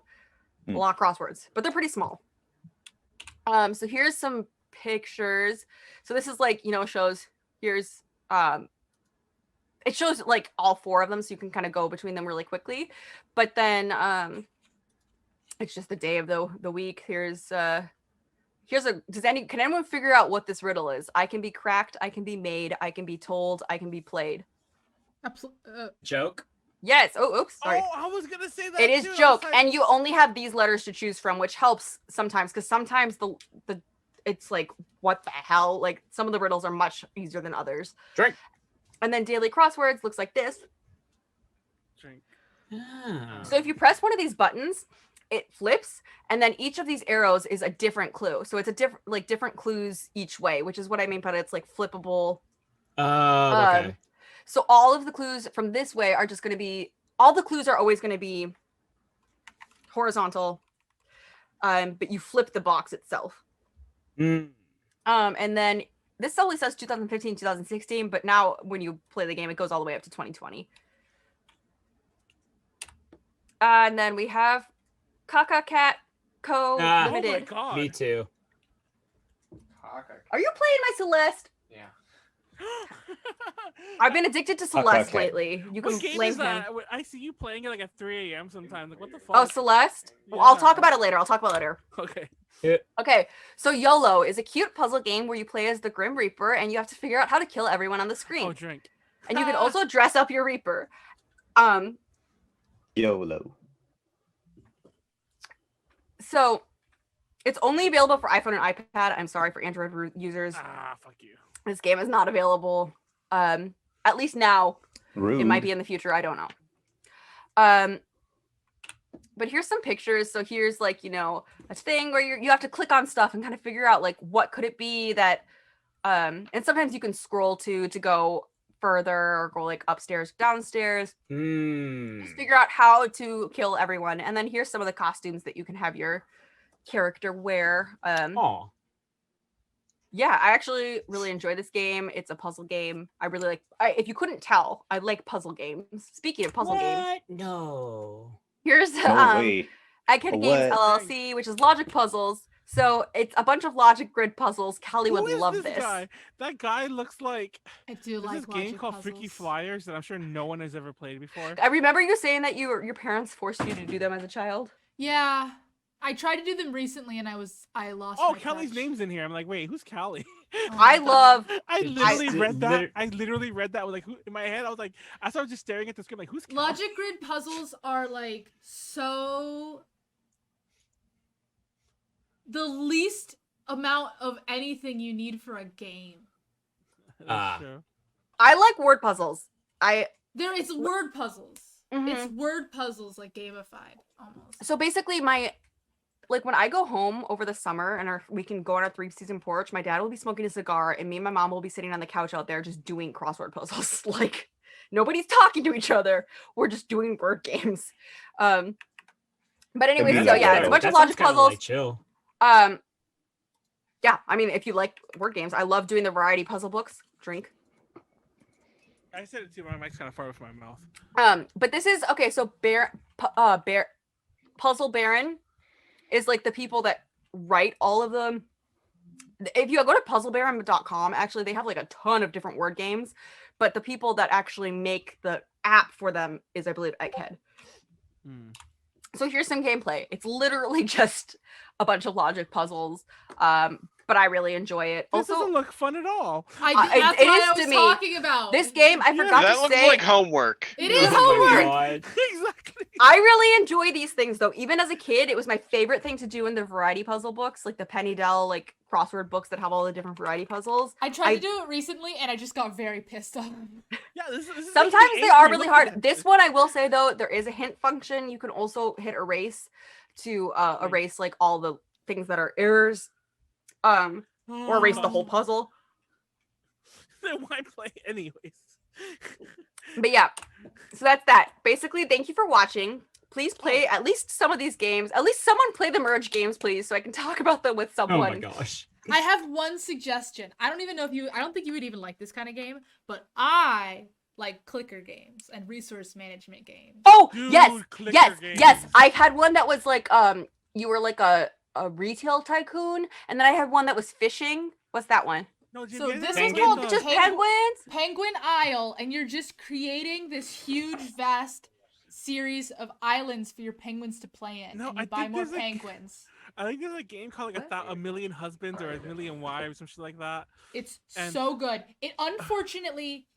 a lot of crosswords, but they're pretty small. So here's some pictures. So this is like, shows, here's, it shows like all 4 of them. So you can kind of go between them really quickly, but then, it's just the day of the week. Can anyone figure out what this riddle is? I can be cracked, I can be made, I can be told, I can be played. Joke? Yes. Oh, oops. Sorry. Oh, I was gonna say that. It is joke, and you only have these letters to choose from, which helps sometimes because sometimes the it's like what the hell? Like some of the riddles are much easier than others. Drink. And then Daily Crosswords looks like this. Drink. So if you press one of these buttons, it flips, and then each of these arrows is a different clue. So it's a different clues each way, which is what I mean by it's like flippable. Okay. So all of the clues from this way are just going to be, all the clues are always going to be horizontal, but you flip the box itself. And then this only says 2015, 2016, but now when you play the game, it goes all the way up to 2020. And then we have Kaka Cat Co. Limited. Oh my God. Me too. Are you playing my Celeste? Yeah. I've been addicted to Celeste lately. You can What game blame is that? him. I see you playing it like at 3 a.m. sometimes. Like, what the fuck? Oh, Celeste? Well, I'll talk about it later. Okay. Okay, so YOLO is a cute puzzle game where you play as the Grim Reaper and you have to figure out how to kill everyone on the screen. Oh, drink. And you can also dress up your Reaper. YOLO. So it's only available for iPhone and iPad. I'm sorry for Android users. Fuck you. This game is not available. At least now. Rude. It might be in the future. I don't know. But here's some pictures. So here's like, a thing where you have to click on stuff and kind of figure out like what could it be that and sometimes you can scroll to go further or go like upstairs, downstairs. Just figure out how to kill everyone. And then here's some of the costumes that you can have your character wear. Yeah, I actually really enjoy this game. It's a puzzle game. I really like, if you couldn't tell, I like puzzle games. Speaking of puzzle games. No. Here's Egghead Games LLC, which is logic puzzles. So it's a bunch of logic grid puzzles. Callie would love this. Guy? That guy looks like. I do like this game called Freaky Flyers that I'm sure no one has ever played before. I remember you saying that your parents forced you to do them as a child. Yeah, I tried to do them recently and I lost. Oh, my Callie's touch. name's in here. I'm like, wait, who's Callie? I read that. I literally read that. I was like, who? In my head, I was like, I started just staring at the screen, like, who's Callie? Logic grid puzzles are like so. The least amount of anything you need for a game. I like word puzzles. It's word puzzles. It's word puzzles like gamified almost. So basically when I go home over the summer and we can go on our 3-season porch, my dad will be smoking a cigar and me and my mom will be sitting on the couch out there just doing crossword puzzles. Like nobody's talking to each other. We're just doing word games. But anyways, so yeah, it's a bunch of logic puzzles. Like chill. Yeah, I mean, if you like word games, I love doing the variety puzzle books. Drink. I said it too. My mic's kind of far from my mouth. But this is okay. So Puzzle Baron is like the people that write all of them. If you go to puzzlebaron.com, actually they have like a ton of different word games, but the people that actually make the app for them is, I believe, Egghead. So here's some gameplay. It's literally just a bunch of logic puzzles, but I really enjoy it. This doesn't look fun at all. That's what I was talking about. This game, I forgot that to looks say, like homework. It is homework. Exactly. I really enjoy these things though. Even as a kid, it was my favorite thing to do in the variety puzzle books, like the Penny Dell like crossword books that have all the different variety puzzles. I tried to do it recently and I just got very pissed off. Yeah, this sometimes they are really hard. This one, I will say though, there is a hint function. You can also hit erase to erase like all the things that are errors, or erase the whole puzzle. Then why play anyways? But yeah, so that's that. Basically, thank you for watching. Please play at least some of these games. At least someone play the merge games, please, so I can talk about them with someone. Oh my gosh. I have one suggestion. I don't think you would even like this kind of game, but I like clicker games and resource management games. Oh, Dude, yes. I had one that was like you were like a retail tycoon, and then I had one that was fishing. What's that one? No, So this is Penguin? called Just penguins? Penguin Isle, and you're just creating this huge, vast series of islands for your penguins to play in, No, and you I buy think more there's a- penguins. I think there's a game called like a million husbands or a million wives, some shit like that. It's And- so good. It unfortunately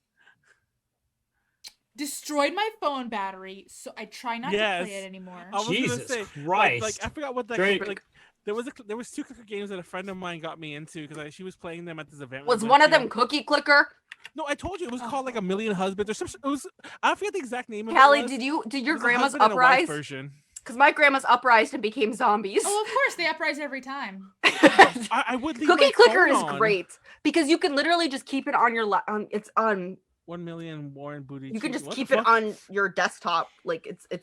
destroyed my phone battery, so I try not to play it anymore. I was Jesus gonna say, Christ. Like I forgot what that Drake. like. There was two clicker games that a friend of mine got me into because she was playing them at this event. Was we one went of to. them Cookie Clicker? No, I told you it was called like a million husbands or some. It was I forget the exact name of Callie, it. did It your was a grandma's husband and a wife uprise? version. Because my grandma's uprised and became zombies. Oh, of course, they uprise every time. I would leave Cookie my Clicker phone is on. great because you can literally just keep it on your it's on 1 million Warren Booty. you can just What keep the it fuck? on your desktop like it's me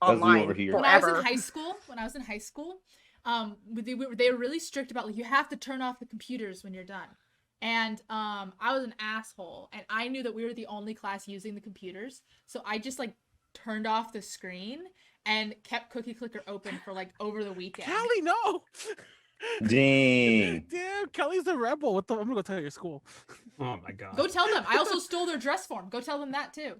online over here. When I was forever. in high school, they were really strict about like you have to turn off the computers when you're done. And I was an asshole, and I knew that we were the only class using the computers, so I just like turned off the screen and kept Cookie Clicker open for like over the weekend. Callie, no. Dang. Damn, Kelly's a rebel. What the? I'm gonna go tell your school. Oh my god. Go tell them. I also stole their dress form. Go tell them that too.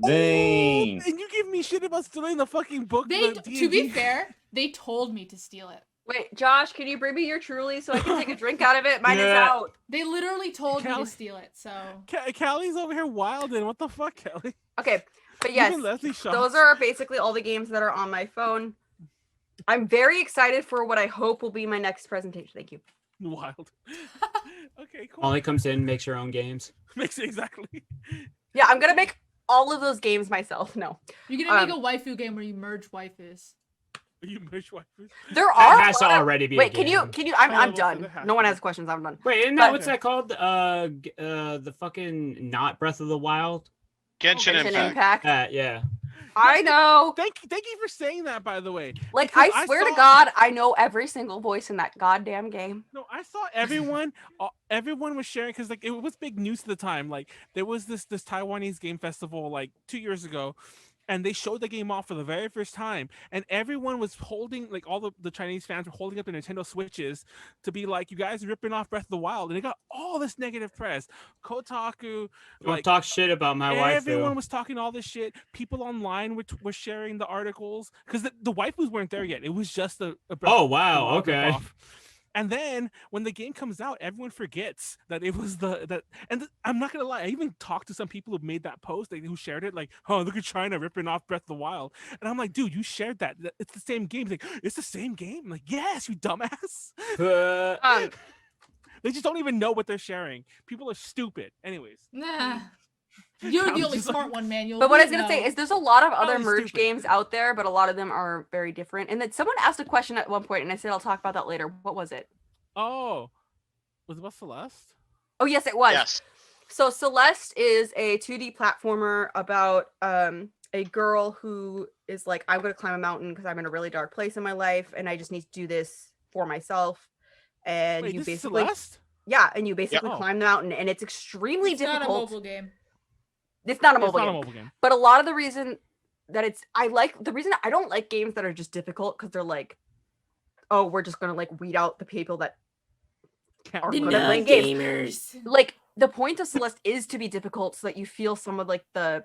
Dang. And you give me shit about stealing the fucking book. They, the to be D&D. fair, they told me to steal it. Wait, Josh, can you bring me your Truly so I can take a drink out of it? Mine is Yeah. out. They literally told me Callie- to steal it. So Callie's over here wilding. What the fuck, Callie? Okay, but yes, Even Leslie shots. those are basically all the games that are on my phone. I'm very excited for what I hope will be my next presentation. Thank you. Wild. Okay, cool. Ollie comes in, makes her own games. Makes it exactly. Yeah, I'm gonna make all of those games myself. No, you're gonna make a waifu game where you merge waifus. You merge waifus. there are. has to already be a Wait, can you? game. I'm Oh, done. it has No one to. has questions. I'm done. Wait, isn't But- that what's that called? The fucking not Breath of the Wild? Genshin Genshin Impact. Impact. Yeah. I know. Thank you for saying that, by the way. Like, Because I swear to saw- God, I know every single voice in that goddamn game. No, I saw everyone. Everyone was sharing because like it was big news at the time. Like there was this Taiwanese game festival like 2 years ago, and they showed the game off for the very first time, and everyone was holding like all the Chinese fans were holding up the Nintendo Switches to be like, you guys are ripping off Breath of the Wild, and it got all this negative press. Kotaku, Don't like talk shit about my wife. everyone was talking all this shit. People online were sharing the articles because the waifus weren't there yet. It was just a Breath Oh of the wow, Wild okay. ripoff. And then when the game comes out, everyone forgets that it was I'm not gonna lie, I even talked to some people who made that post, who shared it, like, oh, look at China ripping off Breath of the Wild. And I'm like, dude, you shared that. It's the same game. He's like, it's the same game. I'm like, yes, you dumbass. They just don't even know what they're sharing. People are stupid. Anyways. Nah. You're I'm the only just like- smart one, Manuel. But what We I was gonna know. say is there's a lot of other Probably merge stupid. games out there, but a lot of them are very different. And then someone asked a question at one point, and I said I'll talk about that later. What was it? Oh, was it about Celeste? Oh yes, it was. Yes. So Celeste is a 2D platformer about a girl who is like, I'm gonna climb a mountain because I'm in a really dark place in my life, and I just need to do this for myself. And Wait, you this is basically, Celeste? yeah, and you basically Oh. climb the mountain, and it's extremely It's not a difficult. mobile game. It's not a It's mobile not game. a mobile game. But a lot of the reason I like the reason I don't like games that are just difficult because they're like, oh, we're just gonna like weed out the people that are good at playing games. Like the point of Celeste is to be difficult so that you feel some of like the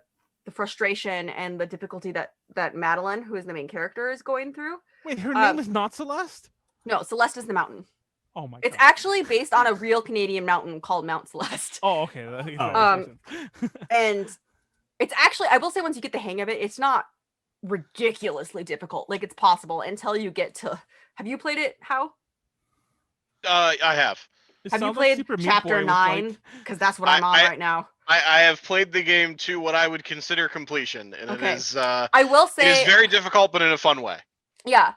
frustration and the difficulty that Madeline, who is the main character, is going through. Wait, her name is not Celeste? No, Celeste is the mountain. Oh my god. It's actually based on a real Canadian mountain called Mount Celeste. Oh, okay. And it's actually, I will say, once you get the hang of it, it's not ridiculously difficult. Like, it's possible until you get to... Have you played it, How? I have. Have you played Chapter 9? Because that's what I'm on right now. I have played the game to what I would consider completion, and it is... I will say... It is very difficult, but in a fun way. Yeah.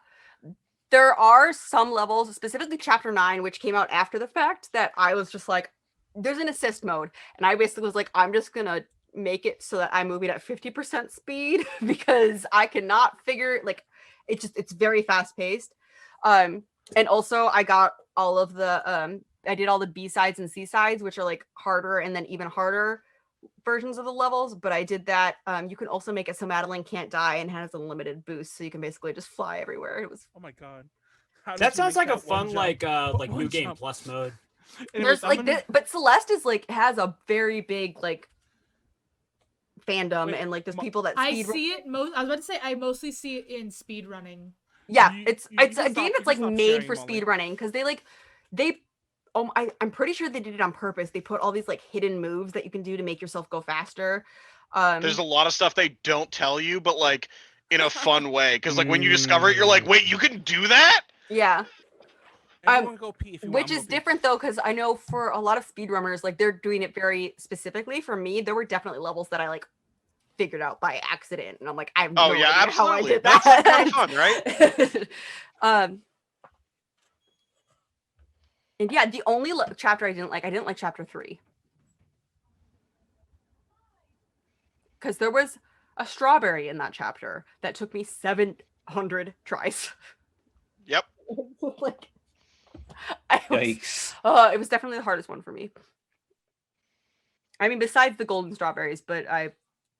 There are some levels, specifically Chapter 9, which came out after the fact, that I was just like, there's an assist mode. And I basically was like, I'm just going to make it so that I'm moving at 50% speed because I cannot figure, like, it's very fast paced. And also I got all of the, I did all the B-sides and C-sides, which are like harder and then even harder versions of the levels, but I did that. You can also make it so Madeline can't die and has a limited boost, so you can basically just fly everywhere. It was... Oh my god. That sounds like a fun like new game plus mode. There's like this, but Celeste is like has a very big like fandom. Wait, and like there's people that I see it most. I was about to say I mostly see it in speed running. Yeah, it's a game that's like made for speed running because they I'm pretty sure they did it on purpose. They put all these like hidden moves that you can do to make yourself go faster. There's a lot of stuff they don't tell you, but like in a fun way. Because like when you discover it, you're like, wait, you can do that? Yeah. Which is different though, because I know for a lot of speedrunners, like they're doing it very specifically. For me, there were definitely levels that I like figured out by accident, and I'm like, I have no idea how I did that. That's kind of fun, right? And yeah, the only chapter I didn't like chapter 3. Because there was a strawberry in that chapter that took me 700 tries. Yep. Like, Yikes. It was definitely the hardest one for me. I mean, besides the golden strawberries, but I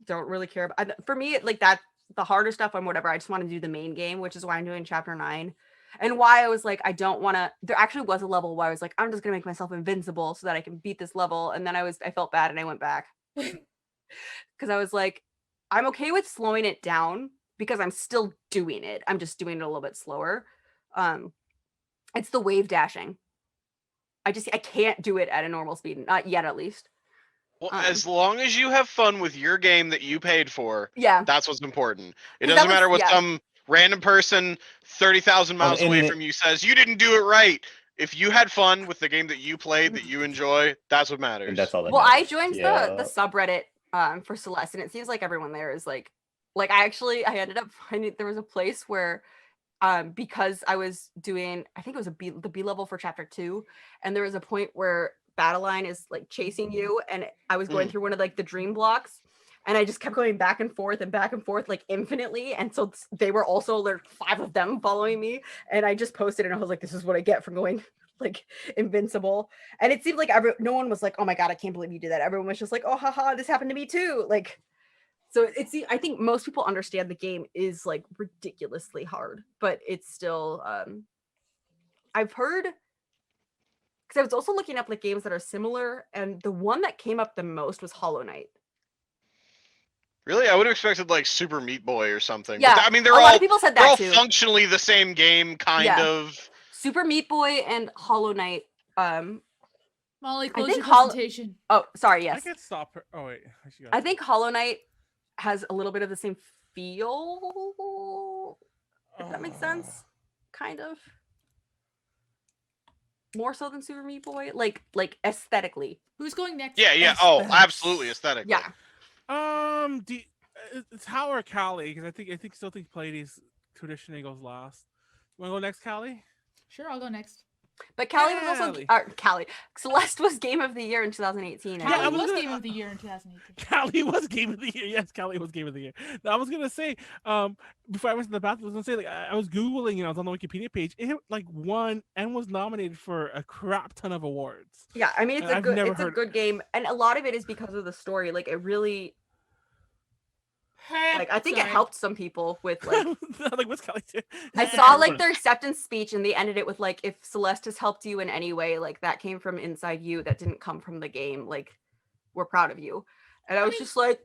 don't really care about... For me, like that, the harder stuff on whatever, I just want to do the main game, which is why I'm doing chapter 9. And why I was like, I don't want to... There actually was a level where I was like, I'm just going to make myself invincible so that I can beat this level. And then I felt bad and I went back. Because I was like, I'm okay with slowing it down because I'm still doing it. I'm just doing it a little bit slower. It's the wave dashing. I can't do it at a normal speed. Not yet, at least. Well, as long as you have fun with your game that you paid for, that's what's important. It doesn't matter what some random person 30,000 miles away from you says, you didn't do it right. If you had fun with the game that you played, that you enjoy, that's what matters. And that's all that matters. I joined the subreddit for Celeste, and it seems like everyone there is like I ended up finding there was a place where because I was doing, I think it was the B level for chapter 2, and there was a point where Battleline is like chasing you, and I was going through one of like the dream blocks, and I just kept going back and forth like infinitely, and so they were also there 5 of them following me, and I just posted and I was like, this is what I get for going like invincible. And it seemed like no one was like, oh my god, I can't believe you did that. Everyone was just like, oh haha, this happened to me too. Like, so I think most people understand the game is like ridiculously hard, but it's still I've heard, because I was also looking up like games that are similar, and the one that came up the most was Hollow Knight. Really? I would have expected like Super Meat Boy or something. Yeah, but, I mean, a lot of people said that too. Functionally the same game, kind of. Super Meat Boy and Hollow Knight. Molly, close your presentation. Oh, sorry, yes. I can stop her. Oh, wait. I think Hollow Knight has a little bit of the same feel, if that makes sense. Kind of. More so than Super Meat Boy. Like aesthetically. Who's going next? Yeah. Oh, absolutely aesthetically. Yeah. It's How or Callie, because I still think Pleiades traditionally goes last. You want to go next, Callie? Sure, I'll go next. But Callie was also Celeste was Game of the Year in 2018. Callie was Game of the Year in 2018. Callie was Game of the Year. Yes, Callie was Game of the Year. Now, I was gonna say, before I went to the bathroom, I was gonna say, like, I was googling, I was on the Wikipedia page. It like won and was nominated for a crap ton of awards. Yeah, I mean, it's a good game, and a lot of it is because of the story. Like, it really, Like, I think it helped some people with like. Like, what's Callie too? I saw like their acceptance speech, and they ended it with like, "If Celeste has helped you in any way, like that came from inside you. That didn't come from the game. Like, we're proud of you." And I was just like,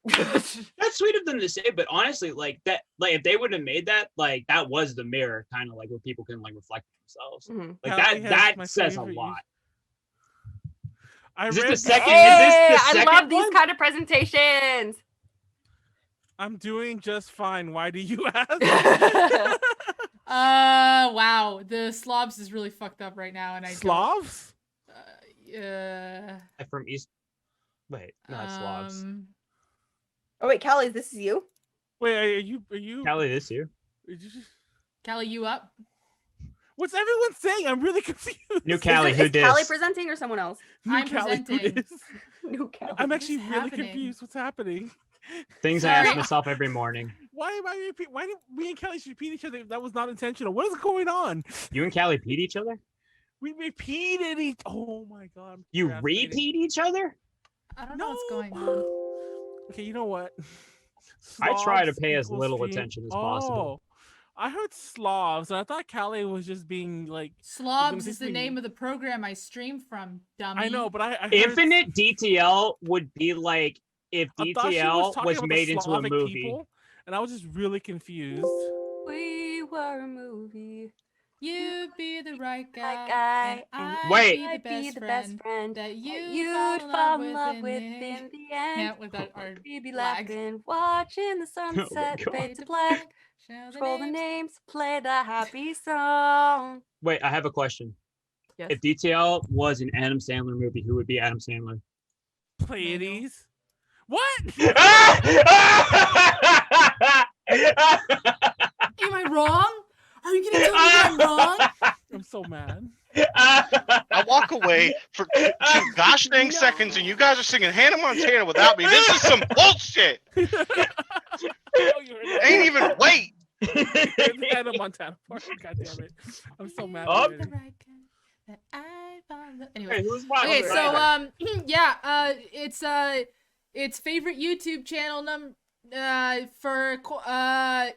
that's sweet of them to say, but honestly, like that, like if they would have made that, like that was the mirror, kind of like where people can like reflect themselves. Like that says a lot. I love these kind of presentations. I'm doing just fine. Why do you ask? Wow. The Slobs is really fucked up right now, and I Slavs? I'm from East. Wait, no, it's Slavs. Oh wait, Callie, this is you. Wait, are you? Callie, this you? Callie, you up? What's everyone saying? I'm really confused. New Callie, who did? Callie presenting or someone else? I'm presenting. New Callie. I'm actually really confused. What's happening? Things I ask myself every morning. Why am I repeat? Why did we and Callie repeat each other? That was not intentional. What is going on? You and Callie repeat each other? We repeated each. Oh my god. You repeat each other? I don't know what's going on. Okay, you know what? I try to pay as little attention as possible. I heard Slavs, and I thought Callie was just being like. Slobs is the name of the program I stream from, dummy. I know, but I heard... Infinite DTL would be like if DTL was made into a movie. People, and I was just really confused. We were a movie. You'd be the right guy. And I'd be the best friend that you'd fall in love with in the end. Yeah, with that we'd be laughing, watching the sunset fade to black. Scroll the names, play the happy song. Wait, I have a question. Yes. If DTL was an Adam Sandler movie, who would be Adam Sandler? Pleiades. What? Am I wrong? Are you gonna tell me I'm wrong? I'm so mad. I walk away for 2 gosh dang seconds, and you guys are singing Hannah Montana without me. This is some bullshit. Ain't even wait. Hannah Montana. God damn it! I'm so mad. Anyway, okay, so yeah, it's favorite YouTube channel for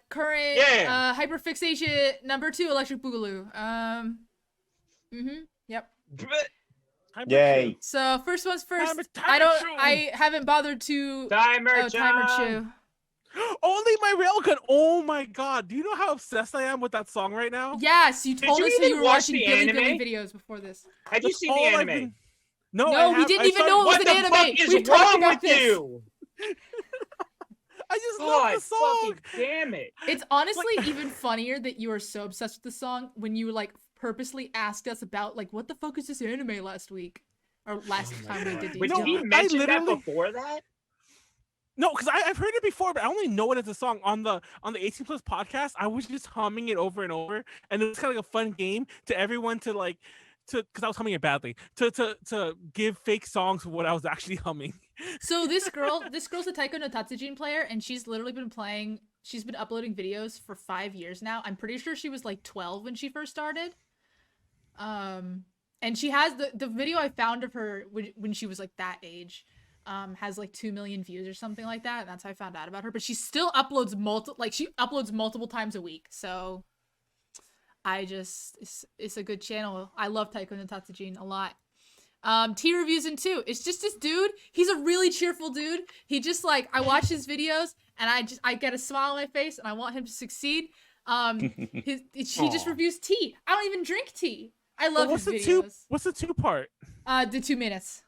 current hyperfixation #2 Electric Boogaloo. Yep. Yay. So first one's first. I haven't bothered to timer chew. Only my railgun. Oh my god. Do you know how obsessed I am with that song right now? Yes, you told us that you were watching Billy videos before this. Have you seen the anime? No, he didn't even know it was an anime. What the fuck is wrong with you? I just love the song. Damn it. It's honestly even funnier that you are so obsessed with the song when you like purposely asked us about like what the fuck is this anime last week or last time we did. Wait, did he mention that before that? No, because I've heard it before, but I only know it as a song on the 18 Plus podcast. I was just humming it over and over, and it was kind of like a fun game to everyone to like because I was humming it badly to give fake songs for what I was actually humming. So this girl's a Taiko no Tatsujin player, and she's literally been playing. She's been uploading videos for 5 years now. I'm pretty sure she was like 12 when she first started. And she has the video I found of her when she was like that age. Has like 2 million views or something like that, and that's how I found out about her. But she still uploads multiple times a week. So it's a good channel. I love Taiko no Tatsujin a lot. Tea reviews in 2. It's just this dude. He's a really cheerful dude. He just like I watch his videos and I get a smile on my face and I want him to succeed. He just reviews tea. I don't even drink tea. I love his videos. What's the 2 part? The 2 minutes.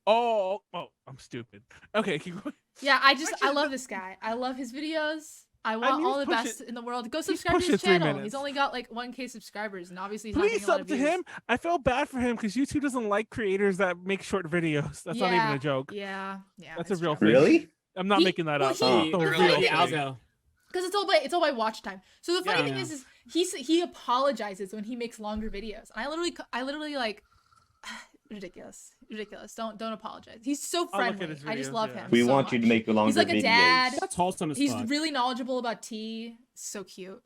Oh, I'm stupid. Okay, keep going. Yeah, I love this guy. I love his videos. I want all the best in the world. Go subscribe to his channel. He's only got like 1K subscribers, and obviously he's not getting a lot of views. Please sub to him. I felt bad for him because YouTube doesn't like creators that make short videos. That's not even a joke. Yeah. That's a real thing. Really? I'm not making that up. Because it's all by watch time. So the funny thing is he apologizes when he makes longer videos. And I literally like ridiculous. Don't apologize. He's so friendly. I just love him. We want you to make longer videos. He's like a dad. That's wholesome as He's fuck. really knowledgeable about tea. So cute.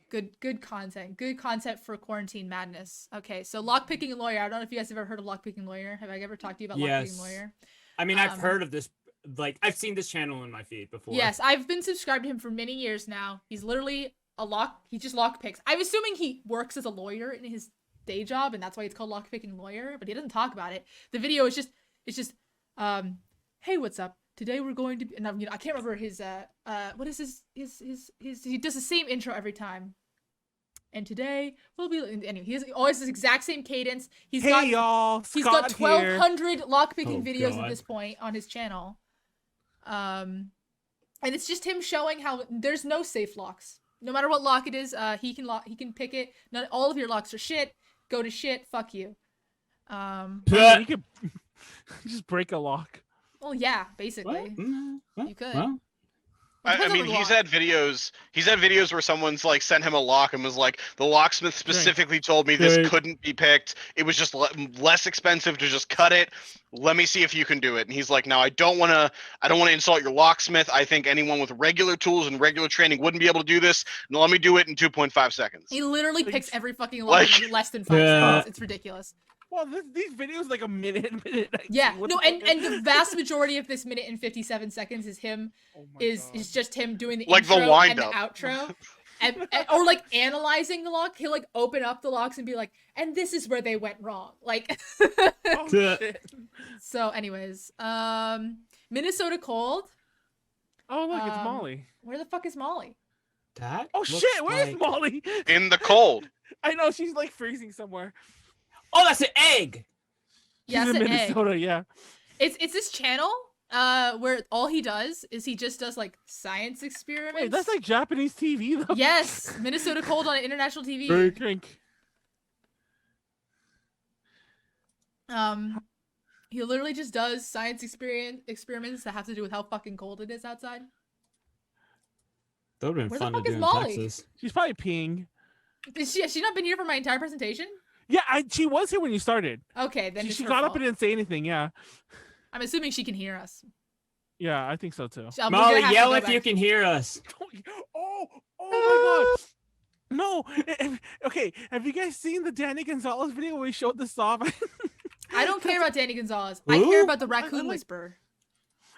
Good content. Good content for quarantine madness. Okay, so Lockpicking Lawyer. I don't know if you guys have ever heard of Lockpicking Lawyer. Have I ever talked to you about Lockpicking Lawyer? I mean, I've heard of this like I've seen this channel in my feed before. Yes, I've been subscribed to him for many years now. He's literally he just lock picks. I'm assuming he works as a lawyer in his day job, and that's why it's called lockpicking lawyer, but he doesn't talk about it. The video is just hey, what's up? Today we're going to be, and I can't remember his what is his he does the same intro every time. And today we'll be anyway. He has always this exact same cadence. He's got 1,200 lockpicking videos at this point on his channel. And it's just him showing how there's no safe locks. No matter what lock it is, he can pick it. Not all of your locks are shit. Go to shit. Fuck you. You could just break a lock. Well, yeah, basically. You could. Well. I mean, he's had videos where someone's like sent him a lock and was like, the locksmith specifically told me this couldn't be picked. It was just less expensive to just cut it. Let me see if you can do it. And he's like, no, I don't want to insult your locksmith. I think anyone with regular tools and regular training wouldn't be able to do this. No, let me do it in 2.5 seconds. He literally picks every fucking lock in less than 5 seconds. It's ridiculous. Well, these videos like a minute. Yeah, no, and the vast majority of this minute and 57 seconds is him, is just him doing the like intro the wind and the up. outro, or like analyzing the lock. He'll like open up the locks and be like, and this is where they went wrong. Like, Oh shit. So, anyways, Minnesota Cold. Oh look, it's Molly. Where the fuck is Molly? That. Oh shit, where is Molly? In the cold. I know she's like freezing somewhere. Oh, that's an egg. Yeah, She's it's in an egg. Minnesota. Yeah. It's this channel where all he does is he just does like science experiments. Wait, that's like Japanese TV though. Yes, Minnesota Cold on international TV. Drink. He literally just does science experiments that have to do with how fucking cold it is outside. That would have been Where the fun to fuck do is in Molly? Texas. She's probably peeing. Has she not been here for my entire presentation? Yeah, she was here when you started. Okay, then She got up and didn't say anything. Yeah. I'm assuming she can hear us. Yeah, I think so too. Molly, yell if you can hear us. Oh my god. No. Okay, have you guys seen the Danny Gonzalez video where he showed the saw? I don't care about Danny Gonzalez. I care about the raccoon whisperer.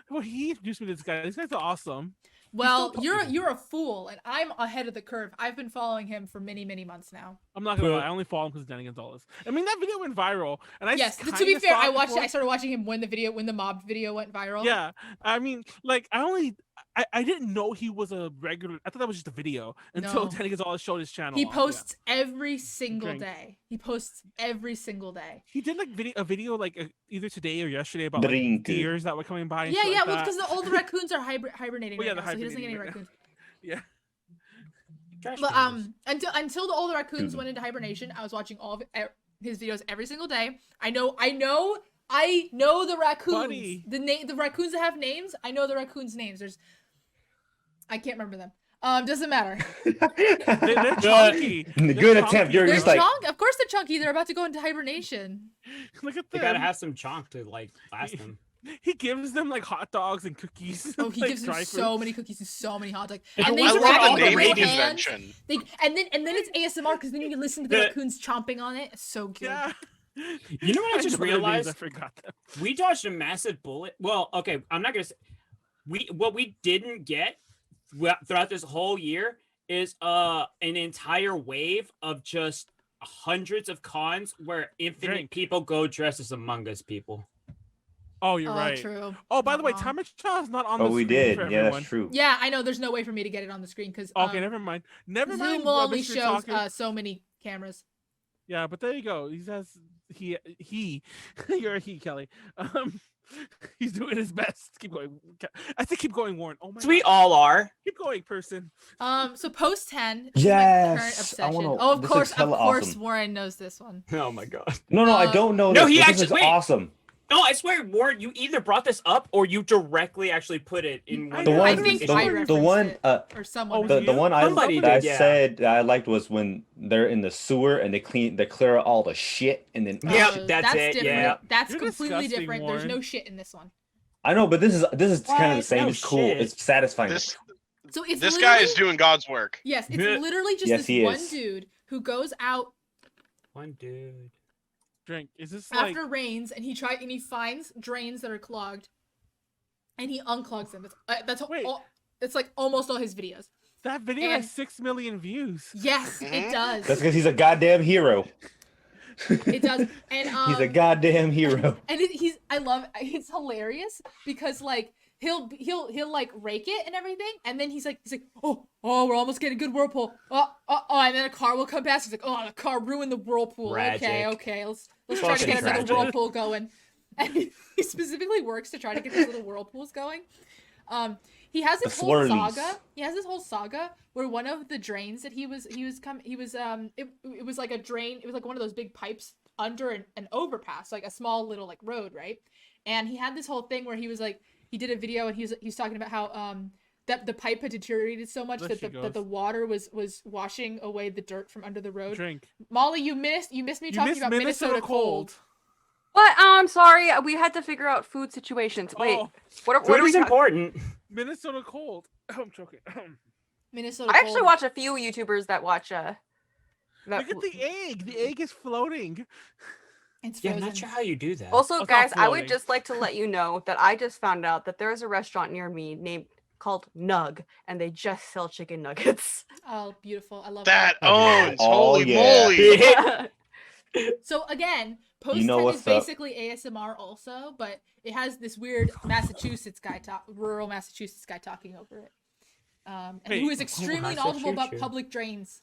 Well, he introduced me to this guy. These guys are awesome. Well, you're a fool, and I'm ahead of the curve. I've been following him for many, many months now. I'm not gonna lie, I only follow him because of Danny Gonzalez. I mean, that video went viral, and I yes. To be fair, I started watching him when the mob video went viral. Yeah, I mean, like I didn't know he was a regular. I thought that was just a video until Danny Gonzalez showed his channel. He posts every single day. He posts every single day. He did like a video like either today or yesterday about like, deers that were coming by. And yeah, like well, because all the raccoons are hibernating well, yeah, right now, so he doesn't get any raccoons. Yeah. But until all the raccoons went into hibernation, I was watching all of his videos every single day. I know the raccoons. Buddy. The raccoons that have names. I know the raccoons' names. I can't remember them. Doesn't matter. They're chunky. Good attempt. You're just like. Of course they're chunky. They're about to go into hibernation. Look at They them. gotta have some chonk to like last them. He gives them like hot dogs and cookies. Oh, he like, gives them so many cookies and so many hot dogs. I And they love all the their name little hands. convention. And then it's ASMR because then you can listen to the raccoons chomping on it. It's so good. Yeah. You know what I just know their names, realized? I forgot them. We dodged a massive bullet. Well, okay, I'm not gonna say what we didn't get throughout this whole year is an entire wave of just hundreds of cons where infinite people go dressed as Among Us people. Oh, you're right. True. Oh, by the way, Time is not on the Oh, screen we did. for Yeah, everyone. that's true. Yeah, I know. There's no way for me to get it on the screen because Okay, never mind. Never mind. Zoom will only rubbish you're show talking. so many cameras. Yeah, but there you go. He says he you're a he, Kelly. He's doing his best. Keep going. I think keep going, Warren. Oh my. We God. all are. Keep going, person. So post 10. Yes, My current I obsession. wanna- Oh, of this course, is hella awesome. Warren knows this one. Oh my god. No, I don't know. No, this, he but actually. this is Wait. awesome. No, I swear, Warren, you either brought this up or you directly actually put it in one. The of one, I think I referenced the one, it, or someone. Oh, the one Somebody that I did, yeah. said that I liked was when they're in the sewer and they clear out all the shit and then. Yeah, Oh, that's it, different. yeah. That's You're completely disgusting, different. There's Warren. no shit in this one. I know, but this is kind of the What? same. No It's cool. shit. It's satisfying. This So it's this literally- guy is doing God's work. Yes, it's literally just Yes, this he one is. dude who goes out One dude. Drink. Is this like? after rains and he finds drains that are clogged. and he unclogs them. That's like almost all his videos. That video has 6 million views. Yes, it does. That's because he's a goddamn hero. It does, and he's a goddamn hero. And it's hilarious because like he'll like rake it and everything, and then he's like, oh, we're almost getting a good whirlpool. And then a car will come past. He's like, oh, the car ruined the whirlpool. Tragic. Okay, let's try to get another whirlpool going. And he specifically works to try to get these little whirlpools going. He has this whole saga. He has this whole saga where one of the drains that it was like a drain. It was like one of those big pipes under an overpass, like a small little like road, right? And he had this whole thing where he was like, he did a video and he was talking about how that the pipe had deteriorated so much that the water was washing away the dirt from under the road. Drink. Molly, you missed me talking about Minnesota cold. What? I'm sorry. We had to figure out food situations. Wait. What Food are is important. Minnesota cold. I'm joking. Minnesota I actually watch a few YouTubers that watch Look at the egg. The egg is floating. It's I'm not sure how you do that. Also, guys, I would just like to let you know that I just found out that there is a restaurant near me called Nug, and they just sell chicken nuggets. Oh, beautiful. I love that. That Holy moly. So again, Post 10 is basically ASMR also, but it has this weird rural Massachusetts guy talking over it. And who is extremely knowledgeable about public drains.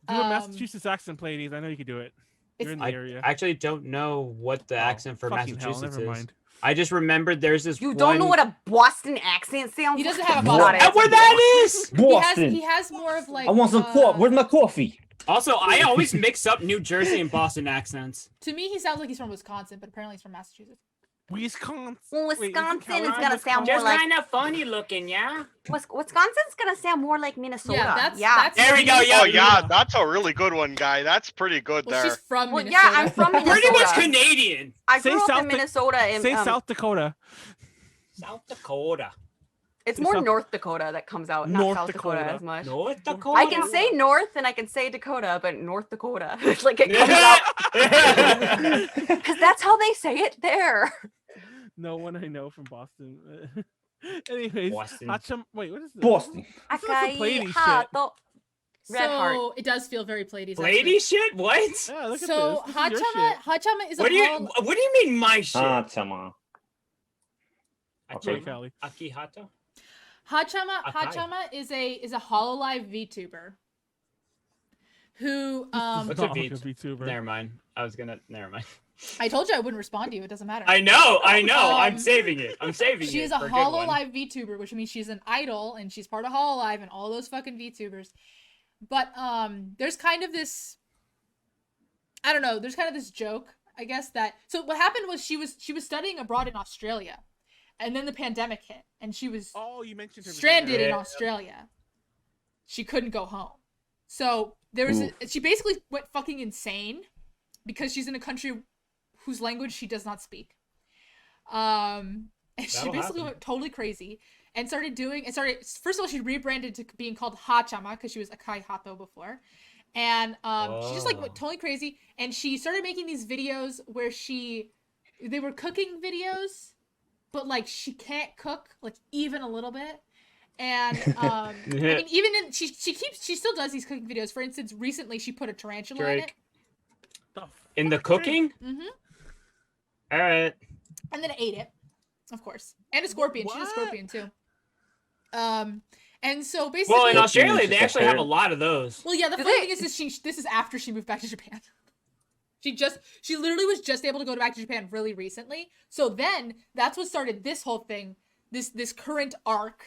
Do a Massachusetts accent, Pleiades. I know you can do it. You're in the area. I actually don't know what the accent for Massachusetts never is. mind. I just remembered there's this. You don't know what a Boston accent sounds. He doesn't have a Boston accent. Where that is? Boston. He has more of like. I want some coffee. Where's my coffee? Also, I always mix up New Jersey and Boston accents. To me, he sounds like he's from Wisconsin, but apparently he's from Massachusetts. Wisconsin. Well, Wisconsin is gonna sound more like. Just kind of funny looking, yeah. Wisconsin's gonna sound more like Minnesota. That's there we go. Yeah. Oh yeah, that's a really good one, guy. That's pretty good there. She's from Minnesota. Yeah, I'm from Minnesota. Pretty much Canadian. I grew up in Minnesota. Say South Dakota. South Dakota. It's more North Dakota that comes out, not South Dakota as much. North Dakota. I can say North and I can say Dakota, but North Dakota, like it comes out because that's how they say it there. No one I know from Boston. Anyways, Boston. Wait, what is this? Boston. Pleiades Red Heart. So it does feel very Pleiades. Pleiades shit? What? Yeah, look at so this. Hachama is what do you mean my shit? Hachama. Okay, Callie. Akihata? Hachama is a HoloLive VTuber who What's a VTuber? Never mind. Never mind. I told you I wouldn't respond to you. It doesn't matter. I know. I'm saving it. She's a HoloLive VTuber, which means she's an idol and she's part of HoloLive and all those fucking VTubers. But there's kind of this, I don't know. There's kind of this joke, I guess, that so what happened was she was studying abroad in Australia, and then the pandemic hit, and she was you mentioned her stranded in Australia. She couldn't go home, so there was she basically went fucking insane because she's in a country whose language she does not speak. And she basically went totally crazy and started first of all, she rebranded to being called Hachama because she was Akai Hato before. And she just like went totally crazy. And she started making these videos where they were cooking videos, but like she can't cook like even a little bit. And I mean, even she still does these cooking videos. For instance, recently she put a tarantula in it. In the cooking? Mm-hmm. All right. And then ate it, of course. And a scorpion. She's a scorpion too. And so basically, well, in Australia they actually have a lot of those. Well, yeah. The funny thing is this is after she moved back to Japan. She literally was just able to go back to Japan really recently. So then that's what started this whole thing, this current arc,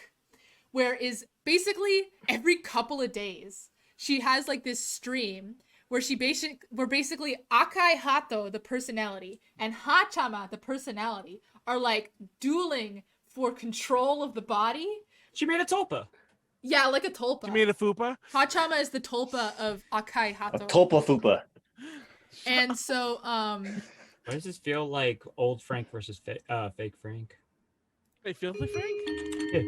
where is basically every couple of days she has like this stream where basically Akai Hato, the personality, and Hachama, the personality, are like dueling for control of the body. She made a tulpa. Yeah, like a tulpa. She made a fupa? Hachama is the tulpa of Akai Hato. A tulpa fupa. And so, why does this feel like old Frank versus fake Frank? It feels like Frank? Yeah.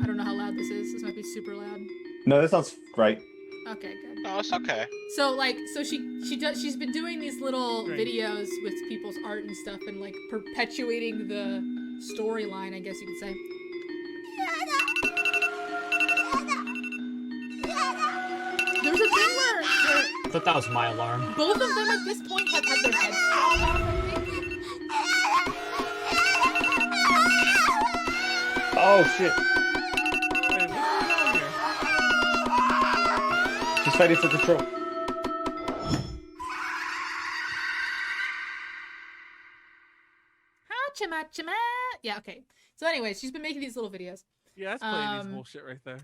I don't know how loud this is. This might be super loud. No, that sounds right. Okay, good. No, it's okay. So she's been doing these little videos with people's art and stuff and like perpetuating the storyline, I guess you could say. There's a thing where I thought that was my alarm. both of them at this point have had their heads chopped off, I think. Oh shit! Wait, what's going on here? She's fighting for control. Ha-chama-chama. Yeah, okay. So anyways, she's been making these little videos. Yeah, that's Pleiades bullshit right there.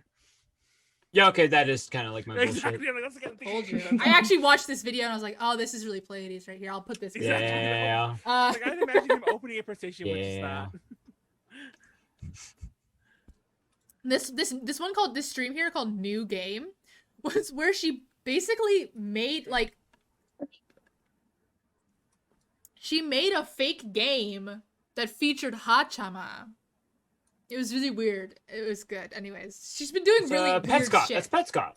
Yeah, okay, that is kind of like my bullshit. Exactly. I'm like, that's the kind of thing. Told you. I actually watched this video and I was like, oh, this is really Pleiades right here. I'll put this. Exactly. Yeah. Like, I didn't imagine him opening a PlayStation with just Yeah. that. This one called this stream here called New Game was where she basically made like she made a fake game that featured Hachama. It was really weird. It was good. Anyways, she's been doing really weird Petscop. shit. That's Petscop.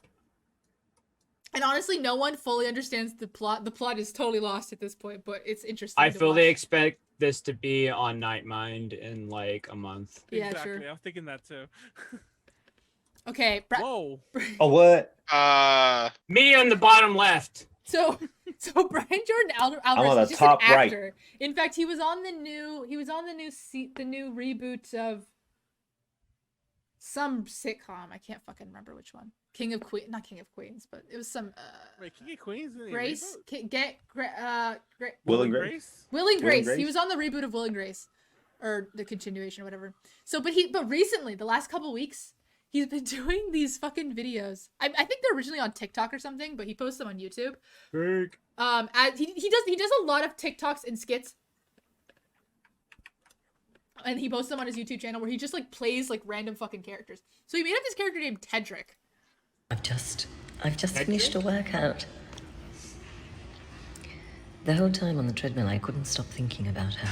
And honestly, no one fully understands the plot. The plot is totally lost at this point, but it's interesting. I to fully watch. expect this to be on Night Mind in like a month. Yeah, Exactly. sure. I was thinking that too. Okay. Whoa. Oh what? Me on the bottom left. So Brian Jordan on Alvarez the is just an top right. actor. In fact, he was on the new reboot of some sitcom. I can't fucking remember which one. Not King of Queens, but it was some Wait, King of Queens? Grace. Will and Grace. Will and Grace. He was on the reboot of Will and Grace, or the continuation or whatever. So, but recently, the last couple weeks, he's been doing these fucking videos. I think they're originally on TikTok or something, but he posts them on YouTube. Freak. He does a lot of TikToks and skits, and he posts them on his YouTube channel where he just like plays like random fucking characters. So he made up this character named Tedrick. I've just finished a workout. The whole time on the treadmill, I couldn't stop thinking about her.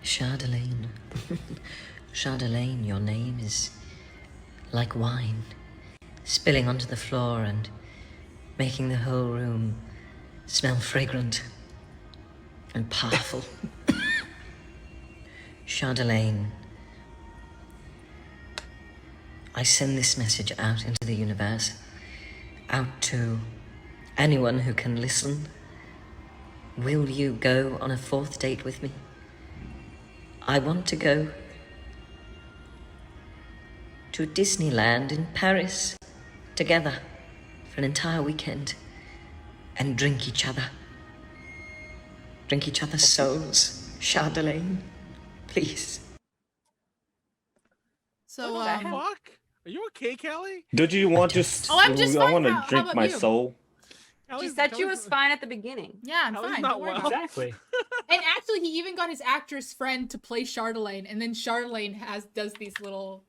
Chardelaine. Chardelaine, your name is like wine, spilling onto the floor and making the whole room smell fragrant and powerful. Chardelaine, I send this message out into the universe, out to anyone who can listen. Will you go on a 4th date with me? I want to go to Disneyland in Paris together for an entire weekend and drink each other's souls. Chardelaine, please. So fuck? Are you okay, Callie? Don't you want just? Oh, I'm just I fine. want to How drink about my you? soul. She said she was fine at the beginning. Yeah, I'm Callie's fine. not Don't worry well. about it. Exactly. And actually, he even got his actress friend to play Chardelaine, and then Chardelaine does these little,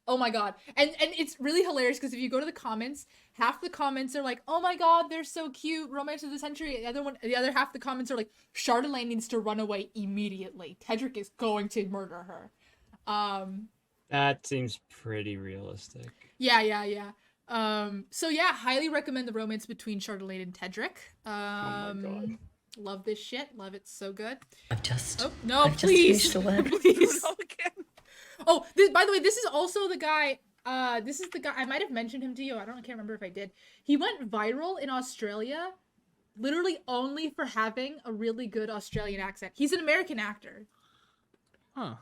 oh my god, and it's really hilarious because if you go to the comments, half the comments are like, oh my god, they're so cute, romance of the century. The other half of the comments are like, Chardelaine needs to run away immediately. Tedrick is going to murder her. That seems pretty realistic. Yeah. So yeah, highly recommend the romance between Chardelaine and Tedrick. Oh my god. Love this shit. Love it so good. I've just Please. finished a workout. Please. Oh, by the way, this is also the guy. This is the guy. I might have mentioned him to you. I can't remember if I did. He went viral in Australia, literally only for having a really good Australian accent. He's an American actor. Huh.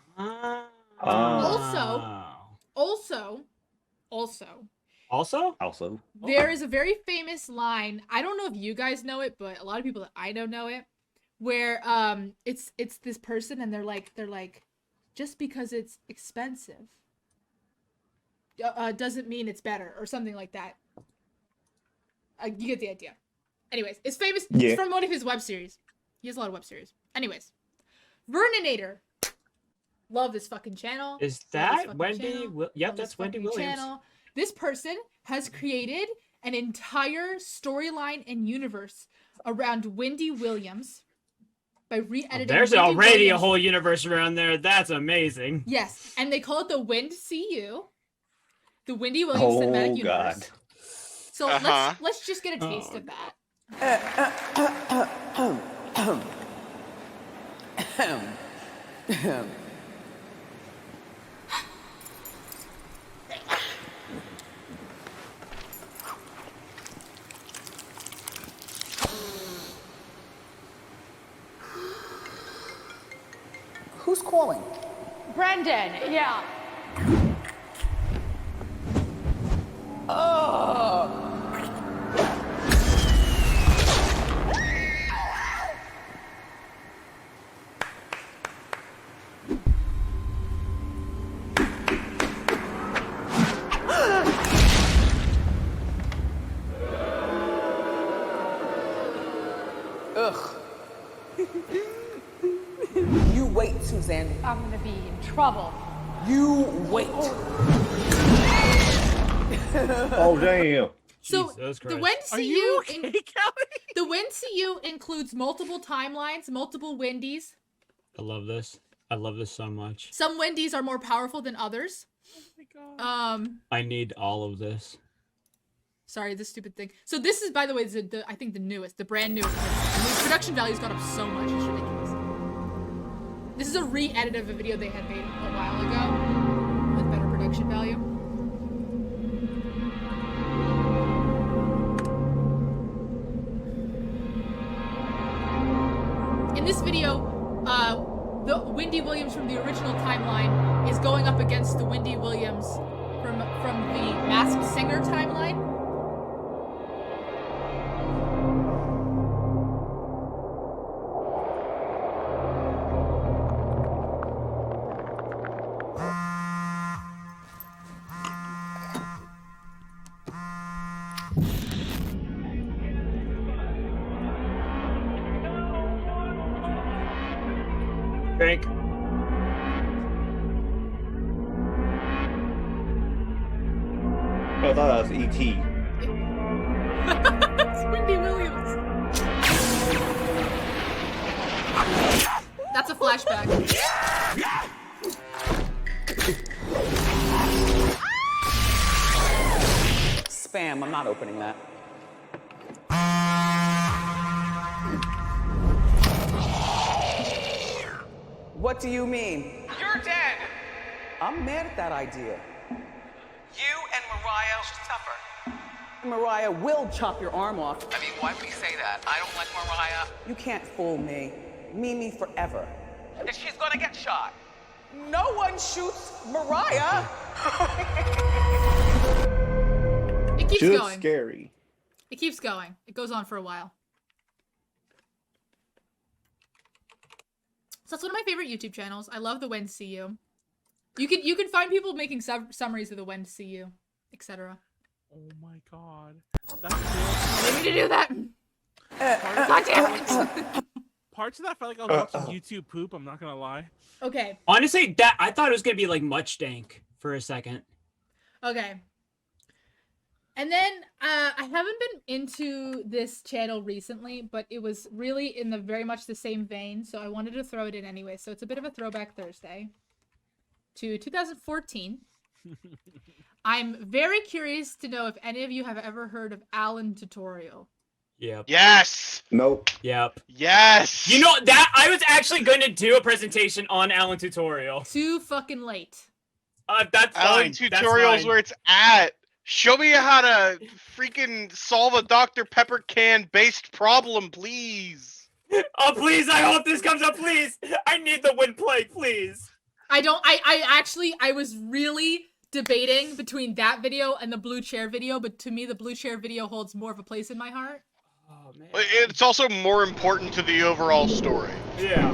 Also, there is a very famous line. I don't know if you guys know it, but a lot of people that I know it. Where it's this person and they're like, just because it's expensive doesn't mean it's better or something like that. You get the idea. Anyways, it's famous. Yeah. It's from one of his web series. He has a lot of web series. Anyways, Verninator. Love this fucking channel. Is that Wendy? Yep, that's Wendy Williams. Channel. This person has created an entire storyline and universe around Wendy Williams by re-editing. There's Wendy already Williams. a whole universe around there. That's amazing. Yes, and they call it the Wind CU, the Wendy Williams Cinematic Universe. So let's just get a taste of that. Who's calling? Brendan, yeah. Oh. Ugh. You wait, Suzanne. I'm gonna be in trouble. You wait. Oh, damn. So Jesus the Christ. WinCU the WinCU includes multiple timelines, multiple Wendy's. I love this. I love this so much. Some Wendy's are more powerful than others. Oh my god. I need all of this. Sorry, this stupid thing. So this is, by the way, the I think the newest, the brand newest. The production value's gone up so much, it's ridiculous. This is a re-edit of a video they had made a while ago with better production value. In this video, the Wendy Williams from the original timeline is going up against the Wendy Williams from the Masked Singer timeline. Drink. I thought that was E.T. It's Wendy Williams. That's a flashback. Spam, I'm not opening that. What do you mean? You're dead. I'm mad at that idea. You and Mariah suffer. Mariah will chop your arm off. I mean, why would you say that? I don't like Mariah. You can't fool me. Mimi forever. And she's gonna get shot. No one shoots Mariah. It keeps Just going. scary. It keeps going. It goes on for a while. So that's one of my favorite YouTube channels. I love the WhenCU. You can find people making summaries of the WhenCU, etc. Oh my god. I didn't mean to do that. God damn it. Parts of that felt like I was watching YouTube poop, I'm not gonna lie. Okay. Honestly, I thought it was gonna be like much dank for a second. Okay. And then I haven't been into this channel recently, but it was really in the very much the same vein, so I wanted to throw it in anyway. So it's a bit of a throwback Thursday to 2014. I'm very curious to know if any of you have ever heard of Alan Tutorial. Yep. Yes. Nope. Yep. Yes. You know that I was actually going to do a presentation on Alan Tutorial. Too fucking late. That's fine. Alan Tutorial's where it's at. Show me how to freaking solve a Dr. Pepper can based problem, please. Oh, please, I hope this comes up, please. I need the win play, please. I was really debating between that video and the blue chair video, but to me, the blue chair video holds more of a place in my heart. Oh, man. It's also more important to the overall story. Yeah.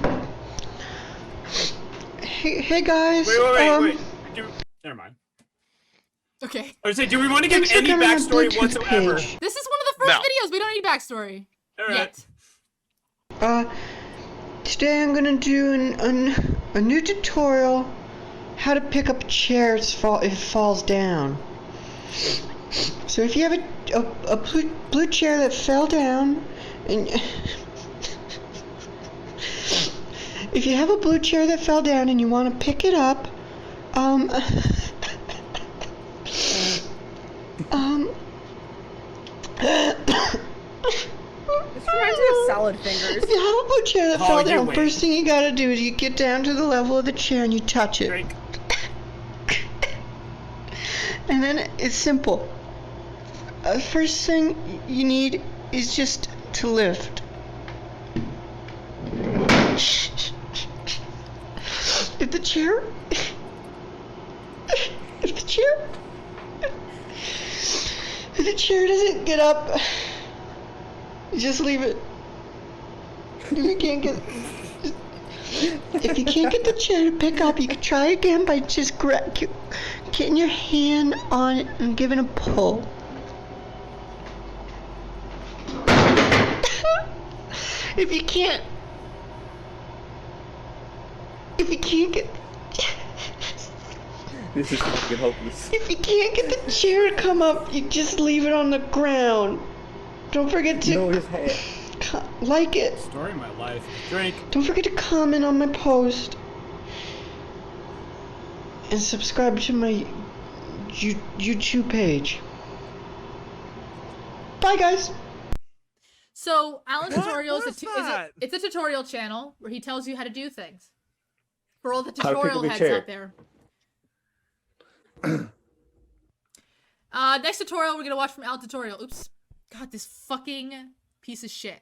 Hey guys. Wait. Never mind. Okay. I was saying, do we want to give any backstory whatsoever? This is one of the first videos. We don't need backstory yet. Today I'm gonna do a new tutorial how to pick up a chair if it falls down. So if you have a blue chair that fell down, and if you have a blue chair that fell down and you want to pick it up, This reminds me of salad fingers. If you have a blue chair that fell down, first thing you gotta do is you get down to the level of the chair and you touch it. Drink. And then it's simple. First thing you need is just to lift. if the chair doesn't get up, just leave it. If you can't get the chair to pick up, you can try again by just getting your hand on it and giving a pull. If you can't get this is fucking hopeless. If you can't get the chair to come up, you just leave it on the ground. Don't forget to like it. Story of my life. Drink. Don't forget to comment on my post. And subscribe to my YouTube page. Bye, guys. So Alan's tutorial is it's a tutorial channel where he tells you how to do things. For all the tutorial heads out there. Next tutorial we're gonna watch from Alan Tutorial. Oops. God, this fucking piece of shit.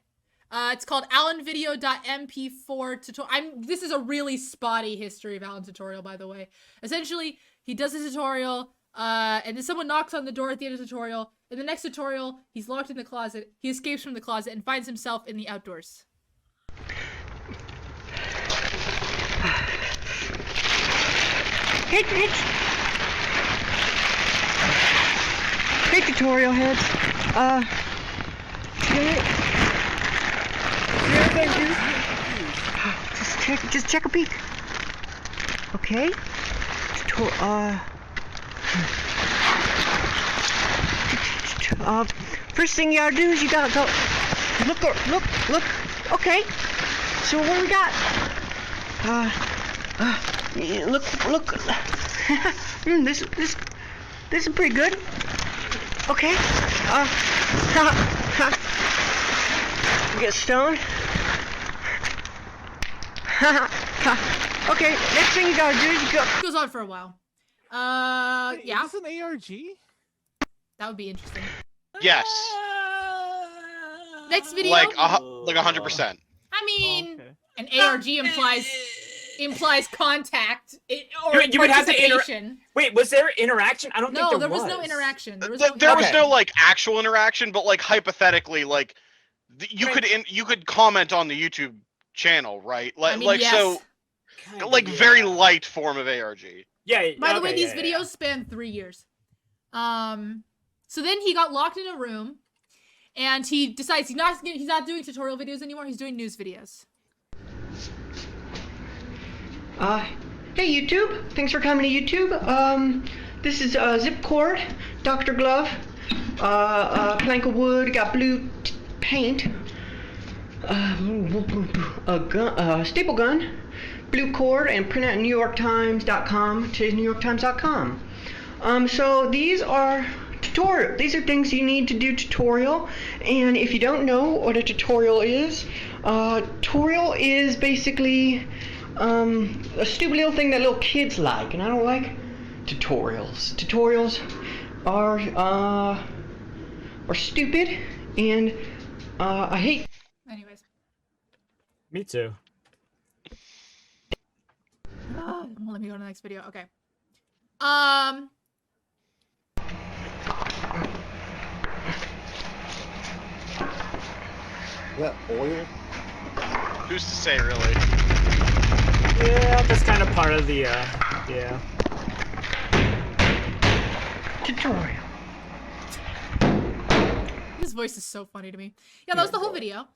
It's called alanvideo.mp4 tutorial. This is a really spotty history of Alan Tutorial, by the way. Essentially, he does a tutorial, and then someone knocks on the door at the end of the tutorial. In the next tutorial, he's locked in the closet. He escapes from the closet and finds himself in the outdoors. Hey tutorial heads. Just check a peek. Okay. First thing you gotta do is you gotta go. Look. Okay. So what we got? Look. This is pretty good. Okay. Get stoned. Okay. Next thing you gotta do is you go. Goes on for a while. Yeah. Is this an ARG? That would be interesting. Yes. Next video. Like 100%. I mean, an ARG implies contact or you would have to participation. Wait, was there interaction? I don't think there there was. was. No interaction. There was no like actual interaction, but like hypothetically, like you could comment on the YouTube channel, right? Like yes. So, like very light form of ARG. Yeah. By the way, these videos span 3 years. So then he got locked in a room, and he decides he's not doing tutorial videos anymore. He's doing news videos. Hey YouTube, thanks for coming to YouTube. This is Zipcord, Dr. Glove, plank of wood, got blue paint, a gun, staple gun, blue cord, and print at NewYorkTimes.com, today's NewYorkTimes.com. So these are tutorial. These are things you need to do tutorial, and if you don't know what a tutorial is basically a stupid little thing that little kids like, and I don't like tutorials. Tutorials are stupid, and I hate. Anyways. Me too. Let me go to the next video. Okay. Is that oil? Who's to say, really? Yeah, that's kind of part of the, yeah. Tutorial. His voice is so funny to me. Yeah, that was the whole video.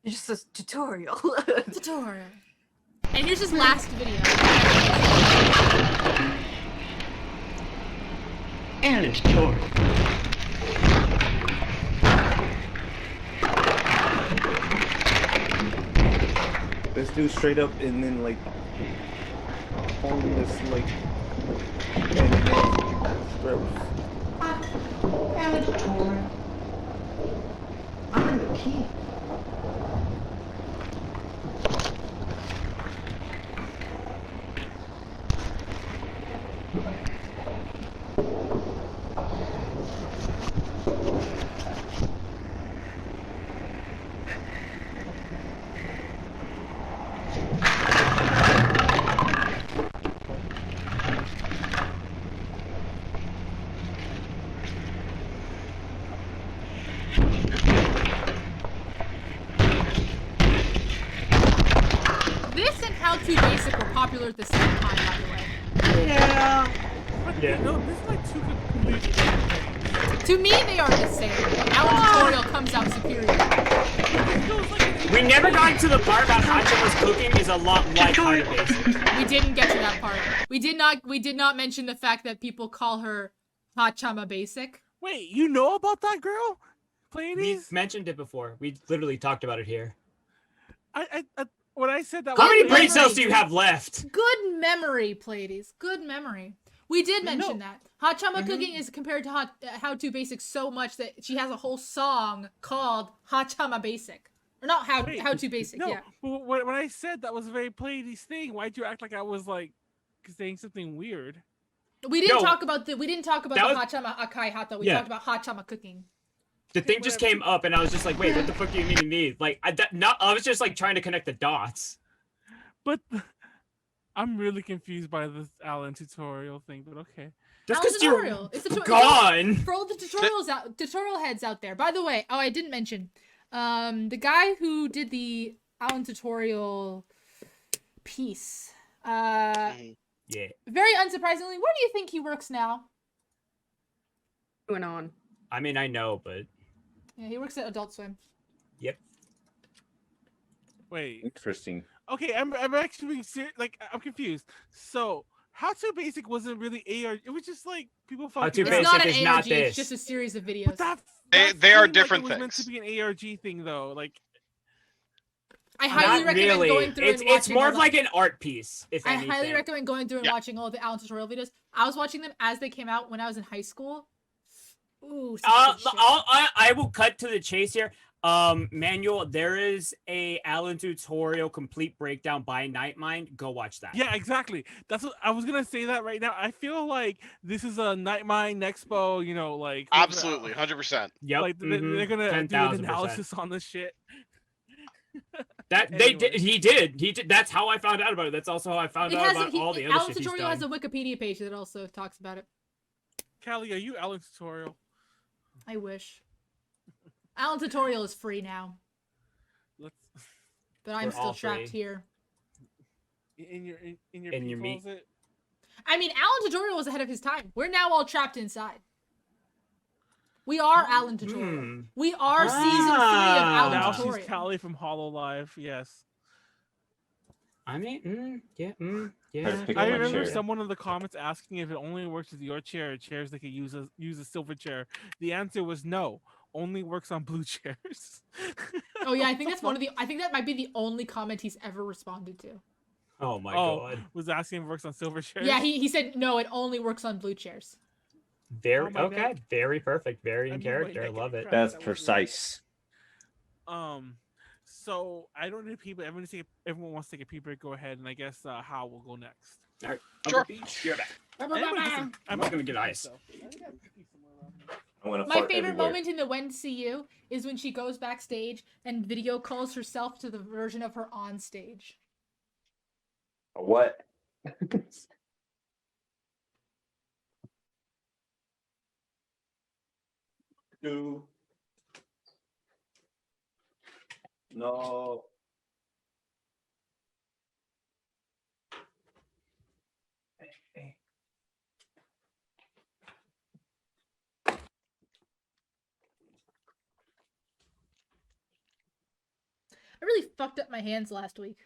It's just a tutorial. Tutorial. And here's his last video. And a tutorial. This dude straight up and then like holding this like and strips. And a tutorial. I'm the key. This and How to Basic were popular at the same time, by the way. Yeah. No, this is like two completely different things. To me, they are the same. Our tutorial comes out superior. We never got into the part about Hachima's cooking is a lot like How to Basic. We didn't get to that part. We did not mention the fact that people call her Hachama Basic. Wait, you know about that girl? Pleiades? We mentioned it before. We literally talked about it here. When I said that, how many brain cells do you have left? Good memory, Pleiades. Good memory. We did mention that. Hachama cooking is compared to How to Basic so much that she has a whole song called Hachama Basic. Or not How to Basic, no, yeah. When I said that was a very Pleiades thing, why'd you act like I was like saying something weird? We didn't talk about the Hachama Akai Hata. We talked about Hachama cooking. The thing just came up, and I was just like, "Wait, what the fuck do you mean to me?" Like, I was just like trying to connect the dots. But I'm really confused by this Alan tutorial thing. But okay, that's because you're gone. For all the tutorial heads out there. By the way, I didn't mention, the guy who did the Alan tutorial piece. Yeah. Very unsurprisingly, where do you think he works now? Going on. I mean, I know, but yeah, he works at Adult Swim. Yep. Wait. Interesting. Okay, I'm actually being serious. Like, I'm confused. So, How to Basic wasn't really ARG. It was just like people fucking. How to Basic not an is ARG, not this. It's just a series of videos. But they are different like it was things. meant to be an ARG thing, though. Like. I highly recommend going through and watching. It's more of like an art piece. If I anything. highly recommend going through and watching all the Alan tutorial videos. I was watching them as they came out when I was in high school. Ooh. I will cut to the chase here. Manuel, there is a Alan tutorial complete breakdown by Nightmind. Go watch that. Yeah, exactly. That's what I was gonna say that right now. I feel like this is a Nightmind Expo. You know, like absolutely, 100%. Yep. Like they're gonna do an analysis on this shit. That he did. That's how I found out about it. That's also how I found out about all the other Alan shit he's tutorial done. has a Wikipedia page that also talks about it. Callie, are you Alan tutorial? I wish. Alan tutorial is free now. But I'm still trapped here. In your meat. I mean, Alan tutorial was ahead of his time. We're now all trapped inside. We are Alan tutorial. We are season 3 of Alan now tutorial. She's Callie from HoloLive. Yes. I mean, yeah. I remember someone in the comments asking if it only works with your chair or chairs they could use a silver chair. The answer was no. Only works on blue chairs. Oh yeah, I think that's I think that might be the only comment he's ever responded to. Oh my god. Was asking if it works on silver chairs? Yeah, he said no, it only works on blue chairs. Very okay. Very perfect. Very in character. I love it. That's precise. So I don't need people. Everyone wants to take a pee break. Go ahead, and I guess Hal will go next. All right. Sure. You're back. I'm not gonna get ice. My favorite moment in the When See You is when she goes backstage and video calls herself to the version of her on stage. What? No. I really fucked up my hands last week.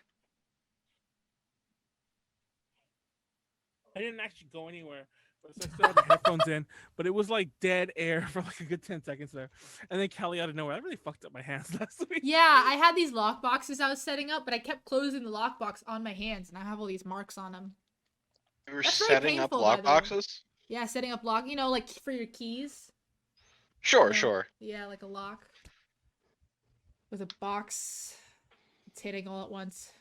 I didn't actually go anywhere, but so I still had the headphones in. But it was like dead air for like a good 10 seconds there, and then Callie out of nowhere. I really fucked up my hands last week. Yeah, I had these lock boxes I was setting up, but I kept closing the lockbox on my hands, and I have all these marks on them. You were setting up lock boxes? Yeah, setting up lock. You know, like for your keys. Sure, sure. Yeah, like a lock with a box. It's hitting all at once.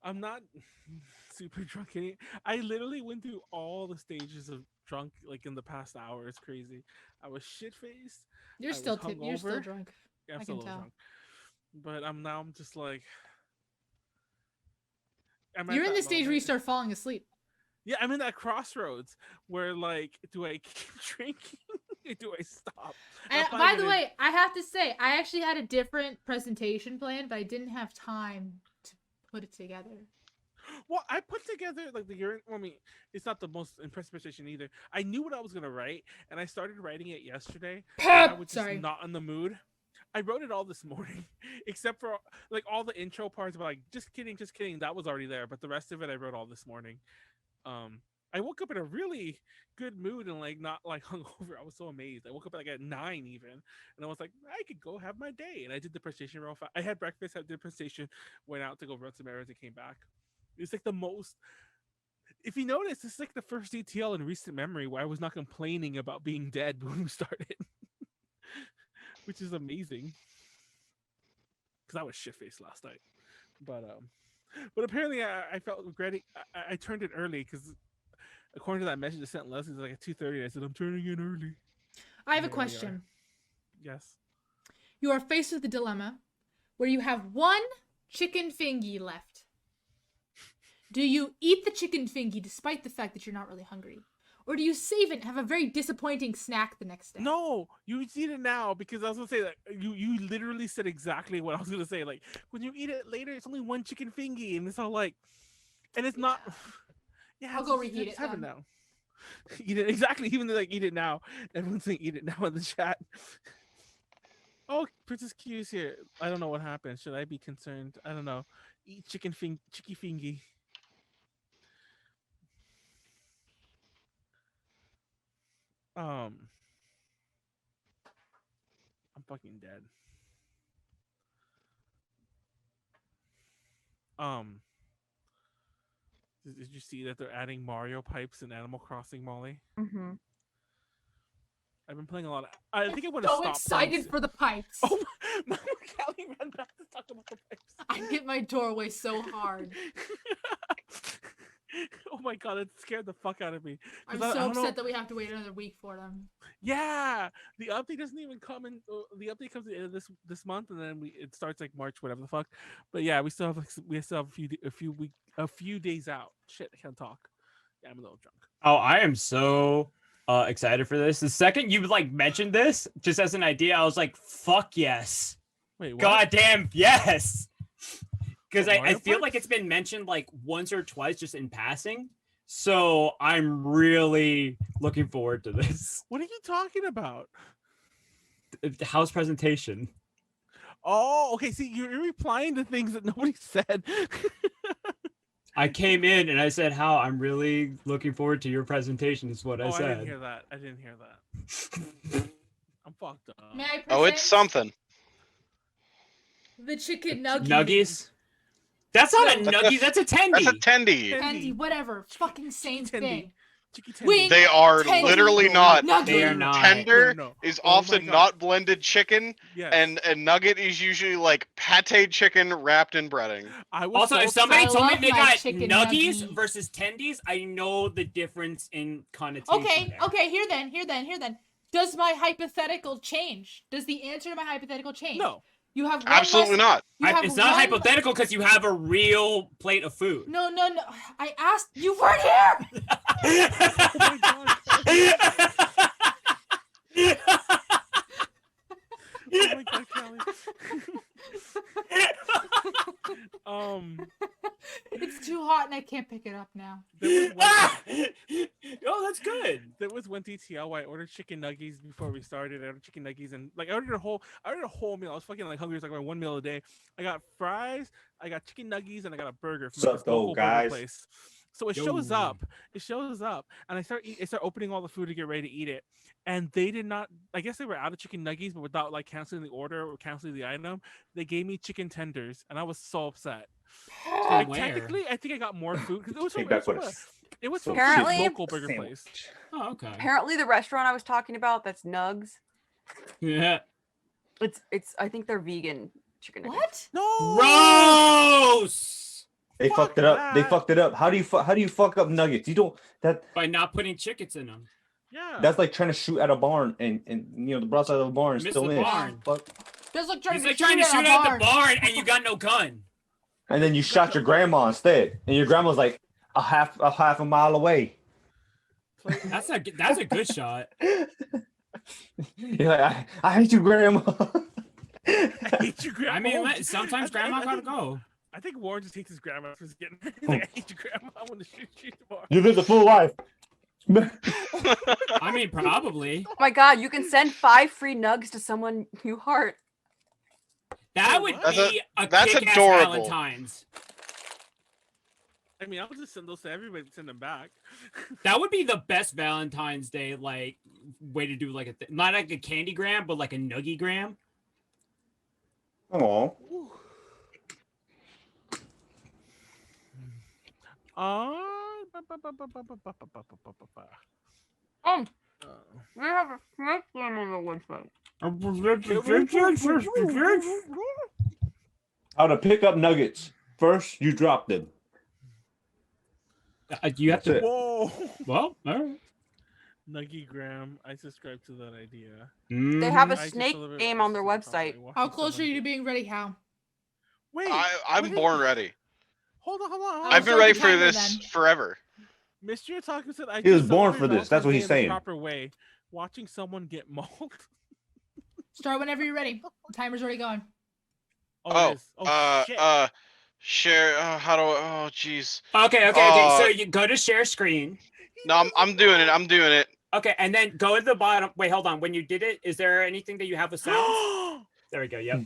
I'm not super drunk. I literally went through all the stages of drunk like in the past hour. It's crazy. I was shit faced. You're still drunk. Yeah, I'm I still can tell. drunk. But I'm just like. You're in the stage where you start falling asleep. Yeah, I'm in that crossroads where like, do I keep drinking do I stop? And by the way, I have to say, I actually had a different presentation plan, but I didn't have time to put it together. Well, I put together like the urine. I mean, it's not the most impressive presentation either. I knew what I was gonna write, and I started writing it yesterday. I was just not in the mood. I wrote it all this morning, except for like all the intro parts. But like, just kidding. That was already there. But the rest of it, I wrote all this morning. I woke up in a really good mood and like not like hungover. I was so amazed. I woke up like at 9 even, and I was like, I could go have my day. And I did the presentation real fast. I had breakfast, I did the presentation, went out to go run some errands, and came back. It's like the most. If you notice, it's like the first ETL in recent memory where I was not complaining about being dead when we started, which is amazing. Because I was shit faced last night, but apparently I felt regretting. I turned it early because. According to that message I sent Leslie, it was like at 2:30. I said, I'm turning in early. I have a question. Yes. You are faced with a dilemma where you have one chicken fingy left. Do you eat the chicken fingy despite the fact that you're not really hungry? Or do you save it and have a very disappointing snack the next day? No, you eat it now because I was going to say that you literally said exactly what I was going to say. Like, when you eat it later, it's only one chicken fingy. And it's all like, and it's not... Yeah, I'll go reheat it. Have it now. Eat it exactly. Even though like eat it now, everyone's saying eat it now in the chat. Oh, Princess Q's here. I don't know what happened. Should I be concerned? I don't know. Eat chicky fingy. I'm fucking dead. Did you see that they're adding Mario pipes in Animal Crossing, Molly? Mm-hmm. I've been playing a lot. I think I want to so stop. Excited for the pipes. Oh, my Callie ran back to talk about the pipes. I hit my doorway so hard. Oh my god, it scared the fuck out of me. I'm so upset that we have to wait another week for them. Yeah, the update doesn't even come in. The update comes in this month, and then it starts like March, whatever the fuck. But yeah, we still have a few days out. Shit, I can't talk. Yeah, I'm a little drunk. Oh, I am so excited for this. The second you like mentioned this, just as an idea, I was like, "Fuck yes!" Wait, what? Goddamn yes! Because I feel like it's been mentioned like once or twice just in passing. So I'm really looking forward to this. What are you talking about? The house presentation. Oh, okay. See, you're replying to things that nobody said. I came in and I said, "How I'm really looking forward to your presentation." Is what I said. I didn't hear that. I'm fucked up. May I Oh, it's something. The chicken nuggies. Nuggies? That's not a nuggie. That's a tendy. That's a tendy. Tendy, whatever. Fucking same thing. Wing, they are tendy, literally not. They are not. Tender No. is often not blended chicken, and nugget is usually like pate chicken wrapped in breading. Also, if somebody told me they got nuggies versus tendies, I know the difference in connotation. Okay. Here then. Does my hypothetical change? Does the answer to my hypothetical change? No. You have absolutely not. It's not hypothetical because you have a real plate of food. No. I asked. You weren't here. Oh my god. Oh my god, Callie. It's too hot and I can't pick it up now. Oh, that's good. There was one TTL where I ordered chicken nuggies before we started. I ordered chicken nuggies and like I ordered a whole meal. I was fucking like hungry. It was like my one meal a day. I got fries, I got chicken nuggies, and I got a burger from this local burger place. So it shows up, and I start opening all the food to get ready to eat it. And they did not, I guess they were out of chicken nuggies, but without like canceling the order or canceling the item, they gave me chicken tenders, and I was so upset. So, like, technically, I think I got more food because it was from a local burger place. Oh, okay. Apparently, the restaurant I was talking about, that's Nugs. Yeah. It's. I think they're vegan chicken nuggets. What? No. Gross. They fucked it up. They fucked it up. How do you fuck up nuggets? You don't by not putting chickens in them. Yeah. That's like trying to shoot at a barn and you know the broadside of the barn is still in. Barn. That's like trying to shoot at the barn and you got no gun. And then you shot your grandma instead, and your grandma's like a half a mile away. That's a good shot. You're like, I hate you, Grandma. I hate you, Grandma. I mean, sometimes Grandma gotta go. I think Warren just hates his grandma for getting. He's like, I hate you, Grandma. I want to shoot you tomorrow. You live a full life. I mean, probably. Oh my God, you can send 5 free nugs to someone you heart. That would be that's kick-ass adorable. Valentine's. I mean, I would just send those to everybody. Send them back. That would be the best Valentine's Day like way to do like a not like a candygram, but like a nuggy-gram. Oh. We have a snake game on the website. How to pick up nuggets. First, you drop them. You have to. Whoa. Well, all right. Nuggygram. I subscribe to that idea. They have a snake game on their website. How close are you to being ready, Hal? Wait, I'm born ready. Hold on. I've been ready for this forever. Mr. Otaku said He was born for this. That's what he's saying. Proper way. Watching someone get mauled. Start whenever you're ready. The timer's already going. Shit. Share. How do? Oh, jeez. Okay. So you go to share screen. No, I'm doing it. Okay, and then go to the bottom. Wait, hold on. When you did it, is there anything that you have with sounds? There we go. Yep.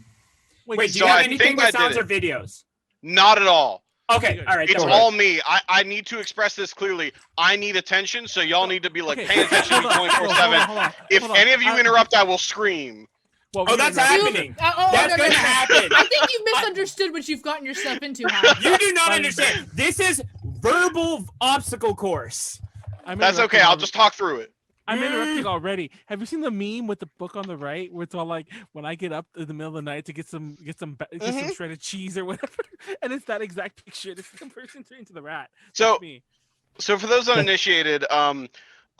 Wait, do you have anything with sounds or videos? Not at all. Okay, all right. It's all me. I need to express this clearly. I need attention, so y'all need to be like paying attention to me 24/7. If any of you interrupt, I will scream. Well, that's happening. That's going to happen. I think you misunderstood what you've gotten yourself into, Hal. You do not understand. This is verbal obstacle course. That's okay. I'll just talk through it. I'm interrupting already. Have you seen the meme with the book on the right where it's all like, when I get up in the middle of the night to get some shredded cheese or whatever, and it's that exact picture. It's the person turning into the rat. So for those uninitiated, a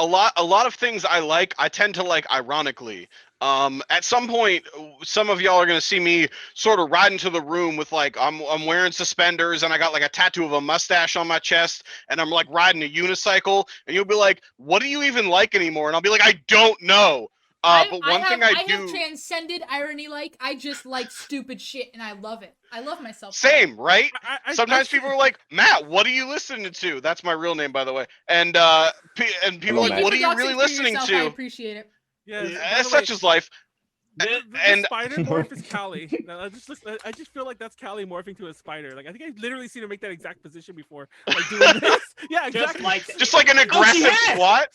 lot of things I tend to like ironically. At some point, some of y'all are gonna see me sort of ride into the room with like I'm wearing suspenders and I got like a tattoo of a mustache on my chest and I'm like riding a unicycle and you'll be like, "What do you even like anymore?" And I'll be like, "I don't know." But one thing I do have transcended irony. Like I just like stupid shit and I love it. I love myself. Same, right? Sometimes people are like, "Matt, what are you listening to?" That's my real name, by the way. And people are like, "What are you really listening to?" I appreciate it. Yeah, such is life. The spider morph is Callie. I just feel like that's Callie morphing to a spider. Like I think I've literally seen her make that exact position before. Like doing this. Yeah, exactly. Just like an aggressive squat.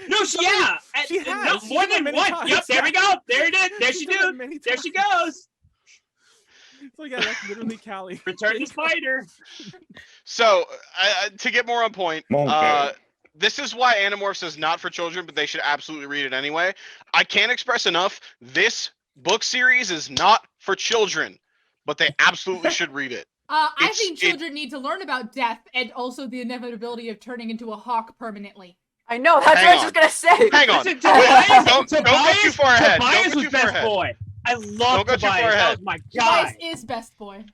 No, she has. No, more than one. Yep, there we go. There it is. There she do. There she goes. So yeah, that's literally Callie. Return the spider. So to get more on point, this is why Animorphs is not for children, but they should absolutely read it anyway. I can't express enough. This book series is not for children, but they absolutely should read it. I think children need to learn about death and also the inevitability of turning into a hawk permanently. I know, that's what I was just gonna say. Hang on. Don't go too far ahead. Tobias was best boy. I love Tobias. That was my guy. Tobias is best boy.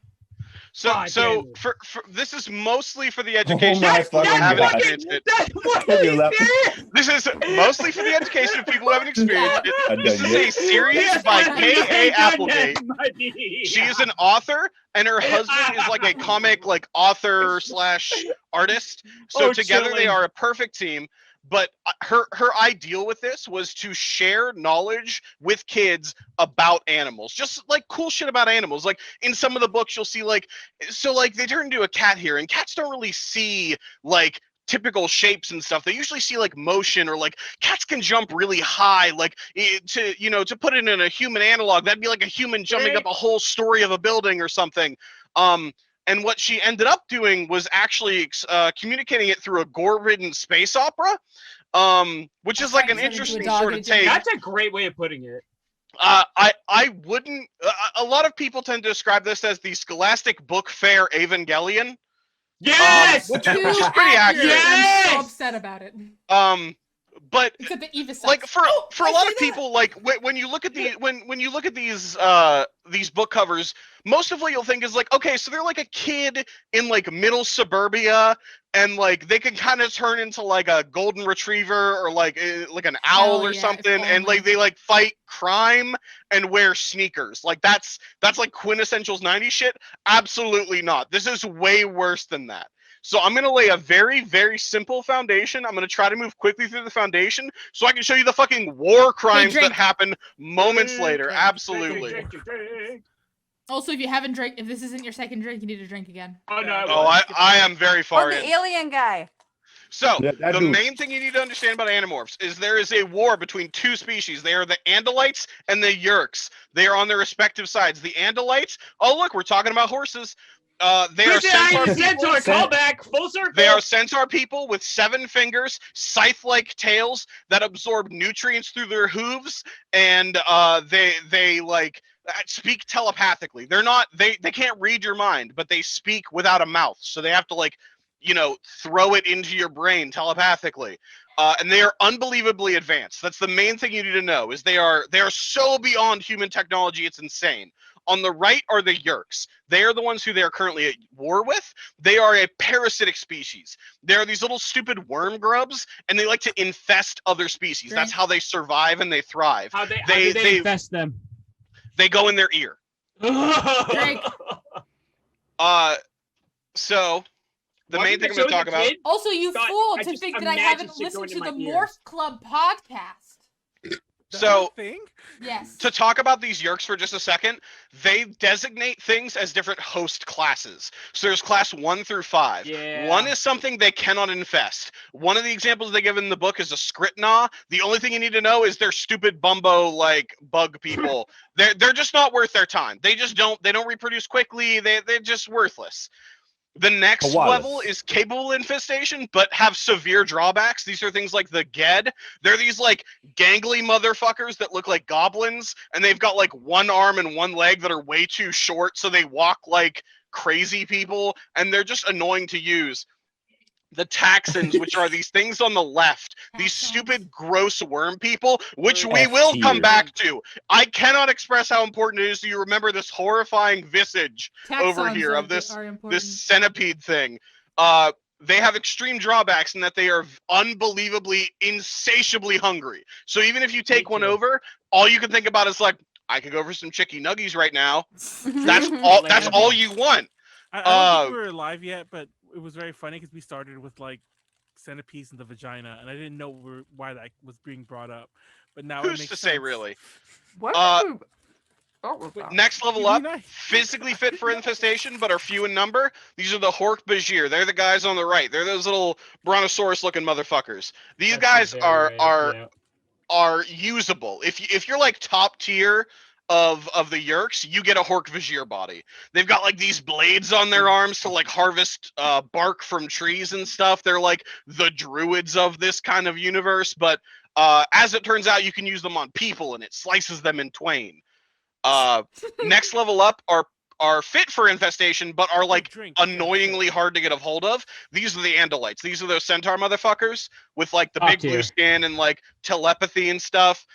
So for this is mostly for the education. This is mostly for the education of people who haven't experienced it. This is a series by K.A. Applegate. She is an author, and her husband is like a comic like author / artist. So together they are a perfect team. But her ideal with this was to share knowledge with kids about animals, just like cool shit about animals. Like in some of the books, you'll see like they turn into a cat here, and cats don't really see like typical shapes and stuff. They usually see like motion, or like cats can jump really high. Like to put it in a human analog, that'd be like a human jumping up a whole story of a building or something. And what she ended up doing was actually communicating it through a gore-ridden space opera, which is like an interesting sort of take. That's a great way of putting it. I wouldn't. A lot of people tend to describe this as the Scholastic Book Fair Evangelion. Yes, which is pretty accurate. I'm so upset about it. But except the Eva sucks. like for a lot of people, like when you look at the when you look at these book covers, most of what you'll think is like, okay, so they're like a kid in like middle suburbia, and like they can kind of turn into like a golden retriever or like an owl or something, and like they like fight crime and wear sneakers. Like that's like quintessential 90s shit. Absolutely not. This is way worse than that. So I'm going to lay a very, very simple foundation. I'm going to try to move quickly through the foundation so I can show you the fucking war crimes that happen moments later. Absolutely. Also, if you haven't drank, if this isn't your second drink, you need to drink again. Oh, no. Oh, I am very far in. The alien guy. So, the main thing you need to understand about Animorphs is there is a war between two species. They are the Andalites and the Yeerks. They are on their respective sides. The Andalites, oh, look, we're talking about horses. They are centaur people. Callback, full circle. They are centaur people with 7 fingers, scythe-like tails that absorb nutrients through their hooves, and they like speak telepathically. They're not they can't read your mind, but they speak without a mouth, so they have to like, you know, throw it into your brain telepathically. And they are unbelievably advanced. That's the main thing you need to know, is they are so beyond human technology, it's insane. On the right are the Yeerks. They are the ones who they are currently at war with. They are a parasitic species. They are these little stupid worm grubs, and they like to infest other species. That's how they survive and they thrive. How do they infest them? They go in their ear. So the main thing I'm going to talk about. Also, you fool to think that I haven't listened to the Morph Club podcast. So, yes. To talk about these Yeerks for just a second, they designate things as different host classes. So there's class 1 through 5. Yeah. 1 is something they cannot infest. One of the examples they give in the book is a Skritna. The only thing you need to know is they're stupid bumbo like bug people. They're just not worth their time. They don't reproduce quickly. They're just worthless. The next level is capable infestation, but have severe drawbacks. These are things like the Ged. They're these like gangly motherfuckers that look like goblins, and they've got like 1 arm and 1 leg that are way too short, so they walk like crazy people, and they're just annoying to use. The Taxons, which are these things on the left, these stupid, gross worm people, which we will come back to. I cannot express how important it is that you remember this horrifying visage over here of this centipede thing. They have extreme drawbacks in that they are unbelievably, insatiably hungry. So even if you take one over, all you can think about is like, I could go for some chicky nuggies right now. That's all. That's all you want. I don't think we were live yet, but it was very funny because we started with like centipedes in the vagina, and I didn't know why that was being brought up. But now who's it makes to sense. say, really? What? Next level up, physically fit for infestation, but are few in number. These are the Hork Bajir. They're the guys on the right. They're those little brontosaurus-looking motherfuckers. These guys are usable. If you're like top tier of the Yeerks, you get a Hork Bajir body. They've got like these blades on their arms to like harvest bark from trees and stuff. They're like the druids of this kind of universe, but as it turns out, you can use them on people, and it slices them in twain. Next level up are fit for infestation, but are like annoyingly hard to get a hold of. These are the Andalites. These are those centaur motherfuckers with like the big blue skin and like telepathy and stuff.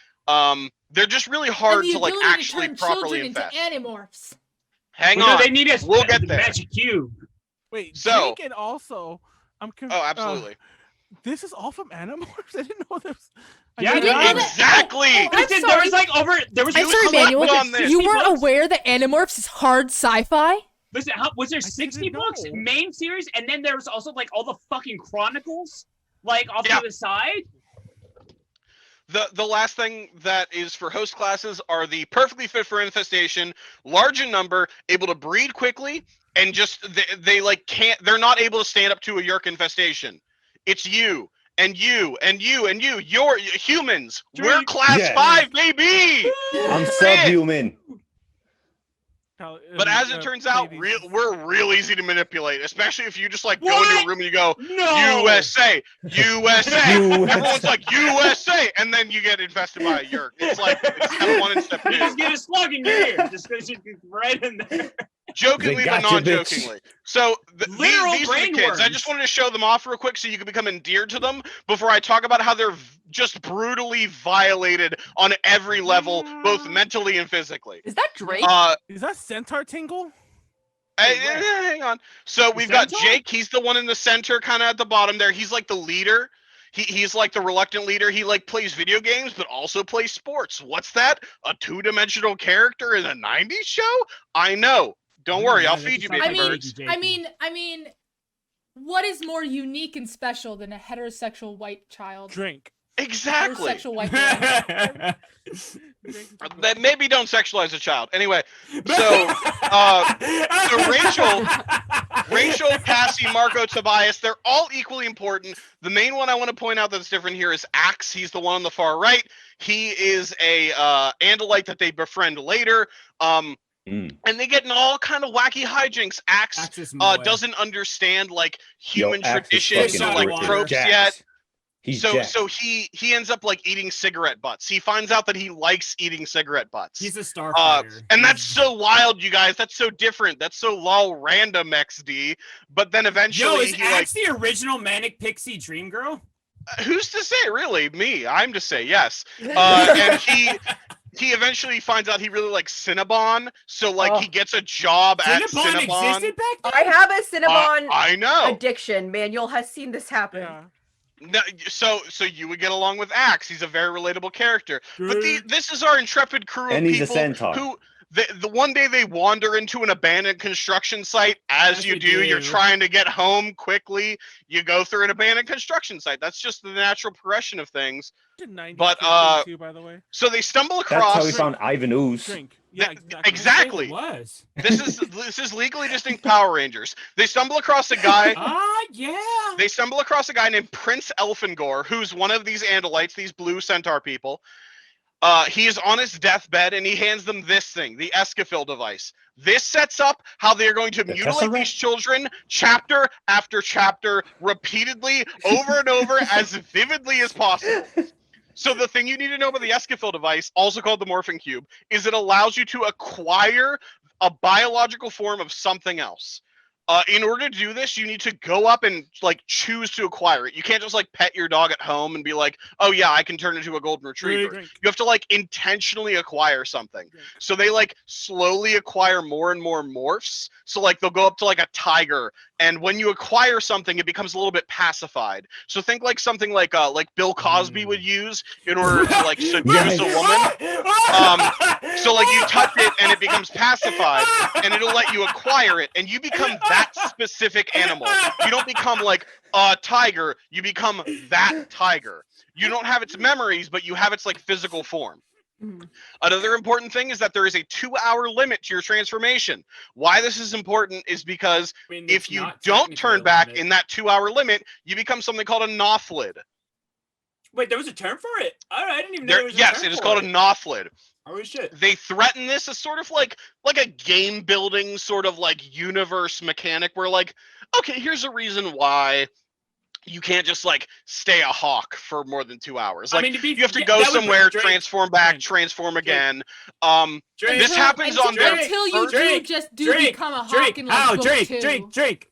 They're just really hard to like actually properly infest. Animorphs. Hang on, they need us. We'll get there. Magic cube. Wait, so and also, I'm oh, absolutely. This is all from Animorphs. I didn't know this. Yeah, exactly. Listen, there was like I'm sorry, Manuel. You weren't aware that Animorphs is hard sci-fi? Listen, was there 60 books, main series, and then there was also like all the fucking chronicles, like off to the side? The last thing that is for host classes are the perfectly fit for infestation, large in number, able to breed quickly, and just they like they're not able to stand up to a Yeerk infestation. It's you and you and you and you. You're humans. We're class 5, baby. I'm subhuman. But as it turns out, we're real easy to manipulate, especially if you just like go into a room and you go, USA, USA. Everyone's like, USA. And then you get infested by a Yeerk. It's like, it's step 1 and step 2. You just get a slug in your ear. Just goes right in there. jokingly but non-jokingly. So these are the kids. I brainworms. just wanted to show them off real quick so you can become endeared to them before I talk about how they're just brutally violated on every level, both mentally and physically. Is that Drake? Is that Centaur Tingle? Hang on. So we've got Jake. He's the one in the center, kind of at the bottom there. He's like the leader. He's like the reluctant leader. He like plays video games, but also plays sports. What's that? A two-dimensional character in a '90s show? I know. Don't worry, I'll feed you, baby birds. I mean, what is more unique and special than a heterosexual white child? Drink. Exactly. Heterosexual white man. That maybe don't sexualize a child. Anyway, so Rachel, Cassie, Marco, Tobias, they're all equally important. The main one I want to point out that's different here is Axe. He's the one on the far right. He is a Andalite that they befriend later. And they get in all kind of wacky hijinks. Axe doesn't understand like human traditions or like tropes yet. So he ends up like eating cigarette butts. He finds out that he likes eating cigarette butts. He's a starfighter. And that's so wild, you guys. That's so different. That's so lol random XD. But then eventually is Axe the original Manic Pixie Dream Girl? Who's to say, really? Me. I'm to say yes. And he eventually finds out he really likes Cinnabon, so like he gets a job at Cinnabon. Existed back then? I have a Cinnabon I know. addiction. Manuel has seen this happen. Yeah. No, so you would get along with Axe. He's a very relatable character. But this is our intrepid crew of he's people a centaur. who the one day they wander into an abandoned construction site. As you do, you're trying to get home quickly. You go through an abandoned construction site. That's just the natural progression of things. But by the way. So they stumble across. That's how we found Ivan Ooze. Yeah, exactly. It was. This is legally distinct Power Rangers. They stumble across a guy. Yeah. They stumble across a guy named Prince Elfengor, who's one of these Andalites, these blue centaur people. He is on his deathbed, and he hands them this thing, the Escafil device. This sets up how they're going to mutilate these children chapter after chapter, repeatedly, over and over, as vividly as possible. So the thing you need to know about the Escafil device, also called the Morphing Cube, is it allows you to acquire a biological form of something else. In order to do this, you need to go up and like choose to acquire it. You can't just like pet your dog at home and be like, oh yeah, I can turn into a golden retriever. You have to like intentionally acquire something. So they like slowly acquire more and more morphs. So like they'll go up to like a tiger, and when you acquire something, it becomes a little bit pacified. So think like something like Bill Cosby would use in order to like seduce a woman. So like you touch it and it becomes pacified, and it'll let you acquire it, and you become that specific animal. You don't become like a tiger, you become that tiger. You don't have its memories, but you have its like physical form. Another important thing is that there is a 2-hour limit to your transformation. Why this is important is because if you don't turn back in that 2-hour limit, you become something called a Nothlid. Wait, there was a term for it? All right, I didn't even know there was a yes, term it is for called a Nothlid. Oh shit. They threaten this as sort of like a game building sort of like universe mechanic where like, okay, here's a reason why you can't just like stay a hawk for more than 2 hours. Like you have to go somewhere, transform back, transform again. This happens on their until you become a hawk in like book 2. Drake.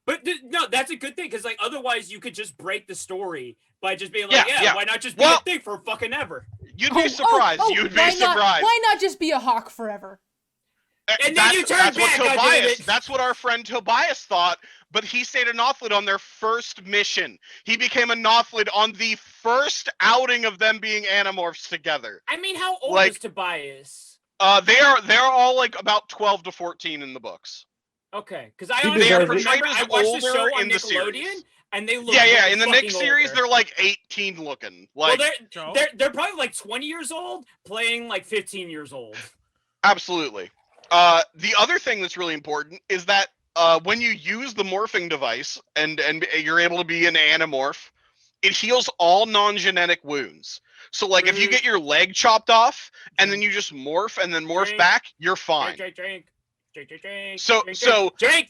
But no, that's a good thing because like otherwise you could just break the story by just being like, why not just be a thing for fucking ever? You'd be surprised. You'd be surprised. Why not just be a hawk forever? And then you turn back. That's what our friend Tobias thought, but he stayed a Nothlid on their first mission. He became a Nothlid on the first outing of them being Animorphs together. I mean, how old is Tobias? They're all like about 12 to 14 in the books. Okay, because I watched the show on in the Nickelodeon, series. and they look in the Nick series they're like 18 looking. Like they're probably like 20 years old playing like 15 years old. Absolutely. The other thing that's really important is that when you use the morphing device and you're able to be an Animorph, it heals all non-genetic wounds. So like if you get your leg chopped off and then you just morph and then morph back, you're fine. Drink. So drink.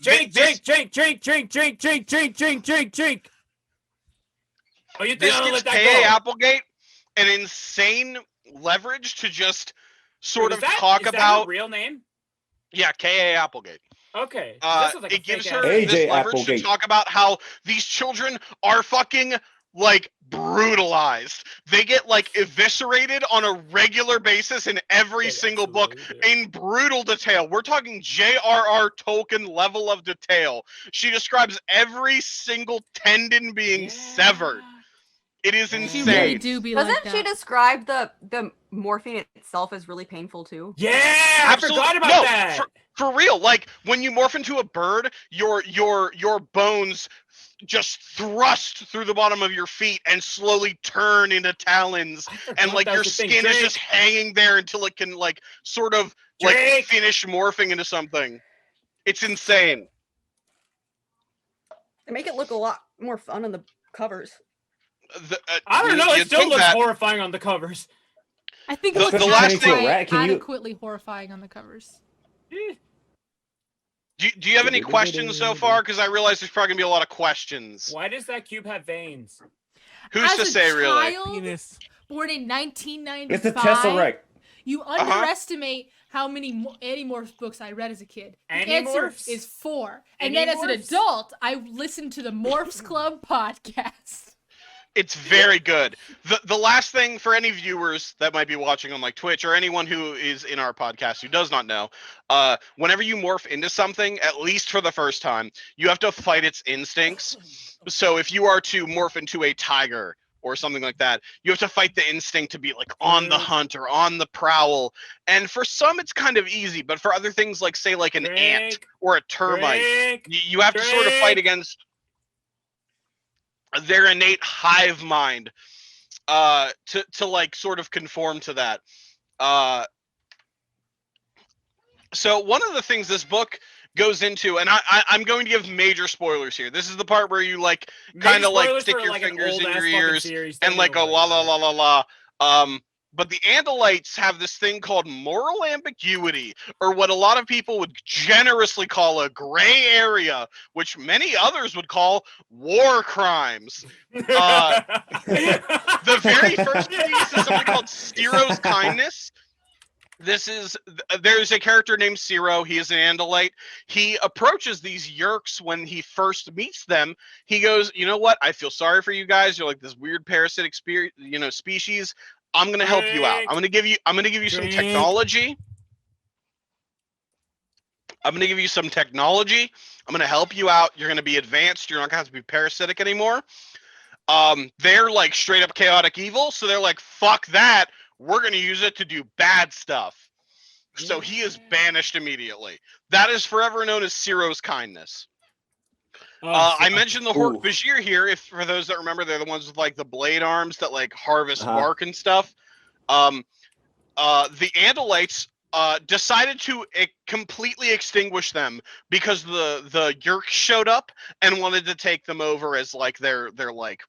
Oh, you think this I'll gives let that K.A. go? Applegate an insane leverage to just sort of Is that talk about her real name? Yeah, K.A. Applegate. Okay. It gives her AJ this leverage Applegate. to talk about how these children are fucking like brutalized. They get like eviscerated on a regular basis in every single book in brutal detail. We're talking J.R.R. Tolkien level of detail. She describes every single tendon being severed. It is insane. She really do be Doesn't like that. she describe the morphine itself as really painful too? Yeah, I forgot about that. For real, like when you morph into a bird, your bones just thrust through the bottom of your feet and slowly turn into talons, and like your skin is just hanging there until it can like sort of like finish morphing into something. It's insane. They make it look a lot more fun on the covers. I don't know. It still looks horrifying on the covers. I think The it looks last thing- adequately horrifying on the covers. Do you have any questions so far? Because I realize there's probably gonna be a lot of questions. Why does that cube have veins? Who's to say, really? Penis. Born in 1995. It's a Tesseract. You underestimate how many Animorphs books I read as a kid. The answer Animorphs? is 4. And then as an Animorphs? adult, I listened to the Morphs Club podcast. It's very good. The last thing for any viewers that might be watching on like Twitch or anyone who is in our podcast who does not know, whenever you morph into something, at least for the first time, you have to fight its instincts. So if you are to morph into a tiger or something like that, you have to fight the instinct to be like on the hunt or on the prowl. And for some, it's kind of easy, but for other things like say like an ant or a termite, you have to sort of fight against their innate hive mind to like sort of conform to that. So one of the things this book goes into, and I'm going to give major spoilers here. This is the part where you like kind of like stick your fingers in your ears and like go la la la la la. But the Andalites have this thing called moral ambiguity, or what a lot of people would generously call a gray area, which many others would call war crimes. The very first piece is something called Ciro's kindness. There's a character named Ciro. He is an Andalite. He approaches these Yerks when he first meets them. He goes, you know what? I feel sorry for you guys. You're like this weird parasitic species. I'm gonna help you out. I'm gonna give you some technology. I'm gonna help you out. You're gonna be advanced. You're not gonna have to be parasitic anymore. They're like straight up chaotic evil, so they're like, fuck that. We're gonna use it to do bad stuff. So he is banished immediately. That is forever known as Ciro's kindness. I mentioned the Hork-Bajir here. If for those that remember, they're the ones with like the blade arms that like harvest bark and stuff. The Andalites decided to completely extinguish them because the Yerks showed up and wanted to take them over as like their like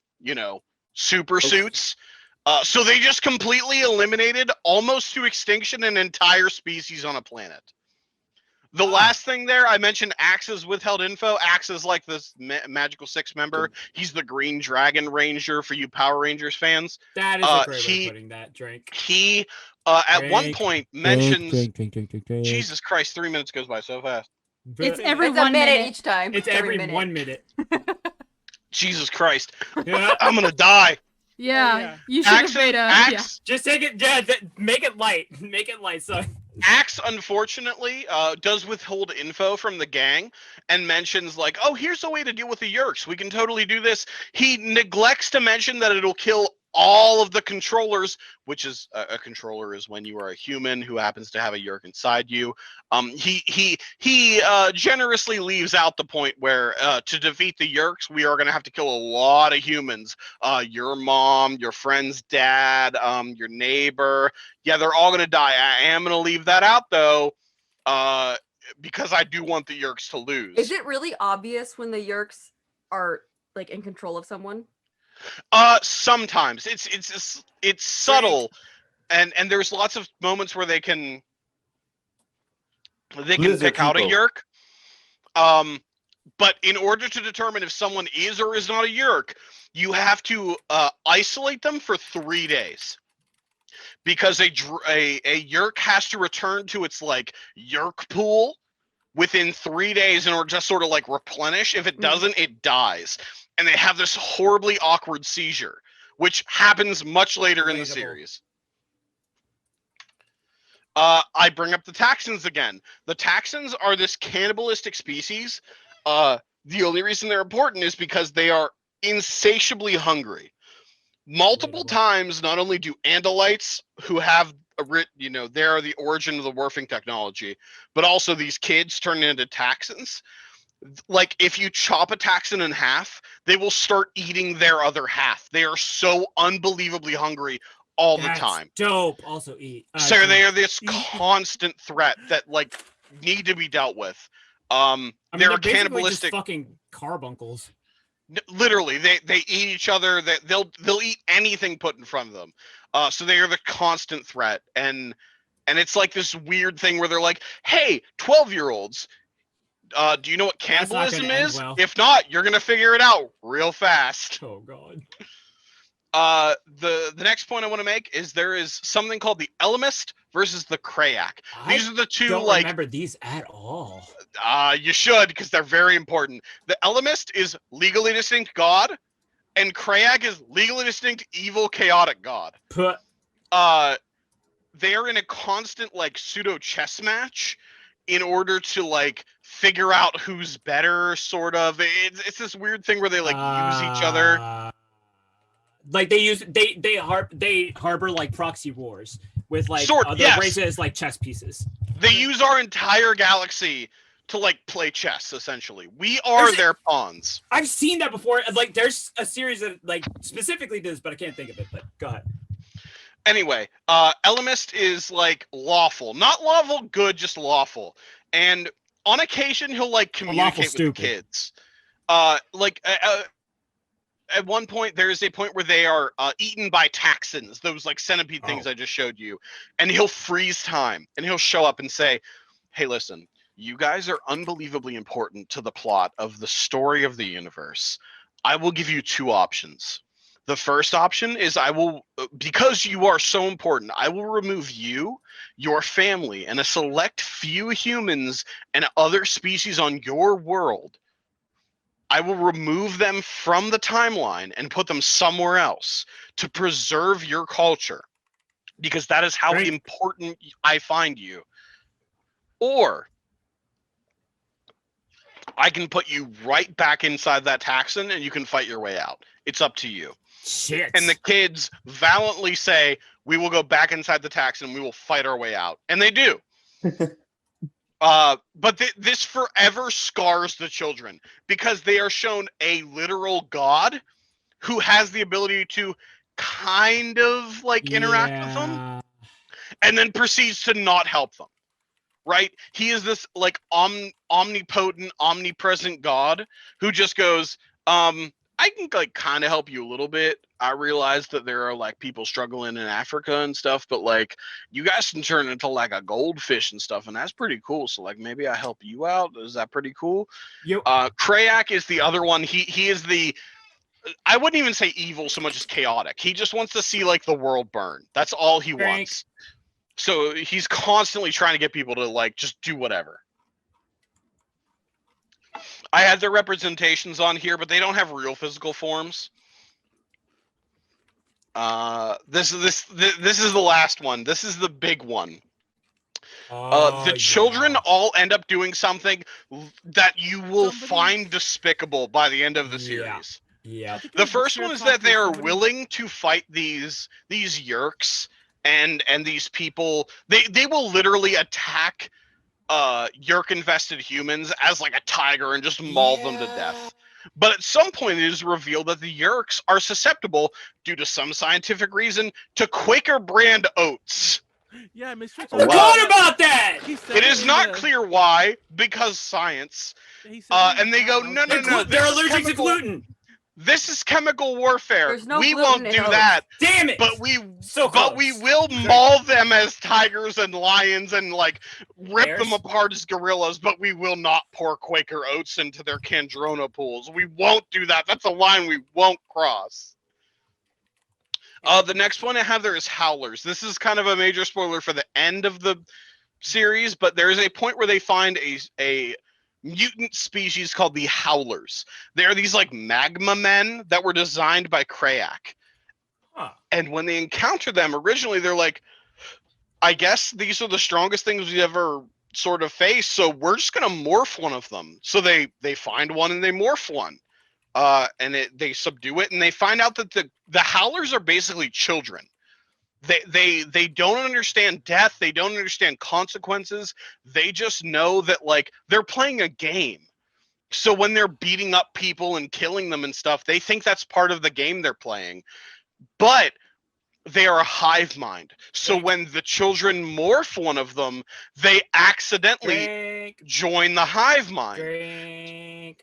super suits. So they just completely eliminated almost to extinction an entire species on a planet. The last thing there, I mentioned Axe's withheld info. Axe is like this Magical Six member. He's the Green Dragon Ranger for you Power Rangers fans. That is a great way of putting that. Drink. He at one point mentions. Drink. Jesus Christ, 3 minutes goes by so fast. It's every It's 1 a minute minute each time. It's every 1 minute. Jesus Christ. Yeah. I'm gonna die. Yeah, you should have made Axe, just take it. Yeah, make it light. Make it light, son. Axe, unfortunately, does withhold info from the gang and mentions like, oh, here's a way to deal with the Yerks. We can totally do this. He neglects to mention that it'll kill all of the controllers, which is a controller is when you are a human who happens to have a Yerk inside you. He generously leaves out the point where to defeat the Yerks, we are going to have to kill a lot of humans. Your mom, your friend's dad, your neighbor. Yeah, they're all going to die. I am going to leave that out though, because I do want the Yerks to lose. Is it really obvious when the Yerks are like in control of someone? Sometimes it's subtle, and there's lots of moments where they can pick out a Yerk. But in order to determine if someone is or is not a Yerk, you have to isolate them for 3 days. because a yerk has to return to its like yerk pool within 3 days in order to sort of like replenish. If it doesn't, it dies. And they have this horribly awkward seizure, which happens much later in the series. I bring up the Taxons again. The Taxons are this cannibalistic species. The only reason they're important is because they are insatiably hungry. Multiple times, not only do Andalites, who have they're the origin of the morphing technology, but also these kids turn into Taxons. Like, if you chop a Taxon in half, they will start eating their other half. They are so unbelievably hungry all the time. Dope. Also eat. So they are this constant threat that like need to be dealt with. They're cannibalistic, just fucking carbuncles. Literally, they eat each other. They'll eat anything put in front of them. So they are the constant threat, and it's like this weird thing where they're like, "Hey, 12-year-olds, do you know what cannibalism is? Well. If not, you're gonna figure it out real fast." Oh god. The next point I want to make is there is something called the Elemist versus the Krayak. These are the two. Don't remember these at all. You should, because they're very important. The Elemist is legally distinct god, and Krayak is legally distinct evil chaotic god. They are in a constant like pseudo chess match in order to like figure out who's better. Sort of. It's this weird thing where they like use each other. Like they harbor like proxy wars with like other races like chess pieces. They use our entire galaxy to like play chess. Essentially, we are their pawns. I've seen that before. Like, there's a series that like specifically does, but I can't think of it. But go ahead. Anyway, Elemist is like lawful, not lawful good, just lawful. And on occasion, he'll like communicate with the kids. At one point, there is a point where they are eaten by Taxons, those like centipede things I just showed you. And he'll freeze time, and he'll show up and say, "Hey, listen, you guys are unbelievably important to the plot of the story of the universe. I will give you two options. The first option is because you are so important, I will remove you, your family, and a select few humans and other species on your world. I will remove them from the timeline and put them somewhere else to preserve your culture, because that is how important I find you. Or I can put you right back inside that Taxon and you can fight your way out. It's up to you." Shit. And the kids valiantly say, "We will go back inside the Taxon and we will fight our way out." And they do. But this forever scars the children, because they are shown a literal god who has the ability to kind of like interact with them, and then proceeds to not help them. Right? He is this like omnipotent, omnipresent god who just goes, I can like kind of help you a little bit. I realize that there are like people struggling in Africa and stuff, but like you guys can turn into like a goldfish and stuff, and that's pretty cool. So like maybe I help you out. Is that pretty cool? Krayak is the other one. He is the, I wouldn't even say evil so much as chaotic. He just wants to see like the world burn. That's all he wants. So he's constantly trying to get people to like just do whatever. I had their representations on here, but they don't have real physical forms. This is the last one. This is the big one. The children all end up doing something that you will find despicable by the end of the series. Yeah. The first one is that they are willing to fight these yerks and these people. They will literally attack yerk infested humans as like a tiger and just maul them to death. But at some point it is revealed that the yerks are susceptible, due to some scientific reason, to Quaker brand oats. Yeah, I forgot about that. It is not clear why, because science. And they go, no, they're allergic to gluten. This is chemical warfare. No we won't do oats. that. Damn it! But we will maul them as tigers and lions and like rip them apart as gorillas. But we will not pour Quaker oats into their Kandrona pools. We won't do that. That's a line we won't cross. The next one I have there is howlers. This is kind of a major spoiler for the end of the series, but there is a point where they find a mutant species called the howlers. They're these like magma men that were designed by Krayak. Huh. And when they encounter them, originally they're like, I guess these are the strongest things we ever sort of faced, so we're just gonna morph one of them. So they find one and they morph one. And they subdue it, and they find out that the howlers are basically children. They don't understand death. They don't understand consequences. They just know that like they're playing a game. So when they're beating up people and killing them and stuff, they think that's part of the game they're playing. But they are a hive mind. So when the children morph one of them, they accidentally join the hive mind.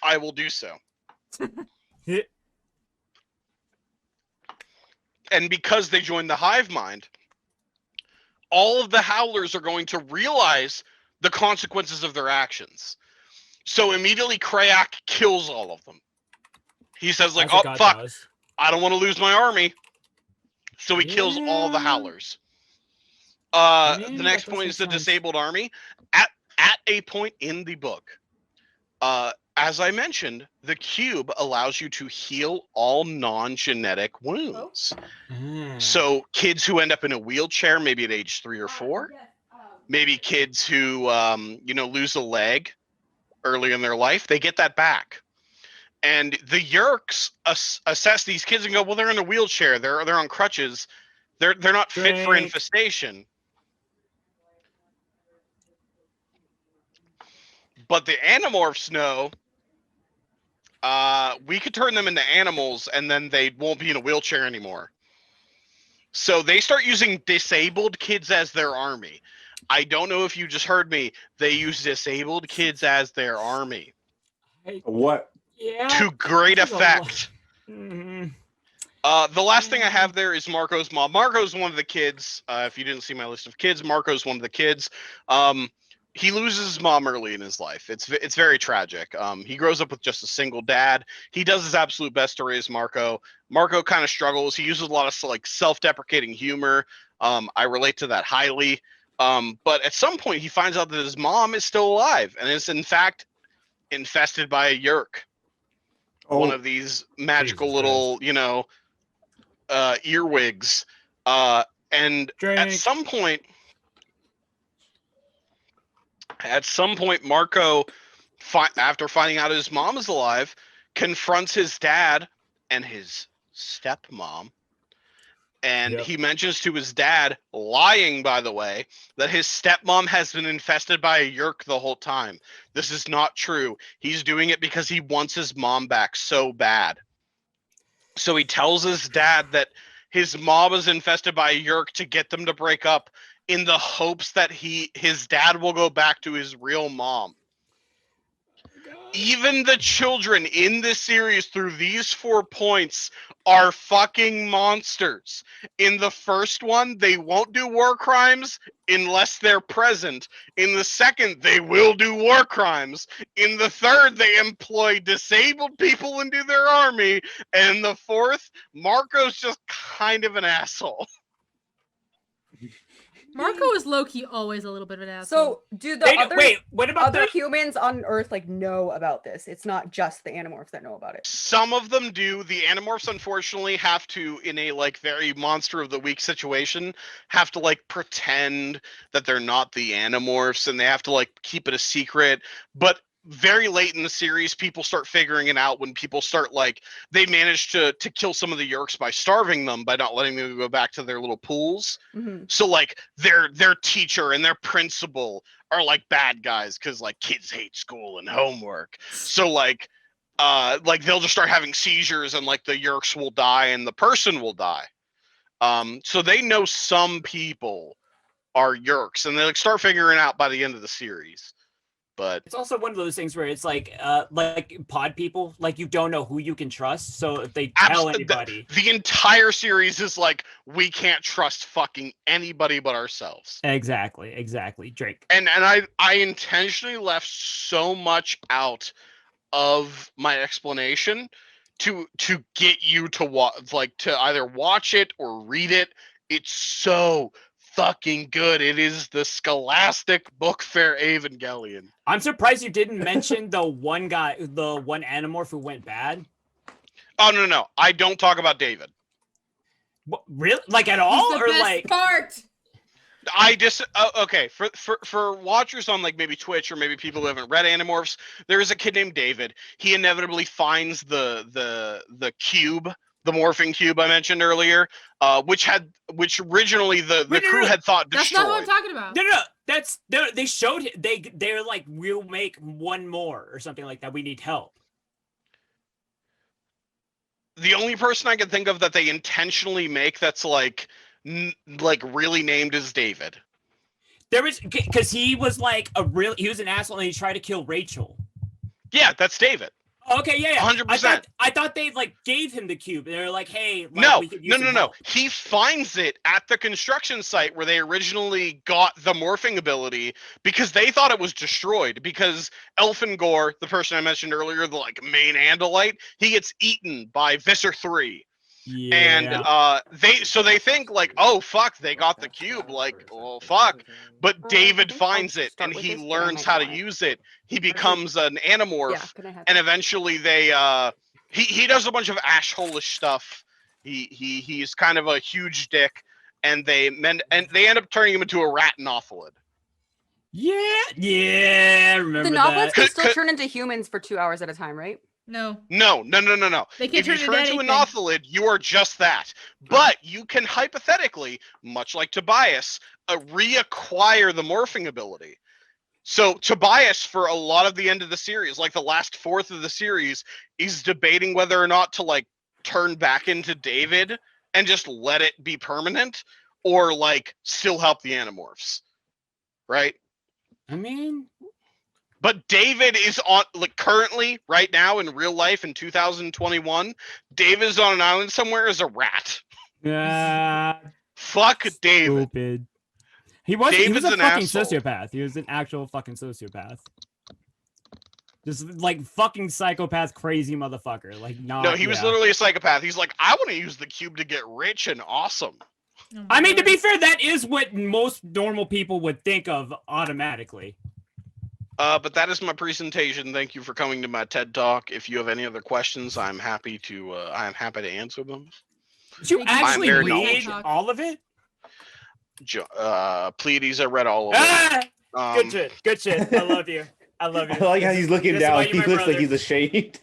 I will do so. And because they join the hive mind, all of the howlers are going to realize the consequences of their actions. So immediately Krayak kills all of them. He says like, oh fuck, I don't want to lose my army. So he kills all the howlers. The next point is the disabled army. At a point in the book, as I mentioned, the cube allows you to heal all non-genetic wounds. So kids who end up in a wheelchair, maybe at age 3 or 4, maybe kids who lose a leg early in their life, they get that back. And the Yeerks assess these kids and go, well, they're in a wheelchair, they're on crutches, they're not fit for infestation. But the Animorphs know we could turn them into animals and then they won't be in a wheelchair anymore. So they start using disabled kids as their army. I don't know if you just heard me. They use disabled kids as their army. What? Yeah. To great effect. The last thing I have there is Marco's mom. Marco's one of the kids. If you didn't see my list of kids, Marco's one of the kids. He loses his mom early in his life. It's very tragic. He grows up with just a single dad. He does his absolute best to raise Marco. Marco kind of struggles. He uses a lot of like self-deprecating humor. I relate to that highly. But at some point, he finds out that his mom is still alive and is in fact infested by a Yeerk. One of these magical little, earwigs. And at some point, Marco, after finding out his mom is alive, confronts his dad and his stepmom. And he mentions to his dad, lying, by the way, that his stepmom has been infested by a Yeerk the whole time. This is not true. He's doing it because he wants his mom back so bad. So he tells his dad that his mom is infested by a Yeerk to get them to break up in the hopes that his dad will go back to his real mom. Even the children in this series through these 4 points are fucking monsters. In the first one, they won't do war crimes unless they're present. In the second, they will do war crimes. In the third, they employ disabled people into their army. And in the fourth, Marco's just kind of an asshole. Marco is low-key always a little bit of an asshole. So, do the what about other humans on Earth like know about this? It's not just the Animorphs that know about it. Some of them do. The Animorphs, unfortunately, have to, in a like very monster of the week situation, have to like pretend that they're not the Animorphs, and they have to like keep it a secret. But very late in the series, people start figuring it out when people start like they manage to kill some of the Yeerks by starving them, by not letting them go back to their little pools. So like their teacher and their principal are like bad guys because like kids hate school and homework. So like they'll just start having seizures and like the Yeerks will die and the person will die. So they know some people are Yeerks and they like start figuring out by the end of the series. But it's also one of those things where it's like pod people, like you don't know who you can trust. So if they tell anybody, the entire series is like, we can't trust fucking anybody but ourselves. Exactly. Drake. And I intentionally left so much out of my explanation to get you to to either watch it or read it. It's so fucking good. It is the Scholastic Book Fair Evangelion. I'm surprised you didn't mention the one Animorph who went bad. Oh no, I don't talk about David. What, really? Like at all? He's the or best like part. I just okay for watchers on like maybe Twitch or maybe people who haven't read Animorphs, there is a kid named David. He inevitably finds the cube, the morphing cube I mentioned earlier, which originally the crew had thought destroyed. That's not what I'm talking about. No, they showed it. They're like, we'll make one more or something like that. We need help. The only person I can think of that they intentionally make that's like really named is David. There was because he was like he was an asshole and he tried to kill Rachel. Yeah, that's David. Okay, yeah, 100%. I thought they like gave him the cube. They were like, hey, like, no. Help. He finds it at the construction site where they originally got the morphing ability because they thought it was destroyed because Elfangor, the person I mentioned earlier, the like main Andalite, he gets eaten by Visser 3. Yeah. And they think like, oh fuck, they got the cube, like, well fuck. But David finds it and he learns how to use it. He becomes an Animorph, and eventually he does a bunch of asshole-ish stuff. He's kind of a huge dick, and they end up turning him into a ratnotholid. Yeah, I remember the Notholids can still turn into humans for 2 hours at a time, right? No. They can If you turn into a anything. Notholid, you are just that. But you can hypothetically, much like Tobias, reacquire the morphing ability. So Tobias, for a lot of the end of the series, like the last fourth of the series, is debating whether or not to like turn back into David and just let it be permanent, or like still help the Animorphs. Right? I mean, but David is on like currently right now in real life in 2021. David is on an island somewhere as a rat. Fuck David. Stupid. He was a fucking sociopath. He was an actual fucking sociopath. Just like fucking psychopath, crazy motherfucker. Like no, he was literally a psychopath. He's like, I want to use the cube to get rich and awesome. I mean, to be fair, that is what most normal people would think of automatically. But that is my presentation. Thank you for coming to my TED Talk. If you have any other questions, I'm happy to answer them. Did you actually read all of it? Pleiades, I read all of it. Good shit. I love you. I like how he's looking down. He looks like he's ashamed.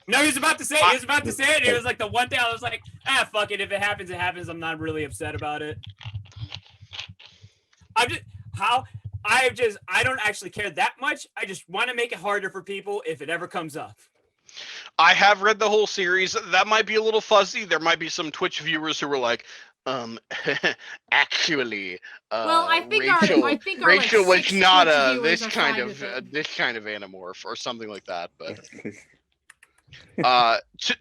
No, he was about to say it. It was like the one thing I was like, fuck it. If it happens, it happens. I'm not really upset about it. I don't actually care that much. I just want to make it harder for people if it ever comes up. I have read the whole series. That might be a little fuzzy. There might be some Twitch viewers who were like, actually, well, I think Rachel like was not this kind of Animorph or something like that. But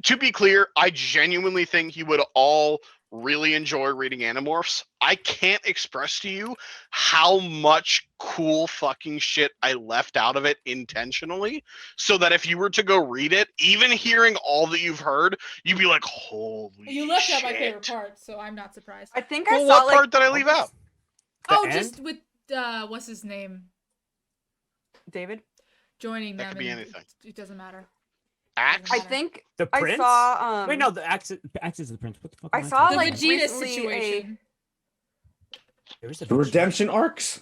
to be clear, I genuinely think you would all really enjoy reading Animorphs. I can't express to you how much cool fucking shit I left out of it intentionally, so that if you were to go read it, even hearing all that you've heard, you'd be like, holy You left shit. out my favorite part, so I'm not surprised. I think I saw what part did I leave out? Just with what's his name? David? Joining that them. Could be anything. It doesn't matter. Axe? I think the prince? I saw wait, no, the axe is the prince. What the fuck? I saw the like Vegeta recently situation. The redemption arcs.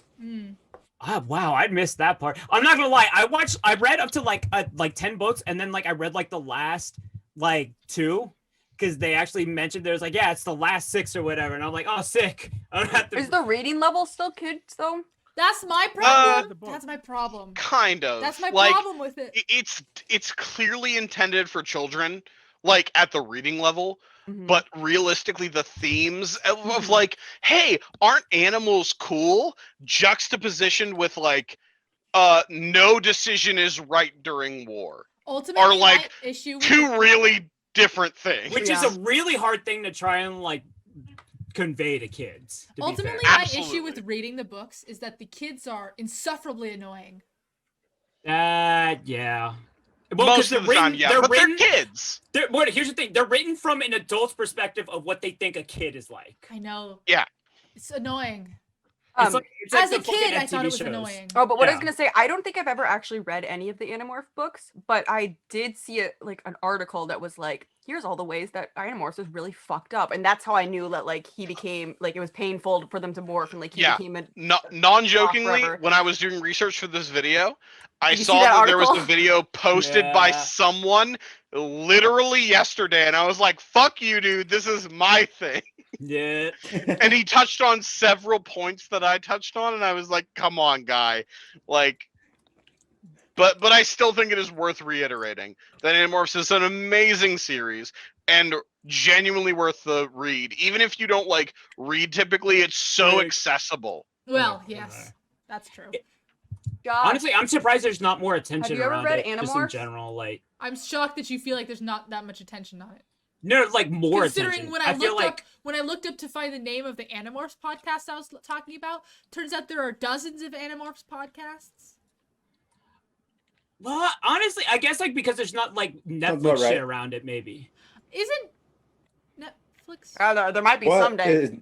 Wow, I missed that part. I'm not gonna lie. I read up to like 10 books, and then like I read like the last like 2, because they actually mentioned there's like, yeah, it's the last 6 or whatever, and I'm like, oh, sick. I don't have to. Is the reading level still kids though? That's my problem. That's my problem. Kind of. That's my problem with it. It's clearly intended for children, like at the reading level, but realistically, the themes of like, hey, aren't animals cool? Juxtapositioned with like, no decision is right during war. Ultimately, are like my issue with two really different things. Which is a really hard thing to try and like convey to kids. Ultimately, my issue with reading the books is that the kids are insufferably annoying. Yeah. Most of the time, yeah, but they're kids. Here's the thing: they're written from an adult's perspective of what they think a kid is like. I know. Yeah. It's annoying. It's like as a kid, I thought it was annoying. Oh, but what I was gonna say, I don't think I've ever actually read any of the Animorph books, but I did see an article that was like, here's all the ways that Animorphs was really fucked up, and that's how I knew that like he became like it was painful for them to morph, and like he became a non-jokingly. When I was doing research for this video, I saw that there was a video posted by someone literally yesterday, and I was like, "Fuck you, dude! This is my thing." Yeah. And he touched on several points that I touched on, and I was like, "Come on, guy!" Like, but I still think it is worth reiterating that Animorphs is an amazing series and genuinely worth the read. Even if you don't like read typically, it's so accessible. Well, yes, that's true. Honestly, I'm surprised there's not more attention. Have you ever around read it, just in Animorphs? general, like. I'm shocked that you feel like there's not that much attention on it. No, like more Considering attention. when I looked up to find the name of the Animorphs podcast I was talking about, turns out there are dozens of Animorphs podcasts. Well, honestly, I guess like because there's not like Netflix shit around it, maybe. Isn't Netflix? There might be someday.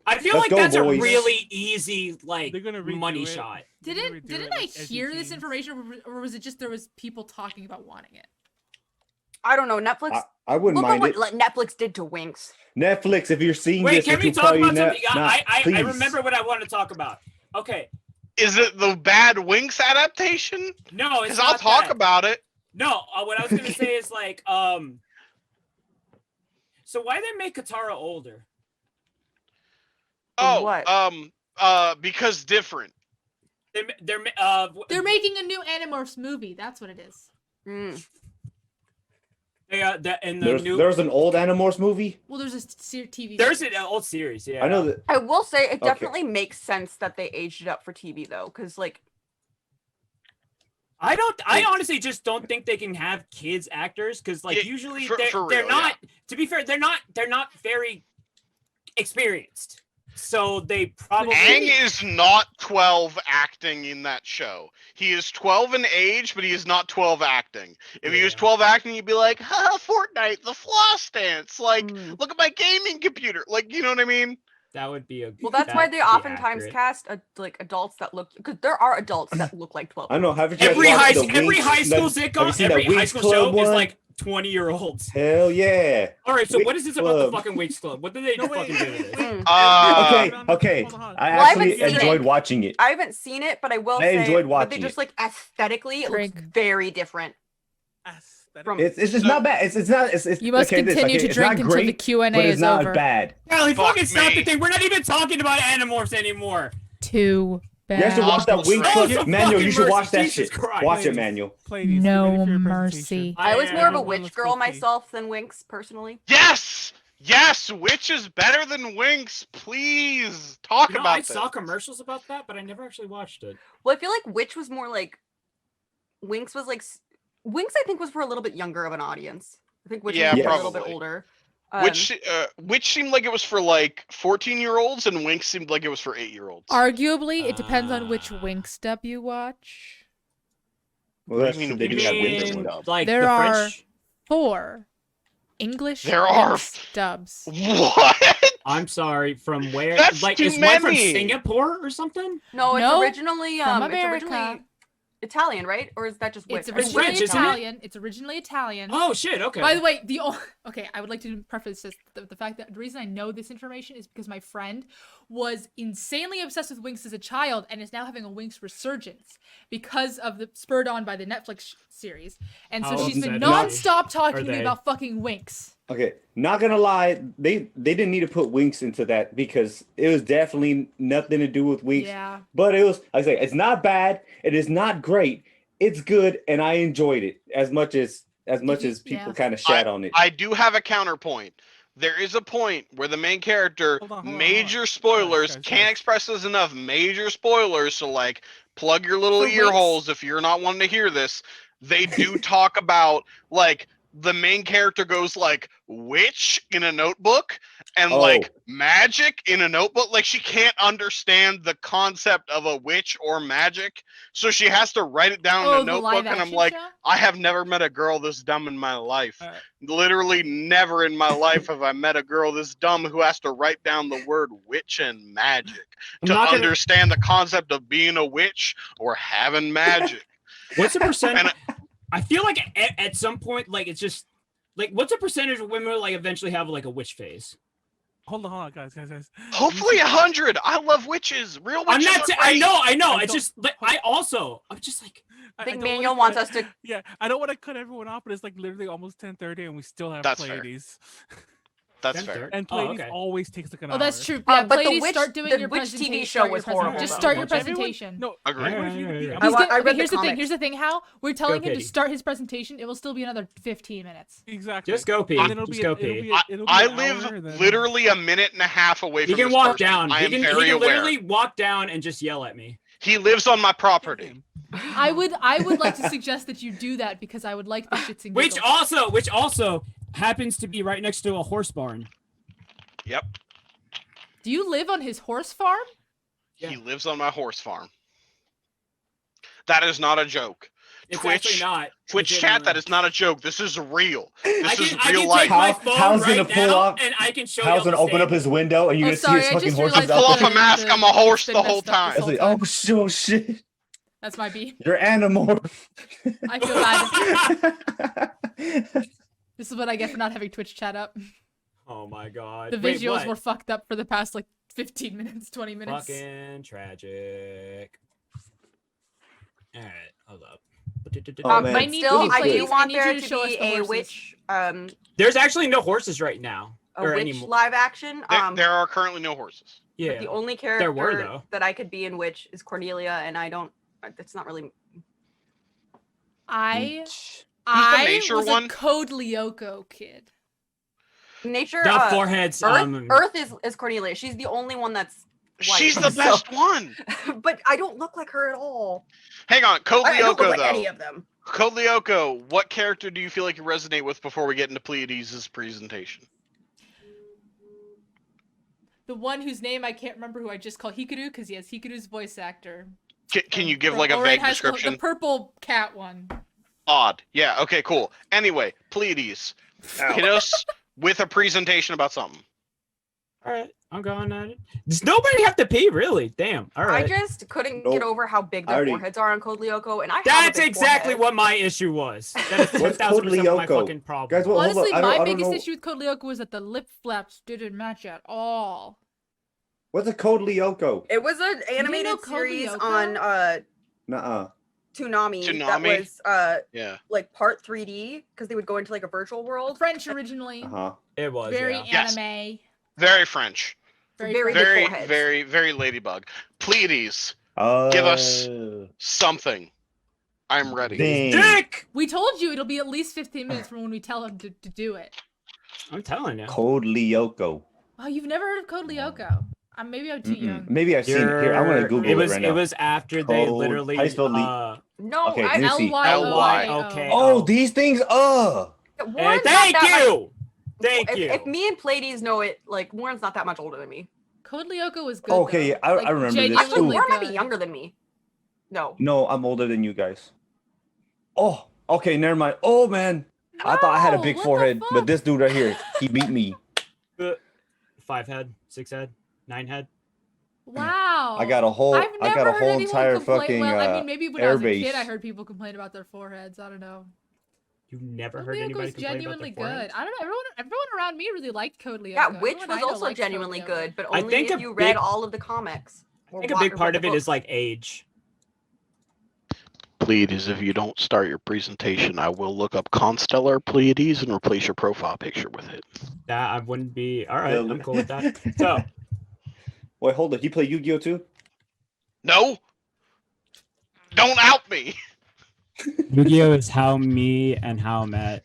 I feel like that's a really easy like money shot. Didn't I hear this information, or was it just there was people talking about wanting it? I don't know. Netflix. I wouldn't mind Look it. what Netflix did to Winx. Netflix, if you're seeing Wait, this, can we would you talk probably about something? I please. remember what I want to talk about. Okay. Is it the bad Winx adaptation? No, it's because I'll talk about it. No, what I was gonna say is like, so why they make Katara older? Because different. They're making a new Animorphs movie. That's what it is. There's an old Animorphs movie. Well, there's a TV. There's an old series. Yeah, I know that. I will say it definitely makes sense that they aged it up for TV though, because like. I honestly just don't think they can have kids actors because like usually they're not. To be fair, they're not very experienced. So they probably. Aang is not 12 acting in that show. He is 12 in age, but he is not 12 acting. If he was 12 acting, you'd be like, "Ha, Fortnite, the floss dance! Like, look at my gaming computer!" Like, you know what I mean? That would be a. Well, that's why they oftentimes cast like adults that look, because there are adults that look like 12. I know. Every high school sitcom, every high school show is like 20-year-olds. Hell yeah! All right, so what is this about the fucking Winx Club? What did they fucking do with it? Okay. I actually enjoyed watching it. I haven't seen it, but I will say enjoyed that watching they just it. like aesthetically it looks very different. It's just not bad. It's not. You must continue to drink until the Q&A but it's is not over. bad. Callie, fucking stop the thing. We're not even talking about Animorphs anymore. Too bad. You have to watch that Winx Club. Manuel, you should watch that shit. Watch it, Manuel. No mercy. I was more of a witch girl myself than Winx, personally. Yes! Yes! Witch is better than Winx. Please talk about I this. saw commercials about that, but I never actually watched it. Well, I feel like Witch was more like... Winx was like... Winx, I think, was for a little bit younger of an audience. I think Witch was a little bit older. Witch seemed like it was for like 14-year-olds, and Winx seemed like it was for 8-year-olds. Arguably, it depends on which Winx dub you watch. Well, that's true. They do have Winx dub. Like there the are French? 4 English There are Winx dubs. What? I'm sorry. From where? That's like, too is one from many. Singapore or something? No, it's originally from it's America. originally Italian, right? Or is that just Witch? It's originally Italian. It's originally Italian. Oh shit! Okay. By the way, okay, I would like to preface this the fact that the reason I know this information is because my friend was insanely obsessed with Winx as a child and is now having a Winx resurgence because of the spurred on by the Netflix series, and so she's been nonstop talking to me about fucking Winx. Okay, not gonna lie, they didn't need to put Winx into that because it was definitely nothing to do with Winx. Yeah. But it was, like I say, it's not bad. It is not great. It's good, and I enjoyed it as much as people kind of shat on it. I do have a counterpoint. There is a point where the main character, major spoilers, can't express this enough, major spoilers, so like plug your little ear holes if you're not wanting to hear this. They do talk about like the main character goes like witch in a notebook and like magic in a notebook. Like she can't understand the concept of a witch or magic, so she has to write it down in a notebook. And I'm like, I have never met a girl this dumb in my life. Literally never in my life have I met a girl this dumb who has to write down the word witch and magic to understand the concept of being a witch or having magic. What's the percent? I feel like at some point, like it's just like, what's the percentage of women like eventually have like a witch phase? Hold on, guys. Hopefully 100. I love witches. Real witches. I know. It's just like I'm just like. I think Manuel wants us to. Yeah, I don't want to cut everyone off, but it's like literally almost 10:30, and we still have Pleiades. That's fair. And Pleiades always takes like an hour. Oh, that's true. Yeah, but Pleiades, the witch, start doing the your witch presentation. TV show was horrible. Just start your presentation. No, agree. Here's the thing. Here's the thing. How we're telling him to start his presentation, it will still be another 15 minutes. Exactly. Just go pee. Just go pee. I live literally a minute and a half away from this person. He can literally walk down and just yell at me. He lives on my property. I would like to suggest that you do that because I would like the shits and giggles. Which also happens to be right next to a horse barn. Yep. Do you live on his horse farm? Yeah. He lives on my horse farm. That is not a joke. It's actually not. Twitch chat, that is not a joke. This is real. This is real life. How's gonna pull up? And I can show How's gonna open up his window and you can see his fucking horse? I pull off a mask. I'm a horse the whole time. Like, oh shit. That's my B. You're Animorph. I feel bad. This is what I get for not having Twitch chat up. Oh my god. The visuals were fucked up for the past like 15 minutes, 20 minutes. Fucking tragic. Alright, hold up. I do want there to be a witch. There's actually no horses right now. Witch live action. There are currently no horses. Yeah. But the only character that I could be in Witch is Cornelia, and I don't. That's not really. I was a Code Lyoko kid. Nature. The foreheads. Earth is Cornelia. She's the only one that's white. She's the best one. But I don't look like her at all. Hang on, Code Lyoko, I don't look like though. any of them. Code Lyoko, what character do you feel like you resonate with before we get into Pleiades' presentation? The one whose name I can't remember, who I just call Hikaru, because he has Hikaru's voice actor. Can you give like a vague description? The purple cat one. Odd. Yeah, okay, cool. Anyway, Pleiades. Hit us with a presentation about something. Alright, I'm going at it. Does nobody have to pee, really? Damn. Alright. I just couldn't get over how big their foreheads are on Code Lyoko, and that's exactly what my issue was. That is 10,000% my fucking problem. Guys, well, honestly, my biggest issue with Code Lyoko was that the lip flaps didn't match at all. What's a Code Lyoko? It was an animated series on Toonami. That was like part 3D because they would go into like a virtual world. French originally. It was very anime. Very French. Very ladybug. Pleiades, give us something. I'm ready. Dick! We told you it'll be at least 15 minutes from when we tell him to do it. I'm telling you. Code Lyoko. Oh, you've never heard of Code Lyoko? Maybe I'm too young. Maybe I've seen it here. I'm gonna Google it right now. It was after they literally. How do you spell no, okay, L-Y. Okay. Oh, these things. Thank you. Thank you. If me and Pleiades know it, like Warren's not that much older than me. Code Lyoko was good. Okay, though. I remember this too. Warren might be younger than me. No, I'm older than you guys. Oh, okay, never mind. Oh man, I thought I had a big forehead, but this dude right here, he beat me. 5 head, 6 head, 9 head. Wow. I got a whole entire fucking maybe when I was a kid, I heard people complain about their foreheads. I don't know. You never heard anybody complain genuinely about their good. I don't know. Everyone around me really liked Code Lyoko. Yeah, Witch was also genuinely good, but only if you read all of the comics. I think a big part of it is like age. Pleiades, if you don't start your presentation, I will look up Constellar Pleiades and replace your profile picture with it. That I wouldn't be. All right, I'm cool with that. So, wait, hold on. You play Yu-Gi-Oh too? No. Don't out me. Yu-Gi-Oh is how me and how met.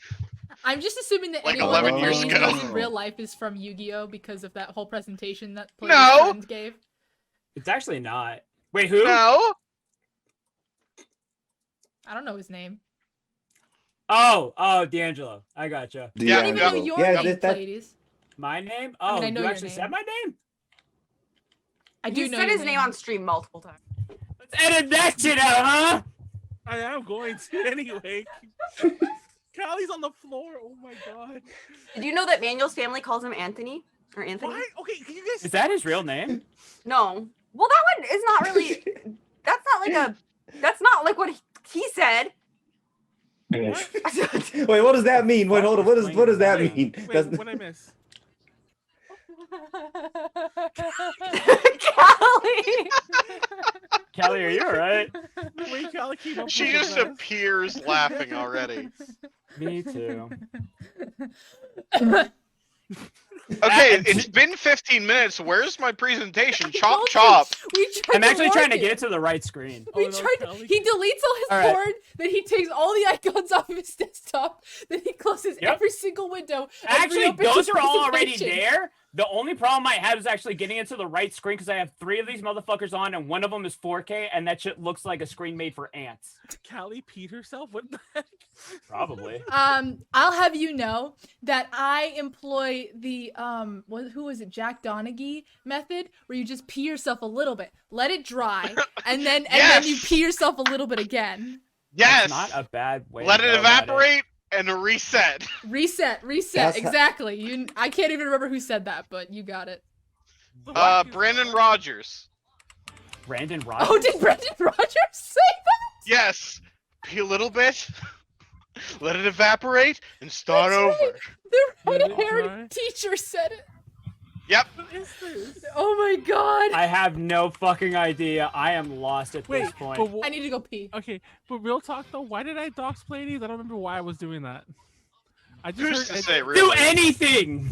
I'm just assuming that like anyone that plays in real life is from Yu-Gi-Oh because of that whole presentation that Pleiades gave. It's actually not. Wait, who? No. I don't know his name. Oh, D'Angelo. I gotcha. I don't even know your name, Pleiades. My name? Oh, I know you your actually name. said my name? I do You know said your his name on stream multiple times. Let's edit that shit out, huh? I am going to anyway. Callie's on the floor. Oh my god. Did you know that Manuel's family calls him Anthony? Or Anthony? Why? Okay, can you guys... Is that his real name? No. Well, that one is not really. That's not like a. That's not like what he said. Wait, what does that mean? Wait, hold on. What does that mean? Wait, what I miss? Callie. Callie, are you alright? Wait, Callie, keep up. She just appears laughing already. Me too. Okay, it's been 15 minutes. Where's my presentation? Chop, chop. I'm actually trying to get it to the right screen. He deletes all his All board, then he takes all the icons off of his desktop, then he closes every single window. and Actually, reopens those his are all already presentation. there. The only problem I have is actually getting into the right screen because I have 3 of these motherfuckers on and one of them is 4K and that shit looks like a screen made for ants. Callie peed herself? What the heck? Probably. I'll have you know that I employ the who was it, Jack Donaghy method, where you just pee yourself a little bit, let it dry, and then you pee yourself a little bit again. Yes. That's not a bad way. Let to it go about evaporate and reset. Reset. Exactly. I can't even remember who said that, but you got it. Brandon Rogers. Brandon Rogers? Oh, did Brandon Rogers say that? Yes. Pee a little bit. Let it evaporate and start over. The red-haired teacher said it. Yep. What is this? Oh my god. I have no fucking idea. I am lost at this point. I need to go pee. Okay, but real talk though, why did I dox Pleiades? I don't remember why I was doing that. I just Who's heard to say, Do really? anything!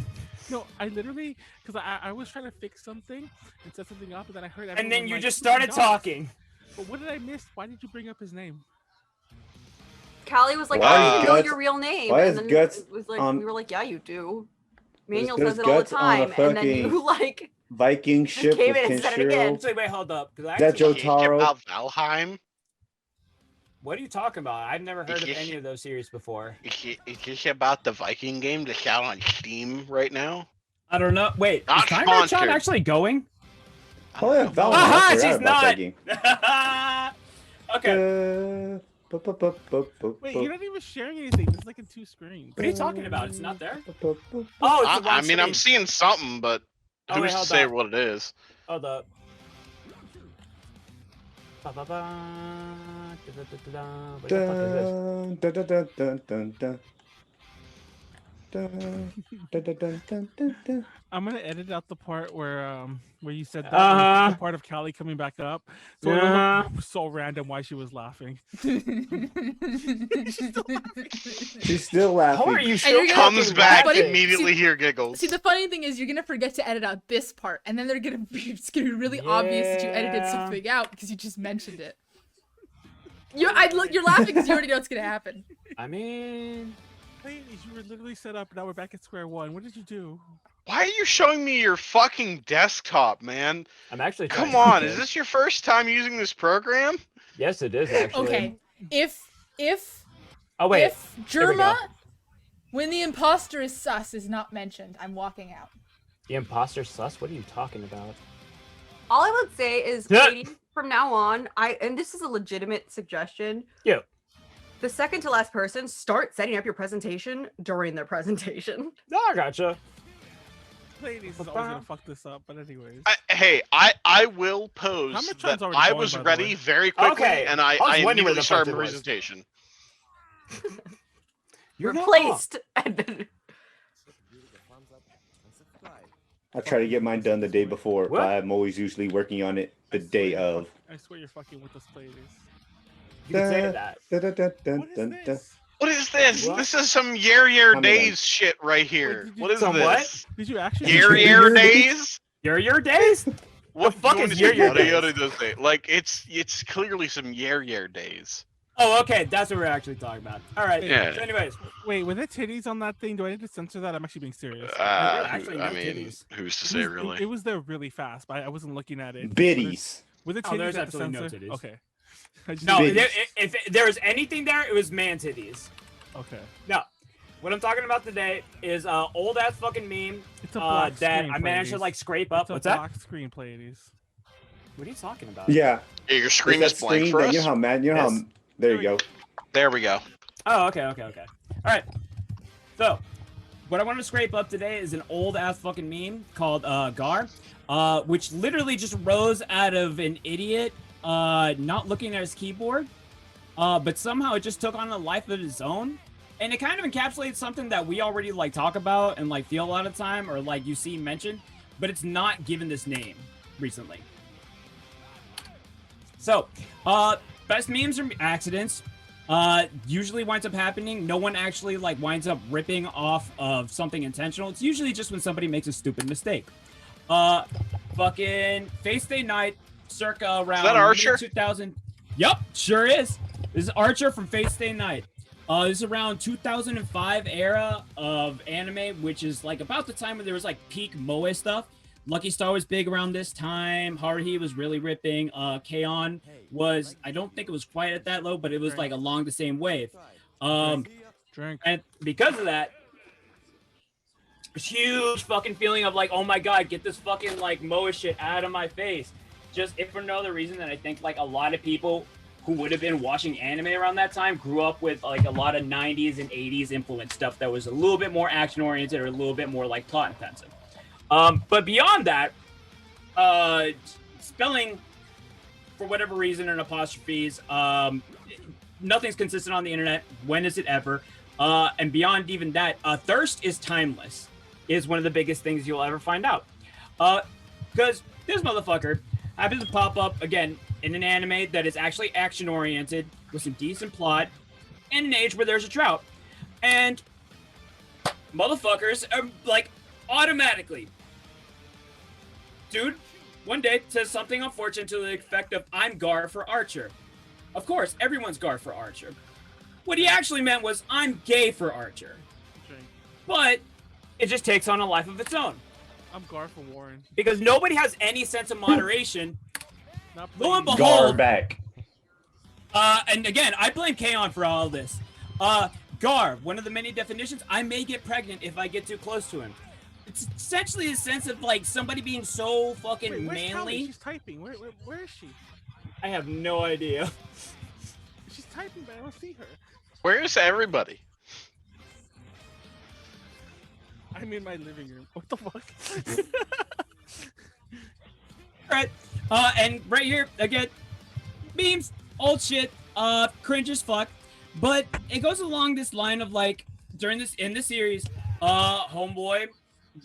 No, I literally, because I was trying to fix something and set something up, and then I heard And then everyone, you like, just started dox. talking. But what did I miss? Why did you bring up his name? Callie was like, Why I don't is even know Guts- your real name. why and is then Guts it was like, on- we were like, yeah, you do. Manuel There's says it all the Guts on a time, and then you fucking like Viking ship came with in and said it again. Kenshiro. Wait, hold up. Because I Is that actually... Jotaro? About Valheim? What are you talking about? I've never heard of any of those series before. Is this about the Viking game that's out on Steam right now? I don't know. Wait, Not is Time Chat sponsored. actually going? Oh yeah, Valheim. Aha, I forgot she's about not. that game. Okay. Wait, you're not even sharing anything. This is like in 2 screens. What are you talking about? It's not there? Oh, it's the wrong I mean, I'm screen. seeing something, but Oh, who's wait, to hold say up. what it is? Hold up. Ba-ba-ba. Da-da-da-da-da. What the fuck is this? Dun, dun, dun, dun, dun, dun. Dun, dun, dun, dun, dun, dun, dun. I'm gonna edit out the part where you said that Uh-huh. the part of Callie coming back up. So Uh-huh. it was so random why she was laughing. She's still laughing. How are you you're still gonna- Comes back, But it- immediately here giggles. See, the funny thing is, you're gonna forget to edit out this part, and then they're gonna be, it's gonna be really obvious that you edited Yeah. something out because you just mentioned it. You're laughing because you already know what's gonna happen. I mean... Ladies, you were literally set up. Now we're back at square one. What did you do? Why are you showing me your fucking desktop, man? I'm actually... Come trying to on, do is this your first time using this program? Yes, it is, actually. Okay, if Oh, wait. if Here we go. Germa, when the imposter is sus, is not mentioned, I'm walking out. The imposter sus? What are you talking about? all I would say is, Yeah. ladies, from now on, and this is a legitimate suggestion. Yeah. The second to last person, start setting up your presentation during their presentation. No, I gotcha. Ladies is always gonna fuck this up, but anyways. I will pose much that time's already I going, was by the ready way? very quickly, Okay, and I I was wondering where immediately the fuck started it my was. presentation. You're not Replaced. And then I try to get mine done the day before, What? but I'm always usually working on it the day of. I swear you're fucking with us, Pleiades. You can say that. Dun, dun, dun, dun, What is dun, dun. this? What is this? What? This is some Yer I'm Days shit right here. did you- What is Some this? what? Did you actually? Yer Days? Your days? What fuck what is Yer yada Days? Days? Like it's clearly some Yer Days. Oh, okay. That's what we're actually talking about. All right. Yeah. So anyways, Wait, were there titties on that thing? Do I need to censor that? I'm actually being serious. actually I no mean, titties. who's to It say was- really? It was there really fast, but I wasn't looking at it. Biddies. Were there Oh, titties there's at the absolutely no censor? titties. Okay. I just- No, Biddies. if there was anything there, it was man titties. Okay. No. What I'm talking about today is old ass fucking meme that I managed to like scrape up. What's that? Black screen, Pleiades. What are you talking about? Yeah. Your screen is blank for us. You know how mad. You know how. There you go. There we go. Oh, okay. All right. So, what I want to scrape up today is an old ass fucking meme called Gar, which literally just rose out of an idiot not looking at his keyboard, but somehow it just took on a life of its own. And it kind of encapsulates something that we already like talk about and like feel a lot of time, or like you see mentioned, but it's not given this name recently. So, best memes are accidents. Usually winds up happening. No one actually like winds up ripping off of something intentional. It's usually just when somebody makes a stupid mistake. Fucking Face Day Night, circa around 2000. Yup, sure is. This is Archer from Face Day Night. This is around 2005 era of anime, which is like about the time when there was like peak moe stuff. Lucky Star was big around this time. Haruhi was really ripping. K-On was, I don't think it was quite at that low, but it was like along the same wave. And because of that, this huge fucking feeling of like, oh my god, get this fucking like moe shit out of my face. Just if for no other reason than I think like a lot of people who would have been watching anime around that time grew up with like a lot of 90s and 80s influence stuff that was a little bit more action oriented or a little bit more like plot intensive. But beyond that, spelling for whatever reason and apostrophes, nothing's consistent on the internet. When is it ever? And beyond even that, thirst is timeless is one of the biggest things you'll ever find out. Because this motherfucker happens to pop up again in an anime that is actually action-oriented with some decent plot in an age where there's a drought. And motherfuckers are like automatically. Dude, one day says something unfortunate to the effect of, I'm Gar for Archer. Of course, everyone's Gar for Archer. What he actually meant was, I'm gay for Archer. Okay. But it just takes on a life of its own. I'm Gar for Warren. Because nobody has any sense of moderation. Lo and behold, Gar back. And again, I blame K-On for all of this. Gar, one of the many definitions, I may get pregnant if I get too close to him. It's essentially a sense of like somebody being so fucking Wait, where's manly. Callie? She's typing. Where is she? I have no idea. She's typing, but I don't see her. Where is everybody? I'm in my living room. What the fuck? Alright, and right here, again, memes, old shit, cringe as fuck, but it goes along this line of like, in this series, homeboy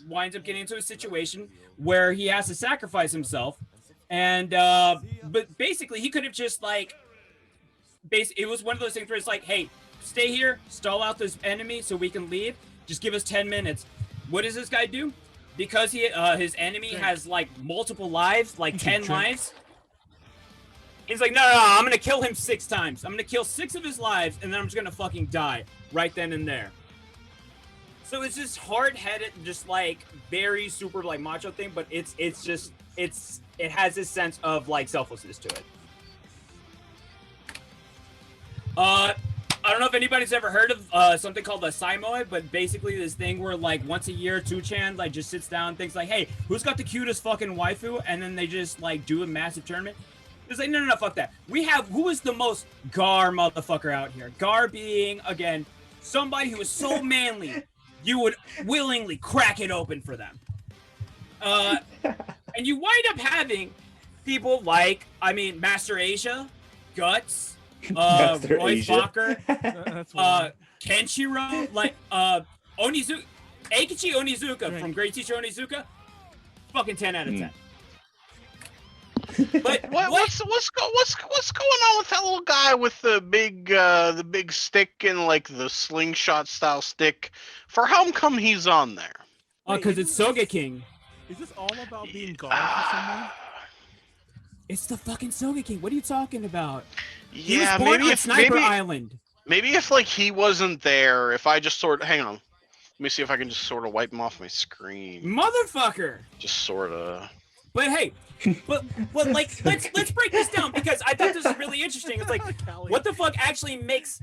winds up getting into a situation where he has to sacrifice himself, and, but basically he could have just like, it was one of those things where it's like, hey, stay here, stall out this enemy so we can leave, just give us 10 minutes. What does this guy do? Because his enemy has like multiple lives, like 10 lives. He's like, no, I'm gonna kill him 6 times. I'm gonna kill 6 of his lives, and then I'm just gonna fucking die right then and there. So it's this hard-headed, just like very super like macho thing, but it has this sense of like selflessness to it. I don't know if anybody's ever heard of something called a Saimoe, but basically this thing where like once a year 2chan like just sits down and thinks like, hey, who's got the cutest fucking waifu? And then they just like do a massive tournament. It's like, no, fuck that. Who is the most Gar motherfucker out here? Gar being, again, somebody who is so manly, you would willingly crack it open for them. And you wind up having people like, Master Asia, Guts, Roy Fokker, Kenshiro, like Onizuka, Eikichi Onizuka from Great Teacher Onizuka, fucking 10 out of 10. But what's going on with that little guy with the big stick and like the slingshot style stick? For how come he's on there? Because it's Sogeking. Is this all about being Gar for someone? It's the fucking Sogeking. What are you talking about? Yeah, maybe it's Sniper Island. Maybe if like he wasn't there, if I just sort of hang on, let me see if I can just sort of wipe him off my screen. Motherfucker. Just sort of. But hey, but like let's break this down because I thought this was really interesting. It's like, what the fuck actually makes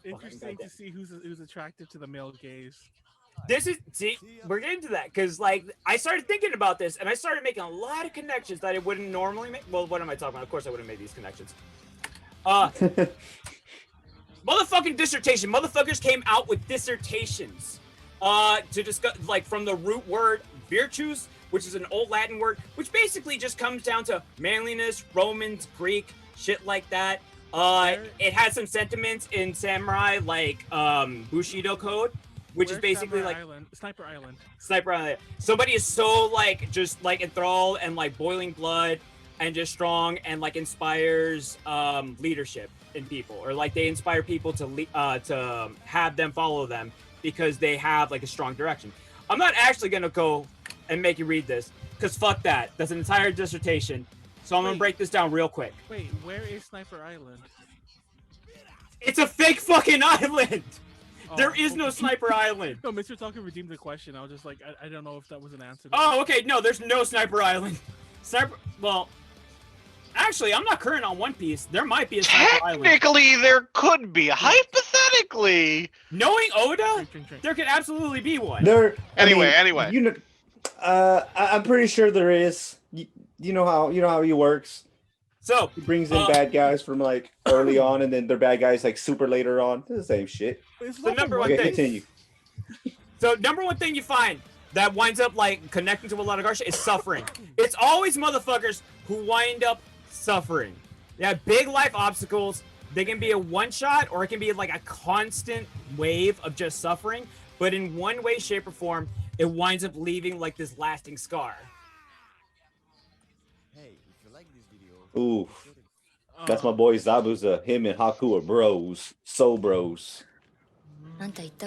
Interesting to see who's attractive to the male gaze. We're getting to that because like I started thinking about this and I started making a lot of connections that I wouldn't normally make. Well, what am I talking about? Of course I wouldn't make these connections. Motherfucking dissertation. Motherfuckers came out with dissertations to discuss, like, from the root word virtus, which is an old Latin word, which basically just comes down to manliness, Romans, Greek, shit like that. It has some sentiments in samurai, like Bushido code, which is basically like Sniper Island. Sniper Island. Somebody is so like just like enthralled and like boiling blood and just strong and like inspires leadership in people, or like they inspire people to have them follow them because they have like a strong direction. I'm not actually gonna go and make you read this because fuck that. That's an entire dissertation. So I'm gonna break this down real quick. Wait, where is Sniper Island? It's a fake fucking island. There is no Sniper Island. No, Mr. Talker redeemed the question. I was just like, I don't know if that was an answer. Oh, okay. No, there's no Sniper Island. Well, actually, I'm not current on One Piece. There might be a Sniper Island. Technically, there could be. Hypothetically. Knowing Oda, there could absolutely be one. Anyway. You know, I'm pretty sure there is. You know how he works. So he brings in bad guys from like early on, and then they're bad guys like super later on. It's the same shit. The number one thing. Continue. So number one thing you find that winds up like connecting to a lot of Gar shit is suffering. It's always motherfuckers who wind up suffering. They have big life obstacles. They can be a one shot, or it can be like a constant wave of just suffering. But in one way, shape, or form, it winds up leaving like this lasting scar. Ooh, that's my boy Zabuza. Him and Haku are bros. So bros.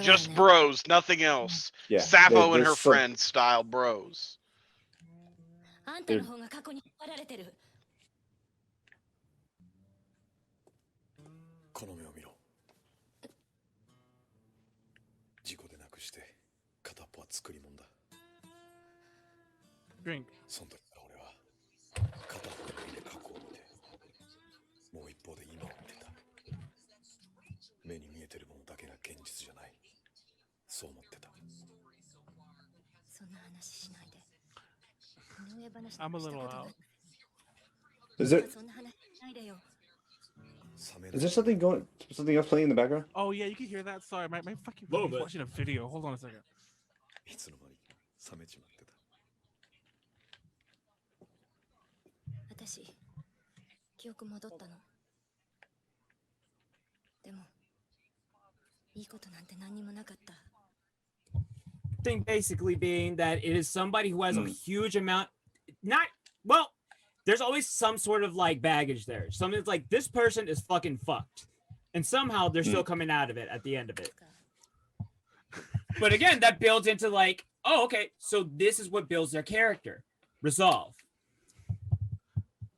Just bros, nothing else. Yeah, Sappho and her friends style bros. They're- この目を見ろ。事故でなくして片っぽは作り物だ。 Drink. その時から俺は片方の目で過去を見て、もう一方で今を見てた。目に見えてるものだけが現実じゃない。そう思ってた。 I'm a little out. Is there something else playing in the background? Oh yeah, you can hear that. Sorry, my fucking Little phone's bit. watching a video. Hold on a second. いつの間に冷めちまってた。私、記憶戻ったの。でも、いいことなんて何にもなかった。 Thing basically being that it is somebody who has a huge amount, there's always some sort of like baggage there. Something's like this person is fucking fucked, and somehow they're still coming out of it at the end of it. But again, that builds into like, oh, okay, so this is what builds their character, resolve.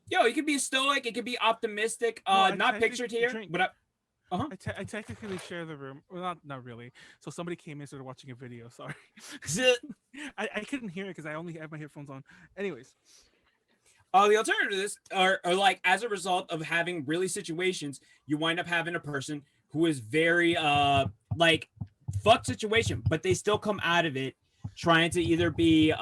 Yo, it could be stoic, it could be optimistic. Not pictured here, but I technically share the room. Well, not really. So somebody came in and started watching a video. Sorry. I couldn't hear it because I only have my headphones on. Anyways. The alternative to this are like, as a result of having really situations, you wind up having a person who is very like fucked situation, but they still come out of it trying to either be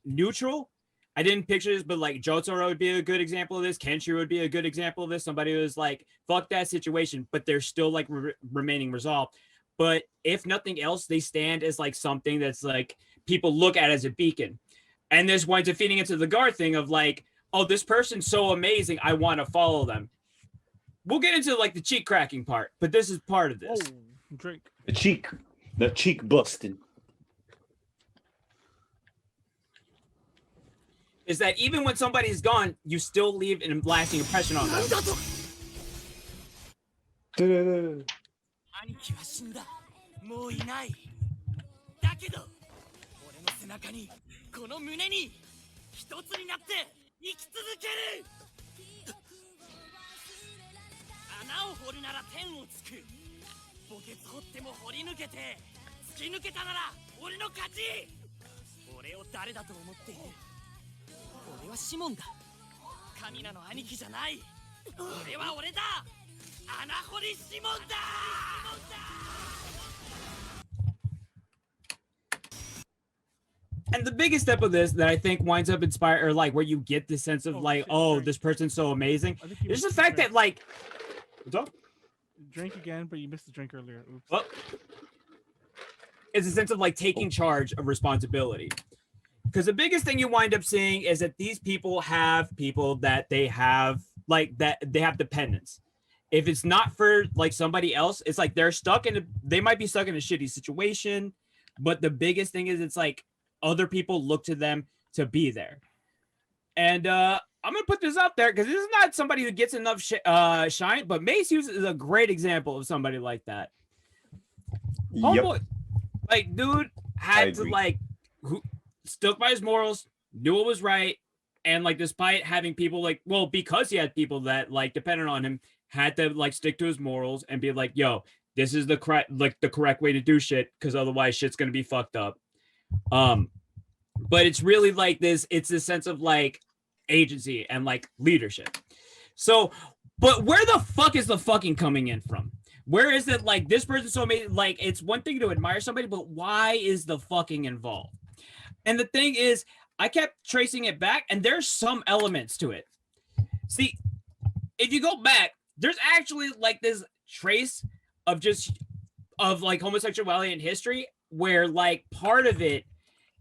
neutral. I didn't picture this, but like Jotaro would be a good example of this. Kenshiro would be a good example of this. Somebody who's like, fuck that situation, but they're still like remaining resolved. But if nothing else, they stand as like something that's like people look at as a beacon. And this winds up feeding into the Gar thing of like, oh, this person's so amazing, I want to follow them. We'll get into like the cheek cracking part, but this is part of this. Oh, drink. The cheek busting. Is that even when somebody's gone, you still leave a lasting impression on them. 兄貴は死んだ。もういない。だけど、俺の背中に、この胸に、一つになって生き続ける。穴を掘るなら天をつく。墓穴掘っても掘り抜けて、突き抜けたなら俺の勝ち。俺を誰だと思っている。俺はシモンだ。カミナの兄貴じゃない。俺は俺だ。And the biggest step of this that I think winds up inspired, or like where you get the sense of this person's so amazing, is the fact that like, what's up? Drink again, but you missed the drink earlier. Oops. Well, it's a sense of like taking charge of responsibility. Because the biggest thing you wind up seeing is that these people have people that they have dependents. If it's not for like somebody else, it's like they might be stuck in a shitty situation. But the biggest thing is it's like other people look to them to be there. And I'm gonna put this out there because this is not somebody who gets enough shine, but Mace Hughes is a great example of somebody like that. Homeboy, like dude had to like stuck by his morals, knew what was right, and like despite having people like, well, because he had people that like depended on him, had to like stick to his morals and be like, yo, this is the correct way to do shit, because otherwise shit's gonna be fucked up. But it's really like this, it's this sense of like agency and like leadership. So, but where the fuck is the fucking coming in from? Where is it like this person's so amazing? Like, it's one thing to admire somebody, but why is the fucking involved? And the thing is, I kept tracing it back, and there's some elements to it. See, if you go back, there's actually like this trace of like homosexuality in history, where like part of it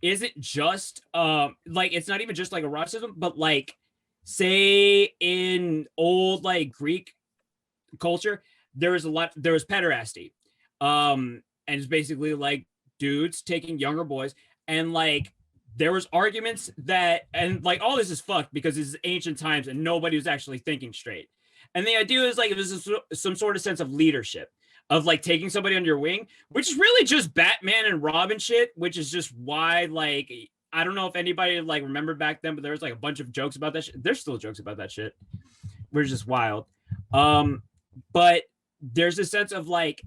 isn't just like it's not even just like eroticism, but like say in old like Greek culture, there was pederasty. And it's basically like dudes taking younger boys, and like there was arguments that, and like all this is fucked because this is ancient times and nobody was actually thinking straight. And the idea is like it was some sort of sense of leadership, of like taking somebody under your wing, which is really just Batman and Robin shit, which is just why like I don't know if anybody like remembered back then, but there was like a bunch of jokes about that shit. There's still jokes about that shit. We're just wild. But there's a sense of like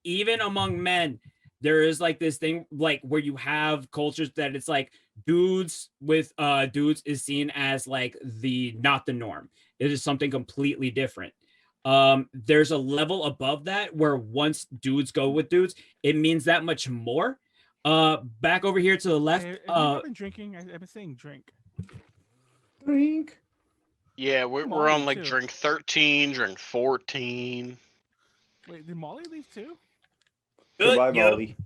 even among men, there is like this thing like where you have cultures that it's like dudes with dudes is seen as like not the norm. It is something completely different. There's a level above that where once dudes go with dudes, it means that much more. Back over here to the left. I've been drinking. I've been saying drink. Drink. Yeah, we're on like drink 13, drink 14. Wait, did Molly leave too? Goodbye, Molly.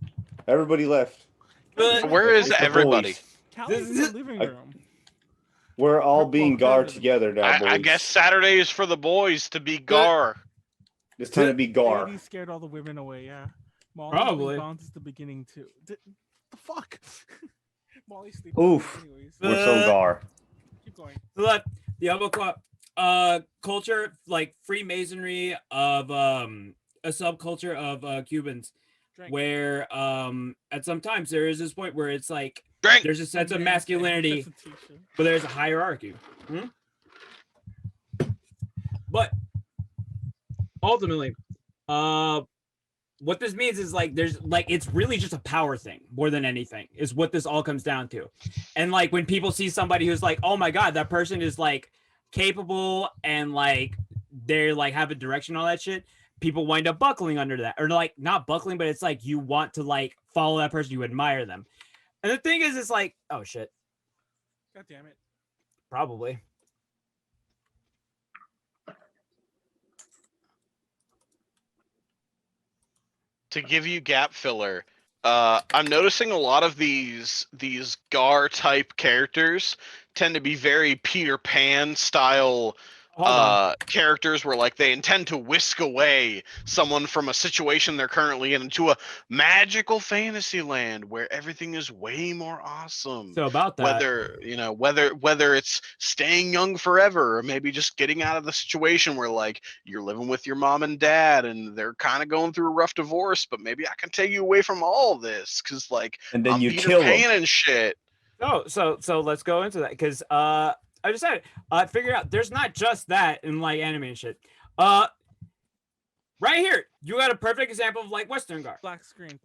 Everybody left. Where is everybody? Callie's in the living room. We're all being Gar together now, boys. I guess Saturday is for the boys to be Gar. It's time to be Gar. He scared all the women away, yeah. Molly Probably. Is the beginning too. The fuck? Molly's sleeping. Oof. Anyways. We're so Gar. Keep going. Look, the other culture, like Freemasonry of a subculture of Cubans, Drink. where at some times there is this point where it's like Drink. there's a sense of masculinity, but there's a hierarchy. But ultimately, what this means is like there's like it's really just a power thing more than anything is what this all comes down to. And like when people see somebody who's like, oh my god, that person is like capable and like they're like have a direction, all that shit, people wind up buckling under that, or like not buckling, but it's like you want to like follow that person, you admire them. And the thing is, it's like, oh shit, god damn it, probably. To give you gap filler, I'm noticing a lot of these Gar type characters tend to be very Peter Pan style characters, where like they intend to whisk away someone from a situation they're currently in into a magical fantasy land where everything is way more awesome. So about that, whether it's staying young forever, or maybe just getting out of the situation where like you're living with your mom and dad and they're kind of going through a rough divorce, but maybe I can take you away from all this because like and then I'm you Peter kill Pan them and shit. Oh, so let's go into that because I decided figure out there's not just that in like anime and shit. Right here, you got a perfect example of like Western Gar. Black screen.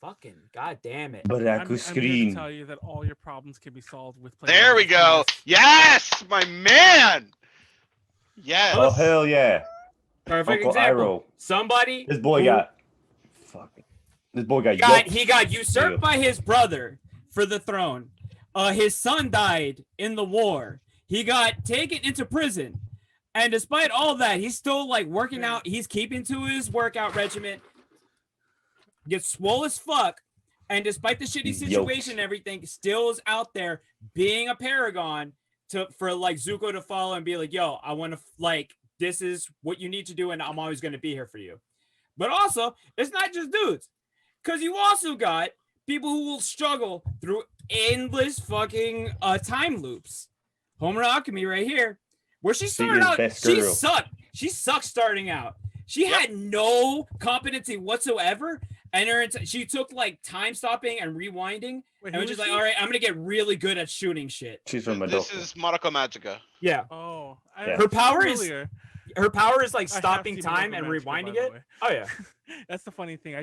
Fucking god damn it. Black I'm here screen. to tell you that all your problems can be solved with. There we go. Yes, my man. Yes. Oh hell yeah! Perfect Uncle example. Iroh. Somebody. This boy who got. Fuck. This boy got. He got usurped by his brother for the throne. His son died in the war. He got taken into prison. And despite all that, he's still like working out. He's keeping to his workout regimen. Gets swole as fuck. And despite the shitty situation and everything, still is out there being a paragon for like Zuko to follow and be like, yo, I want to like, this is what you need to do. And I'm always going to be here for you. But also, it's not just dudes. Because you also got people who will struggle through endless fucking time loops. Homer Alchemy right here. Where she started out, she sucked. She sucked starting out. She had no competency whatsoever. And she took like time stopping and rewinding. And was just like, all right, I'm going to get really good at shooting shit. She's from This is Mariko Magica. Yeah. Oh. Her power is like stopping time and rewinding it. Oh, yeah. That's the funny thing.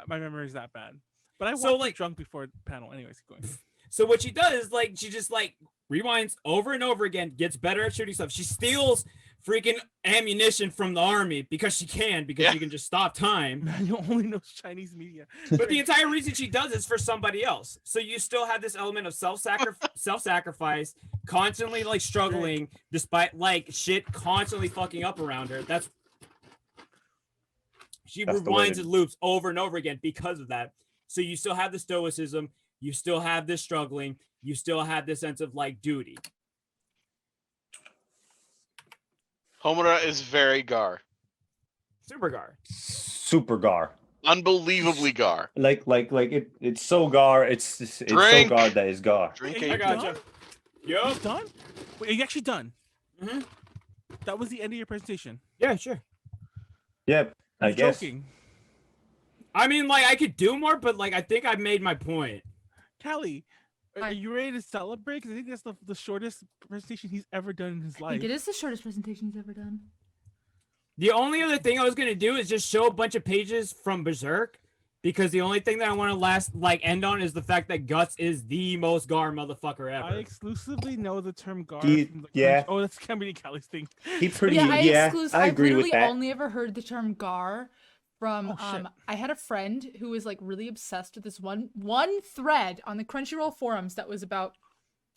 My memory is that bad. But I was like drunk before the panel. Anyways, keep going. So what she does is like she just like rewinds over and over again, gets better at shooting stuff. She steals freaking ammunition from the army because she can just stop time. You only know Chinese media. But the entire reason she does is for somebody else. So you still have this element of self-sacrifice, constantly like struggling despite like shit constantly fucking up around her. She rewinds and loops over and over again because of that. So you still have the stoicism, you still have this struggling, you still have this sense of like duty. Homura is very Gar. Super Gar. Super Gar. Unbelievably Gar. Like it's so Gar. It's so Gar that is Gar. Drinking. I gotcha. You're done? Wait, are you actually done? Mm-hmm. That was the end of your presentation. Yeah, sure. Yep. I guess. Joking. I mean, like I could do more, but like I think I've made my point. Callie, are you ready to celebrate? Because I think that's the shortest presentation he's ever done in his life. I think it is the shortest presentation he's ever done. The only other thing I was gonna do is just show a bunch of pages from Berserk, because the only thing that I want to end on is the fact that Guts is the most Gar motherfucker ever. I exclusively know the term Gar. Yeah. Oh, that's Kennedy Callie's thing. He pretty. I agree with that. I've only ever heard the term Gar from I had a friend who was like really obsessed with this one thread on the Crunchyroll forums that was about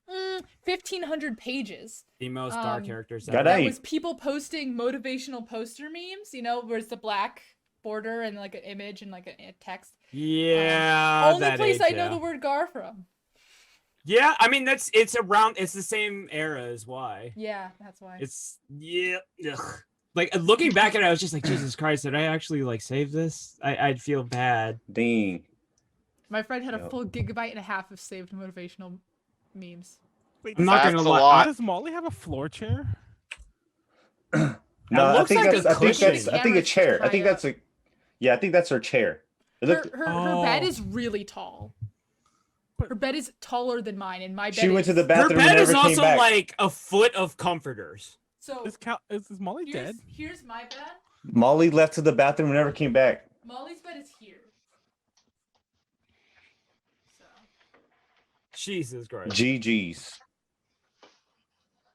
1,500 pages. The most Gar characters ever. That was people posting motivational poster memes, where it's the black border and like an image and like a text. Yeah. Only place I know the word Gar from. Yeah, I mean it's the same era as why. Yeah, that's why. Ugh. Like looking back at it, I was just like, Jesus Christ, did I actually like save this? I'd feel bad. Dang. My friend had a full 1.5 GB of saved motivational memes. Wait, I'm not gonna lie. Does Molly have a floor chair? No, I think like I think a chair. I think that's I think that's her chair. Her bed is really tall. Her bed is taller than mine, and my bed. She went to the bathroom. Her bed and never is came also back. like a foot of comforters. So is Molly dead? Here's my bed. Molly left to the bathroom and never came back. Molly's bed is here. So. Jesus Christ. GG's.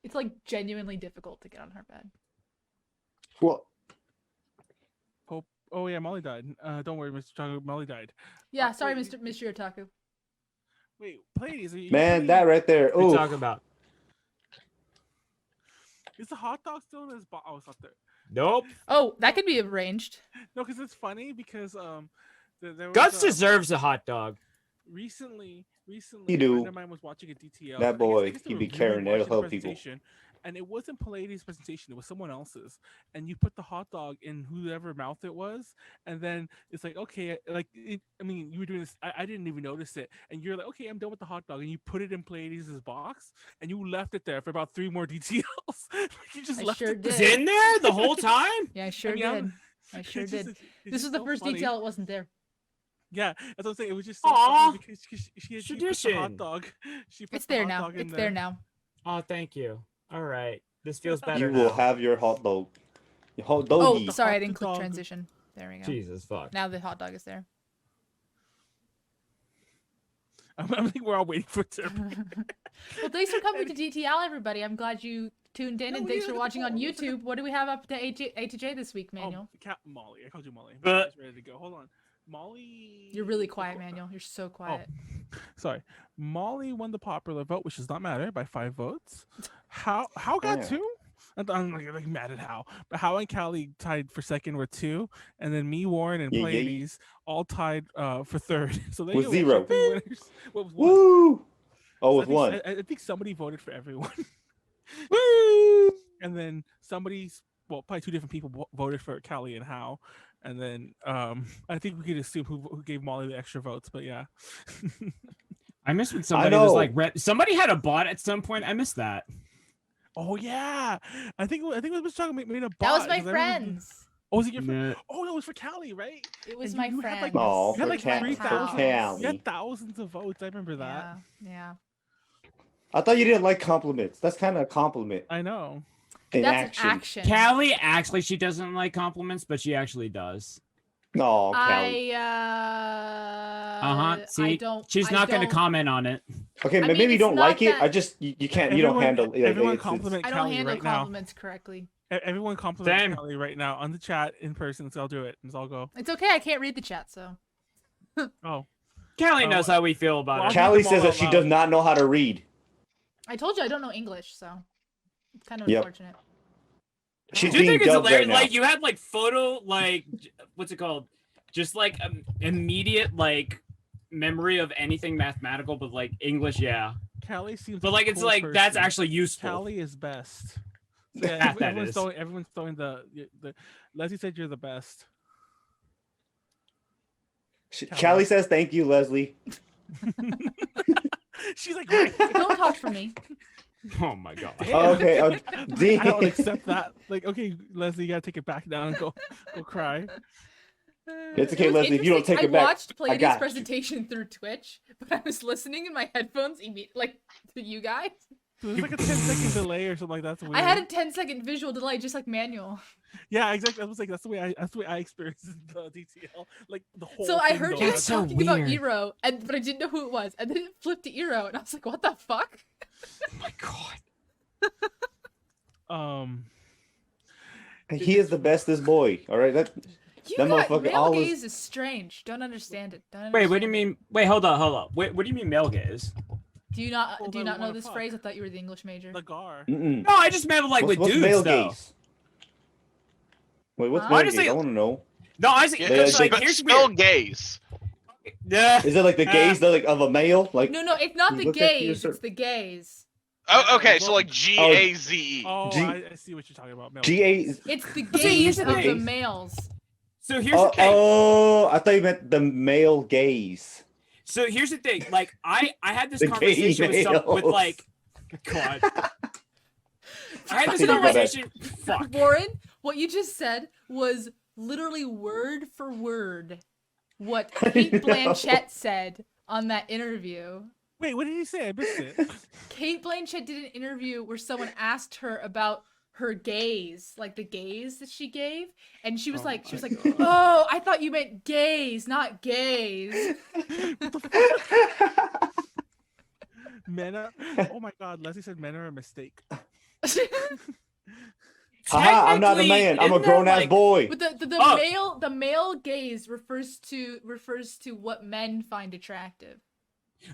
It's like genuinely difficult to get on her bed. Well. Oh yeah, Molly died. Don't worry, Mr. Taco. Molly died. Yeah, sorry, Mr. Otaku. Wait, Pleiades, Man, that right there. What are you Oh. talking about? Is the hot dog still in his box? Oh, it's not there. Nope. Oh, that could be arranged. No, because it's funny because there was, Guts deserves a hot dog. Recently, He do. a friend of mine was watching a DTL. That boy, I guess they he were be caring. That'll watching the help people. presentation, And it wasn't Pleiades' presentation; it was someone else's. And you put the hot dog in whoever mouth it was, and then it's like, okay, like I mean, you were doing this. I didn't even notice it, and you're like, okay, I'm done with the hot dog, and you put it in Pleiades' box, and you left it there for about 3 more DTLs. You just left it It's in there the whole time. Yeah, I sure did. I sure did. This was the first detail it wasn't there. Yeah, that's what I'm saying. It was just so funny because she had put the hot dog. It's there now. It's there now. Oh, thank you. All right, this feels better. You now. will have your hot dog. Your hot doggy. Oh, sorry, I didn't click transition. There we go. Jesus fuck. Now the hot dog is there. I think we're all waiting for it to. Well, thanks for coming to DTL, everybody. I'm glad you tuned in, and thanks for watching on YouTube. What do we have up to A to J this week, Manuel? Molly. I called you Molly. But ready to go. Hold on. Molly. You're really quiet, Manuel. You're so quiet. Oh, sorry. Molly won the popular vote, which does not matter, by 5 votes. How got 2? I'm like mad at How. But How and Callie tied for second with 2, and then me, Warren, and Pleiades all tied for third. So they with 0. With 1. Woo! Oh, So with 1. I think somebody voted for everyone. Woo! And then probably 2 different people voted for Callie and How. And then I think we could assume who gave Molly the extra votes, but yeah. I missed when somebody was like, somebody had a bot at some point. I missed that. Oh yeah, I think it was talking made a bot. That was my friends. Oh, was it your friend? Oh, no, it was for Callie, right? It was my friend. You had like 3,000. Callie. You had thousands of votes. I remember that. Yeah. I thought you didn't like compliments. That's kind of a compliment. I know. That's an action. Callie, actually, she doesn't like compliments, but she actually does. No, Callie. See, she's not going to comment on it. Okay, maybe you don't like it. I just you can't. You don't handle. Everyone compliment I Callie don't handle right compliments correctly. Everyone compliment Callie right now on the chat in person. So I'll do it. So I'll go. It's okay. I can't read the chat, so. Oh. Callie knows how we feel about it. Callie says that she does not know how to read. I told you I don't know English, so it's kind of unfortunate. She's Do you being think it's dubbed hilarious? right now. Like you had like photo, like what's it called? Just like immediate like memory of anything mathematical, but like English, yeah. Callie seems. But like it's like that's actually useful. Callie is best. Yeah, everyone's throwing the. Leslie said you're the best. Callie says thank you, Leslie. She's like, don't talk for me. Oh my god. Okay, I don't accept that. Like, okay, Leslie, you gotta take it back down and go cry. It's okay, Leslie. If you don't take it back, I watched Pleiades' presentation through Twitch, but I was listening in my headphones like to you guys. So there's like a 10-second delay or something like that. That's weird. I had a 10-second visual delay, just like Manuel. Yeah, exactly. I was like, that's the way I experienced the DTL. Like the whole. So I heard you so talking about weird. Eero, but I didn't know who it was, and then it flipped to Eero, and I was like, what the fuck? Oh my god. he is the bestest boy. All right, that motherfucker male always. gaze is strange. Don't understand it. Wait, what do you mean? Wait, hold on. Wait, what do you mean male gaze? Do you not know this phrase? I thought you were the English major. The Gar. No, I just meant like with what's dudes male though. gaze? Wait, what's male gaze? I want to know. No, I see. Here's spell gaze. Yeah. Is it like the gaze of a male? Like No, it's not you the look at gaze. your It's the gaze. Oh, okay, so like GAZE. Oh, I see what you're talking about. GA. It's the gaze of the males. So here's the thing. Oh, I thought you meant the male gaze. So here's the thing. Like I had this The conversation gay with like, God. I had this You know what? conversation. Fuck. Warren, what you just said was literally word for word what Kate Blanchett said on that interview. Wait, what did he say? I missed it. Kate Blanchett did an interview where someone asked her about her gaze, like the gaze that she gave, and she was like, "Oh, I thought you meant gaze, not gaze." Men are. Oh my God, Leslie said men are a mistake. I'm not a man. I'm a grown ass boy. But the male gaze refers to what men find attractive.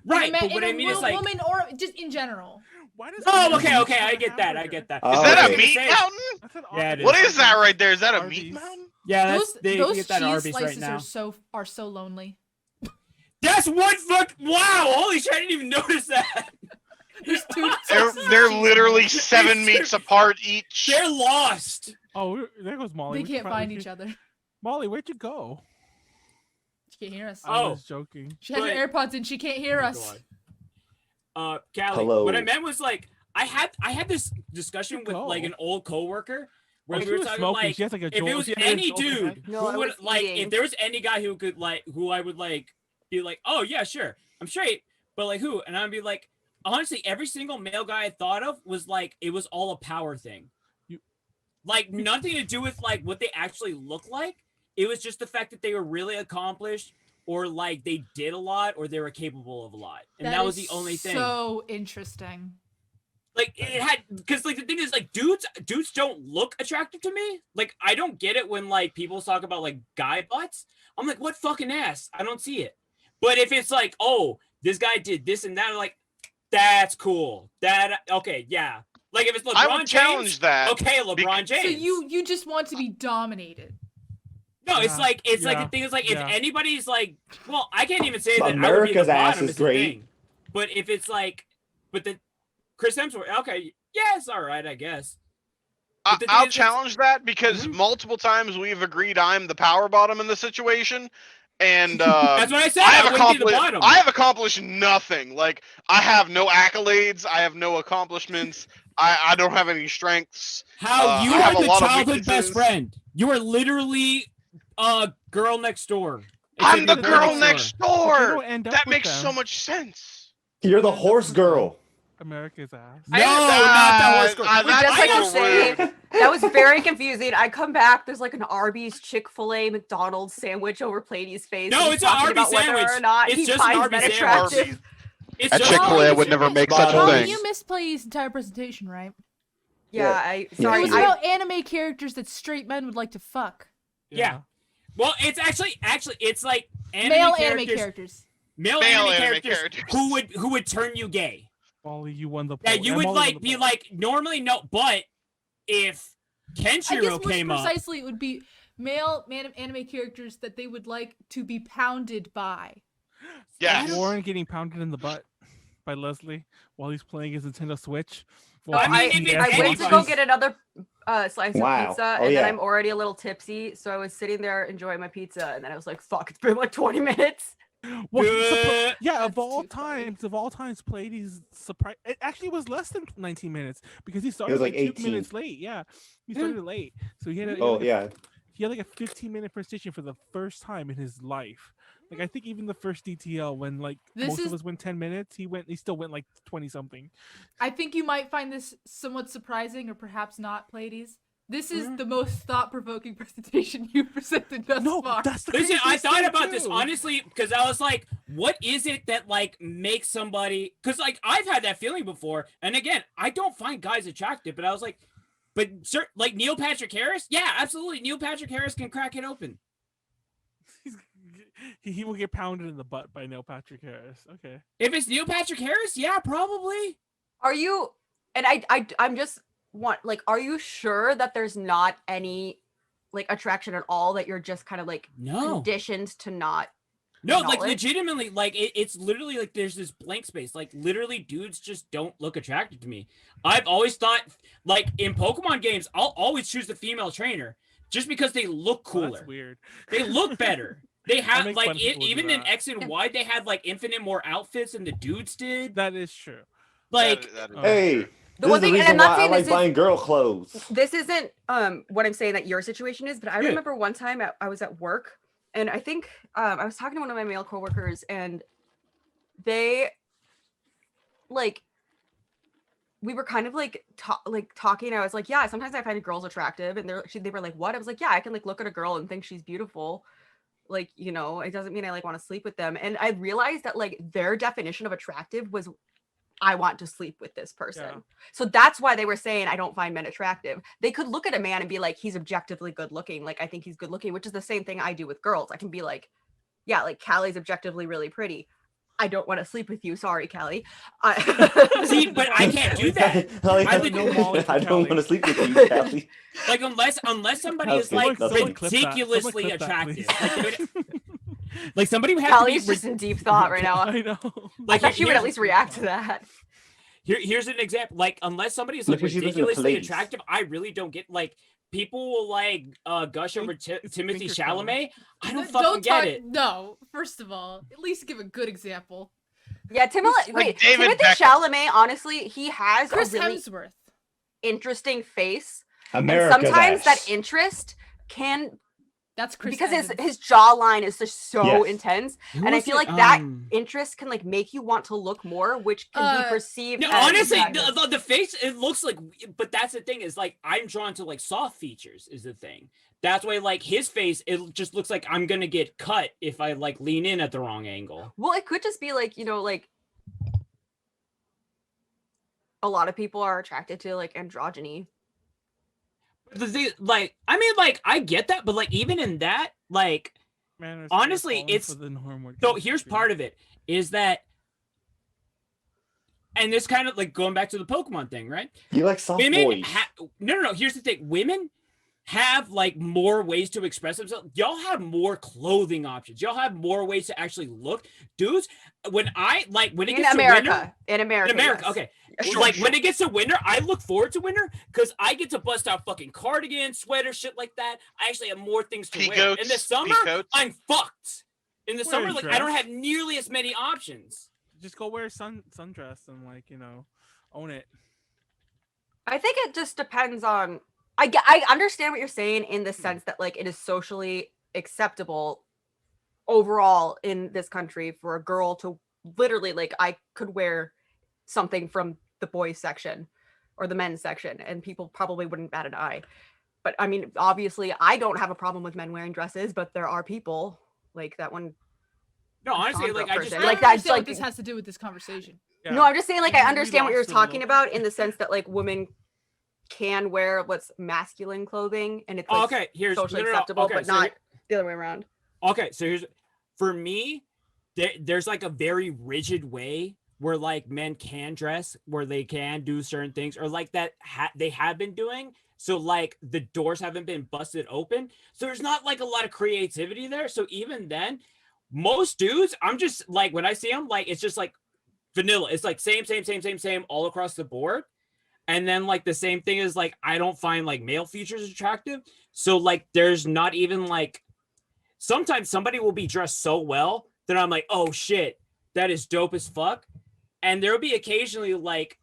Right, but what I mean is like woman or just in general. Why does okay, I get that. Is that a meat mountain? Yeah, it is. What is that right there? Is that a meat mountain? Yeah, those get that cheese Arby's slices right now. are so lonely. That's one fuck. Wow, holy shit! I didn't even notice that. There's two. They're literally 7 meats apart each. They're lost. Oh, there goes Molly. They can't find each other. Molly, where'd you go? She can't hear us. I was joking. She has her AirPods in. She can't hear us. Callie, Hello. what I meant was like I had this discussion with like an old coworker where we were talking smoking. like, She has, like, a if it Joel- was she had a any Joel dude head. No, I who would was like eating. if there was any guy who could like who I would like be like, oh yeah, sure, I'm straight, but like who? And I'd be like, honestly, every single male guy I thought of was like it was all a power thing. Like nothing to do with like what they actually look like. It was just the fact that they were really accomplished, or like they did a lot, or they were capable of a lot, and that was the only thing. So interesting. Like it had, because like the thing is like dudes don't look attractive to me. Like I don't get it when like people talk about like guy butts. I'm like, what fucking ass? I don't see it. But if it's like, oh, this guy did this and that, I'm like, that's cool. That okay, yeah. Like if it's LeBron I would challenge James, that. okay, LeBron James. So you just want to be dominated. No, it's like the thing is like if anybody's like, well, I can't even say that America's I would be the ass bottom is great. but if it's like, but the Chris Hemsworth, okay, yeah, it's all right, I guess. I'll challenge that because multiple times we've agreed I'm the power bottom in the situation, and that's what I said. I have accomplished nothing. Like I have no accolades. I have no accomplishments. I don't have any strengths. How you have are a the lot of childhood best weaknesses. friend? You are literally girl next door. I'm the Except girl next door. end up That with makes them. so much sense. You're the horse girl. America's ass. No, not the horse girl. Just like you're so saying, rude. that was very confusing. I come back, there's like an Arby's, Chick-fil-A, McDonald's sandwich over Pleiades' face. No, He's it's an talking Arby's about whether sandwich. or not It's he just an finds Arby's men sandwich. attractive. It's At just Chick-fil-A, I would never make such a Callie, thing. you missed Pleiades' entire presentation, right? Yeah, It sorry. was about anime characters that straight men would like to fuck. Yeah. Well, it's actually it's like Male anime characters. Male anime characters who would turn you gay. Wally, you won the Yeah, poll. you would like be like normally no, but if I guess Kenshiro more came up, precisely, it would be male anime characters that they would like to be pounded by. Yes. Warren getting pounded in the butt by Leslie while he's playing his Nintendo Switch. So I went to go get another slice Wow. of pizza, Oh, and yeah. then I'm already a little tipsy, so I was sitting there enjoying my pizza, and then I was like, "Fuck, it's been like 20 minutes." Well, yeah, of all times, Pleiades surprise. It actually was less than 19 minutes because he started like 2 18. minutes late. Yeah, he started late, so he had. He had like a 15-minute presentation for the first time in his life. Like I think even the first DTL, when like most of us went 10 minutes, he still went like 20 something. I think you might find this somewhat surprising, or perhaps not, Pleiades. This is the most thought-provoking presentation you've presented thus far. Listen, I thought about this honestly because I was like, what is it that like makes somebody? Because like I've had that feeling before, and again, I don't find guys attractive, but I was like, but like Neil Patrick Harris, yeah, absolutely, Neil Patrick Harris can crack it open. He will get pounded in the butt by Neil Patrick Harris. Okay. If it's Neil Patrick Harris, yeah, probably. Are you? And I'm just are you sure that there's not any like attraction at all, that you're just kind of like conditioned to not? No, like legitimately, like it's literally like there's this blank space. Like literally, dudes just don't look attractive to me. I've always thought, like in Pokemon games, I'll always choose the female trainer just because they look cooler. That's weird. They look better. They have make like fun of people who even do in that. X and Y, they had like infinite more outfits than the dudes did. That is true. Like, Hey, The this one is the thing, and reason I'm not why I saying like this is- buying girl clothes. This isn't what I'm saying that your situation is, but I remember one time I was at work, and I think I was talking to one of my male coworkers, and they like we were kind of like talking. I was like, yeah, sometimes I find girls attractive, and they were like, what? I was like, yeah, I can like look at a girl and think she's beautiful. Like, you know, it doesn't mean I like want to sleep with them. And I realized that like their definition of attractive was, I want to sleep with this person. Yeah. So that's why they were saying I don't find men attractive. They could look at a man and be like, he's objectively good looking. Like, I think he's good looking, which is the same thing I do with girls. I can be like, yeah, like Callie's objectively really pretty. I don't want to sleep with you. Sorry, Callie. See, but I can't do that. I don't want to sleep with you, Callie. Like unless somebody That's is like good. Someone clip that. ridiculously Someone clip that, attractive. Like somebody would have Callie's to be just in deep thought right now. I know. I thought she would at least react to that. Here's an example. Like, unless somebody is like Look what she listens to ridiculously Pleiades. attractive, I really don't get like people will like gush over Timothy Chalamet. I don't fucking get it. No, first of all, at least give a good example. Yeah, Timothy Chalamet, honestly, he has Chris a really Hemsworth. interesting face. America's and sometimes ass. that interest can That's Chris because Evans. his jawline is just so Yes. intense. Who And I was feel it? like that interest can like make you want to look more, which can be perceived No, as honestly, attractive. the face, it looks like, but that's the thing is like, I'm drawn to like soft features is the thing. That's why like his face, it just looks like I'm going to get cut if I like lean in at the wrong angle. Well, it could just be like, you know, like a lot of people are attracted to like androgyny. The thing, like, I mean, like, I get that, but like, even in that, like, honestly, it's so. Here's part of it is that, and this kind of like going back to the Pokemon thing, right? You like soft boys. No. Here's the thing: women have like more ways to express themselves. Y'all have more clothing options. Y'all have more ways to actually look. Dudes, when it gets to winter, in America, yes. Okay. When it gets to winter, I look forward to winter because I get to bust out fucking cardigans, sweaters, shit like that. I actually have more things to wear. In the summer, I'm fucked. In the summer, like I don't have nearly as many options. Just go wear sundress and like, you know, own it. I think it just depends on. I understand what you're saying in the sense that like it is socially acceptable overall in this country for a girl to literally like I could wear something from the boys section or the men's section and people probably wouldn't bat an eye. But I mean, obviously I don't have a problem with men wearing dresses, but there are people like that one. No, honestly, like I just like that's like this has to do with this conversation. Yeah. No, I'm just saying like I understand what you're talking about in the sense that like women can wear what's masculine clothing and it's like here's socially acceptable, but not the other way around. Okay, so here's for me, there's like a very rigid way where like men can dress, where they can do certain things, or like that they have been doing. So like the doors haven't been busted open, so there's not like a lot of creativity there. So even then, most dudes, I'm just like when I see them, like it's just like vanilla. It's like same all across the board. And then like the same thing is like I don't find like male features attractive. So like there's not even like sometimes somebody will be dressed so well that I'm like, oh shit, that is dope as fuck. And there'll be occasionally like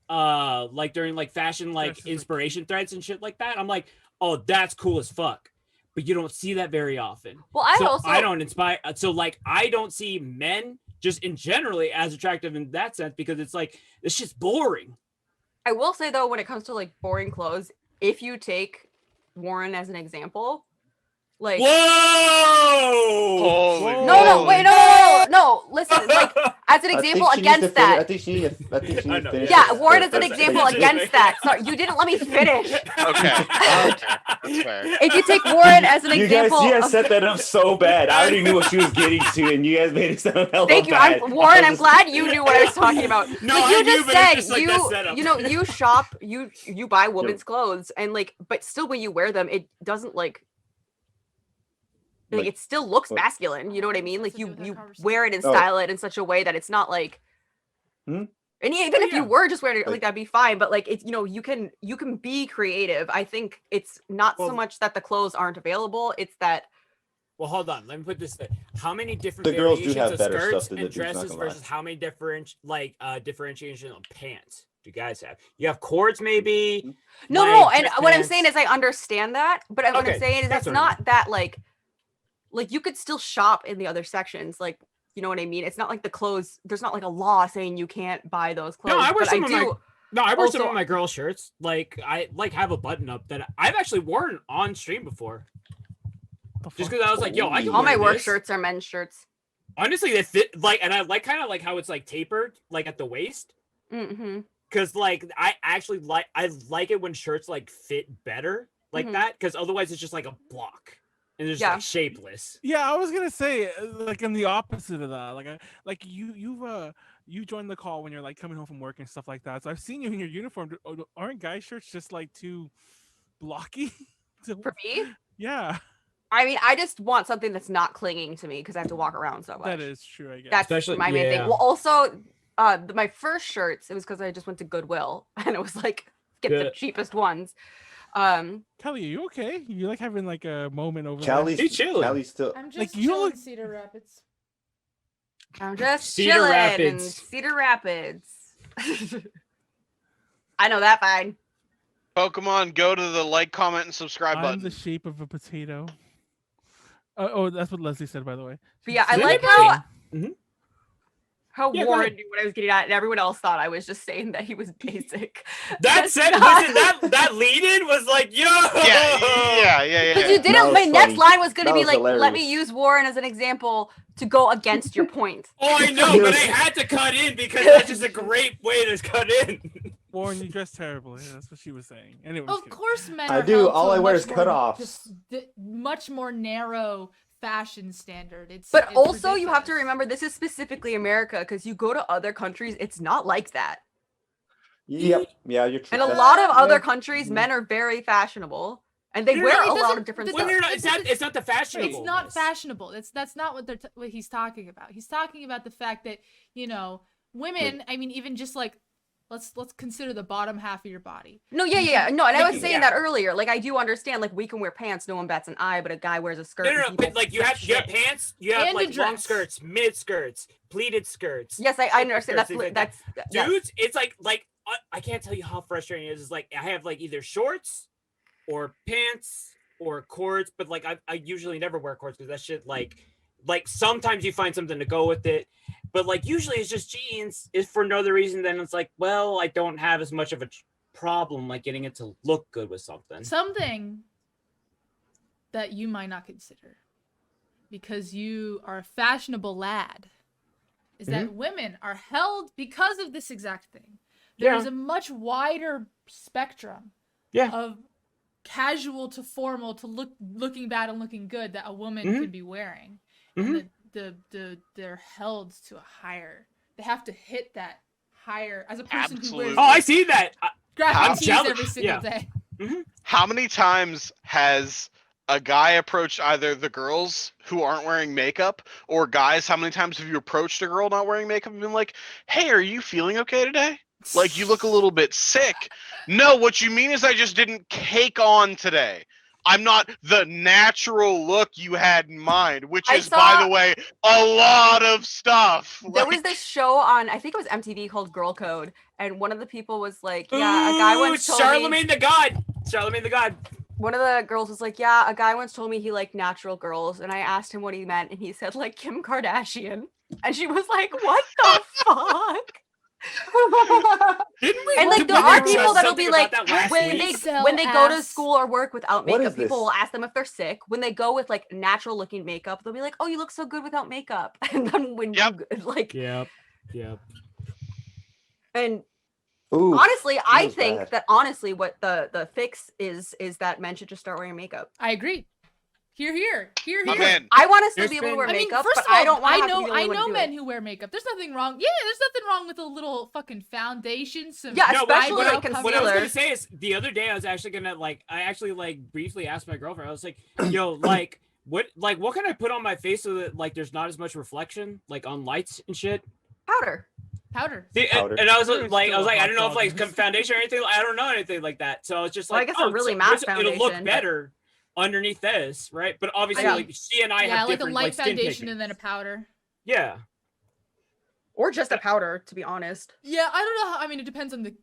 during like fashion like inspiration threads and shit like that. I'm like, oh, that's cool as fuck. But you don't see that very often. Well, I don't inspire. So like I don't see men just in generally as attractive in that sense because it's like it's just boring. I will say though, when it comes to like boring clothes, if you take Warren as an example, like whoa, no, listen, like as an example against that. I think she needs to finish. Yeah, Warren is an example against that. Sorry, you didn't let me finish. Okay. That's fair. If you take Warren as an example, you guys set that up so bad. I already knew what she was getting to, and you guys made it sound hella Thank you, bad. Warren. I'm glad you knew what I was talking about. No, like you I just knew, said, just like you know, you shop, you buy women's clothes, and like, but still, when you wear them, it doesn't like it still looks masculine. You know what I mean? Like you wear it and style it in such a way that it's not like. And even if you were just wearing it, like that'd be fine. But like it's you can be creative. I think it's not so much that the clothes aren't available. It's that. Well, hold on. Let me put this thing. How many different The girls do variations have of better skirts stuff than and the dudes, not dresses gonna lie. versus how many differentiation of pants do you guys have? You have cords, maybe. No. And what I'm saying is, I understand that, but what I'm saying is, it's not that like you could still shop in the other sections, like. You know what I mean? It's not like the clothes. There's not like a law saying you can't buy those clothes. No, I wear some of my girl shirts. Like I like have a button up that I've actually worn on stream before. Just because I was like, yo, I can all my wear work this. shirts are men's shirts. Honestly, they fit like, and I like kind of like how it's like tapered, like at the waist. Mm-hmm. Because like I actually like it when shirts like fit better like that. Because otherwise it's just like a block. And it's just like shapeless. Yeah, I was gonna say like I'm the opposite of that. Like you joined the call when you're like coming home from work and stuff like that. So I've seen you in your uniform. Aren't guy shirts just like too blocky? For me? Yeah. I mean, I just want something that's not clinging to me because I have to walk around so much. That is true, I guess. That's especially my main thing. Well, also, my first shirts, it was because I just went to Goodwill and it was like get the cheapest ones. Callie, are you okay? You like having like a moment over Callie's chilling. Callie's still. I'm just like chilling in Cedar Rapids. I'm just Cedar chilling Rapids. in Cedar Rapids. I know that fine. Pokemon, go to the like, comment, and subscribe I'm button. the shape of a potato. Oh, that's what Leslie said, by the way. But yeah, I like how Warren knew what I was getting at, and everyone else thought I was just saying that he was basic. That said, listen, that lead-in was like, yo. Yeah. Because you didn't. My next line was going to be like, "Let me use Warren as an example to go against your point." Oh, I know, but I had to cut in because that's just a great way to cut in. Warren, you dress terribly. That's what she was saying. Anyway, Of course, men. I Are do. held All to a I wear is much more cutoffs. much more narrow fashion standard. But it's also, you have to ridiculous. remember this is specifically America, because you go to other countries, it's not like that. Yep. Yeah, you're true. In a That's- lot of other yeah. countries, men are very fashionable, and they No, wear no, a it lot of different stuff. It's not the fashionable. It's not fashionable. That's not what what he's talking about. He's talking about the fact that, you know, women, I mean, even just like let's consider the bottom half of your body. No, yeah. No, and I was saying that earlier. Like, I do understand, like, we can wear pants, no one bats an eye, but a guy wears a skirt. No, but like you have pants, you have And a like long dress. skirts, mid skirts, pleated skirts. Yes, I understand. skirts, That's yes. dudes. It's like I can't tell you how frustrating it is. It's like I have like either shorts or pants or cords, but like I usually never wear cords because that shit like sometimes you find something to go with it, but like usually it's just jeans. Is for no other reason than it's like, well, I don't have as much of a problem like getting it to look good with something. Something that you might not consider because you are a fashionable lad is that women are held because of this exact thing. There is a much wider spectrum of casual to formal to looking bad and looking good that a woman could be wearing. And they're held to a higher. They have to hit that higher as a person who wears. Oh, I see that. Graphic tees every single day. How many times has a guy approached either the girls who aren't wearing makeup or guys? How many times have you approached a girl not wearing makeup and been like, "Hey, are you feeling okay today? Like, you look a little bit sick." No, what you mean is I just didn't cake on today. I'm not the natural look you had in mind, which is, by the way, a lot of stuff. There was this show on, I think it was MTV, called Girl Code, and one of the people was like, yeah, a guy once told Charlemagne me... the God. Charlemagne the God. One of the girls was like, yeah, a guy once told me he liked natural girls, and I asked him what he meant, and he said, like, Kim Kardashian. And she was like, what the fuck? Didn't we? And like, there are people that'll be like, when they go to ass. school or work without What makeup, is this? people will ask them if they're sick. When they go with like natural looking makeup, they'll be like, oh, you look so good without makeup. And then when you like, Yep. and Ooh, honestly, I was think bad. that honestly, what the fix is that men should just start wearing makeup. I agree. Here. I'm in. I want to still There's be able to been- wear I mean, makeup, first but of all, I don't want to I have to know be the only one to do men it. who wear makeup. There's nothing wrong. Yeah, there's nothing wrong with a little fucking foundation. Some Yeah, No, especially what, like what I was concealer. gonna say is the other day I was actually gonna I actually briefly asked my girlfriend. I was like, yo, what can I put on my face so that like there's not as much reflection like on lights and shit. Powder. See, Powder. and I was There's like, still a I hot don't know if dog. like foundation or anything. I don't know anything like that. So it's just Well, I like, guess a really so matte it'll look foundation, but- better underneath this, right? But obviously, Yeah. like she and I yeah, have like a different light skin foundation pigments. and then a powder. Yeah. Or just a powder, to be honest. Yeah, I don't know. I mean, it depends on the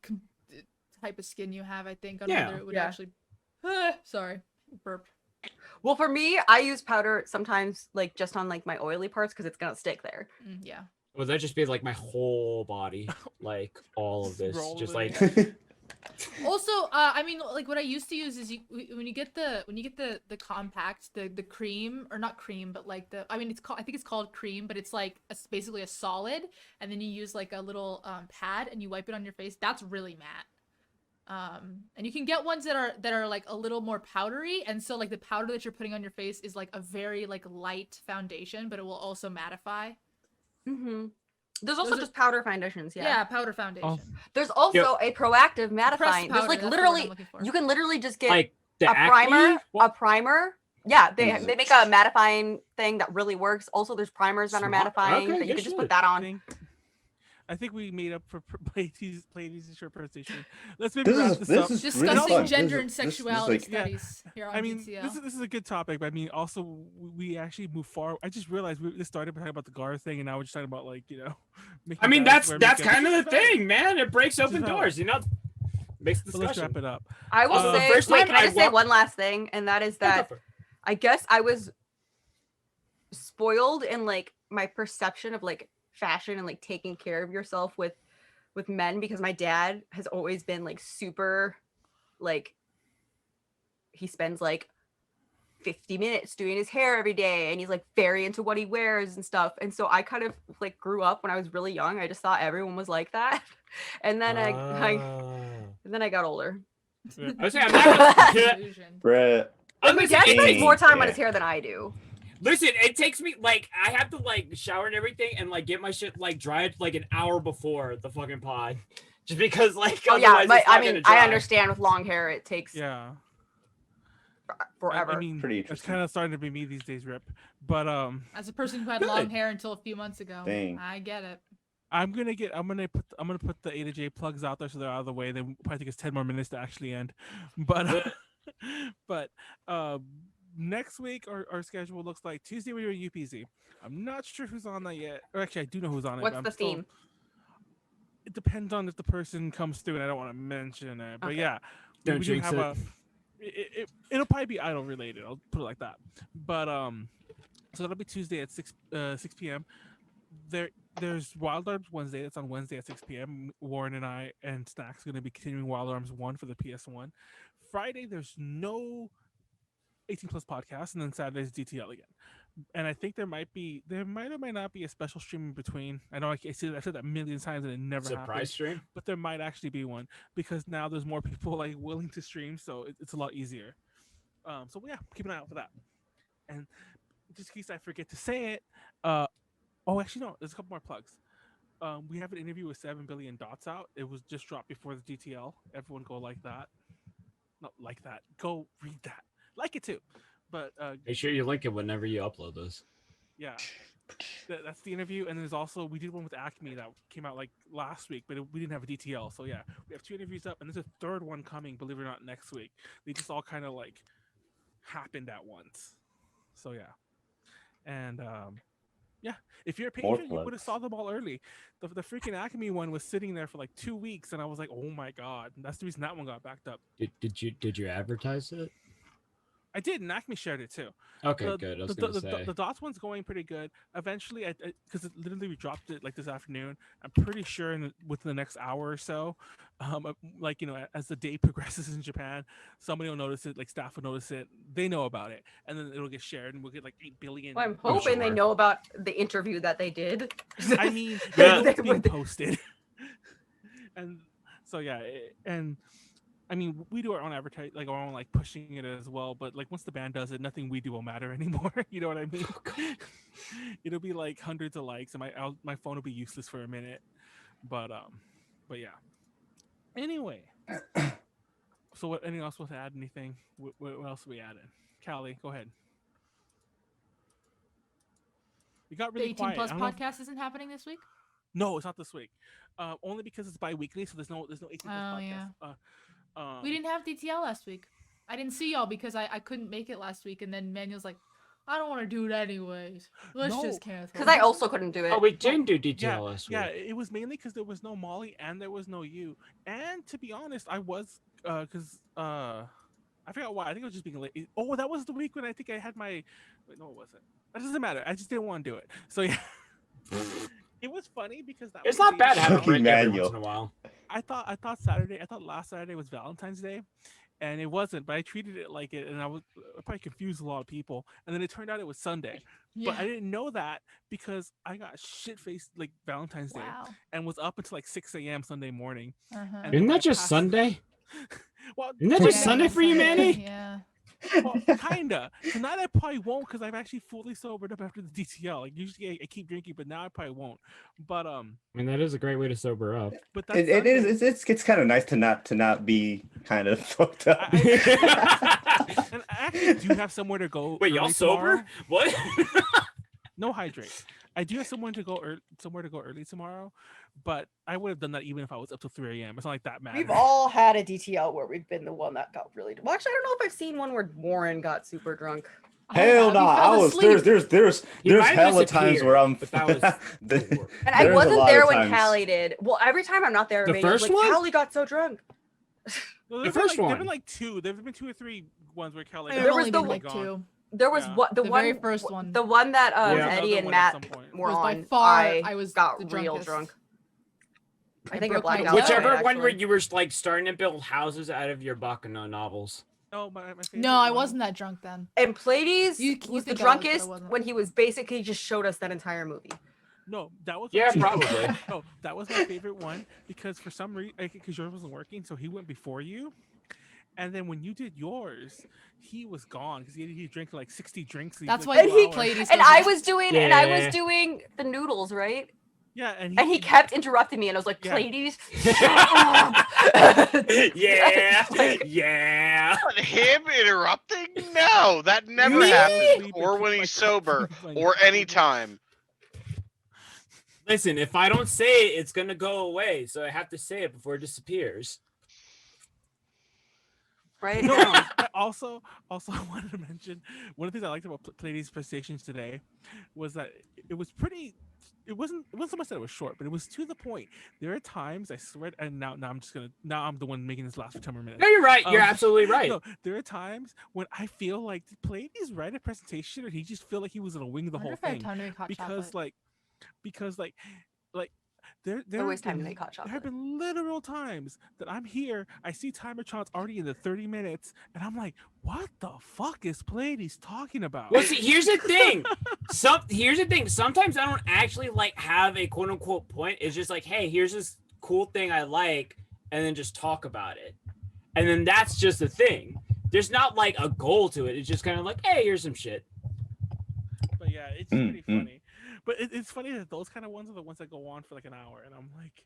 type of skin you have. I think on Yeah. whether it would Yeah. actually. Sorry, burp. Well, for me, I use powder sometimes, like just on like my oily parts, because it's gonna stick there. Yeah. Would that just be like my whole body, like all of this, just Rolling. like Also, I mean, like what I used to use is when you get the compact, the cream, or not cream, but like I think it's called cream, but it's like basically a solid, and then you use like a little pad and you wipe it on your face. That's really matte. And you can get ones that are like a little more powdery, and so like the powder that you're putting on your face is like a very like light foundation, but it will also mattify. Mm-hmm. There's also Those are- just powder foundations. Yeah, powder foundation. There's also a proactive mattifying. powder, There's like that's the word I'm literally, looking for. you can literally just get like the a acne? primer. Yeah, they make a mattifying thing that really works. Also, there's primers that are Smart. mattifying Okay, that you good can just shit. put that on. I think we made up for Pleiades' short presentation. Let's This maybe wrap is- this this up. is really Discussing fun. gender This and is- this is sexuality like- studies here on I mean, DTL. this is a good topic, but I mean, also we actually move forward. I just realized we just started talking about the Gar thing, and now we're just talking about like making I mean, guys that's wear makeup. kind of the It's fine. thing, man. It breaks open Just doors, you know. Makes the But let's discussion. wrap it up. I will say, first wait, time can I I just say walked- one last thing? And that is that I guess I was spoiled in like my perception of like fashion and like taking care of yourself with men, because my dad has always been like super, like he spends like 50 minutes doing his hair every day, and he's like very into what he wears and stuff. And so I kind of like grew up when I was really young. I just thought everyone was like that. And then I got older. I was saying, I'm Brett. My dad spends more time on his hair than I do. Listen, it takes me like I have to like shower and everything and like get my shit like dried like an hour before the fucking pod, just because like. Oh yeah, but I mean, I understand with long hair it takes. Yeah. Forever. I mean, Pretty it's interesting. kind of starting to be me these days, Rip. But as a person who had long hair until a few months ago, Dang. I get it. I'm gonna put the A to J plugs out there so they're out of the way. They probably take us 10 more minutes to actually end. But next week our schedule looks like Tuesday we're doing UPZ. I'm not sure who's on that yet. Or actually, I do know who's on it. What's the theme? It depends on if the person comes through, and I don't want to mention it. But Okay. yeah, Don't we do jinx have it. It'll probably be idol related. I'll put it like that. But so that'll be Tuesday at 6 p.m. There's Wild Arms Wednesday. That's on Wednesday at 6 p.m. Warren and I and Snacks are going to be continuing Wild Arms 1 for the PS1. Friday there's no 18 plus podcast, and then Saturday's DTL again. And I think there might or might not be a special stream in between. I know I said that a million times and it never Surprise happens. stream? But there might actually be one because now there's more people like willing to stream, so it's a lot easier. So yeah, keep an eye out for that. And just in case I forget to say it, actually no, there's a couple more plugs. We have an interview with 7 Billion Dots out. It was just dropped before the DTL. Everyone go like that. Not like that. Go read that. Like it too. But make sure you link it whenever you upload those. Yeah, that's the interview. And there's also we did one with Acme that came out like last week, but we didn't have a DTL. So yeah, we have 2 interviews up, and there's a third one coming. Believe it or not, next week. They just all kind of like happened at once. So yeah, and yeah, if you're a patron, you would have saw them all early. The freaking Acme one was sitting there for like 2 weeks, and I was like, oh my god, that's the reason that one got backed up. Did you advertise it? I did, and Acme shared it too. Okay, good. I was gonna say. The Dots one's going pretty good. Eventually, because literally we dropped it like this afternoon. I'm pretty sure within the next hour or so, like as the day progresses in Japan, somebody will notice it. Like staff will notice it. They know about it, and then it'll get shared, and we'll get like 8 billion. Well, I'm hoping they know about the interview that they did. I mean, it's being posted, and so yeah, and. I mean, we do our own advertising, like our own like pushing it as well. But like once the band does it, nothing we do will matter anymore. You know what I mean? It'll be like hundreds of likes, and my phone will be useless for a minute. But yeah. Anyway, so what? Anyone else want to add anything? What else are we adding? Callie, go ahead. You got really the 18 quiet. plus podcast isn't happening this week. No, it's not this week. Only because it's bi-weekly, so there's no 18 plus podcast. Yeah. We didn't have DTL last week. I didn't see y'all because I couldn't make it last week, and then Manuel's like, I don't want to do it anyways. Let's just cancel. Because I also couldn't do it. Oh, we didn't do DTL last week. Yeah, it was mainly because there was no Molly and there was no you. And to be honest, I was because I forgot why. I think I was just being late. Oh, that was the week when I think I had my. Wait, no, it wasn't. That doesn't matter. I just didn't want to do it. So yeah. It was funny because that it's was not bad having a break every once in a while. I thought last Saturday was Valentine's Day, and it wasn't. But I treated it like it, and I probably confused a lot of people. And then it turned out it was Sunday, but I didn't know that because I got shit-faced like Valentine's Day and was up until like 6 a.m. Sunday morning. And Isn't that just Sunday? Well, isn't that just Sunday for you, Manny? Yeah. Well, kinda. Tonight I probably won't because I've actually fully sobered up after the DTL. Like usually I keep drinking, but now I probably won't. But I mean that is a great way to sober up. But it is. It's kind of nice to not be kind of fucked up. And I actually do have somewhere to go. Wait, y'all sober? What? No hydrate. I do have somewhere to go early tomorrow, but I would have done that even if I was up till 3 a.m. It's not like that matters. We've all had a DTL where we've been the one that got really. Well, actually, I don't know if I've seen one where Warren got super drunk. Hell no! I was there's hella times where I'm. And I wasn't there when Callie did. Well, every time I'm not there, The first one? Callie got so drunk. No, The first one. There've been like two. There've been 2 or 3 ones where Callie. There was the like 2. There was the very first one. The one that Eddie and Matt were was by on. far, I was got the real drunkest. drunk. I think I broke my blacked out. Whichever that night, one where actually. you were like starting to build houses out of your Baccano novels. Oh, my favorite. No, I wasn't that drunk then. And Pleiades was the think I was, but I drunkest wasn't. when he was basically just showed us that entire movie. No, that was probably. No, that was my favorite one because for some reason, because yours wasn't working, so he went before you. And then when you did yours, he was gone because he drank like 60 drinks. That's like, why he played. And I was doing the noodles, right? Yeah, and he kept interrupting me, and I was like, Pleiades, shut up. Yeah, Like, yeah. Him interrupting? No, that never happens. Or when he's sober, or anytime. Listen, if I don't say it, it's gonna go away. So I have to say it before it disappears. Right. No, also, I wanted to mention one of the things I liked about Pleiades' presentations today was that it was pretty. It wasn't so much that it was short, but it was to the point. There are times I swear, and now I'm the one making this last for 10 more minutes. No, you're right. You're absolutely right. No, there are times when I feel like Pleiades write a presentation, or he just feel like he was gonna wing the whole thing because there always time to make hot chocolate. There have been literal times that I'm here, I see timer charts already in the 30 minutes, and I'm like, what the fuck is Pleiades talking about? Well, see, here's the thing. Here's the thing. Sometimes I don't actually like have a quote unquote point. It's just like, hey, here's this cool thing I like, and then just talk about it. And then that's just the thing. There's not like a goal to it. It's just kind of like, hey, here's some shit. But yeah, it's pretty funny. But it's funny that those kind of ones are the ones that go on for like an hour, and I'm like,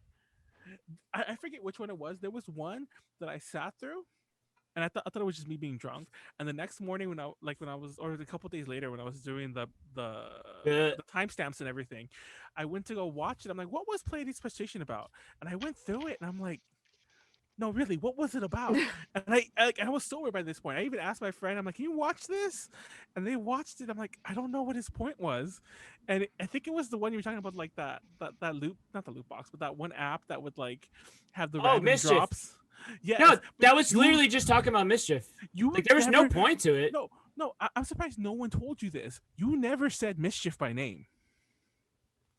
I forget which one it was. There was one that I sat through, and I thought it was just me being drunk. And the next morning, when I was, or a couple days later, when I was doing the timestamps and everything, I went to go watch it. I'm like, what was Pleiades' presentation about? And I went through it, and I'm like, no, really, what was it about? And I was sober by this point. I even asked my friend, I'm like, can you watch this? And they watched it. I'm like, I don't know what his point was. And I think it was the one you were talking about, like that loop, not the loop box, but that one app that would like have the random Mischief. drops. Yeah, No, that was literally just talking about Mischief. There was no point to it. No, I'm surprised no one told you this. You never said Mischief by name.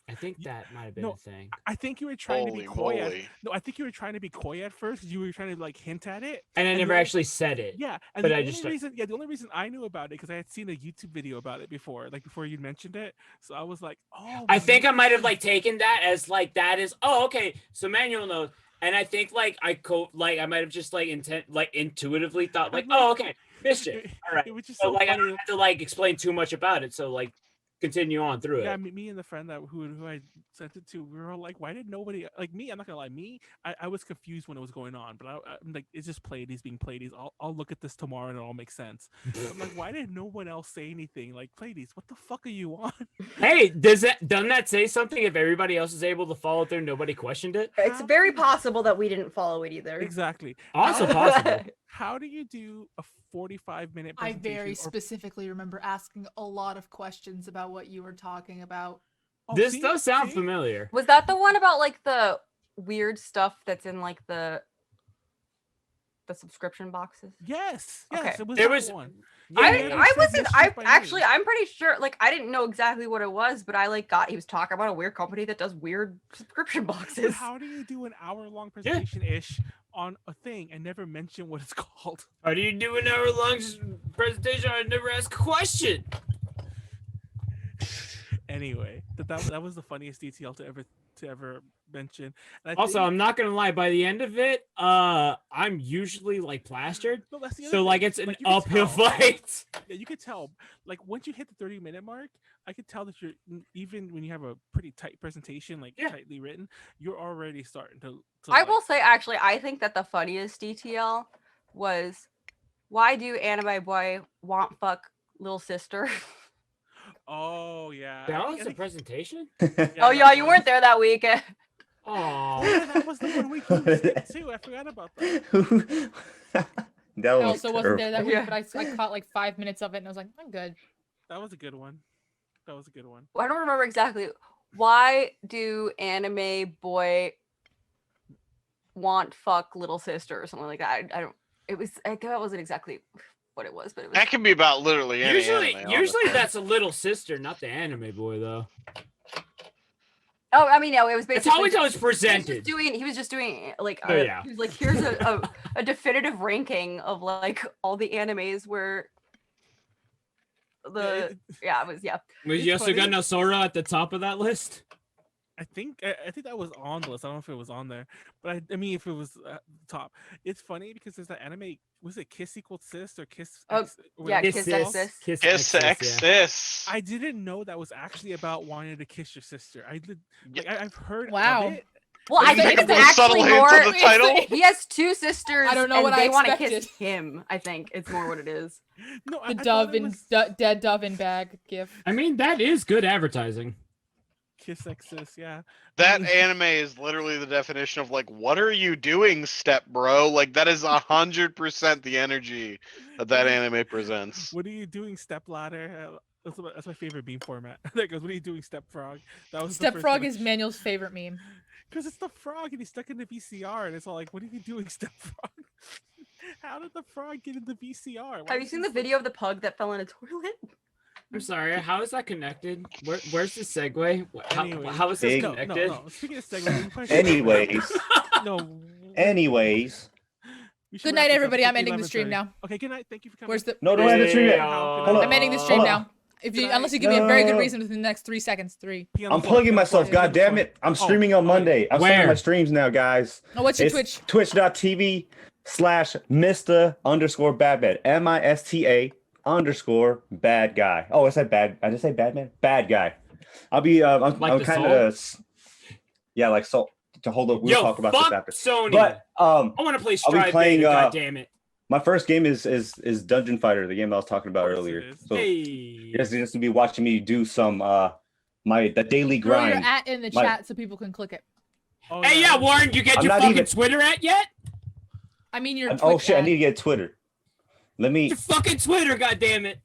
I think that might have been a thing. I think you were trying to be coy. I think you were trying to be coy at first. You were trying to like hint at it, and I never actually said it. Yeah, and but the only reason I knew about it because I had seen a YouTube video about it before, like before you mentioned it. So I was like, oh. I think I might have like taken that as like that is okay. So Manuel knows, and I think like I might have just like intuitively thought like, oh okay, Mischief. All right. It was just so so like I funny. don't have to like explain too much about it. So like. Continue on through it. Yeah, me and the friend who I sent it to, we were all like, why did nobody like me? I'm not gonna lie, I was confused when it was going on, but I'm like, it's just Pleiades being Pleiades. I'll look at this tomorrow and it all makes sense. I'm like, why did no one else say anything? Like, Pleiades, what the fuck are you on? Hey, doesn't that say something if everybody else is able to follow through? Nobody questioned it. It's very possible that we didn't follow it either. Exactly. Also possible. How do you do a 45-minute I very specifically remember asking a lot of questions about what you were talking about. This does sound familiar. Was that the one about like the weird stuff that's in like the subscription boxes? Yes. Okay. It was one. I'm pretty sure, like, I didn't know exactly what it was, but I like he was talking about a weird company that does weird subscription boxes. But how do you do an hour-long presentation-ish on a thing and never mention what it's called? How do you do an hour-long presentation and never ask a question? Anyway, that was the funniest detail to ever mention. And I'm not gonna lie. By the end of it, I'm usually like plastered. No, that's the other so thing. like it's an uphill fight. Yeah, you could tell. Like once you hit the 30-minute mark, I could tell that you're even when you have a pretty tight presentation, like tightly written, you're already starting to I will say, actually, I think that the funniest DTL was, why do anime boy want fuck little sister? Oh yeah, that was a presentation. Yeah, you weren't there that week. Oh, that was the one week you did too. I forgot about that. That I was also wasn't there that week, but I caught like 5 minutes of it, and I was like, I'm good. That was a good one. That was a good one. I don't remember exactly. Why do anime boy want fuck little sister or something like that? I don't. It was. That wasn't exactly what it was, but it was. That can be about literally any anime. Usually that's a little sister, not the anime boy though. Oh, I mean, no, it was It's basically. always presented. He was just doing like, Oh, yeah. he was like, here's a definitive ranking of like all the animes where the Was Yasugana Sora at the top of that list? I think that was on the list. I don't know if it was on there, but I mean, if it was at the top, it's funny because there's that anime. Was it Kiss Equals Sis or Kiss? Kiss X Sis. Kiss X Sis. I didn't know that was actually about wanting to kiss your sister. I've heard. Wow. Of it. Well, I think it's actually more. The title? He has two sisters. I don't know and what they I want to expected. kiss him. I think it's more what it is. No, The dove in dead dove in bag gif. I mean, that is good advertising. Kiss X Sis, yeah. That anime is literally the definition of like, what are you doing, step bro? Like that is 100% the energy that anime presents. What are you doing, step ladder? That's my favorite meme format. That goes, what are you doing, step frog? That was Step frog is Manuel's favorite meme. Because it's the frog and he's stuck in the VCR and it's all like, what are you doing, step frog? How did the frog get in the VCR? Have you seen the video of the pug that fell in a toilet? I'm sorry, how is that connected? Where's the segue? How is this connected? No. Speaking of segue, Anyways. Good night, everybody. I'm ending the stream now. Okay, good night. Thank you for coming. Where's the? No, don't end the stream yet. Hold I'm ending the stream now. Unless you give me a very good reason within the next 3 seconds. 3. I'm plugging myself. God damn it! I'm streaming on Monday. I'm starting my streams now, guys. Oh, what's your Twitch? Twitch.tv/Mr_Badman. MISTA_bad guy. Oh, I said bad. I just say bad man. Bad guy. I'll be. I'm kind of. Yeah, like so. To hold up, we'll talk about this after. Sony. But I want to play Stride Beta. God damn it. My first game is Dungeon Fighter, the game I was talking about earlier. So you guys just to be watching me do some the daily grind. Throw your @ in the chat so people can click it. Oh, hey, yeah, Warren, you get your fucking Twitter @ yet? I mean your Twitch Oh shit, @ I need to get Twitter. Let me. Your fucking Twitter, goddammit.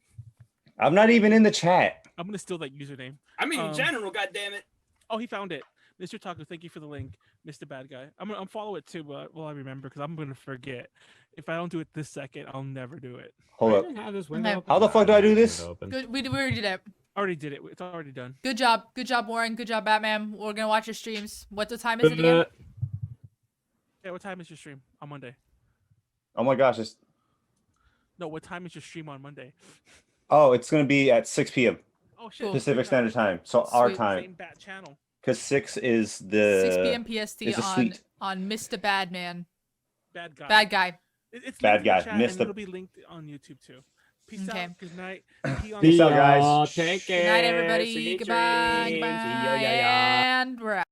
I'm not even in the chat. I'm gonna steal that username. I mean, in general, goddammit. Oh, he found it. Mr. Taco, thank you for the link. Mr. Bad Guy. I'm gonna follow it too, but I remember because I'm gonna forget. If I don't do it this second, I'll never do it. Hold up. How the fuck do I do this? Good. We already did it. Already did it. It's already done. Good job, Warren. Good job, Batman. We're gonna watch your streams. What the time is it again? Yeah, what time is your stream on Monday? Oh my gosh, No, what time is your stream on Monday? Oh, it's gonna be at 6 p.m. Oh shit. Pacific Standard Time. So our time. Same bat channel. Because 6 is the 6 p.m. PST on Mr. Badman. Bad guy. Bad guy. It's Bad guy. Mr. It'll be linked on YouTube too. Peace out. Good night. Peace out, guys. Take care. Good night, everybody. Sweet Goodbye. dreams. Goodbye. And we're out.